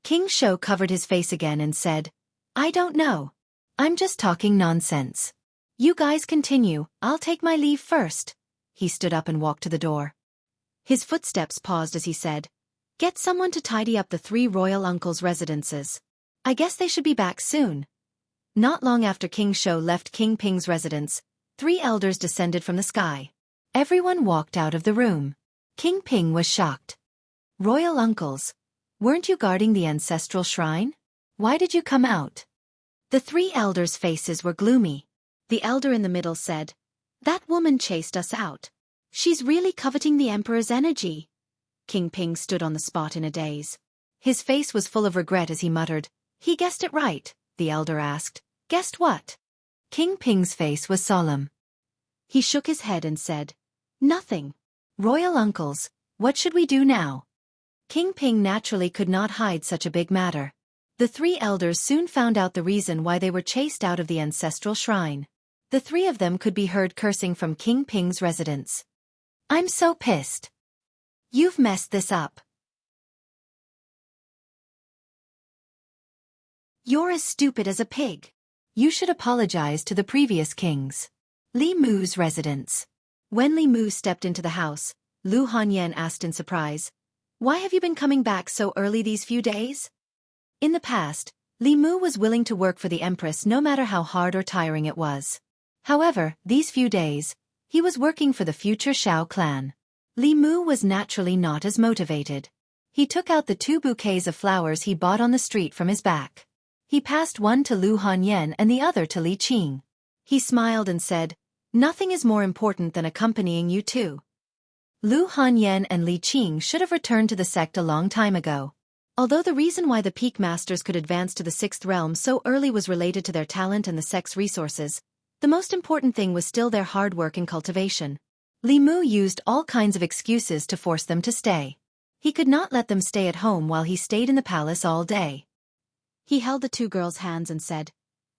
King Shou covered his face again and said, "I don't know. I'm just talking nonsense. You guys continue, I'll take my leave first." He stood up and walked to the door. His footsteps paused as he said, "Get someone to tidy up the 3 royal uncles' residences. I guess they should be back soon." Not long after King Shou left King Ping's residence, 3 elders descended from the sky. Everyone walked out of the room. King Ping was shocked. "Royal uncles, weren't you guarding the ancestral shrine? Why did you come out?" The 3 elders' faces were gloomy. The elder in the middle said, "That woman chased us out. She's really coveting the Emperor's energy." King Ping stood on the spot in a daze. His face was full of regret as he muttered, "He guessed it right." The elder asked, "Guessed what?" King Ping's face was solemn. He shook his head and said, "Nothing. Royal uncles, what should we do now?" King Ping naturally could not hide such a big matter. The 3 elders soon found out the reason why they were chased out of the ancestral shrine. The 3 of them could be heard cursing from King Ping's residence. "I'm so pissed. You've messed this up. You're as stupid as a pig. You should apologize to the previous kings." Li Mu's residence. When Li Mu stepped into the house, Lu Hanyan asked in surprise, "Why have you been coming back so early these few days?" In the past, Li Mu was willing to work for the Empress no matter how hard or tiring it was. However, these few days, he was working for the future Shao clan. Li Mu was naturally not as motivated. He took out the 2 bouquets of flowers he bought on the street from his back. He passed one to Lu Hanyan and the other to Li Qing. He smiled and said, "Nothing is more important than accompanying you two." Lu Hanyan and Li Qing should have returned to the sect a long time ago. Although the reason why the peak masters could advance to the 6th realm so early was related to their talent and the sect's resources, the most important thing was still their hard work and cultivation. Li Mu used all kinds of excuses to force them to stay. He could not let them stay at home while he stayed in the palace all day. He held the 2 girls' hands and said,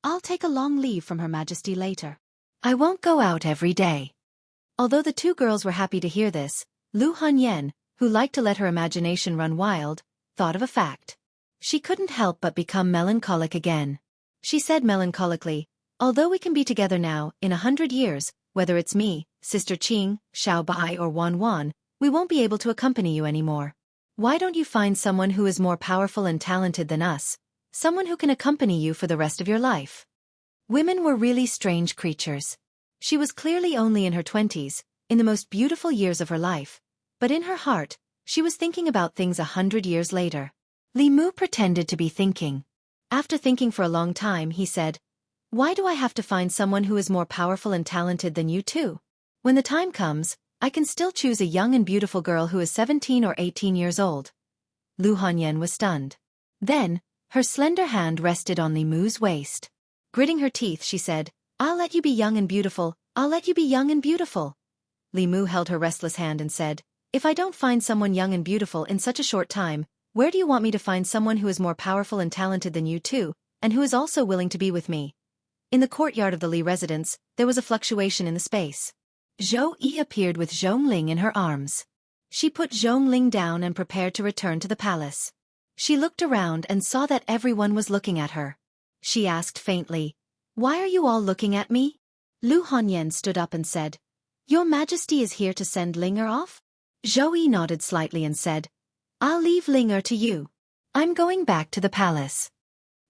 "I'll take a long leave from Her Majesty later. I won't go out every day." Although the 2 girls were happy to hear this, Lu Hanyan, who liked to let her imagination run wild, thought of a fact. She couldn't help but become melancholic again. She said melancholically, "Although we can be together now, in 100 years, whether it's me, Sister Qing, Xiao Bai or Wan Wan, we won't be able to accompany you anymore. Why don't you find someone who is more powerful and talented than us, someone who can accompany you for the rest of your life?" Women were really strange creatures. She was clearly only in her 20s, in the most beautiful years of her life, but in her heart, she was thinking about things 100 years later. Li Mu pretended to be thinking. After thinking for a long time, he said, "Why do I have to find someone who is more powerful and talented than you two? When the time comes, I can still choose a young and beautiful girl who is 17 or 18 years old." Lu Hanyan was stunned. Then, her slender hand rested on Li Mu's waist. Gritting her teeth, she said, "I'll let you be young and beautiful, I'll let you be young and beautiful." Li Mu held her restless hand and said, "If I don't find someone young and beautiful in such a short time, where do you want me to find someone who is more powerful and talented than you two, and who is also willing to be with me?" In the courtyard of the Li residence, there was a fluctuation in the space. Zhou Yi appeared with Zhongling in her arms. She put Zhongling down and prepared to return to the palace. She looked around and saw that everyone was looking at her. She asked faintly, "Why are you all looking at me?" Lu Hanyan stood up and said, "Your Majesty is here to send Linger off?" Zhou Yi nodded slightly and said, "I'll leave Linger to you. I'm going back to the palace."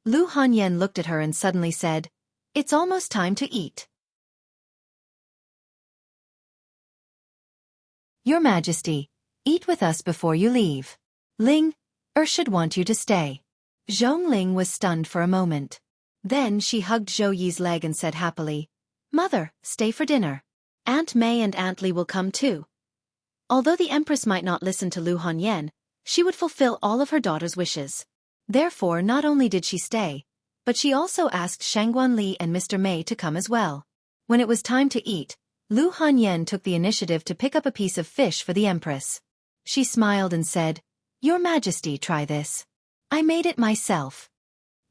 Lu Hanyan looked at her and suddenly said, "It's almost time to eat." "Your Majesty, eat with us before you leave. Ling should want you to stay." Zhongling was stunned for a moment. Then she hugged Zhou Yi's leg and said happily, "Mother, stay for dinner. Aunt May and Aunt Li will come too." Although the Empress might not listen to Lu Hanyan, she would fulfill all of her daughter's wishes. Therefore not only did she stay, but she also asked Shangguan Li and Mr. May to come as well. When it was time to eat, Lu Hanyan took the initiative to pick up a piece of fish for the Empress. She smiled and said, "Your Majesty, try this. I made it myself."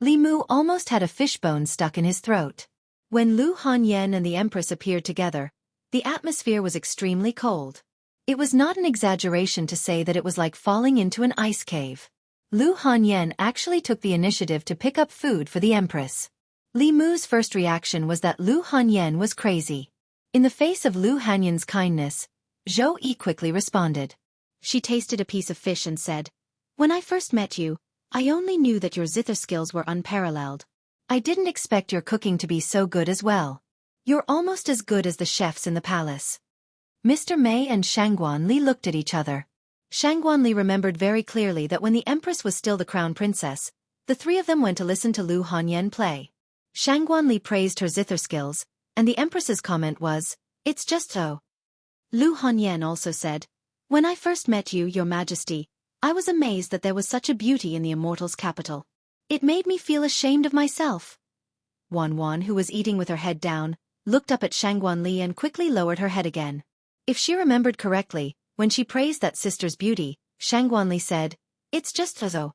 Li Mu almost had a fishbone stuck in his throat. When Lu Hanyan and the Empress appeared together, the atmosphere was extremely cold. It was not an exaggeration to say that it was like falling into an ice cave. Lu Hanyan actually took the initiative to pick up food for the Empress. Li Mu's first reaction was that Lu Hanyan was crazy. In the face of Lu Hanyan's kindness, Zhou Yi quickly responded. She tasted a piece of fish and said, "When I first met you, I only knew that your zither skills were unparalleled. I didn't expect your cooking to be so good as well. You're almost as good as the chefs in the palace." Mr. May and Shangguan Li looked at each other. Shangguan Li remembered very clearly that when the Empress was still the crown princess, the 3 of them went to listen to Lu Hanyan play. Shangguan Li praised her zither skills, and the Empress's comment was, "It's just so." Lu Hanyan also said, "When I first met you, Your Majesty, I was amazed that there was such a beauty in the immortals' capital. It made me feel ashamed of myself." Wan Wan, who was eating with her head down, looked up at Shangguan Li and quickly lowered her head again. If she remembered correctly, when she praised that sister's beauty, Shangguan Li said, "It's just so."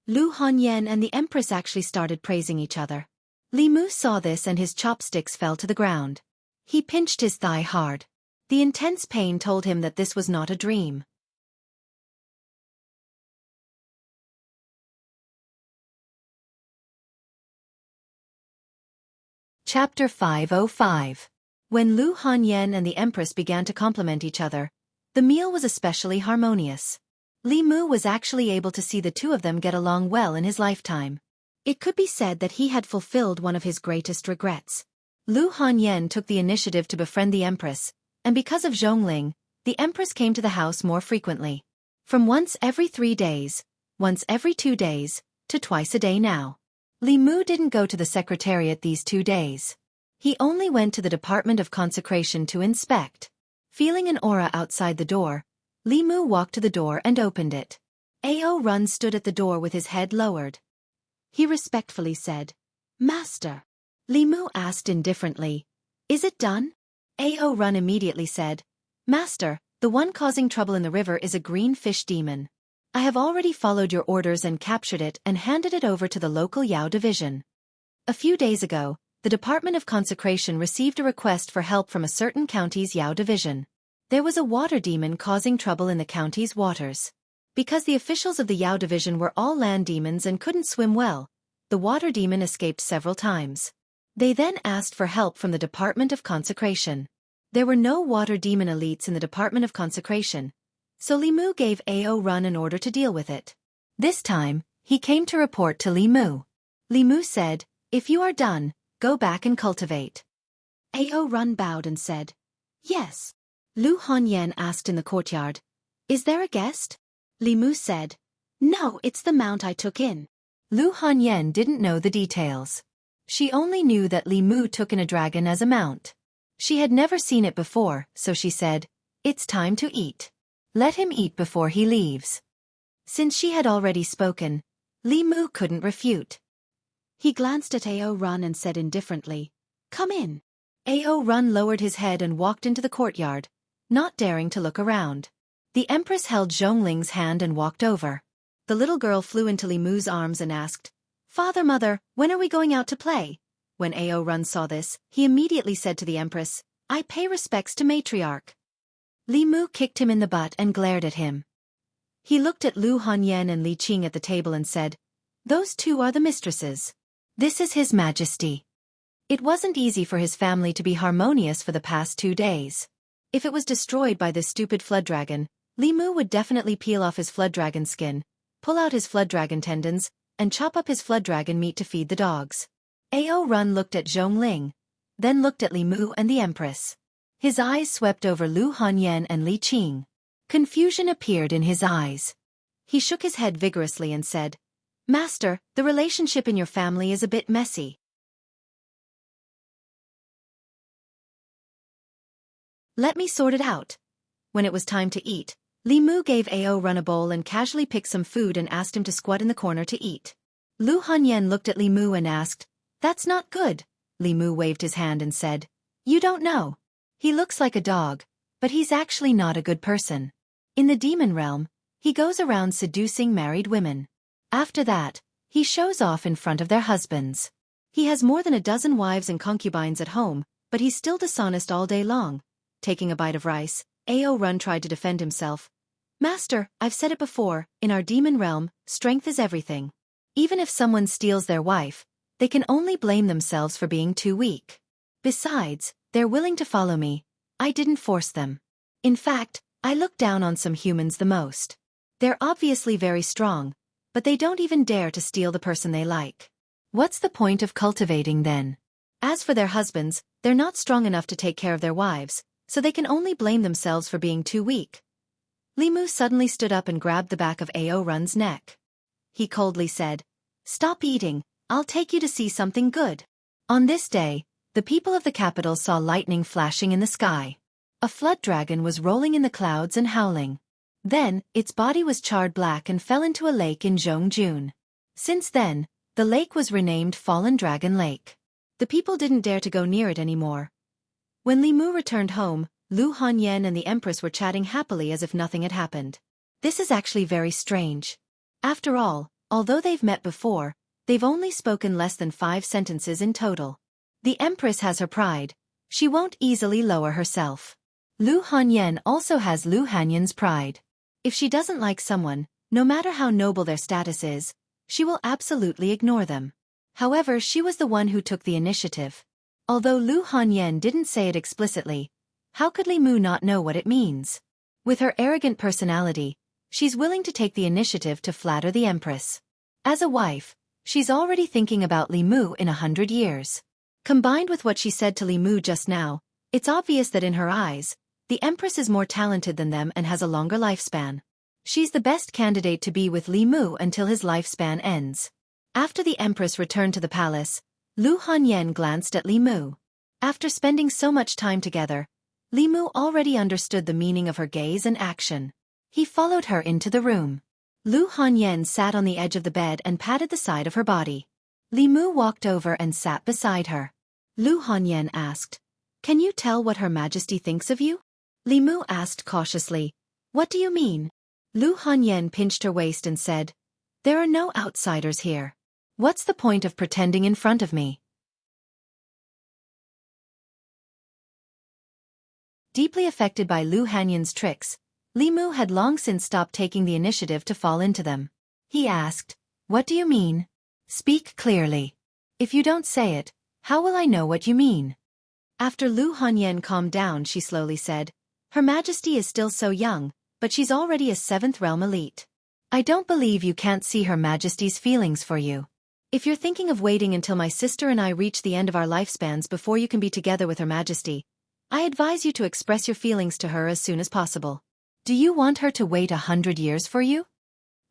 Lu Hanyan and the Empress actually started praising each other. Li Mu saw this and his chopsticks fell to the ground. He pinched his thigh hard. The intense pain told him that this was not a dream. Chapter 505. When Lu Hanyan and the Empress began to compliment each other, the meal was especially harmonious. Li Mu was actually able to see the 2 of them get along well in his lifetime. It could be said that he had fulfilled one of his greatest regrets. Lu Hanyan took the initiative to befriend the empress, and because of Zhongling, the empress came to the house more frequently. From once every 3 days, once every 2 days, to twice a day now. Li Mu didn't go to the secretariat these 2 days. He only went to the Department of Consecration to inspect. Feeling an aura outside the door, Li Mu walked to the door and opened it. Ao Run stood at the door with his head lowered. He respectfully said, "Master." Li Mu asked indifferently, "Is it done?" Ao Run immediately said, "Master, the one causing trouble in the river is a green fish demon. I have already followed your orders and captured it and handed it over to the local Yao division." A few days ago, the Department of Consecration received a request for help from a certain county's Yao division. There was a water demon causing trouble in the county's waters. Because the officials of the Yao division were all land demons and couldn't swim well, the water demon escaped several times. They then asked for help from the Department of Consecration. There were no water demon elites in the Department of Consecration, so Li Mu gave Ao Run an order to deal with it. This time, he came to report to Li Mu. Li Mu said, "If you are done, go back and cultivate." Ao Run bowed and said, "Yes." Lu Hanyan asked in the courtyard, "Is there a guest?" Li Mu said, "No, it's the mount I took in." Lu Hanyan didn't know the details. She only knew that Li Mu took in a dragon as a mount. She had never seen it before, so she said, "It's time to eat. Let him eat before he leaves." Since she had already spoken, Li Mu couldn't refute. He glanced at Ao Run and said indifferently, "Come in." Ao Run lowered his head and walked into the courtyard, not daring to look around. The Empress held Zhongling's hand and walked over. The little girl flew into Li Mu's arms and asked, "Father, Mother, when are we going out to play?" When Ao Run saw this, he immediately said to the Empress, "I pay respects to Matriarch." Li Mu kicked him in the butt and glared at him. He looked at Lu Hanyan and Li Qing at the table and said, "Those two are the mistresses. This is His Majesty." It wasn't easy for his family to be harmonious for the past 2 days. If it was destroyed by this stupid flood dragon, Li Mu would definitely peel off his flood dragon skin, pull out his flood dragon tendons, and chop up his flood dragon meat to feed the dogs. Ao Run looked at Zhongling, then looked at Li Mu and the Empress. His eyes swept over Lu Hanyan and Li Qing. Confusion appeared in his eyes. He shook his head vigorously and said, "Master, the relationship in your family is a bit messy. Let me sort it out." When it was time to eat, Li Mu gave Ao Run a bowl and casually picked some food and asked him to squat in the corner to eat. Lu Hanyan looked at Li Mu and asked, "That's not good." Li Mu waved his hand and said, "You don't know. He looks like a dog, but he's actually not a good person. In the demon realm, he goes around seducing married women. After that, he shows off in front of their husbands. He has more than a dozen wives and concubines at home, but he's still dishonest all day long." Taking a bite of rice, Ao Run tried to defend himself. "Master, I've said it before, in our demon realm, strength is everything. Even if someone steals their wife, they can only blame themselves for being too weak. Besides, they're willing to follow me. I didn't force them. In fact, I look down on some humans the most. They're obviously very strong, but they don't even dare to steal the person they like. What's the point of cultivating then? As for their husbands, they're not strong enough to take care of their wives, so they can only blame themselves for being too weak." Li Mu suddenly stood up and grabbed the back of Ao Run's neck. He coldly said, "Stop eating, I'll take you to see something good." On this day, the people of the capital saw lightning flashing in the sky. A flood dragon was rolling in the clouds and howling. Then, its body was charred black and fell into a lake in Jianghu. Since then, the lake was renamed Fallen Dragon Lake. The people didn't dare to go near it anymore. When Li Mu returned home, Lu Hanyan and the Empress were chatting happily as if nothing had happened. This is actually very strange. After all, although they've met before, they've only spoken less than 5 sentences in total. The Empress has her pride. She won't easily lower herself. Lu Hanyan also has Lu Hanyan's pride. If she doesn't like someone, no matter how noble their status is, she will absolutely ignore them. However, she was the one who took the initiative. Although Lu Hanyan didn't say it explicitly, how could Li Mu not know what it means? With her arrogant personality, she's willing to take the initiative to flatter the Empress. As a wife, She's already thinking about Li Mu in 100 years. Combined with what she said to Li Mu just now, it's obvious that in her eyes, the Empress is more talented than them and has a longer lifespan. She's the best candidate to be with Li Mu until his lifespan ends. After the Empress returned to the palace, Lu Hanyan glanced at Li Mu. After spending so much time together, Li Mu already understood the meaning of her gaze and action. He followed her into the room. Lu Hanyan sat on the edge of the bed and patted the side of her body. Li Mu walked over and sat beside her. Lu Hanyan asked, "Can you tell what Her Majesty thinks of you?" Li Mu asked cautiously, "What do you mean?" Lu Hanyan pinched her waist and said, "There are no outsiders here. What's the point of pretending in front of me?" Deeply affected by Lu Hanyan's tricks, Li Mu had long since stopped taking the initiative to fall into them. He asked, "What do you mean? Speak clearly. If you don't say it, how will I know what you mean?" After Lu Hanyan calmed down, she slowly said, "Her Majesty is still so young, but she's already a 7th realm elite. I don't believe you can't see Her Majesty's feelings for you. If you're thinking of waiting until my sister and I reach the end of our lifespans before you can be together with Her Majesty, I advise you to express your feelings to her as soon as possible. Do you want her to wait 100 years for you?"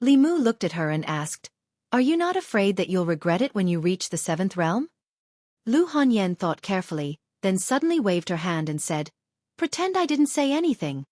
Li Mu looked at her and asked, "Are you not afraid that you'll regret it when you reach the 7th realm?" Lu Hanyan thought carefully, then suddenly waved her hand and said, "Pretend I didn't say anything."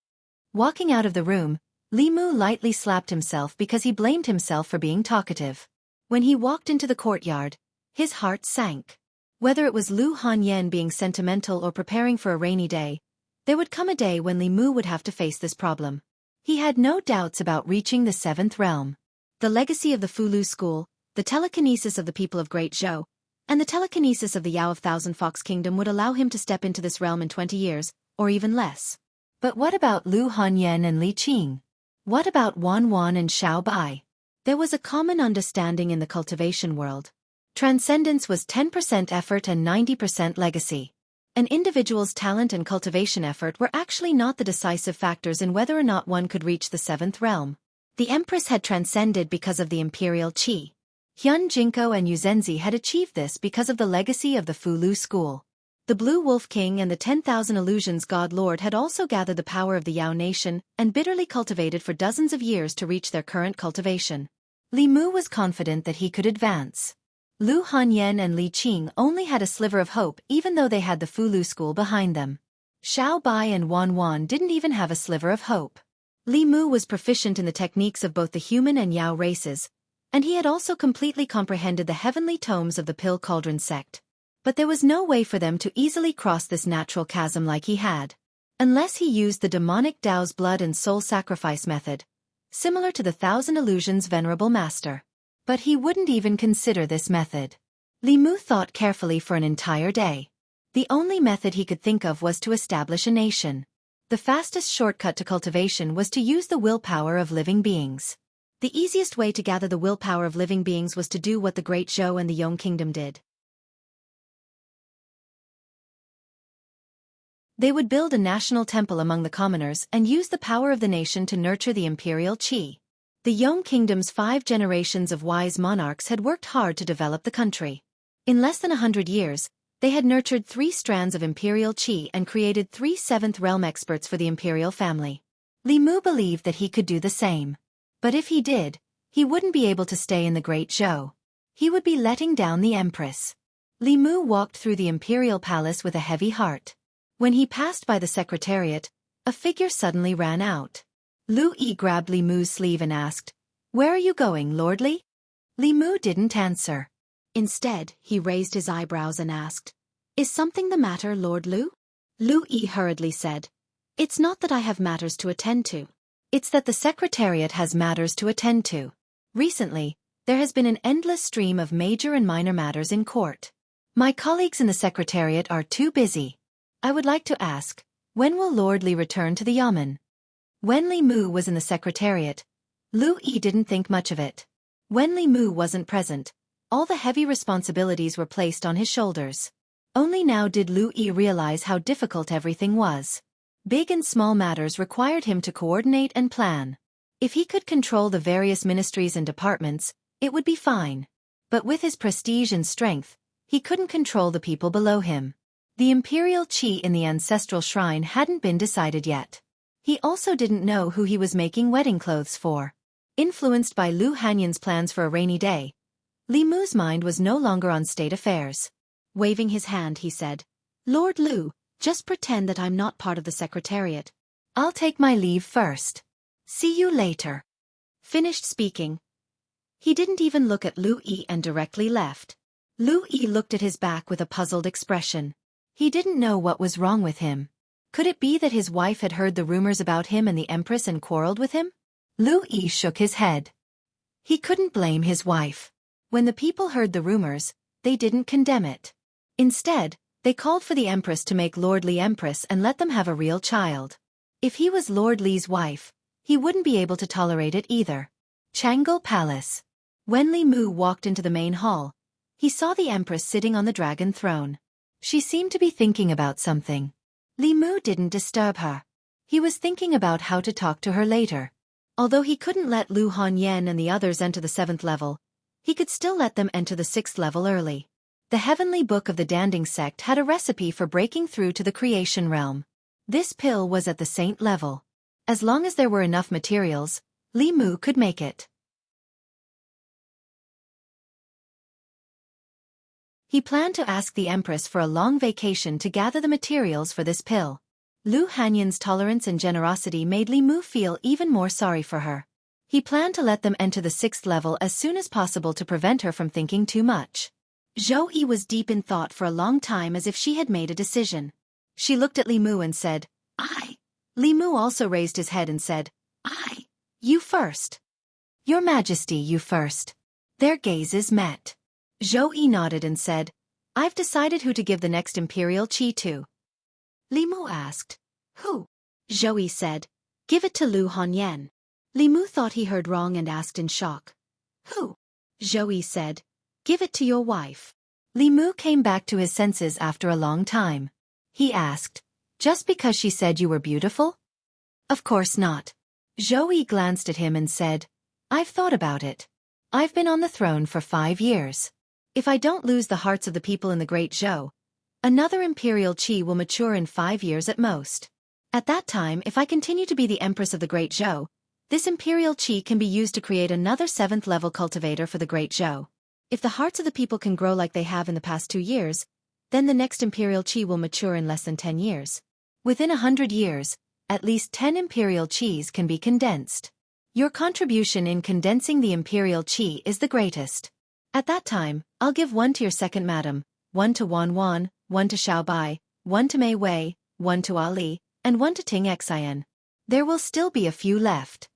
Walking out of the room, Li Mu lightly slapped himself because he blamed himself for being talkative. When he walked into the courtyard, his heart sank. Whether it was Lu Hanyan being sentimental or preparing for a rainy day, there would come a day when Li Mu would have to face this problem. He had no doubts about reaching the 7th realm. The legacy of the Fulu school, the telekinesis of the people of Great Zhou, and the telekinesis of the Yao of Thousand Fox Kingdom would allow him to step into this realm in 20 years, or even less. But what about Lu Hanyan and Li Qing? What about Wan Wan and Xiao Bai? There was a common understanding in the cultivation world. Transcendence was 10% effort and 90% legacy. An individual's talent and cultivation effort were actually not the decisive factors in whether or not one could reach the 7th realm. The Empress had transcended because of the imperial qi. Hyun Jinko and Yuzenzi had achieved this because of the legacy of the Fulu school. The Blue Wolf King and the 10,000 Illusions God Lord had also gathered the power of the Yao nation and bitterly cultivated for dozens of years to reach their current cultivation. Li Mu was confident that he could advance. Lu Hanyan and Li Qing only had a sliver of hope even though they had the Fulu school behind them. Xiao Bai and Wan Wan didn't even have a sliver of hope. Li Mu was proficient in the techniques of both the human and Yao races, and he had also completely comprehended the heavenly tomes of the Pill Cauldron sect. But there was no way for them to easily cross this natural chasm like he had. Unless he used the demonic Tao's blood and soul sacrifice method, similar to the Thousand Illusions' venerable master. But he wouldn't even consider this method. Li Mu thought carefully for an entire day. The only method he could think of was to establish a nation. The fastest shortcut to cultivation was to use the willpower of living beings. The easiest way to gather the willpower of living beings was to do what the Great Zhou and the Yong Kingdom did. They would build a national temple among the commoners and use the power of the nation to nurture the imperial qi. The Yong Kingdom's 5 generations of wise monarchs had worked hard to develop the country. In less than 100 years, they had nurtured 3 strands of imperial qi and created 3 7th realm experts for the imperial family. Li Mu believed that he could do the same. But if he did, he wouldn't be able to stay in the Great Zhou. He would be letting down the Empress. Li Mu walked through the imperial palace with a heavy heart. When he passed by the secretariat, a figure suddenly ran out. Lu Yi grabbed Li Mu's sleeve and asked, "Where are you going, Lord Li?" Li Mu didn't answer. Instead, he raised his eyebrows and asked, "Is something the matter, Lord Lu?" Lu Yi hurriedly said, "It's not that I have matters to attend to. It's that the secretariat has matters to attend to. Recently, there has been an endless stream of major and minor matters in court. My colleagues in the secretariat are too busy. I would like to ask, when will Lord Li return to the Yamen?" When Li Mu was in the secretariat, Lu Yi didn't think much of it. When Li Mu wasn't present, all the heavy responsibilities were placed on his shoulders. Only now did Lu Yi realize how difficult everything was. Big and small matters required him to coordinate and plan. If he could control the various ministries and departments, it would be fine. But with his prestige and strength, he couldn't control the people below him. The imperial qi in the ancestral shrine hadn't been decided yet. He also didn't know who he was making wedding clothes for. Influenced by Lu Hanyan's plans for a rainy day, Li Mu's mind was no longer on state affairs. Waving his hand, he said, "Lord Lu, just pretend that I'm not part of the secretariat. I'll take my leave first. See you later." Finished speaking, he didn't even look at Lu Yi and directly left. Lu Yi looked at his back with a puzzled expression. He didn't know what was wrong with him. Could it be that his wife had heard the rumors about him and the Empress and quarreled with him? Lu Yi shook his head. He couldn't blame his wife. When the people heard the rumors, they didn't condemn it. Instead, they called for the Empress to make Lord Li Empress and let them have a real child. If he was Lord Li's wife, he wouldn't be able to tolerate it either. Chang'e Palace. When Li Mu walked into the main hall, he saw the Empress sitting on the dragon throne. She seemed to be thinking about something. Li Mu didn't disturb her. He was thinking about how to talk to her later. Although he couldn't let Lu Hanyan and the others enter the 7th level, he could still let them enter the 6th level early. The Heavenly Book of the Danding sect had a recipe for breaking through to the creation realm. This pill was at the saint level. As long as there were enough materials, Li Mu could make it. He planned to ask the Empress for a long vacation to gather the materials for this pill. Lu Hanyan's tolerance and generosity made Li Mu feel even more sorry for her. He planned to let them enter the 6th level as soon as possible to prevent her from thinking too much. Zhou Yi was deep in thought for a long time as if she had made a decision. She looked at Li Mu and said, "I." Li Mu also raised his head and said, "I." "You first." "Your Majesty, you first." Their gazes met. Zhou Yi nodded and said, "I've decided who to give the next imperial qi to." Li Mu asked, "Who?" Zhou Yi said, "Give it to Lu Hanyan." Li Mu thought he heard wrong and asked in shock, "Who?" Zhou Yi said, "Give it to your wife." Li Mu came back to his senses after a long time. He asked, "Just because she said you were beautiful?" "Of course not." Zhou Yi glanced at him and said, "I've thought about it. I've been on the throne for 5 years. If I don't lose the hearts of the people in the Great Zhou, another imperial qi will mature in 5 years at most. At that time, if I continue to be the Empress of the Great Zhou, this imperial qi can be used to create another 7th level cultivator for the Great Zhou. If the hearts of the people can grow like they have in the past 2 years, then the next imperial qi will mature in less than 10 years. Within 100 years, at least 10 imperial qis can be condensed. Your contribution in condensing the imperial qi is the greatest. At that time, I'll give 1 to your second madam, 1 to Wan Wan, 1 to Xiao Bai, 1 to Mei Wei, 1 to Ali, and 1 to Ting Xian. There will still be a few left."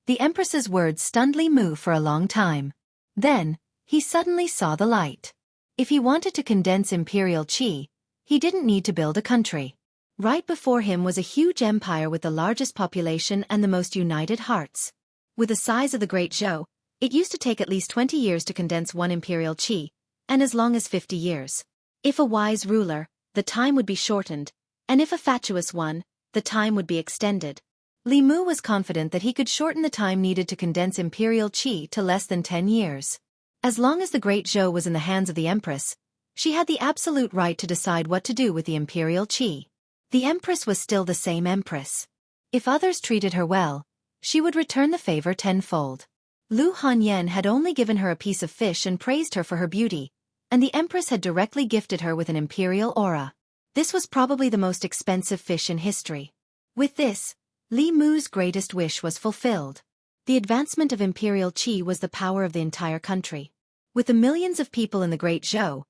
The Empress's words stunned Li Mu for a long time. Then, he suddenly saw the light. If he wanted to condense imperial qi, he didn't need to build a country. Right before him was a huge empire with the largest population and the most united hearts. With the size of the Great Zhou, it used to take at least 20 years to condense 1 imperial qi, and as long as 50 years. If a wise ruler, the time would be shortened, and if a fatuous one, the time would be extended. Li Mu was confident that he could shorten the time needed to condense imperial qi to less than 10 years. As long as the Great Zhou was in the hands of the Empress, she had the absolute right to decide what to do with the imperial qi. The Empress was still the same Empress. If others treated her well, she would return the favor tenfold. Lu Hanyan had only given her a piece of fish and praised her for her beauty, and the Empress had directly gifted her with an imperial aura. This was probably the most expensive fish in history. With this, Li Mu's greatest wish was fulfilled. The advancement of imperial qi was the power of the entire country. With the millions of people in the Great Zhou,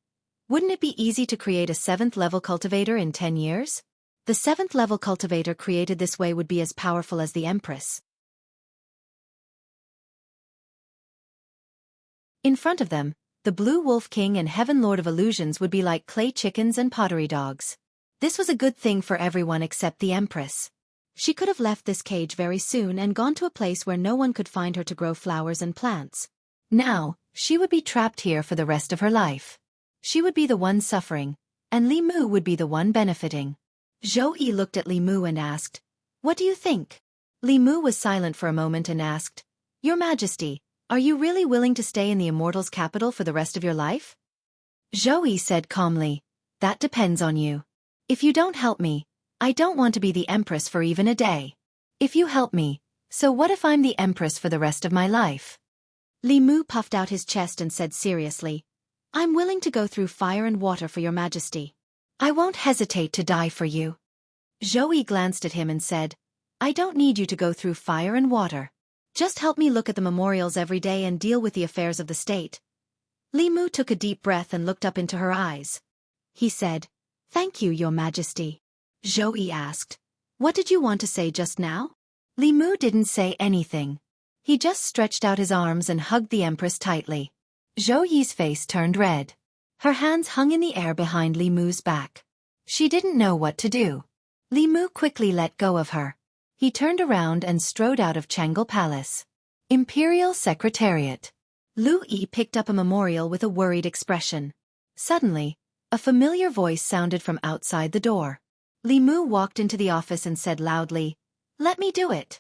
wouldn't it be easy to create a 7th level cultivator in 10 years? The 7th level cultivator created this way would be as powerful as the Empress. In front of them, the Blue Wolf King and Heaven Lord of Illusions would be like clay chickens and pottery dogs. This was a good thing for everyone except the Empress. She could have left this cage very soon and gone to a place where no one could find her to grow flowers and plants. Now, she would be trapped here for the rest of her life. She would be the one suffering, and Li Mu would be the one benefiting. Zhou Yi looked at Li Mu and asked, "What do you think?" Li Mu was silent for a moment and asked, "Your Majesty, Are you really willing to stay in the Immortals' capital for the rest of your life? Zhou said calmly, that depends on you. If you don't help me, I don't want to be the Empress for even a day. If you help me, so what if I'm the Empress for the rest of my life? Li Mu puffed out his chest and said seriously, I'm willing to go through fire and water for your majesty. I won't hesitate to die for you. Zhou glanced at him and said, I don't need you to go through fire and water. Just help me look at the memorials every day and deal with the affairs of the state. Li Mu took a deep breath and looked up into her eyes. He said, Thank you, your majesty. Zhou asked, What did you want to say just now? Li Mu didn't say anything. He just stretched out his arms and hugged the Empress tightly. Zhou Yi's face turned red. Her hands hung in the air behind Li Mu's back. She didn't know what to do. Li Mu quickly let go of her. He turned around and strode out of Changle Palace. Imperial Secretariat. Lu Yi picked up a memorial with a worried expression. Suddenly, a familiar voice sounded from outside the door. Li Mu walked into the office and said loudly, Let me do it.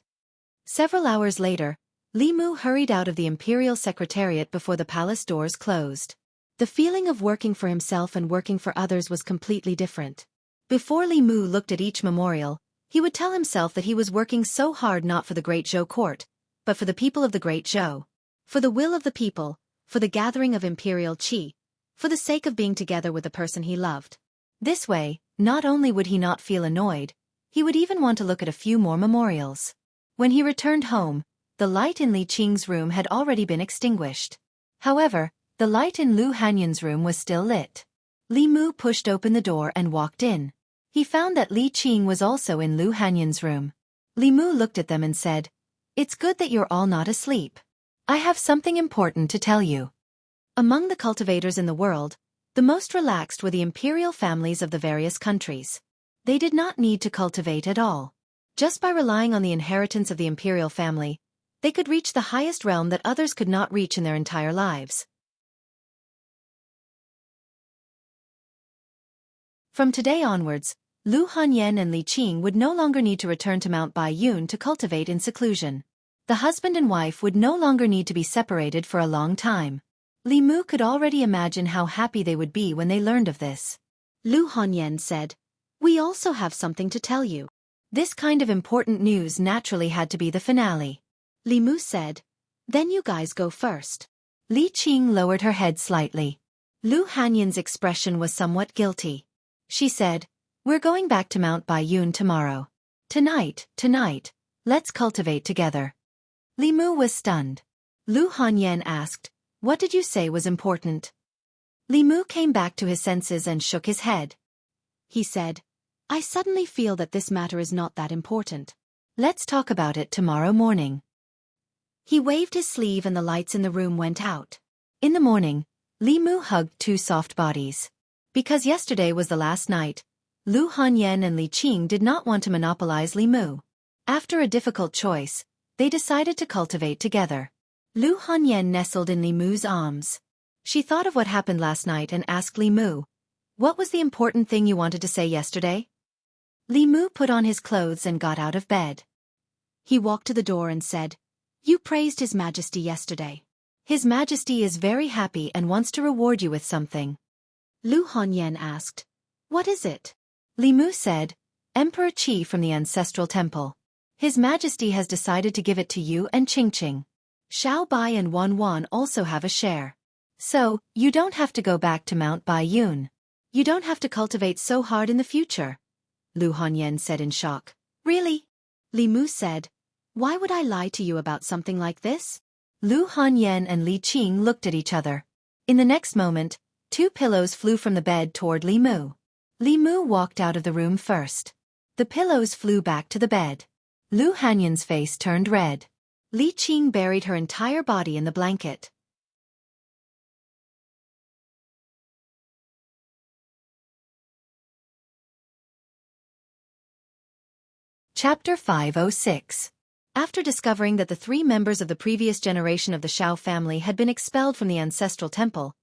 Several hours later, Li Mu hurried out of the Imperial Secretariat before the palace doors closed. The feeling of working for himself and working for others was completely different. Before Li Mu looked at each memorial, he would tell himself that he was working so hard not for the Great Zhou court, but for the people of the Great Zhou. For the will of the people, for the gathering of imperial qi, for the sake of being together with the person he loved. This way, not only would he not feel annoyed, he would even want to look at a few more memorials. When he returned home, the light in Li Qing's room had already been extinguished. However, the light in Lu Hanyan's room was still lit. Li Mu pushed open the door and walked in. He found that Li Qing was also in Lu Hanyan's room. Li Mu looked at them and said, It's good that you're all not asleep. I have something important to tell you. Among the cultivators in the world, the most relaxed were the imperial families of the various countries. They did not need to cultivate at all. Just by relying on the inheritance of the imperial family, they could reach the highest realm that others could not reach in their entire lives. From today onwards, Lu Hanyan and Li Qing would no longer need to return to Mount Baiyun to cultivate in seclusion. The husband and wife would no longer need to be separated for a long time. Li Mu could already imagine how happy they would be when they learned of this. Lu Hanyan said, We also have something to tell you. This kind of important news naturally had to be the finale. Li Mu said, Then you guys go first. Li Qing lowered her head slightly. Lu Hanyan's expression was somewhat guilty. She said, We're going back to Mount Baiyun tomorrow. Tonight, let's cultivate together. Li Mu was stunned. Lu Hanyan asked, What did you say was important? Li Mu came back to his senses and shook his head. He said, I suddenly feel that this matter is not that important. Let's talk about it tomorrow morning. He waved his sleeve and the lights in the room went out. In the morning, Li Mu hugged two soft bodies. Because yesterday was the last night, Lu Hanyan and Li Qing did not want to monopolize Li Mu. After a difficult choice, they decided to cultivate together. Lu Hanyan nestled in Li Mu's arms. She thought of what happened last night and asked Li Mu, What was the important thing you wanted to say yesterday? Li Mu put on his clothes and got out of bed. He walked to the door and said, You praised His Majesty yesterday. His Majesty is very happy and wants to reward you with something. Lu Hanyan asked, What is it? Li Mu said, Emperor Qi from the Ancestral Temple. His Majesty has decided to give it to you and Qingqing. Xiao Bai and Wan Wan also have a share. So, you don't have to go back to Mount Baiyun. You don't have to cultivate so hard in the future. Lu Hanyan said in shock. Really? Li Mu said, Why would I lie to you about something like this? Lu Hanyan and Li Qing looked at each other. In the next moment, two pillows flew from the bed toward Li Mu. Li Mu walked out of the room first. The pillows flew back to the bed. Lu Hanyan's face turned red. Li Qing buried her entire body in the blanket. Chapter 506. After discovering that the three members of the previous generation of the Xiao family had been expelled from the Ancestral Temple,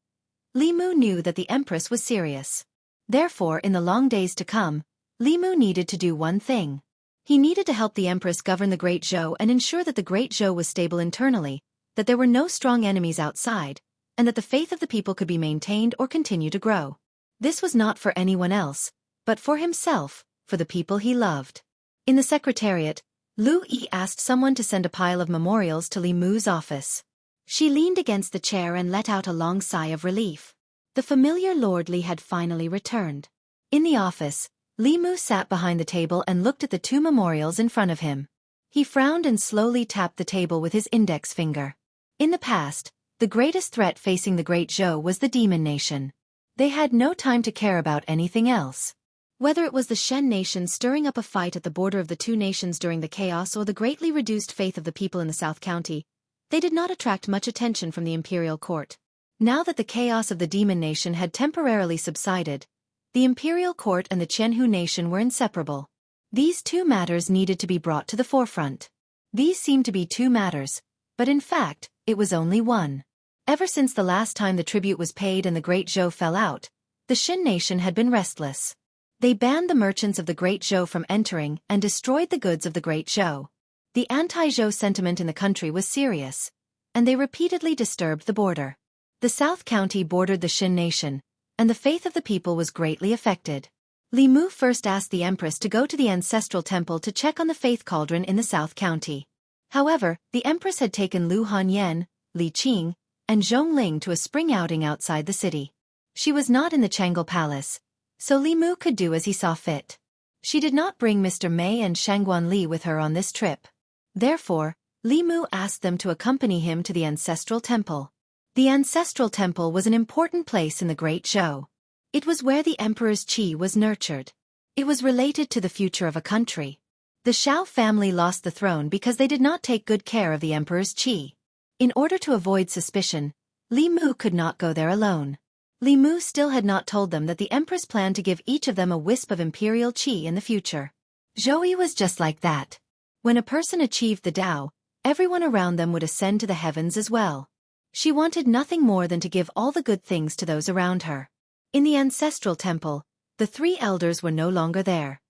Li Mu knew that the Empress was serious. Therefore, in the long days to come, Li Mu needed to do one thing. He needed to help the Empress govern the Great Zhou and ensure that the Great Zhou was stable internally, that there were no strong enemies outside, and that the faith of the people could be maintained or continue to grow. This was not for anyone else, but for himself, for the people he loved. In the secretariat, Lu Yi asked someone to send a pile of memorials to Li Mu's office. She leaned against the chair and let out a long sigh of relief. The familiar Lord Li had finally returned. In the office, Li Mu sat behind the table and looked at the two memorials in front of him. He frowned and slowly tapped the table with his index finger. In the past, the greatest threat facing the Great Zhou was the Demon Nation. They had no time to care about anything else. Whether it was the Shen Nation stirring up a fight at the border of the two nations during the chaos or the greatly reduced faith of the people in the South County, they did not attract much attention from the imperial court. Now that the chaos of the Demon Nation had temporarily subsided, the imperial court and the Jianghu nation were inseparable. These two matters needed to be brought to the forefront. These seemed to be two matters, but in fact, it was only one. Ever since the last time the tribute was paid and the Great Zhou fell out, the Shen nation had been restless. They banned the merchants of the Great Zhou from entering and destroyed the goods of the Great Zhou. The anti-Zhou sentiment in the country was serious, and they repeatedly disturbed the border. The South County bordered the Shen nation, and the faith of the people was greatly affected. Li Mu first asked the empress to go to the ancestral temple to check on the faith cauldron in the South County. However, the empress had taken Lu Hanyan, Li Qing, and Zhongling to a spring outing outside the city. She was not in the Chang'e Palace, so Li Mu could do as he saw fit. She did not bring Mr. Mei and Shangguan Li with her on this trip. Therefore, Li Mu asked them to accompany him to the ancestral temple. The ancestral temple was an important place in the Great Zhou. It was where the emperor's qi was nurtured. It was related to the future of a country. The Shao family lost the throne because they did not take good care of the emperor's qi. In order to avoid suspicion, Li Mu could not go there alone. Li Mu still had not told them that the empress planned to give each of them a wisp of imperial qi in the future. Zhou was just like that. When a person achieved the Tao, everyone around them would ascend to the heavens as well. She wanted nothing more than to give all the good things to those around her. In the ancestral temple, the three elders were no longer there.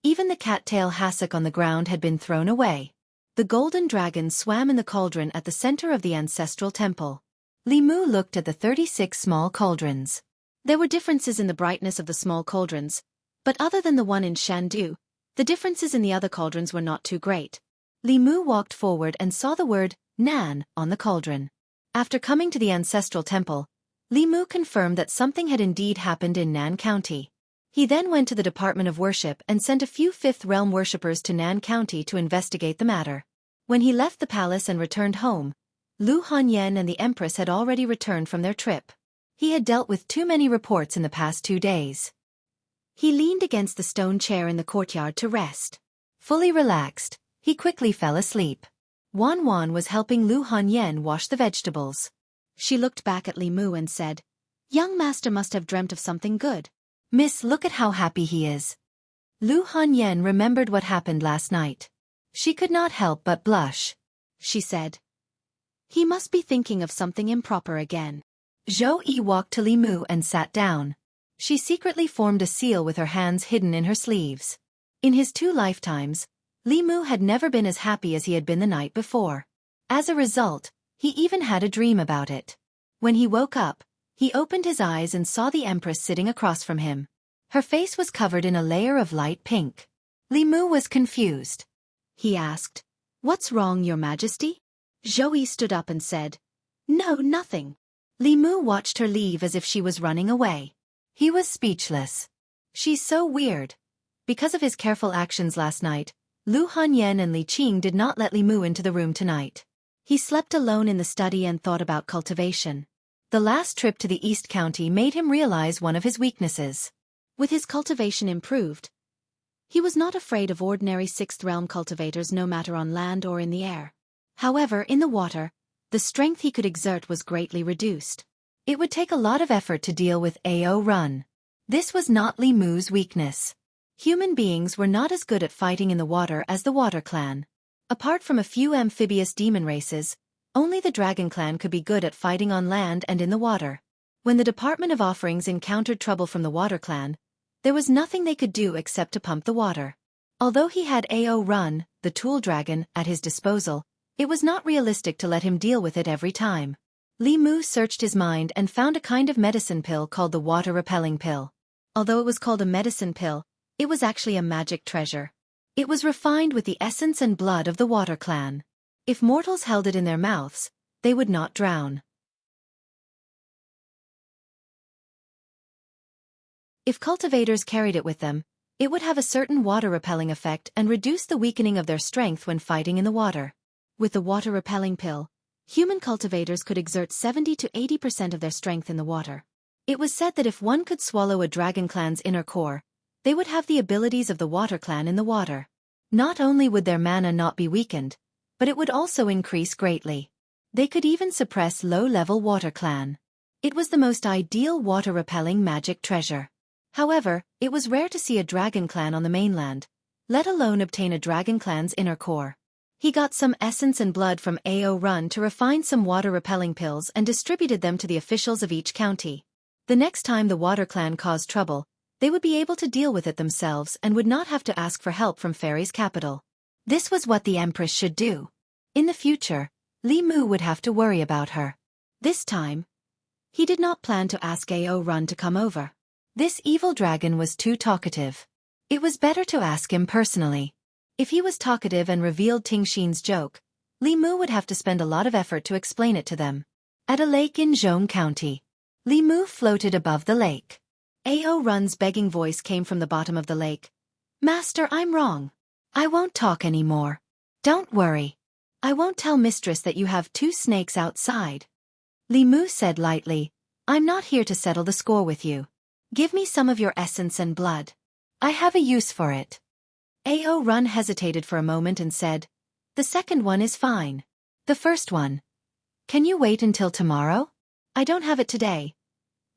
Even the cattail hassock on the ground had been thrown away. The golden dragon swam in the cauldron at the center of the ancestral temple. Li Mu looked at the 36 small cauldrons. There were differences in the brightness of the small cauldrons, but other than the one in Shandu, the differences in the other cauldrons were not too great. Li Mu walked forward and saw the word Nan on the cauldron. After coming to the ancestral temple, Li Mu confirmed that something had indeed happened in Nan County. He then went to the Department of Worship and sent a few Fifth Realm worshippers to Nan County to investigate the matter. When he left the palace and returned home, Lu Hanyan and the Empress had already returned from their trip. He had dealt with too many reports in the past 2 days. He leaned against the stone chair in the courtyard to rest. Fully relaxed, he quickly fell asleep. Wan Wan was helping Lu Hanyan wash the vegetables. She looked back at Li Mu and said, "Young master must have dreamt of something good. Miss, look at how happy he is." Lu Hanyan remembered what happened last night. She could not help but blush. She said, "He must be thinking of something improper again." Zhou Yi walked to Li Mu and sat down. She secretly formed a seal with her hands hidden in her sleeves. In his 2 lifetimes, Li Mu had never been as happy as he had been the night before. As a result, he even had a dream about it. When he woke up, he opened his eyes and saw the Empress sitting across from him. Her face was covered in a layer of light pink. Li Mu was confused. He asked, "What's wrong, Your Majesty?" Zhou Yi stood up and said, "No, nothing." Li Mu watched her leave as if she was running away. He was speechless. "She's so weird." Because of his careful actions last night, Lu Hanyan and Li Qing did not let Li Mu into the room tonight. He slept alone in the study and thought about cultivation. The last trip to the East County made him realize one of his weaknesses. With his cultivation improved, he was not afraid of ordinary 6th realm cultivators no matter on land or in the air. However, in the water, the strength he could exert was greatly reduced. It would take a lot of effort to deal with AO Run. This was not Li Mu's weakness. Human beings were not as good at fighting in the water as the Water Clan. Apart from a few amphibious demon races, only the Dragon Clan could be good at fighting on land and in the water. When the Department of Offerings encountered trouble from the Water Clan, there was nothing they could do except to pump the water. Although he had AO Run, the tool dragon, at his disposal, it was not realistic to let him deal with it every time. Li Mu searched his mind and found a kind of medicine pill called the water-repelling pill. Although it was called a medicine pill, it was actually a magic treasure. It was refined with the essence and blood of the Water Clan. If mortals held it in their mouths, they would not drown. If cultivators carried it with them, it would have a certain water-repelling effect and reduce the weakening of their strength when fighting in the water. With the water-repelling pill, human cultivators could exert 70 to 80% of their strength in the water. It was said that if one could swallow a dragon clan's inner core, they would have the abilities of the Water Clan in the water. Not only would their mana not be weakened, but it would also increase greatly. They could even suppress low-level Water Clan. It was the most ideal water-repelling magic treasure. However, it was rare to see a dragon clan on the mainland, let alone obtain a dragon clan's inner core. He got some essence and blood from Ao Run to refine some water-repelling pills and distributed them to the officials of each county. The next time the Water Clan caused trouble, they would be able to deal with it themselves and would not have to ask for help from Fairy's capital. This was what the Empress should do. In the future, Li Mu would have to worry about her. This time, he did not plan to ask Ao Run to come over. This evil dragon was too talkative. It was better to ask him personally. If he was talkative and revealed Tingxin's joke, Li Mu would have to spend a lot of effort to explain it to them. At a lake in Zhong County, Li Mu floated above the lake. Ao Run's begging voice came from the bottom of the lake. "Master, I'm wrong. I won't talk anymore. Don't worry. I won't tell mistress that you have 2 snakes outside." Li Mu said lightly, "I'm not here to settle the score with you. Give me some of your essence and blood. I have a use for it." Ao Run hesitated for a moment and said, "The second one is fine. The first one. Can you wait until tomorrow?" "I don't have it today."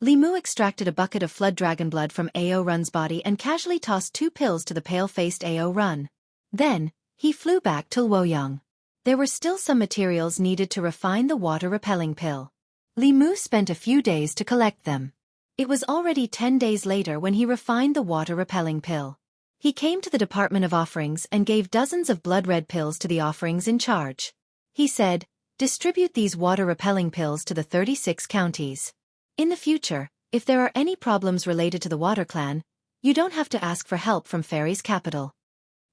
Li Mu extracted a bucket of flood dragon blood from Ao Run's body and casually tossed 2 pills to the pale-faced Ao Run. Then, he flew back to Luoyang. There were still some materials needed to refine the water-repelling pill. Li Mu spent a few days to collect them. It was already 10 days later when he refined the water-repelling pill. He came to the Department of Offerings and gave dozens of blood-red pills to the offerings in charge. He said, "Distribute these water-repelling pills to the 36 counties. In the future, if there are any problems related to the Water Clan, you don't have to ask for help from Fairy's capital."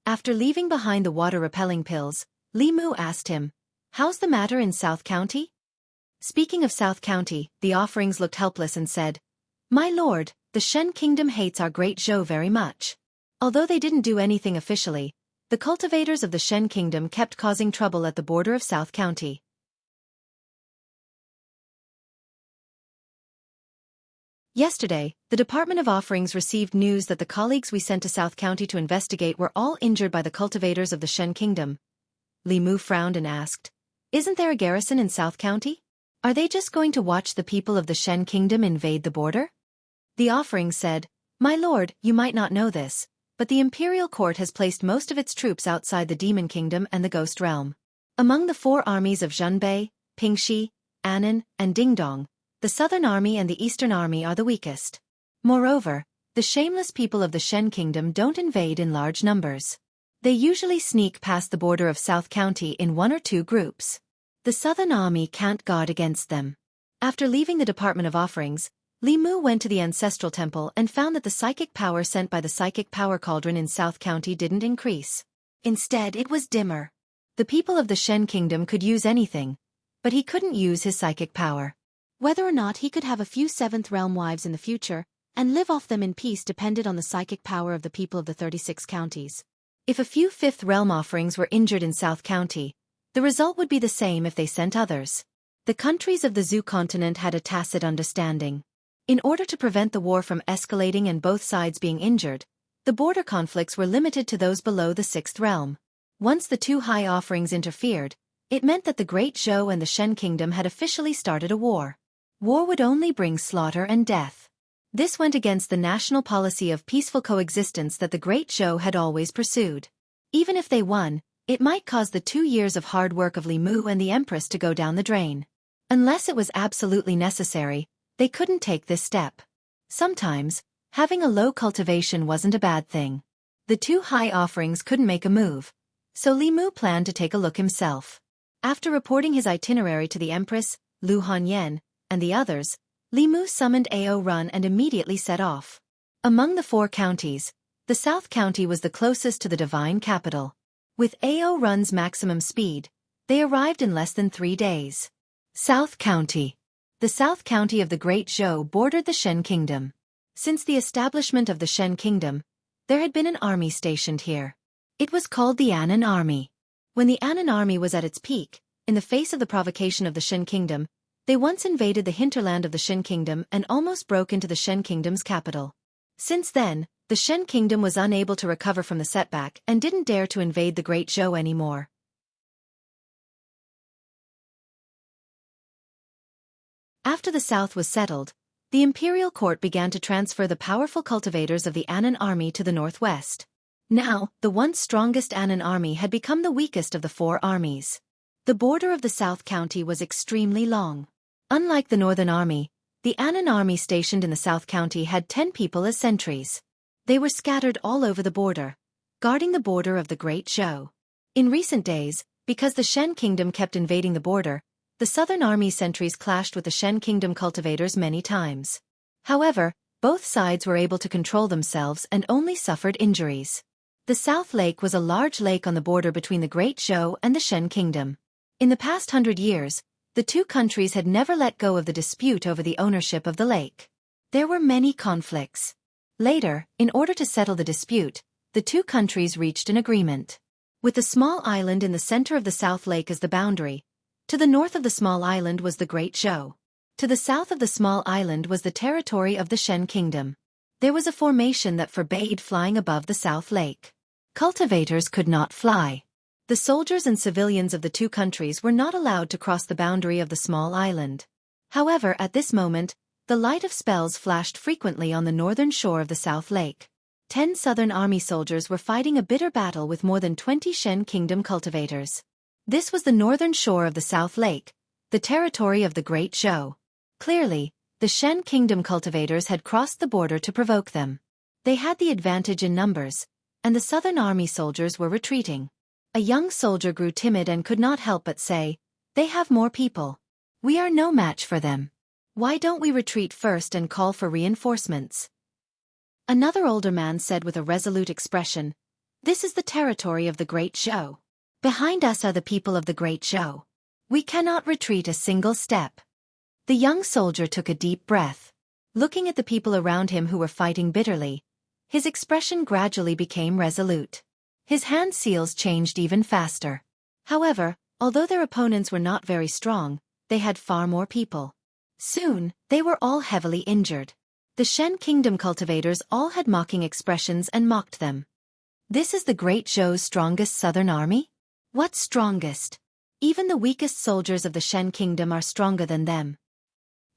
After leaving behind the water-repelling pills, Li Mu asked him, "How's the matter in South County?" Speaking of South County, the offerings looked helpless and said, "My lord, the Shen Kingdom hates our great Zhou very much." Although they didn't do anything officially, the cultivators of the Shen Kingdom kept causing trouble at the border of South County. Yesterday, the Department of Offerings received news that the colleagues we sent to South County to investigate were all injured by the cultivators of the Shen Kingdom. Li Mu frowned and asked, "Isn't there a garrison in South County? Are they just going to watch the people of the Shen Kingdom invade the border?" The offering said, "My lord, you might not know this, but the Imperial Court has placed most of its troops outside the Demon Kingdom and the Ghost Realm. Among the 4 armies of Zhunbei, Pingxi, Annan, and Dingdong, the Southern Army and the Eastern Army are the weakest. Moreover, the shameless people of the Shen Kingdom don't invade in large numbers. They usually sneak past the border of South County in 1 or 2 groups. The Southern Army can't guard against them." After leaving the Department of Offerings, Li Mu went to the Ancestral Temple and found that the psychic power sent by the Psychic Power Cauldron in South County didn't increase. Instead, it was dimmer. The people of the Shen Kingdom could use anything, but he couldn't use his psychic power. Whether or not he could have a few 7th Realm wives in the future, and live off them in peace depended on the psychic power of the people of the 36 counties. If a few 5th Realm offerings were injured in South County, the result would be the same if they sent others. The countries of the Zhu continent had a tacit understanding. In order to prevent the war from escalating and both sides being injured, the border conflicts were limited to those below the 6th realm. Once the 2 high offerings interfered, it meant that the Great Zhou and the Shen Kingdom had officially started a war. War would only bring slaughter and death. This went against the national policy of peaceful coexistence that the Great Zhou had always pursued. Even if they won, it might cause the 2 years of hard work of Li Mu and the Empress to go down the drain. Unless it was absolutely necessary, they couldn't take this step. Sometimes, having a low cultivation wasn't a bad thing. The 2 high offerings couldn't make a move, So Li Mu planned to take a look himself. After reporting his itinerary to the Empress, Lu Hanyan, and the others, Li Mu summoned Ao Run and immediately set off. Among the 4 counties, the South County was the closest to the divine capital. With Ao Run's maximum speed, they arrived in less than 3 days. South County. The South County of the Great Zhou bordered the Shen Kingdom. Since the establishment of the Shen Kingdom, there had been an army stationed here. It was called the Anan Army. When the Anan Army was at its peak, in the face of the provocation of the Shen Kingdom, they once invaded the hinterland of the Shen Kingdom and almost broke into the Shen Kingdom's capital. Since then, the Shen Kingdom was unable to recover from the setback and didn't dare to invade the Great Zhou anymore. After the south was settled, the imperial court began to transfer the powerful cultivators of the Anan army to the northwest. Now, the once strongest Anan army had become the weakest of the 4 armies. The border of the South County was extremely long. Unlike the Northern Army, the Anan army stationed in the South County had 10 people as sentries. They were scattered all over the border, guarding the border of the Great Zhou. In recent days, because the Shen Kingdom kept invading the border, the Southern Army sentries clashed with the Shen Kingdom cultivators many times. However, both sides were able to control themselves and only suffered injuries. The South Lake was a large lake on the border between the Great Zhou and the Shen Kingdom. In the past 100 years, the 2 countries had never let go of the dispute over the ownership of the lake. There were many conflicts. Later, in order to settle the dispute, the 2 countries reached an agreement. With the small island in the center of the South Lake as the boundary, to the north of the small island was the Great Zhou. To the south of the small island was the territory of the Shen Kingdom. There was a formation that forbade flying above the South Lake. Cultivators could not fly. The soldiers and civilians of the 2 countries were not allowed to cross the boundary of the small island. However, at this moment, the light of spells flashed frequently on the northern shore of the South Lake. 10 Southern Army soldiers were fighting a bitter battle with more than 20 Shen Kingdom cultivators. This was the northern shore of the South Lake, the territory of the Great Zhou. Clearly, the Shen Kingdom cultivators had crossed the border to provoke them. They had the advantage in numbers, and the Southern Army soldiers were retreating. A young soldier grew timid and could not help but say, "They have more people. We are no match for them. Why don't we retreat first and call for reinforcements?" Another older man said with a resolute expression, "This is the territory of the Great Zhou. Behind us are the people of the Great Zhou. We cannot retreat a single step." The young soldier took a deep breath. Looking at the people around him who were fighting bitterly, his expression gradually became resolute. His hand seals changed even faster. However, although their opponents were not very strong, they had far more people. Soon, they were all heavily injured. The Shen Kingdom cultivators all had mocking expressions and mocked them. "This is the Great Zhou's strongest southern army? What strongest? Even the weakest soldiers of the Shen Kingdom are stronger than them.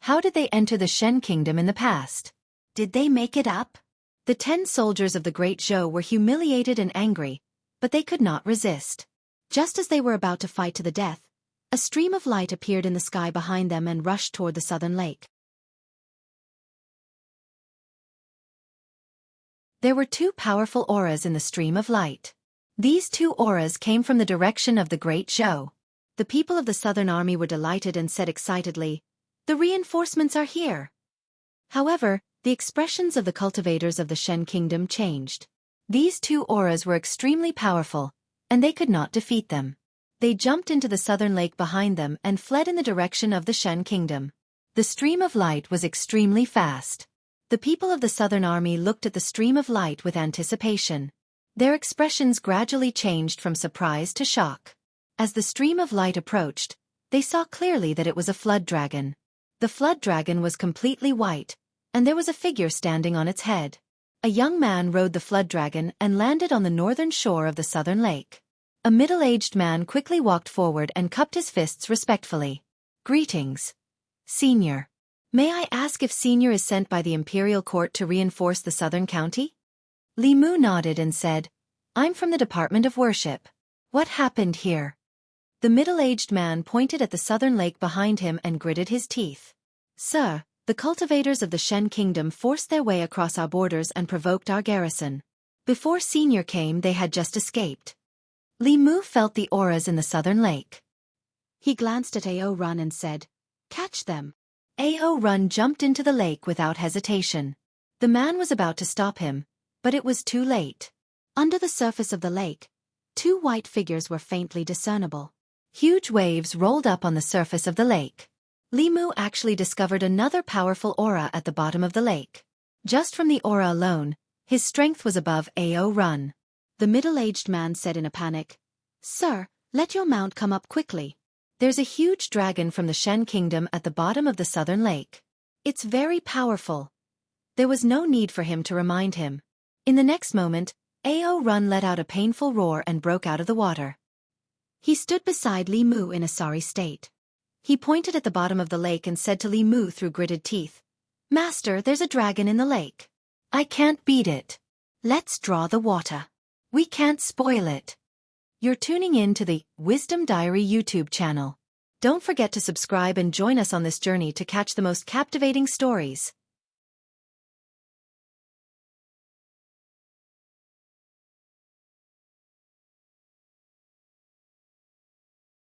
How did they enter the Shen Kingdom in the past? Did they make it up?" The 10 soldiers of the Great Zhou were humiliated and angry, but they could not resist. Just as they were about to fight to the death, a stream of light appeared in the sky behind them and rushed toward the southern lake. There were 2 powerful auras in the stream of light. These 2 auras came from the direction of the Great Zhou. The people of the Southern Army were delighted and said excitedly, "The reinforcements are here." However, the expressions of the cultivators of the Shen Kingdom changed. These 2 auras were extremely powerful, and they could not defeat them. They jumped into the southern lake behind them and fled in the direction of the Shen Kingdom. The stream of light was extremely fast. The people of the Southern Army looked at the stream of light with anticipation. Their expressions gradually changed from surprise to shock. As the stream of light approached, they saw clearly that it was a flood dragon. The flood dragon was completely white, and there was a figure standing on its head. A young man rode the flood dragon and landed on the northern shore of the southern lake. A middle-aged man quickly walked forward and cupped his fists respectfully. "Greetings, Senior. May I ask if Senior is sent by the imperial court to reinforce the southern county?" Li Mu nodded and said, "I'm from the Department of Worship. What happened here?" The middle-aged man pointed at the southern lake behind him and gritted his teeth. "Sir, the cultivators of the Shen Kingdom forced their way across our borders and provoked our garrison. Before Senior came, they had just escaped." Li Mu felt the auras in the southern lake. He glanced at Ao Run and said, "Catch them." Ao Run jumped into the lake without hesitation. The man was about to stop him, but it was too late. Under the surface of the lake, two white figures were faintly discernible. Huge waves rolled up on the surface of the lake. Li Mu actually discovered another powerful aura at the bottom of the lake. Just from the aura alone, his strength was above Ao Run. The middle-aged man said in a panic, "Sir, let your mount come up quickly. There's a huge dragon from the Shen kingdom at the bottom of the southern lake. It's very powerful." There was no need for him to remind him. In the next moment, Ao Run let out a painful roar and broke out of the water. He stood beside Li Mu in a sorry state. He pointed at the bottom of the lake and said to Li Mu through gritted teeth, "Master, there's a dragon in the lake. I can't beat it. Let's draw the water. We can't spoil it." You're tuning in to the Wisdom Diary YouTube channel. Don't forget to subscribe and join us on this journey to catch the most captivating stories.